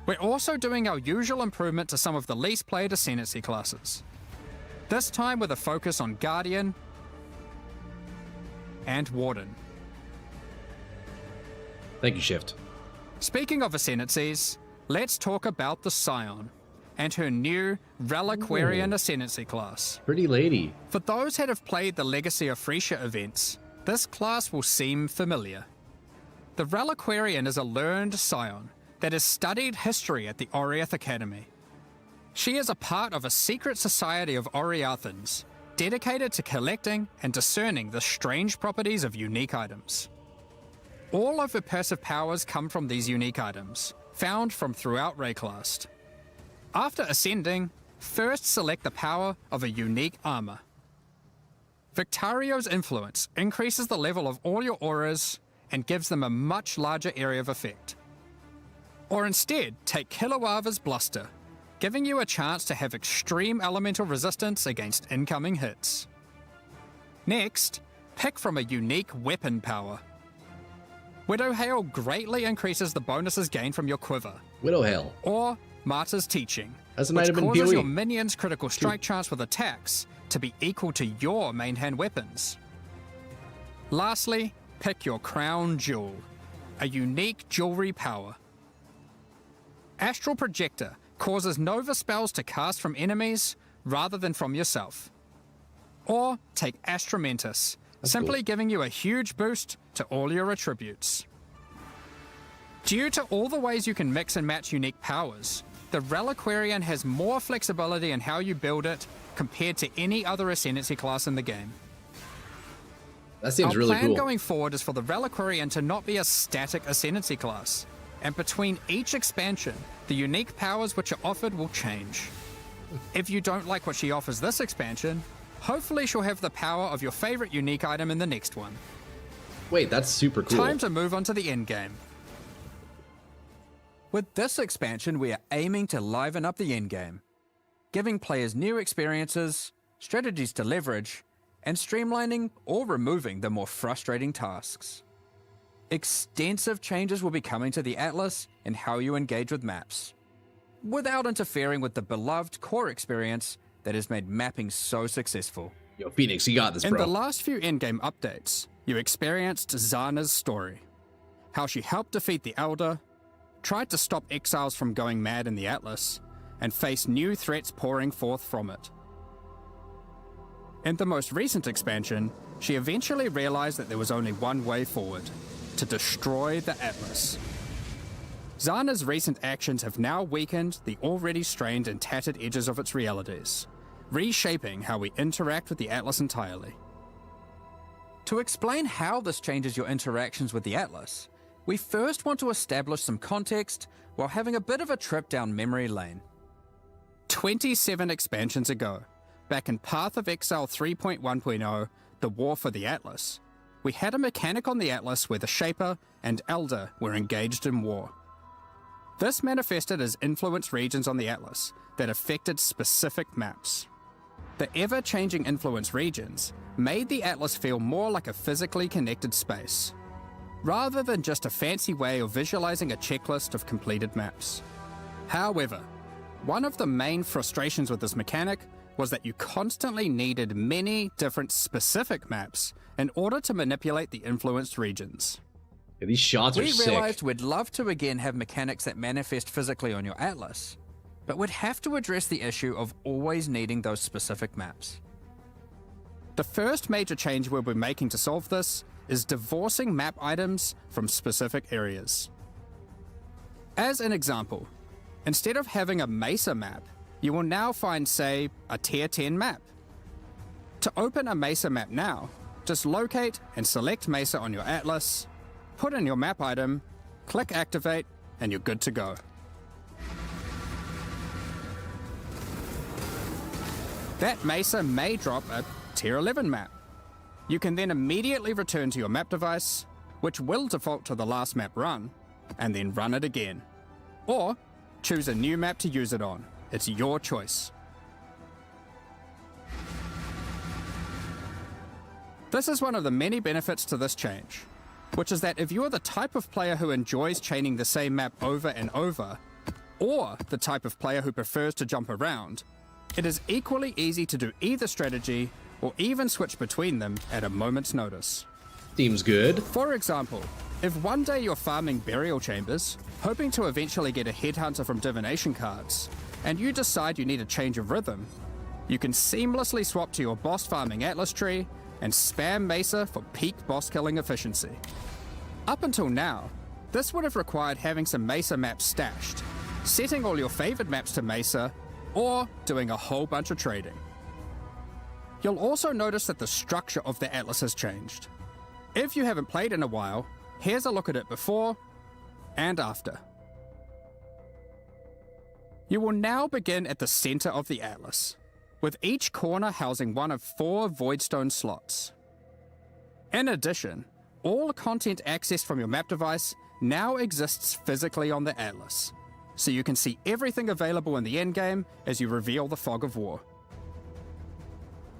We're also doing our usual improvement to some of the least played Ascendancy classes, this time with a focus on Guardian and Warden. Thank you, Shift. Speaking of Ascendancies, let's talk about the Scion and her new Reliquarian Ascendancy class. Pretty lady. For those that have played the Legacy of Freesia events, this class will seem familiar. The Reliquarian is a learned Scion that has studied history at the Oriath Academy. She is a part of a secret society of Oriathans, dedicated to collecting and discerning the strange properties of unique items. All of her passive powers come from these unique items, found from throughout Rayclast. After ascending, first select the power of a unique armor. Victario's influence increases the level of all your auras and gives them a much larger area of effect. Or instead, take Kilowava's Bluster, giving you a chance to have extreme elemental resistance against incoming hits. Next, pick from a unique weapon power. Widow Hail greatly increases the bonuses gained from your quiver. Widow Hail. Or Martyr's Teaching, As an which item in causes PoE. your minions' critical strike chance with attacks to be equal to your main hand weapons. Lastly, pick your Crown Jewel, a unique jewelry power. Astral Projector causes Nova spells to cast from enemies rather than from yourself. Or take Astramentus, simply cool. giving you a huge boost to all your attributes. Due to all the ways you can mix and match unique powers, the Reliquarian has more flexibility in how you build it compared to any other Ascendancy class in the game. That seems Our really plan cool. going forward is for the Reliquarian to not be a static Ascendancy class, and between each expansion, the unique powers which are offered will change. If you don't like what she offers this expansion, hopefully she'll have the power of your favorite unique item in the next one. Wait, that's super cool. Time to move on to the endgame. With this expansion, we are aiming to liven up the endgame, giving players new experiences, strategies to leverage, and streamlining or removing the more frustrating tasks. Extensive changes will be coming to the Atlas and how you engage with maps, without interfering with the beloved core experience that has made mapping so successful. Yo, Phoenix, you got this, In bro. the last few endgame updates, you experienced Zana's story. How she helped defeat the Elder, tried to stop exiles from going mad in the Atlas, and faced new threats pouring forth from it. In the most recent expansion, she eventually realized that there was only one way forward: to destroy the Atlas. Zana's recent actions have now weakened the already strained and tattered edges of its realities, reshaping how we interact with the Atlas entirely. To explain how this changes your interactions with the Atlas, we first want to establish some context while having a bit of a trip down memory lane. 27 expansions ago, back in Path of Exile 3.1.0, The War for the Atlas, we had a mechanic on the Atlas where the Shaper and Elder were engaged in war. This manifested as influence regions on the Atlas that affected specific maps. The ever-changing influence regions made the Atlas feel more like a physically connected space, rather than just a fancy way of visualizing a checklist of completed maps. However, one of the main frustrations with this mechanic was that you constantly needed many different specific maps in order to manipulate the influenced regions. Yeah, these shots are We sick. realized we'd love to again have mechanics that manifest physically on your atlas, but we'd have to address the issue of always needing those specific maps. The first major change we'll be making to solve this is divorcing map items from specific areas. As an example, instead of having a Mesa map, you will now find, say, a Tier 10 map. To open a Mesa map now, just locate and select Mesa on your atlas, put in your map item, click activate, and you're good to go. That Mesa may drop a Tier 11 map. You can then immediately return to your map device, which will default to the last map run, and then run it again. Or choose a new map to use it on. It's your choice. This is one of the many benefits to this change, which is that if you're the type of player who enjoys chaining the same map over and over, or the type of player who prefers to jump around, it is equally easy to do either strategy or even switch between them at a moment's notice. Seems good. For example, if one day you're farming burial chambers, hoping to eventually get a headhunter from divination cards, and you decide you need a change of rhythm, you can seamlessly swap to your boss farming atlas tree and spam Mesa for peak boss killing efficiency. Up until now, this would have required having some Mesa maps stashed, setting all your favored maps to Mesa, or doing a whole bunch of trading. You'll also notice that the structure of the atlas has changed. If you haven't played in a while, here's a look at it before and after. You will now begin at the center of the atlas, with each corner housing one of 4 voidstone slots. In addition, all content accessed from your map device now exists physically on the atlas, so you can see everything available in the endgame as you reveal the Fog of War.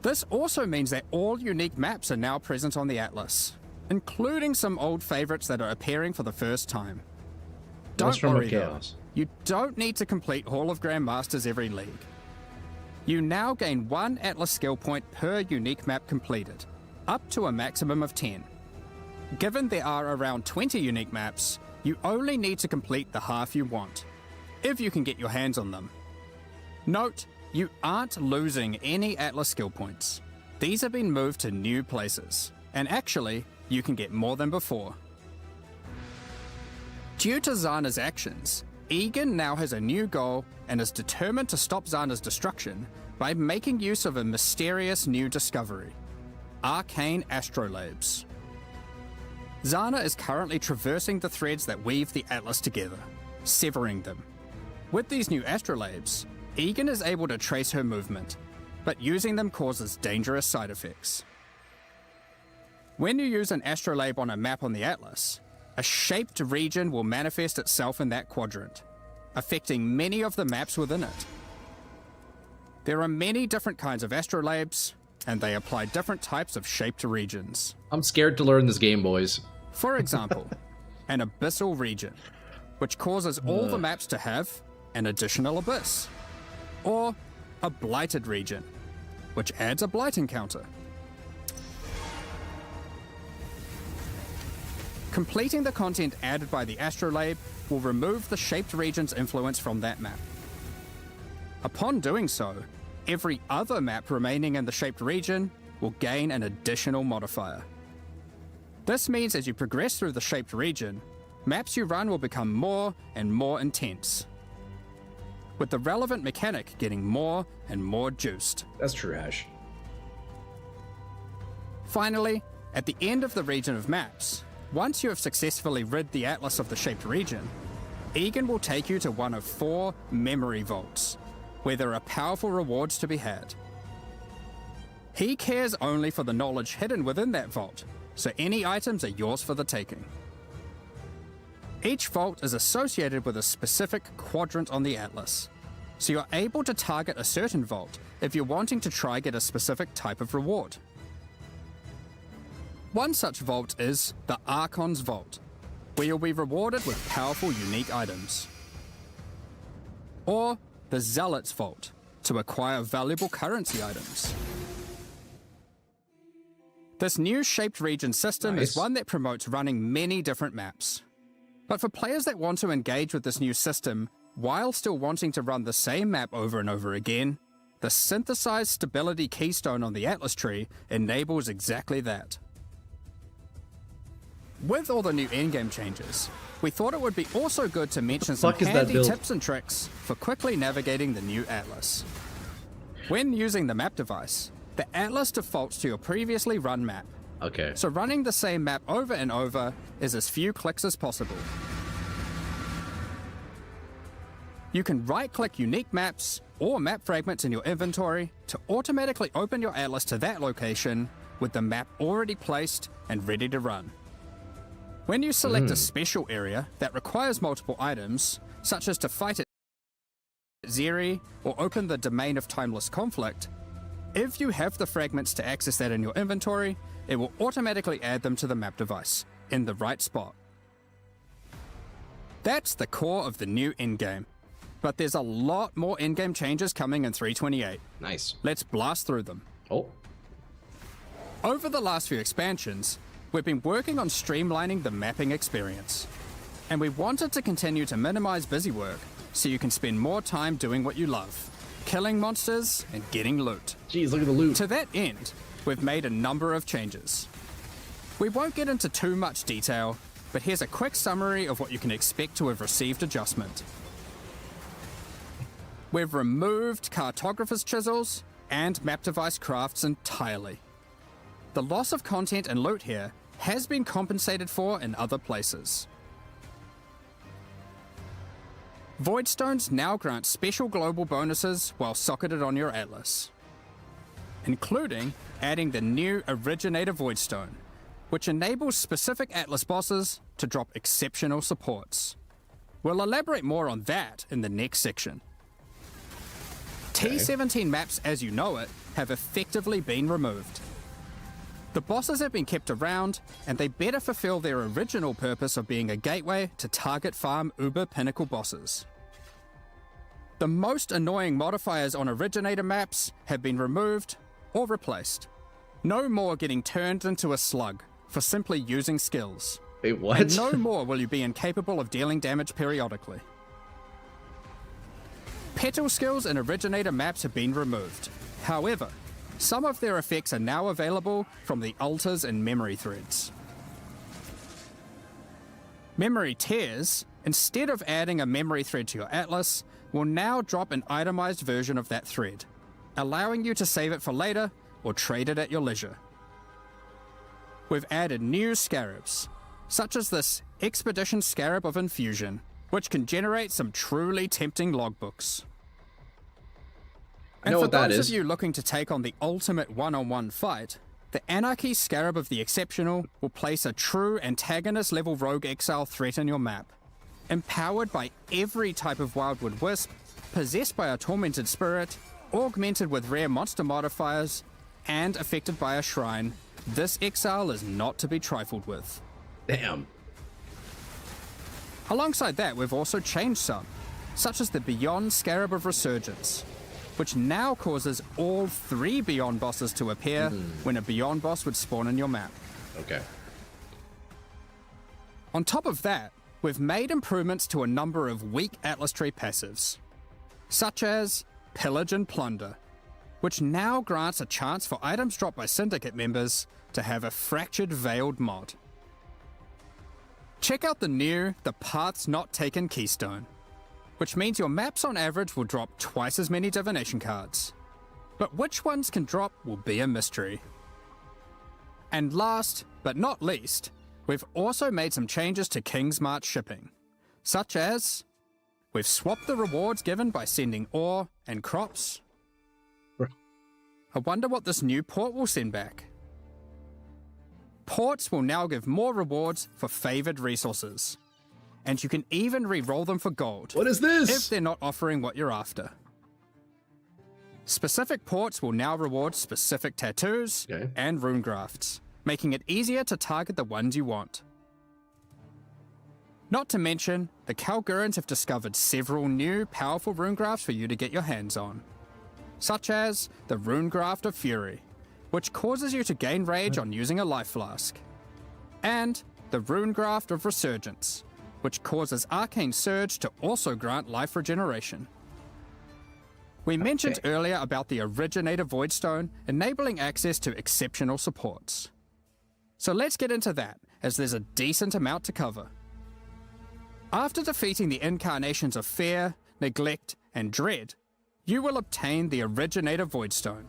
This also means that all unique maps are now present on the atlas, including some old favorites that are appearing for the first time. Don't Nostrum of worry though, Chaos. you don't need to complete Hall of Grandmasters every league. You now gain 1 atlas skill point per unique map completed, up to a maximum of 10. Given there are around 20 unique maps, you only need to complete the half you want, if you can get your hands on them. Note, you aren't losing any atlas skill points. These have been moved to new places, and actually, you can get more than before. Due to Zana's actions, Egan now has a new goal and is determined to stop Zana's destruction by making use of a mysterious new discovery: arcane astrolabes. Zana is currently traversing the threads that weave the atlas together, severing them. With these new astrolabes, Egan is able to trace her movement, but using them causes dangerous side effects. When you use an astrolabe on a map on the atlas, a shaped region will manifest itself in that quadrant, affecting many of the maps within it. There are many different kinds of astrolabes, and they apply different types of shaped regions. I'm scared to learn this game, boys. For example, an abyssal region, which causes all the maps to have an additional abyss. Or a blighted region, which adds a blight encounter. Completing the content added by the astrolabe will remove the shaped region's influence from that map. Upon doing so, every other map remaining in the shaped region will gain an additional modifier. This means as you progress through the shaped region, maps you run will become more and more intense, with the relevant mechanic getting more and more juiced. That's trash. Finally, at the end of the region of maps, once you have successfully rid the atlas of the shaped region, Egan will take you to one of 4 memory vaults, where there are powerful rewards to be had. He cares only for the knowledge hidden within that vault, so any items are yours for the taking. Each vault is associated with a specific quadrant on the atlas, so you're able to target a certain vault if you're wanting to try get a specific type of reward. One such vault is the Archon's Vault, where you'll be rewarded with powerful unique items. Or the Zealot's Vault, to acquire valuable currency items. This new shaped region system Nice. is one that promotes running many different maps. But for players that want to engage with this new system while still wanting to run the same map over and over again, the synthesized stability keystone on the Atlas tree enables exactly that. With all the new endgame changes, we thought it would be also good to mention some fuck is that handy build? tips and tricks for quickly navigating the new Atlas. When using the map device, the Atlas defaults to your previously run map, Okay. so running the same map over and over is as few clicks as possible. You can right-click unique maps or map fragments in your inventory to automatically open your Atlas to that location with the map already placed and ready to run. When you select a special area that requires multiple items, such as to fight at Zeri or open the Domain of Timeless Conflict, if you have the fragments to access that in your inventory, it will automatically add them to the map device in the right spot. That's the core of the new endgame. But there's a lot more endgame changes coming in 3.28. Nice. Let's blast through them. Oh. Over the last few expansions, we've been working on streamlining the mapping experience. And we wanted to continue to minimize busy work so you can spend more time doing what you love, killing monsters and getting loot. Jeez, look at the loot. To that end, we've made a number of changes. We won't get into too much detail, but here's a quick summary of what you can expect to have received adjustment. We've removed cartographer's chisels and map device crafts entirely. The loss of content and loot here has been compensated for in other places. Voidstones now grant special global bonuses while socketed on your Atlas, including adding the new Originator Voidstone, which enables specific Atlas bosses to drop exceptional supports. We'll elaborate more on that in the next section. T17 maps as you know it have effectively been removed. The bosses have been kept around, and they better fulfill their original purpose of being a gateway to target farm uber pinnacle bosses. The most annoying modifiers on Originator maps have been removed or replaced. No more getting turned into a slug for simply using skills. Wait, what? And no more will you be incapable of dealing damage periodically. Petal skills in Originator maps have been removed. However, some of their effects are now available from the altars and memory threads. Memory tears, instead of adding a memory thread to your Atlas, will now drop an itemized version of that thread, allowing you to save it for later or trade it at your leisure. We've added new scarabs, such as this Expedition Scarab of Infusion, which can generate some truly tempting logbooks. I know And for what that those is. of you looking to take on the ultimate one-on-one fight, the Anarchy Scarab of the Exceptional will place a true antagonist-level rogue exile threat in your map. Empowered by every type of Wildwood Wisp, possessed by a tormented spirit, augmented with rare monster modifiers, and affected by a shrine, this exile is not to be trifled with. Damn. Alongside that, we've also changed some, such as the Beyond Scarab of Resurgence, which now causes all 3 Beyond bosses to appear when a Beyond boss would spawn in your map. Okay. On top of that, we've made improvements to a number of weak Atlas Tree passives, such as Pillage and Plunder, which now grants a chance for items dropped by Syndicate members to have a Fractured Veiled mod. Check out the new The Paths Not Taken keystone, which means your maps on average will drop twice as many divination cards. But which ones can drop will be a mystery. And last, but not least, we've also made some changes to King's March shipping, such as we've swapped the rewards given by sending ore and crops. I wonder what this new port will send back. Ports will now give more rewards for favored resources, and you can even re-roll them for gold What is if this? they're not offering what you're after. Specific ports will now reward specific tattoos Okay. and rune grafts, making it easier to target the ones you want. Not to mention, the Kalgurans have discovered several new powerful rune grafts for you to get your hands on, such as the Rune Graft of Fury, which causes you to gain rage on using a life flask. And the Rune Graft of Resurgence, which causes Arcane Surge to also grant life regeneration. We mentioned earlier about the Originator Voidstone enabling access to exceptional supports. So let's get into that, as there's a decent amount to cover. After defeating the incarnations of Fear, Neglect, and Dread, you will obtain the Originator Voidstone.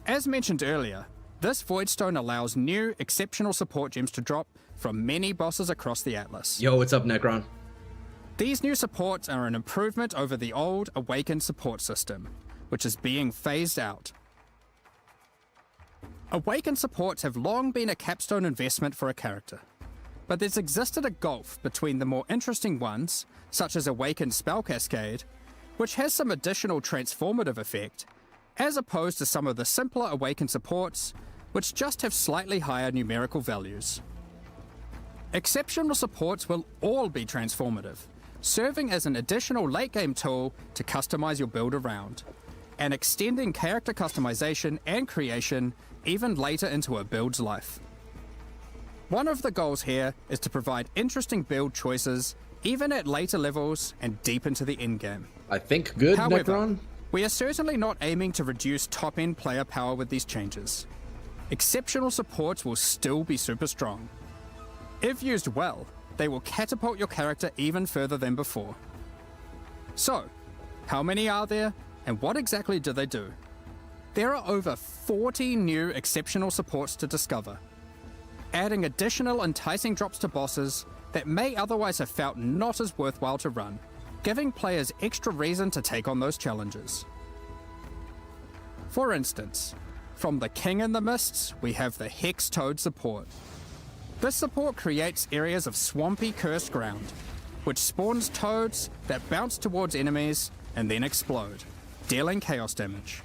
As mentioned earlier, this Voidstone allows new, exceptional support gems to drop from many bosses across the Atlas. Yo, what's up, Necron? These new supports are an improvement over the old Awakened support system, which is being phased out. Awakened supports have long been a capstone investment for a character, but there's existed a gulf between the more interesting ones, such as Awakened Spell Cascade, which has some additional transformative effect, as opposed to some of the simpler Awakened supports, which just have slightly higher numerical values. Exceptional supports will all be transformative, serving as an additional late-game tool to customize your build around, and extending character customization and creation even later into a build's life. One of the goals here is to provide interesting build choices even at later levels and deep into the endgame. I think good, However, Necron? we are certainly not aiming to reduce top-end player power with these changes. Exceptional supports will still be super strong. If used well, they will catapult your character even further than before. So, how many are there, and what exactly do they do? There are over 40 new exceptional supports to discover, adding additional enticing drops to bosses that may otherwise have felt not as worthwhile to run, giving players extra reason to take on those challenges. For instance, from the King in the Mists, we have the Hex Toad support. This support creates areas of swampy cursed ground, which spawns toads that bounce towards enemies and then explode, dealing chaos damage.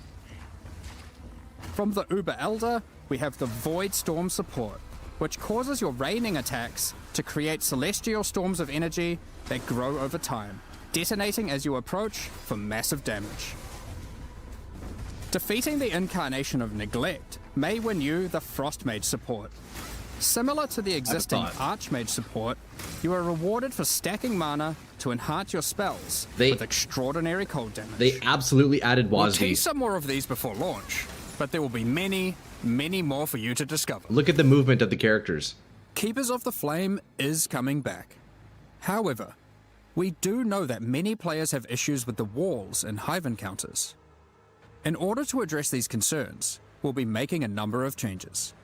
From the Uber Elder, we have the Void Storm support, which causes your raining attacks to create celestial storms of energy that grow over time, detonating as you approach for massive damage. Defeating the incarnation of Neglect may win you the Frostmage support. Similar to the existing Archmage support, you are rewarded for stacking mana to enhance your spells with extraordinary cold damage. They absolutely added We'll Wasby. tease some more of these before launch, but there will be many, many more for you to discover. Look at the movement of the characters. Keepers of the Flame is coming back. However, we do know that many players have issues with the walls in Hive encounters. In order to address these concerns, we'll be making a number of changes.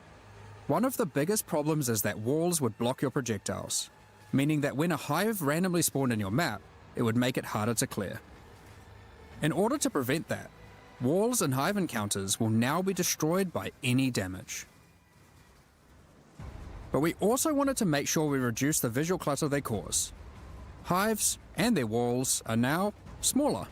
One of the biggest problems is that walls would block your projectiles, meaning that when a hive randomly spawned in your map, it would make it harder to clear. In order to prevent that, walls and hive encounters will now be destroyed by any damage. But we also wanted to make sure we reduce the visual clutter they cause. Hives and their walls are now smaller.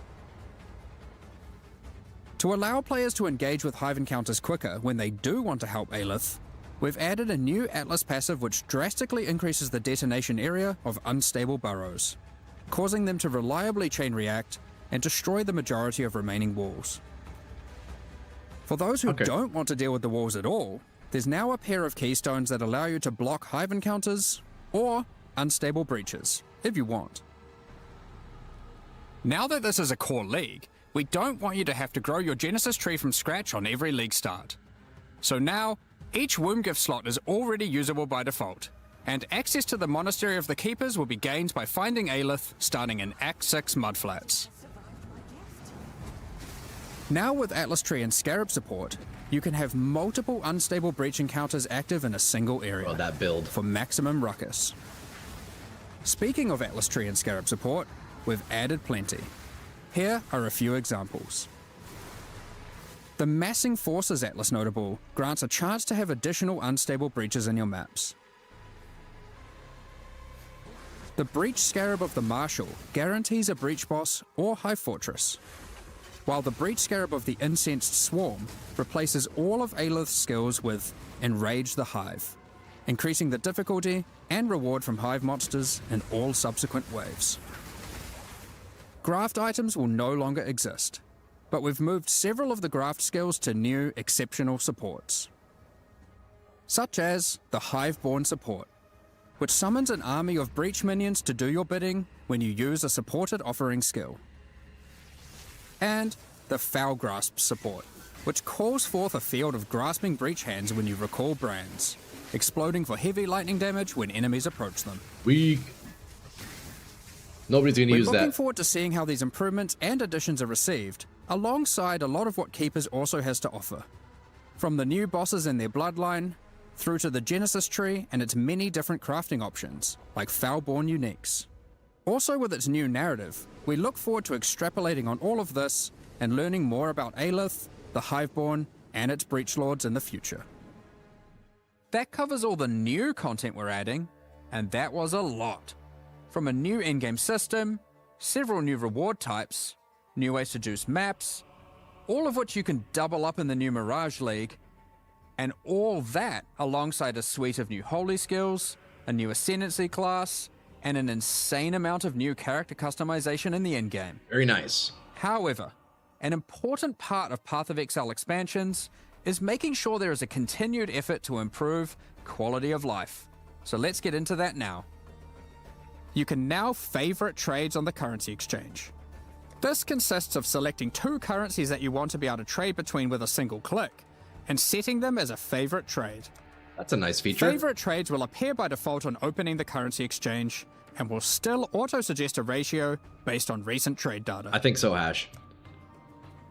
To allow players to engage with hive encounters quicker when they do want to help Aelith, we've added a new Atlas passive which drastically increases the detonation area of unstable burrows, causing them to reliably chain react and destroy the majority of remaining walls. For those who don't want to deal with the walls at all, there's now a pair of keystones that allow you to block hive encounters or unstable breaches, if you want. Now that this is a core league, we don't want you to have to grow your Genesis tree from scratch on every league start. So now, each womb gift slot is already usable by default, and access to the Monastery of the Keepers will be gained by finding Aelith starting in Act 6 Mudflats. Now with Atlas Tree and Scarab support, you can have multiple unstable breach encounters active in a single area. Oh, that build. For maximum ruckus. Speaking of Atlas Tree and Scarab support, we've added plenty. Here are a few examples. The Massing Forces Atlas notable grants a chance to have additional unstable breaches in your maps. The Breach Scarab of the Marshal guarantees a breach boss or hive fortress, while the Breach Scarab of the Incensed Swarm replaces all of Aelith's skills with Enrage the Hive, increasing the difficulty and reward from hive monsters in all subsequent waves. Graft items will no longer exist. but we've moved several of the graft skills to new exceptional supports, such as the Hiveborn support, which summons an army of breach minions to do your bidding when you use a supported offering skill, and the Foul Grasp support, which calls forth a field of grasping breach hands when you recall brands, exploding for heavy lightning damage when enemies approach them. Weak. Nobody's gonna use We're looking that. forward to seeing how these improvements and additions are received, alongside a lot of what Keepers also has to offer. From the new bosses and their bloodline, through to the Genesis tree and its many different crafting options, like Foulborn uniques. Also with its new narrative, we look forward to extrapolating on all of this and learning more about Aelith, the Hiveborn, and its Breach Lords in the future. That covers all the new content we're adding, and that was a lot. From a new in-game system, several new reward types, new ways to juice maps, all of which you can double up in the new Mirage League, and all that alongside a suite of new holy skills, a new Ascendancy class, and an insane amount of new character customization in the endgame. Very nice. However, an important part of Path of Exile expansions is making sure there is a continued effort to improve quality of life. So let's get into that now. You can now favorite trades on the currency exchange. This consists of selecting 2 currencies that you want to be able to trade between with a single click, and setting them as a favorite trade. That's a nice feature. Favorite trades will appear by default on opening the currency exchange, and will still auto-suggest a ratio based on recent trade data. I think so, Hash.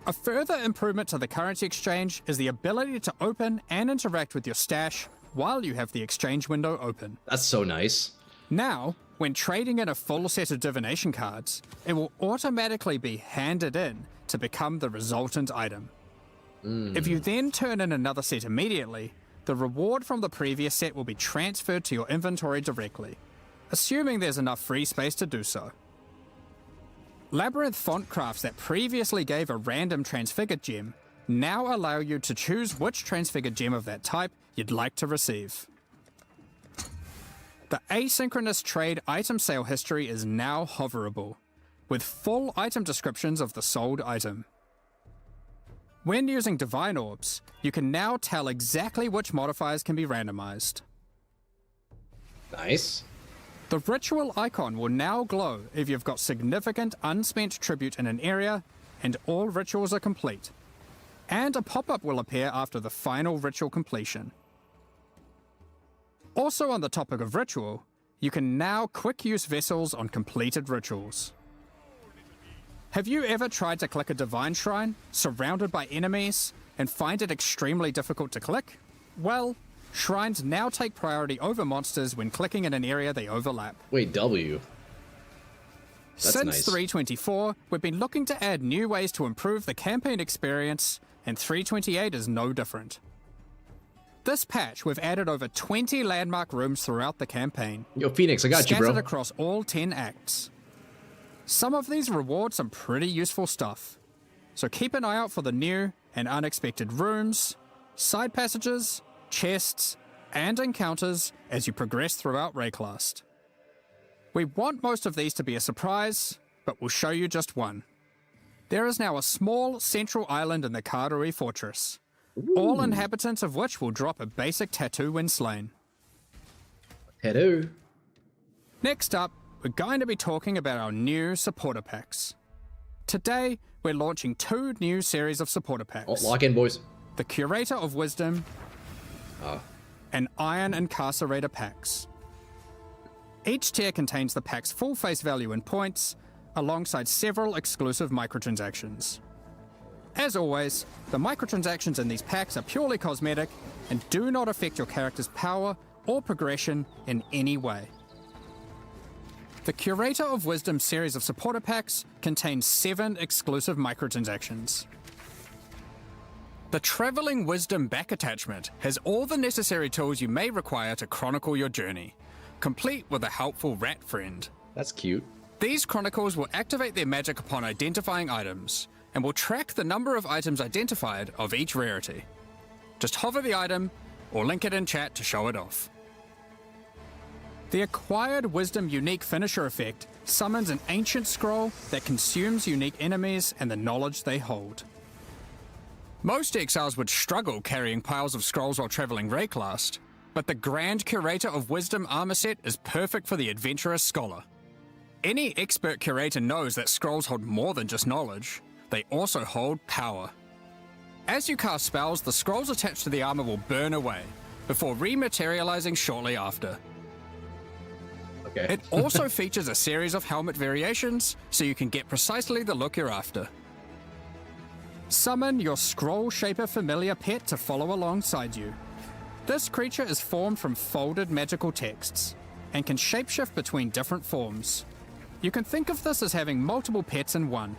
A further improvement to the currency exchange is the ability to open and interact with your stash while you have the exchange window open. That's so nice. Now, when trading in a full set of divination cards, it will automatically be handed in to become the resultant item. If you then turn in another set immediately, the reward from the previous set will be transferred to your inventory directly, assuming there's enough free space to do so. Labyrinth font crafts that previously gave a random transfigured gem now allow you to choose which transfigured gem of that type you'd like to receive. The asynchronous trade item sale history is now hoverable, with full item descriptions of the sold item. When using Divine Orbs, you can now tell exactly which modifiers can be randomized. Nice. The ritual icon will now glow if you've got significant unspent tribute in an area and all rituals are complete. And a pop-up will appear after the final ritual completion. Also on the topic of ritual, you can now quick use vessels on completed rituals. Have you ever tried to click a divine shrine, surrounded by enemies, and find it extremely difficult to click? Well, shrines now take priority over monsters when clicking in an area they overlap. Wait, W. That's Since nice. 3.24, we've been looking to add new ways to improve the campaign experience, and 3.28 is no different. This patch, we've added over 20 landmark rooms throughout the campaign, Yo, Phoenix, I got you, scattered bro. across all 10 acts. Some of these reward some pretty useful stuff, so keep an eye out for the new and unexpected rooms, side passages, chests, and encounters as you progress throughout Rayclast. We want most of these to be a surprise, but we'll show you just one. There is now a small central island in the Karui Fortress, all inhabitants of which will drop a basic tattoo when slain. Hello. Next up, we're going to be talking about our new supporter packs. Today, we're launching 2 new series of supporter packs. Oh, lock in, boys. The Curator of Wisdom and Iron Incarcerator packs. Each tier contains the pack's full face value in points, alongside several exclusive microtransactions. As always, the microtransactions in these packs are purely cosmetic and do not affect your character's power or progression in any way. The Curator of Wisdom series of supporter packs contains 7 exclusive microtransactions. The Traveling Wisdom back attachment has all the necessary tools you may require to chronicle your journey, complete with a helpful rat friend. That's cute. These chronicles will activate their magic upon identifying items, and will track the number of items identified of each rarity. Just hover the item, or link it in chat to show it off. The Acquired Wisdom Unique Finisher effect summons an ancient scroll that consumes unique enemies and the knowledge they hold. Most exiles would struggle carrying piles of scrolls while traveling Rayclast, but the Grand Curator of Wisdom armor set is perfect for the adventurous scholar. Any expert curator knows that scrolls hold more than just knowledge, they also hold power. As you cast spells, the scrolls attached to the armor will burn away, before rematerializing shortly after. Okay. It also features a series of helmet variations, so you can get precisely the look you're after. Summon your Scroll Shaper familiar pet to follow alongside you. This creature is formed from folded magical texts, and can shapeshift between different forms. You can think of this as having multiple pets in one.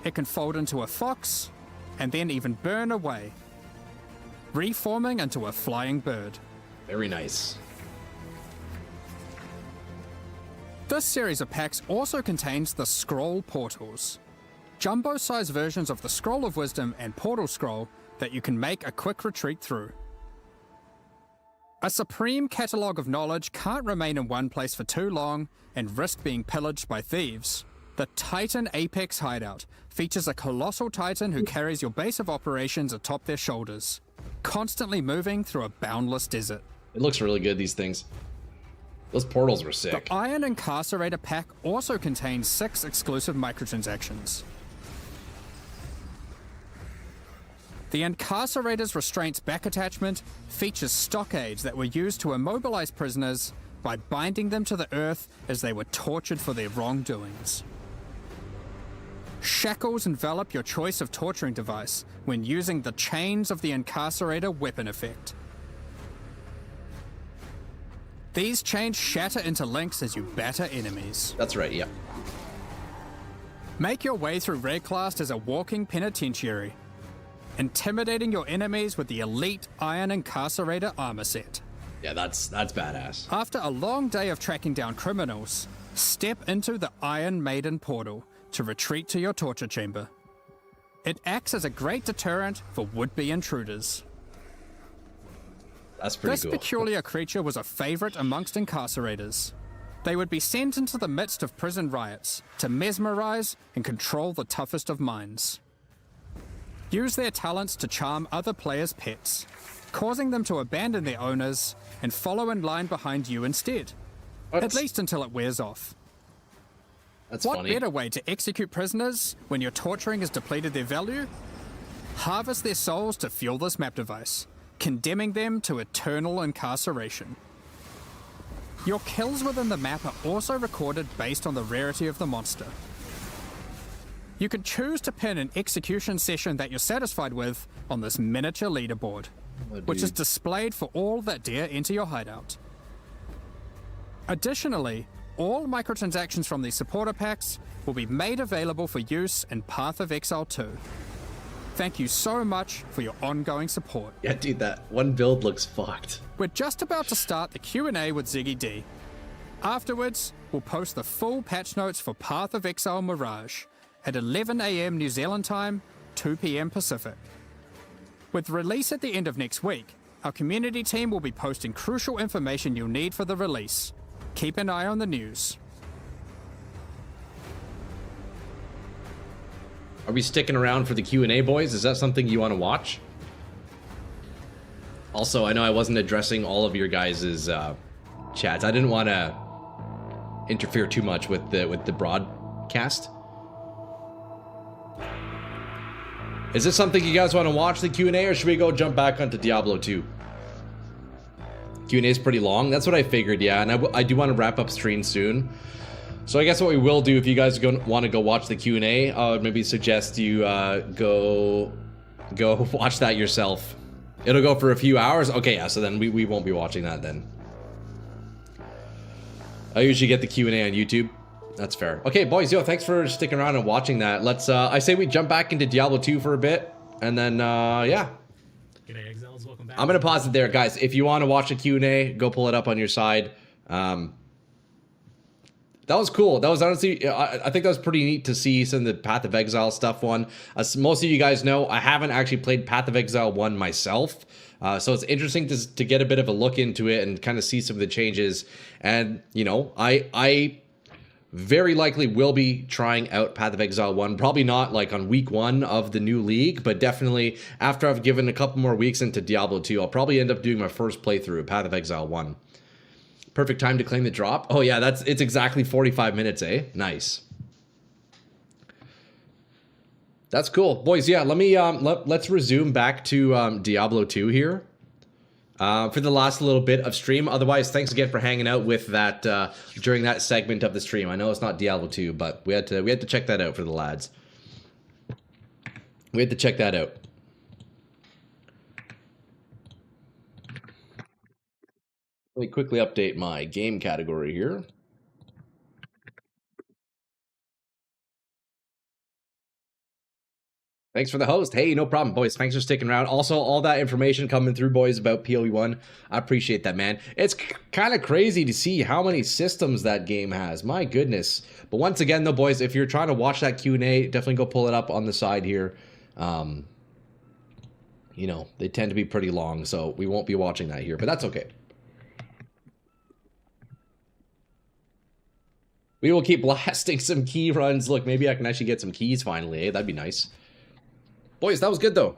It can fold into a fox, and then even burn away, reforming into a flying bird. Very nice. This series of packs also contains the Scroll Portals, jumbo-sized versions of the Scroll of Wisdom and Portal Scroll that you can make a quick retreat through. A supreme catalogue of knowledge can't remain in one place for too long and risk being pillaged by thieves. The Titan Apex Hideout features a colossal titan who carries your base of operations atop their shoulders, constantly moving through a boundless desert. It looks really good, these things. Those portals were The sick. Iron Incarcerator pack also contains 6 exclusive microtransactions. The Incarcerator's Restraints back attachment features stockades that were used to immobilize prisoners by binding them to the earth as they were tortured for their wrongdoings. Shackles envelop your choice of torturing device when using the Chains of the Incarcerator weapon effect. These chains shatter into links as you batter enemies. That's right, yeah. Make your way through Rayclast as a walking penitentiary, intimidating your enemies with the elite Iron Incarcerator armor set. Yeah, that's badass. After a long day of tracking down criminals, step into the Iron Maiden portal to retreat to your torture chamber. It acts as a great deterrent for would-be intruders. That's pretty This cool. peculiar creature was a favorite amongst incarcerators. They would be sent into the midst of prison riots to mesmerize and control the toughest of minds. Use their talents to charm other players' pets, causing them to abandon their owners and follow in line behind you instead. At least until it wears off. That's What funny. better way to execute prisoners when your torturing has depleted their value? Harvest their souls to fuel this map device, condemning them to eternal incarceration. Your kills within the map are also recorded based on the rarity of the monster. You can choose to pin an execution session that you're satisfied with on this miniature leaderboard, which is displayed for all that dare enter your hideout. Additionally, all microtransactions from these supporter packs will be made available for use in Path of Exile 2. Thank you so much for your ongoing support. Yeah, dude, that one build looks fucked. We're just about to start the Q&A with Ziggy D. Afterwards, we'll post the full patch notes for Path of Exile Mirage at 11 AM New Zealand time, 2 PM Pacific. With release at the end of next week, our community team will be posting crucial information you'll need for the release. Keep an eye on the news. Are we sticking around for the Q&A, boys? Is that something you want to watch? Also, I know I wasn't addressing all of your guys' chats. I didn't want to interfere too much with the broadcast. Is this something you guys want to watch, the Q&A, or should we go jump back onto Diablo 2? Q&A is pretty long. That's what I figured, yeah. And I do want to wrap up stream soon. So I guess what we will do, if you guys want to go watch the Q&A, I would maybe suggest you go watch that yourself. It'll go for a few hours. Okay, yeah, so then we won't be watching that then. I usually get the Q&A on YouTube. That's fair. Okay, boys, yo, thanks for sticking around and watching that. Let's, I say we jump back into Diablo 2 for a bit, and then, yeah. G'day, Exiles. Welcome back. I'm going to pause it there, guys. If you want to watch a Q&A, go pull it up on your side. That was cool. That was honestly, I think that was pretty neat to see some of the Path of Exile stuff one. As most of you guys know, I haven't actually played Path of Exile 1 myself. So it's interesting to get a bit of a look into it and kind of see some of the changes. And, you know, I very likely will be trying out Path of Exile 1. Probably not like on week 1 of the new league, but definitely after I've given a couple more weeks into Diablo 2, I'll probably end up doing my first playthrough of Path of Exile 1. Perfect time to claim the drop. Oh yeah, it's exactly 45 minutes, eh? Nice. That's cool. Boys, yeah, let me let's resume back to Diablo 2 here. For the last little bit of stream. Otherwise, thanks again for hanging out with that during that segment of the stream. I know it's not Diablo 2, but we had to check that out for the lads. We had to check that out. Let me quickly update my game category here. Thanks for the host. Hey, no problem, boys. Thanks for sticking around. Also, all that information coming through, boys, about PoE1. I appreciate that, man. It's kind of crazy to see how many systems that game has. My goodness. But once again, though, boys, if you're trying to watch that Q&A, definitely go pull it up on the side here. You know, they tend to be pretty long, so we won't be watching that here, but that's okay. We will keep blasting some key runs. Look, maybe I can actually get some keys finally, eh? That'd be nice. Boys, that was good though.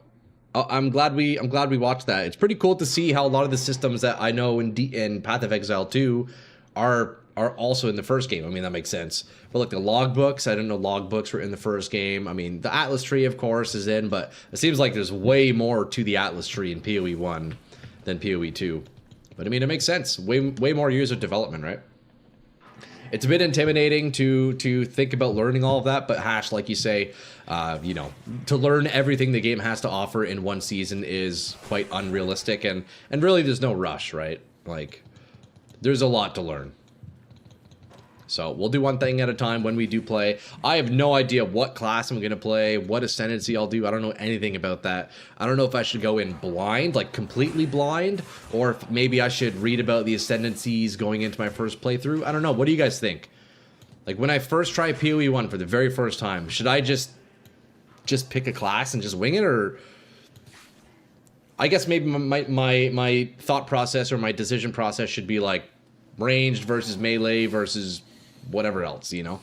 I'm glad we watched that. It's pretty cool to see how a lot of the systems that I know in Path of Exile 2 are also in the first game. I mean, that makes sense. But like the logbooks, I didn't know logbooks were in the first game. I mean, the Atlas tree, of course, is in, but it seems like there's way more to the Atlas tree in PoE 1 than PoE 2. But I mean, it makes sense. Way more years of development, right? It's a bit intimidating to think about learning all of that, but Hash, like you say, you know, to learn everything the game has to offer in one season is quite unrealistic, and really there's no rush, right? Like, there's a lot to learn. So we'll do one thing at a time when we do play. I have no idea what class I'm going to play, what ascendancy I'll do. I don't know anything about that. I don't know if I should go in blind, like completely blind, or if maybe I should read about the ascendancies going into my first playthrough. I don't know. What do you guys think? Like when I first try PoE 1 for the very first time, should I just pick a class and just wing it, or I guess maybe my thought process or my decision process should be like ranged versus melee versus whatever else, you know?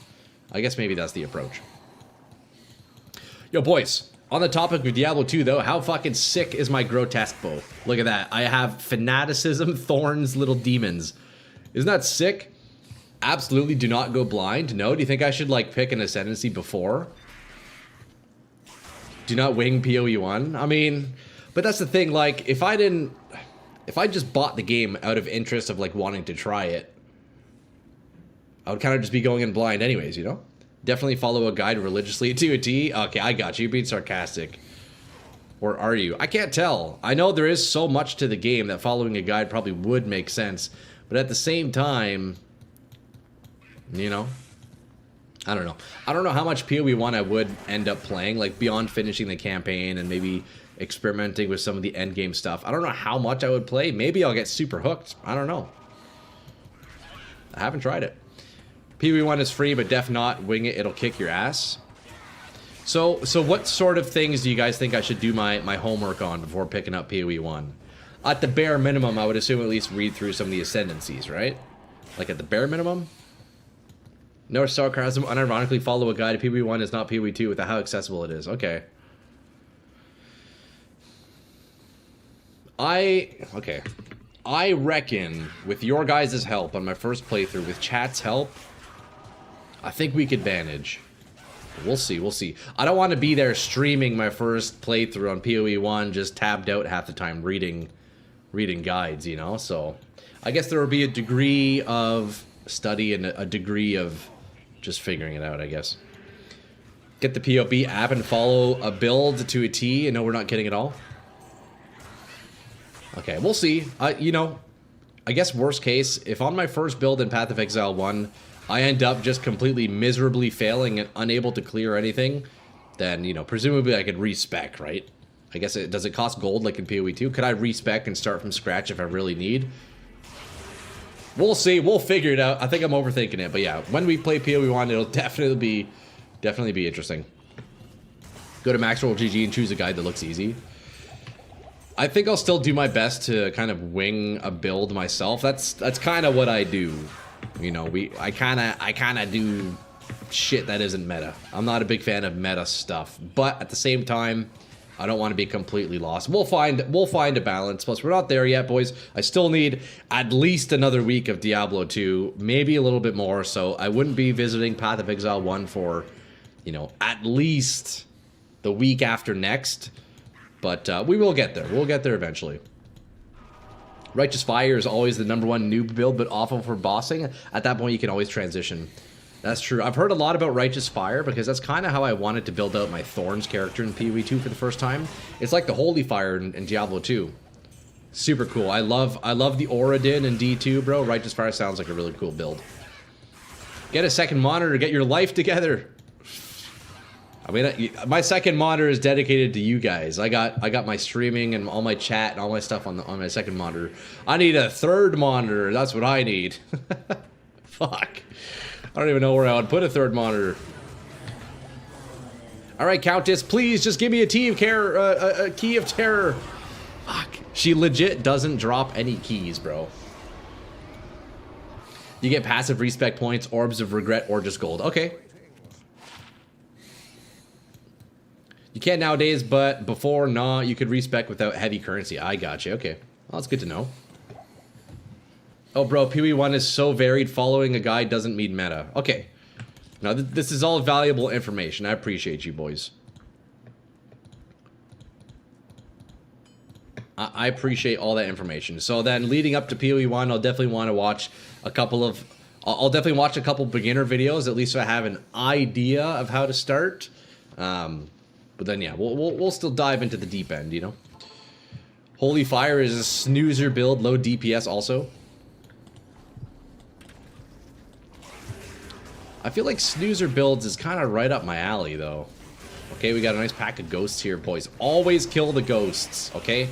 I guess maybe that's the approach. Yo, boys, on the topic of Diablo 2, though, how fucking sick is my grotesque bow? Look at that. I have fanaticism, thorns, little demons. Isn't that sick? Absolutely do not go blind. No? Do you think I should, like, pick an ascendancy before? Do not wing PoE 1? I mean, but that's the thing, like, if I just bought the game out of interest of, like, wanting to try it, I would kind of just be going in blind anyways, you know? Definitely follow a guide religiously to a T. Okay, I got you. You're being sarcastic. Or are you? I can't tell. I know there is so much to the game that following a guide probably would make sense. But at the same time, you know? I don't know. I don't know how much PoE 1 I would end up playing, like beyond finishing the campaign and maybe experimenting with some of the endgame stuff. I don't know how much I would play. Maybe I'll get super hooked. I don't know. I haven't tried it. PoE 1 is free, but def not. Wing it, it'll kick your ass. So what sort of things do you guys think I should do my homework on before picking up PoE 1? At the bare minimum, I would assume at least read through some of the ascendancies, right? Like at the bare minimum? No sarcasm, unironically follow a guide. PoE 1 is not PoE 2 with how accessible it is. Okay. I reckon with your guys' help on my first playthrough, with chat's help, I think we could manage. We'll see, we'll see. I don't want to be there streaming my first playthrough on PoE 1, just tabbed out half the time reading guides, you know? So I guess there will be a degree of study and a degree of just figuring it out, I guess. Get the PoB app and follow a build to a T, and no, we're not kidding at all. Okay, we'll see. You know, I guess worst case, if on my first build in Path of Exile 1, I end up just completely miserably failing and unable to clear anything, then, you know, presumably I could respec, right? I guess does it cost gold like in PoE 2? Could I respec and start from scratch if I really need? We'll see. We'll figure it out. I think I'm overthinking it, but yeah, when we play PoE 1, it'll definitely be interesting. Go to Maxroll GG and choose a guide that looks easy. I think I'll still do my best to kind of wing a build myself. That's kind of what I do. You know, I kind of do shit that isn't meta. I'm not a big fan of meta stuff, but at the same time, I don't want to be completely lost. We'll find a balance. Plus, we're not there yet, boys. I still need at least another week of Diablo 2, maybe a little bit more. So I wouldn't be visiting Path of Exile 1 for, you know, at least the week after next. But we will get there. We'll get there eventually. Righteous Fire is always the #1 noob build, but awful for bossing. At that point, you can always transition. That's true. I've heard a lot about Righteous Fire because that's kind of how I wanted to build out my Thorns character in PoE 2 for the first time. It's like the Holy Fire in Diablo 2. Super cool. I love the Oradin in D2, bro. Righteous Fire sounds like a really cool build. Get a second monitor. Get your life together. I mean, my second monitor is dedicated to you guys. I got my streaming and all my chat and all my stuff on my second monitor. I need a third monitor. That's what I need. Fuck. I don't even know where I would put a third monitor. All right, Countess, please just give me a key of care, a key of terror. Fuck. She legit doesn't drop any keys, bro. You get passive respec points, orbs of regret, or just gold. Okay. You can't nowadays, but before, nah, you could respec without heavy currency. I got you. Okay. Well, that's good to know. Oh, bro, PoE 1 is so varied, following a guide doesn't mean meta. Okay. Now, this is all valuable information. I appreciate you, boys. I appreciate all that information. So then, leading up to PoE 1, I'll definitely want to watch a couple of... I'll definitely watch a couple beginner videos, at least so I have an idea of how to start. But then, yeah, we'll still dive into the deep end, you know? Holy Fire is a snoozer build, low DPS also. I feel like snoozer builds is kind of right up my alley, though. Okay, we got a nice pack of ghosts here, boys. Always kill the ghosts, okay?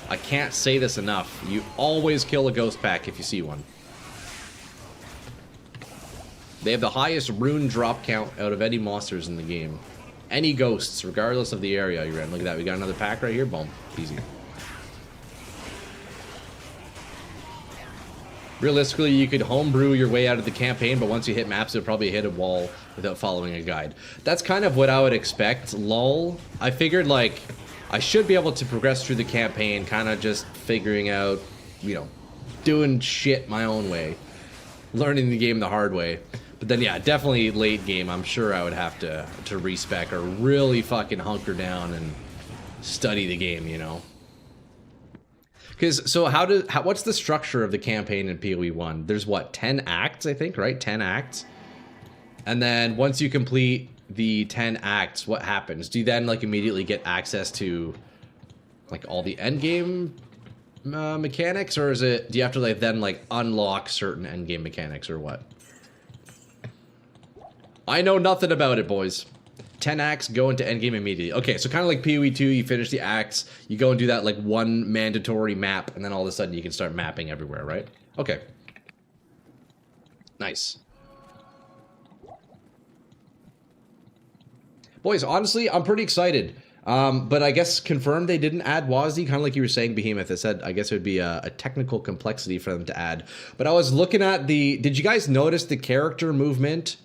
I can't say this enough. You always kill a ghost pack if you see one. They have the highest rune drop count out of any monsters in the game. Any ghosts, regardless of the area you're in. Look at that, we got another pack right here. Boom. Easy. Realistically, you could homebrew your way out of the campaign, but once you hit maps, you'll probably hit a wall without following a guide. That's kind of what I would expect, lol. I figured, like, I should be able to progress through the campaign, kind of just figuring out, you know, doing shit my own way. Learning the game the hard way. But then, yeah, definitely late game, I'm sure I would have to respec or really fucking hunker down and study the game, you know? Because, so what's the structure of the campaign in PoE 1? There's what, 10 acts, I think, right? 10 acts. And then once you complete the 10 acts, what happens? Do you then, like, immediately get access to, like, all the endgame mechanics? Or is it, do you have to, like, then, like, unlock certain endgame mechanics or what? I know nothing about it, boys. 10 acts, go into endgame immediately. Okay, so kind of like PoE 2, you finish the acts, you go and do that like one mandatory map, and then all of a sudden you can start mapping everywhere, right? Okay. Nice. Boys, honestly, I'm pretty excited. But I guess confirmed they didn't add WASD, kind of like you were saying, Behemoth. It said, I guess it would be a technical complexity for them to add. But I was looking at the... Did you guys notice the character movement?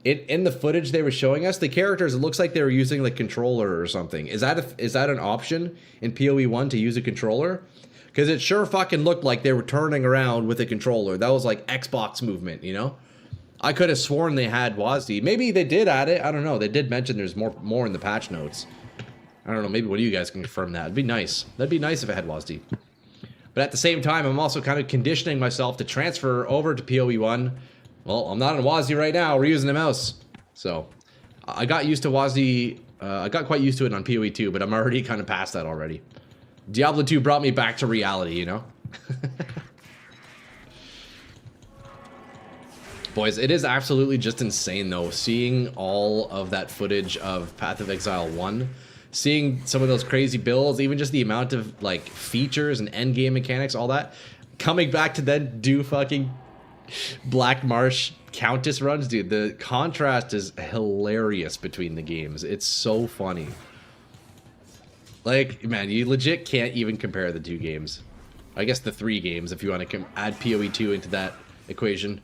In the footage they were showing us, the characters, it looks like they were using the controller or something. Is that an option in PoE 1 to use a controller? Because it sure fucking looked like they were turning around with a controller. That was like Xbox movement, you know? I could have sworn they had WASD. Maybe they did add it. I don't know. They did mention there's more in the patch notes. I don't know. Maybe one of you guys can confirm that. It'd be nice. That'd be nice if it had WASD. But at the same time, I'm also kind of conditioning myself to transfer over to PoE 1. Well, I'm not on WASD right now. We're using a mouse. So, I got used to WASD. I got quite used to it on PoE 2, but I'm already kind of past that already. Diablo 2 brought me back to reality, you know? Boys, it is absolutely just insane, though, seeing all of that footage of Path of Exile 1. Seeing some of those crazy builds, even just the amount of, like, features and endgame mechanics, all that. Coming back to then do fucking... Black Marsh Countess runs, dude. The contrast is hilarious between the games. It's so funny. Like, man, you legit can't even compare the two games. I guess the 3 games, if you want to add PoE 2 into that equation.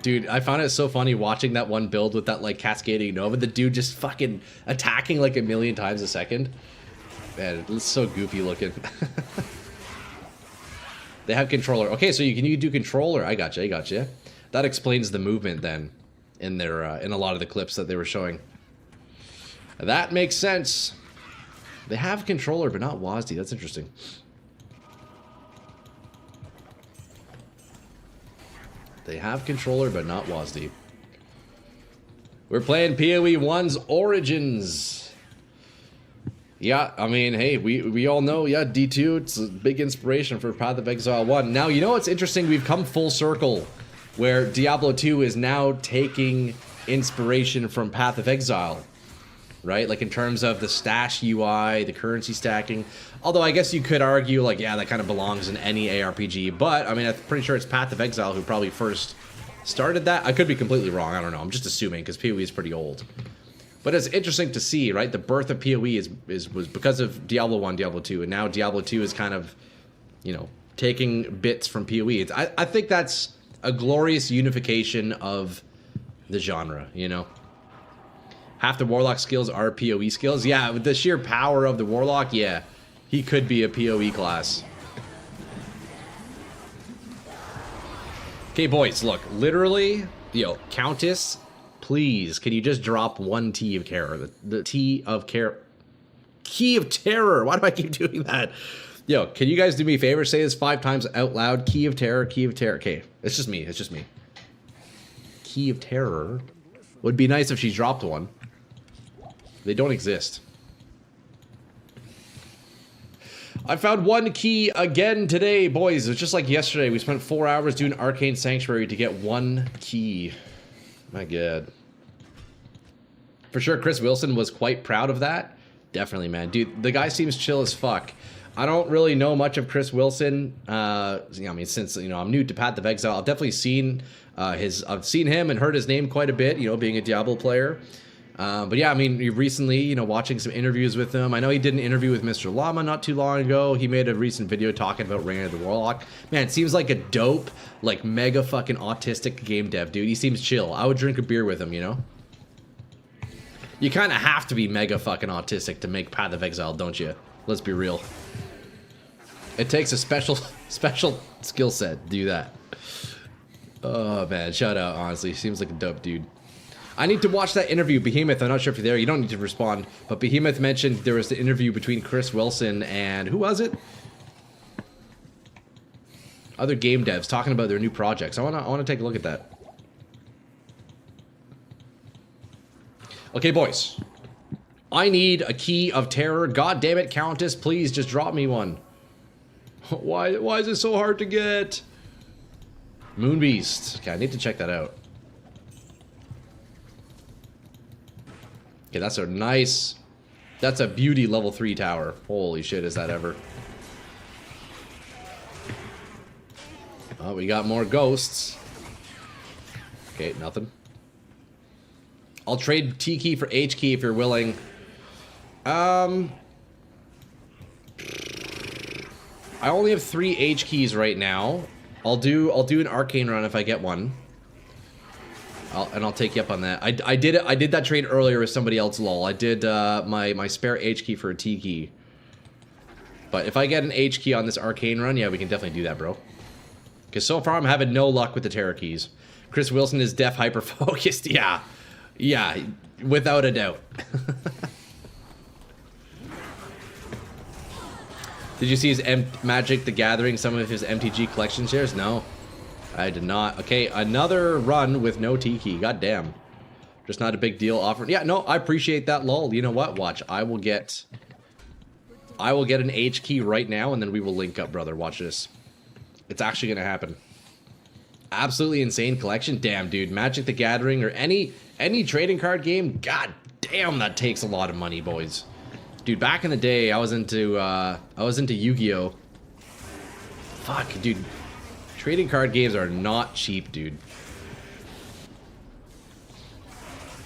Dude, I found it so funny watching that one build with that, like, cascading Nova. The dude just fucking attacking, like, a million times a second. Man, it looks so goofy looking. They have controller. Okay, so you can do controller. I gotcha. That explains the movement, then, in their in a lot of the clips that they were showing. That makes sense. They have controller, but not WASD. That's interesting. They have controller, but not WASD. We're playing PoE 1's Origins. Yeah, I mean, hey, we all know, yeah, D2, it's a big inspiration for Path of Exile 1. Now, you know what's interesting? We've come full circle, where Diablo 2 is now taking inspiration from Path of Exile. Right? Like, in terms of the stash UI, the currency stacking. Although, I guess you could argue, like, yeah, that kind of belongs in any ARPG. But, I mean, I'm pretty sure it's Path of Exile who probably first started that. I could be completely wrong. I don't know. I'm just assuming, because PoE is pretty old. But it's interesting to see, right? The birth of PoE was because of Diablo 1, Diablo 2. And now Diablo 2 is kind of, you know, taking bits from PoE. I think that's a glorious unification of the genre, you know? Half the Warlock skills are PoE skills. Yeah, with the sheer power of the Warlock, yeah. He could be a PoE class. Okay, boys, look. Literally, yo, Countess, please, can you just drop one T of Terror? The T of Care. Key of Terror. Why do I keep doing that? Yo, can you guys do me a favor? Say this 5 times out loud. Key of Terror, Key of Terror. Okay, it's just me. It's just me. Key of Terror. Would be nice if she dropped one. They don't exist. I found one key again today, boys. It's just like yesterday. We spent 4 hours doing Arcane Sanctuary to get one key. My God. For sure, Chris Wilson was quite proud of that. Definitely, man. Dude, the guy seems chill as fuck. I don't really know much of Chris Wilson. I mean, since, you know, I'm new to Path of Exile, I've definitely seen I've seen him and heard his name quite a bit, you know, being a Diablo player. But yeah, I mean, recently, you know, watching some interviews with him. I know he did an interview with Mr. Llama not too long ago. He made a recent video talking about Reign of the Warlock. Man, it seems like a dope, like, mega fucking autistic game dev, dude. He seems chill. I would drink a beer with him, you know? You kind of have to be mega fucking autistic to make Path of Exile, don't you? Let's be real. It takes a special skill set to do that. Oh, man, shout out, honestly. Seems like a dope dude. I need to watch that interview, Behemoth. I'm not sure if you're there. You don't need to respond. But Behemoth mentioned there was the interview between Chris Wilson and... who was it? Other game devs talking about their new projects. I wanna take a look at that. Okay, boys. I need a Key of Terror. God damn it, Countess. Please just drop me one. Why is it so hard to get? Moonbeast. Okay, I need to check that out. Okay, that's a nice... that's a beauty level 3 tower. Holy shit, is that ever. Oh, we got more ghosts. Okay, nothing. I'll trade T key for H key if you're willing. I only have 3 H keys right now. I'll do an arcane run if I get one. I'll take you up on that. I did that trade earlier with somebody else, lol. I did my spare H key for a T key. But if I get an H key on this arcane run, yeah, we can definitely do that, bro. Because so far I'm having no luck with the Terror keys. Chris Wilson is def hyper focused. Yeah, without a doubt. Did you see his Magic the Gathering, some of his MTG collection shares? No, I did not. Okay, another run with no T key. God damn. Just not a big deal offer. Yeah, no, I appreciate that, lol. You know what? Watch. I will get an H key right now, and then we will link up, brother. Watch this. It's actually gonna happen. Absolutely insane collection. Damn, dude. Magic the Gathering or any trading card game. God damn, that takes a lot of money, boys. Dude, back in the day, I was into Yu-Gi-Oh. Fuck, dude. Trading card games are not cheap, dude.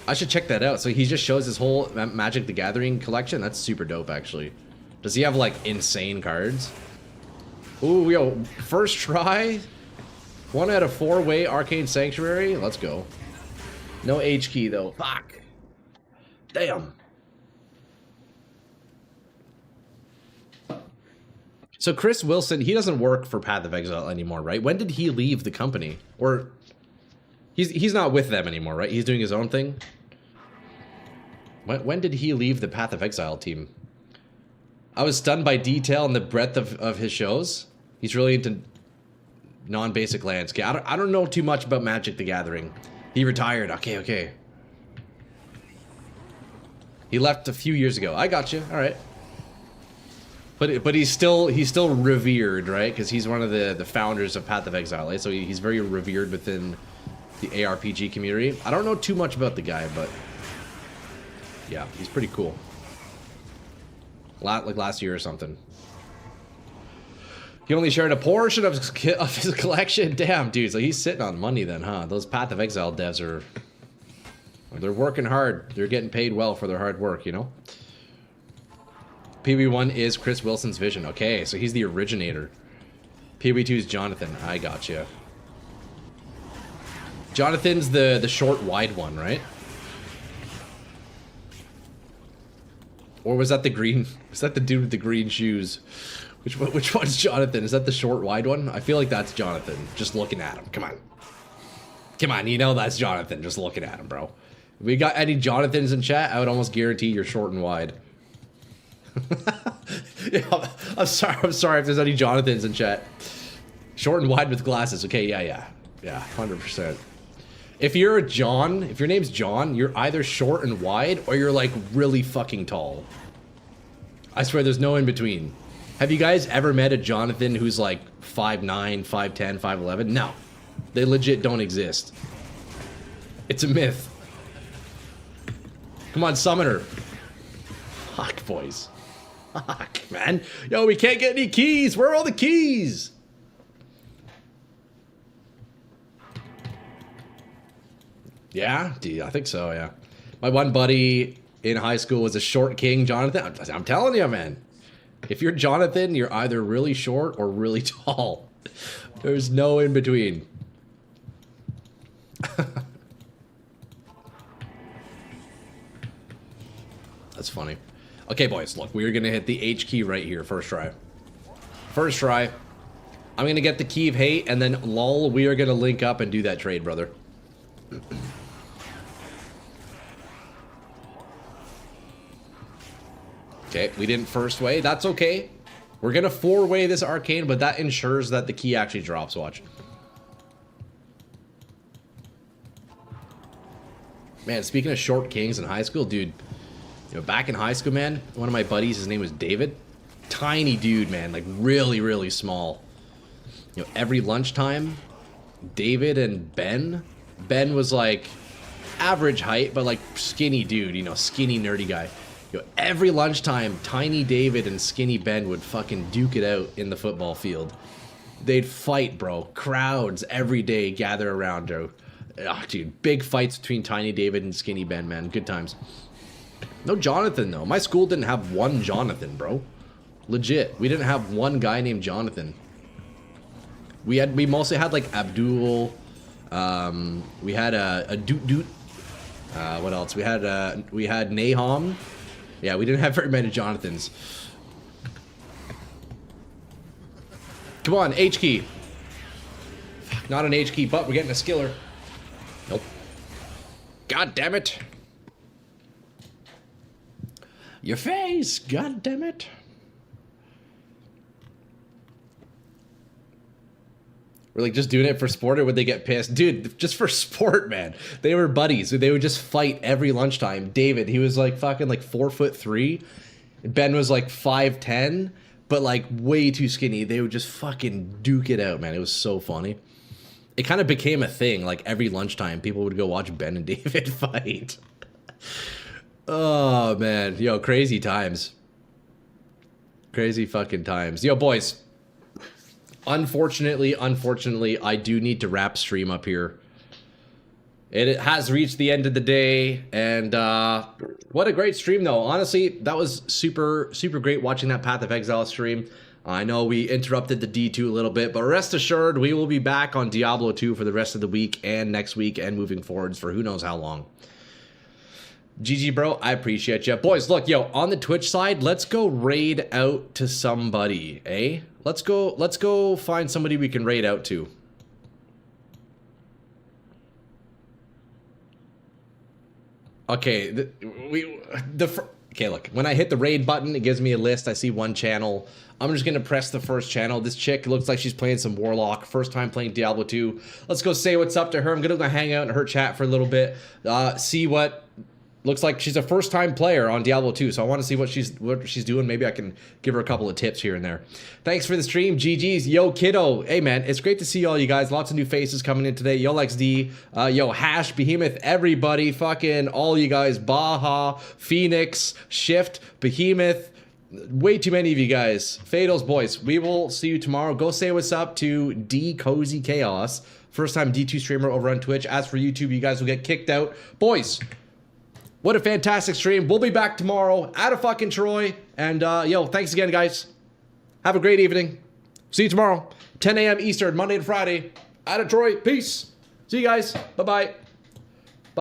I should check that out. So he just shows his whole Magic the Gathering collection. That's super dope, actually. Does he have, like, insane cards? Ooh, yo, first try? 1 out of 4-way Arcane Sanctuary. Let's go. No H key though. Fuck. Damn. So Chris Wilson, he doesn't work for Path of Exile anymore, right? When did he leave the company? Or he's not with them anymore, right? He's doing his own thing. When did he leave the Path of Exile team? I was stunned by detail and the breadth of his shows. He's really into non-basic landscape. I don't know too much about Magic the Gathering. He retired. Okay. He left a few years ago. I got you. All right. But he's still revered, right? Because he's one of the founders of Path of Exile, right? So he's very revered within the ARPG community. I don't know too much about the guy, but yeah, he's pretty cool. Like last year or something. He only shared a portion of his collection. Damn, dude. So he's sitting on money then, huh? Those Path of Exile devs they're working hard. They're getting paid well for their hard work, you know? PB1 is Chris Wilson's vision. Okay, so he's the originator. PB2 is Jonathan. I gotcha. Jonathan's the short, wide one, right? Or was that the green? Was that the dude with the green shoes? Which one's Jonathan? Is that the short, wide one? I feel like that's Jonathan. Just looking at him. Come on. Come on, you know that's Jonathan. Just looking at him, bro. If we got any Jonathans in chat, I would almost guarantee you're short and wide. Yeah, I'm sorry if there's any Jonathans in chat. Short and wide with glasses. Okay, yeah, 100%. If you're a John, if your name's John, you're either short and wide or you're like really fucking tall. I swear there's no in between. Have you guys ever met a Jonathan who's like 5'9", 5'10", 5'11"? No. They legit don't exist. It's a myth. Come on, Summoner. Fuck, boys. Fuck, man. Yo, we can't get any keys. Where are all the keys? Yeah, dude, I think so, yeah. My one buddy in high school was a short king, Jonathan. I'm telling you, man. If you're Jonathan, you're either really short or really tall. There's no in between. That's funny. Okay, boys, look, we're gonna hit the H key right here, first try. First try. I'm gonna get the key of hate, and then lol, we are gonna link up and do that trade, brother. Okay, we didn't first way. That's okay. We're gonna 4-way this arcane, but that ensures that the key actually drops. Watch. Man, speaking of short kings in high school, dude, you know, back in high school, man, one of my buddies, his name was David. Tiny dude, man, like really, really small. You know, every lunchtime, David and Ben was like average height, but like skinny dude, you know, skinny nerdy guy. You know, every lunchtime, tiny David and skinny Ben would fucking duke it out in the football field. They'd fight, bro. Crowds every day gather around, bro. Oh, dude, big fights between tiny David and skinny Ben, man. Good times. No Jonathan, though. My school didn't have one Jonathan, bro. Legit. We didn't have one guy named Jonathan. We mostly had, like, Abdul. We had a Doot. What else? We had Nahom. Yeah, we didn't have very many Jonathans. Come on, H key. Not an H key, but we're getting a skiller. Nope. God damn it. Your face, god damn it. We're like just doing it for sport, or would they get pissed? Dude, just for sport, man. They were buddies. They would just fight every lunchtime. David, he was like fucking like 4'3". Ben was like 5'10", but like way too skinny. They would just fucking duke it out, man. It was so funny. It kind of became a thing. Like every lunchtime, people would go watch Ben and David fight. Oh, man. Yo, crazy times. Crazy fucking times. Yo, boys. Unfortunately, I do need to wrap stream up here. It has reached the end of the day, and what a great stream, though. Honestly, that was super, super great watching that Path of Exile stream. I know we interrupted the D2 a little bit, but rest assured, we will be back on Diablo 2 for the rest of the week and next week and moving forwards for who knows how long. GG, bro. I appreciate you. Boys, look, yo, on the Twitch side, let's go raid out to somebody, eh? Let's go find somebody we can raid out to. Okay, okay, look, when I hit the raid button, it gives me a list. I see one channel. I'm just gonna press the first channel. This chick looks like she's playing some Warlock. First time playing Diablo 2. Let's go say what's up to her. I'm gonna go hang out in her chat for a little bit. See what... Looks like she's a first-time player on Diablo 2, so I want to see what she's doing. Maybe I can give her a couple of tips here and there. Thanks for the stream, GG's. Yo, kiddo. Hey, man, it's great to see all you guys. Lots of new faces coming in today. Yo, XD. Yo, Hash, Behemoth, everybody. Fucking all you guys. Baja, Phoenix, Shift, Behemoth. Way too many of you guys. Fatal's boys. We will see you tomorrow. Go say what's up to D Cozy Chaos. First-time D2 streamer over on Twitch. As for YouTube, you guys will get kicked out. Boys. What a fantastic stream. We'll be back tomorrow out of fucking Troy. And, yo, thanks again, guys. Have a great evening. See you tomorrow. 10 a.m. Eastern, Monday to Friday. Out of Troy. Peace. See you guys. Bye-bye.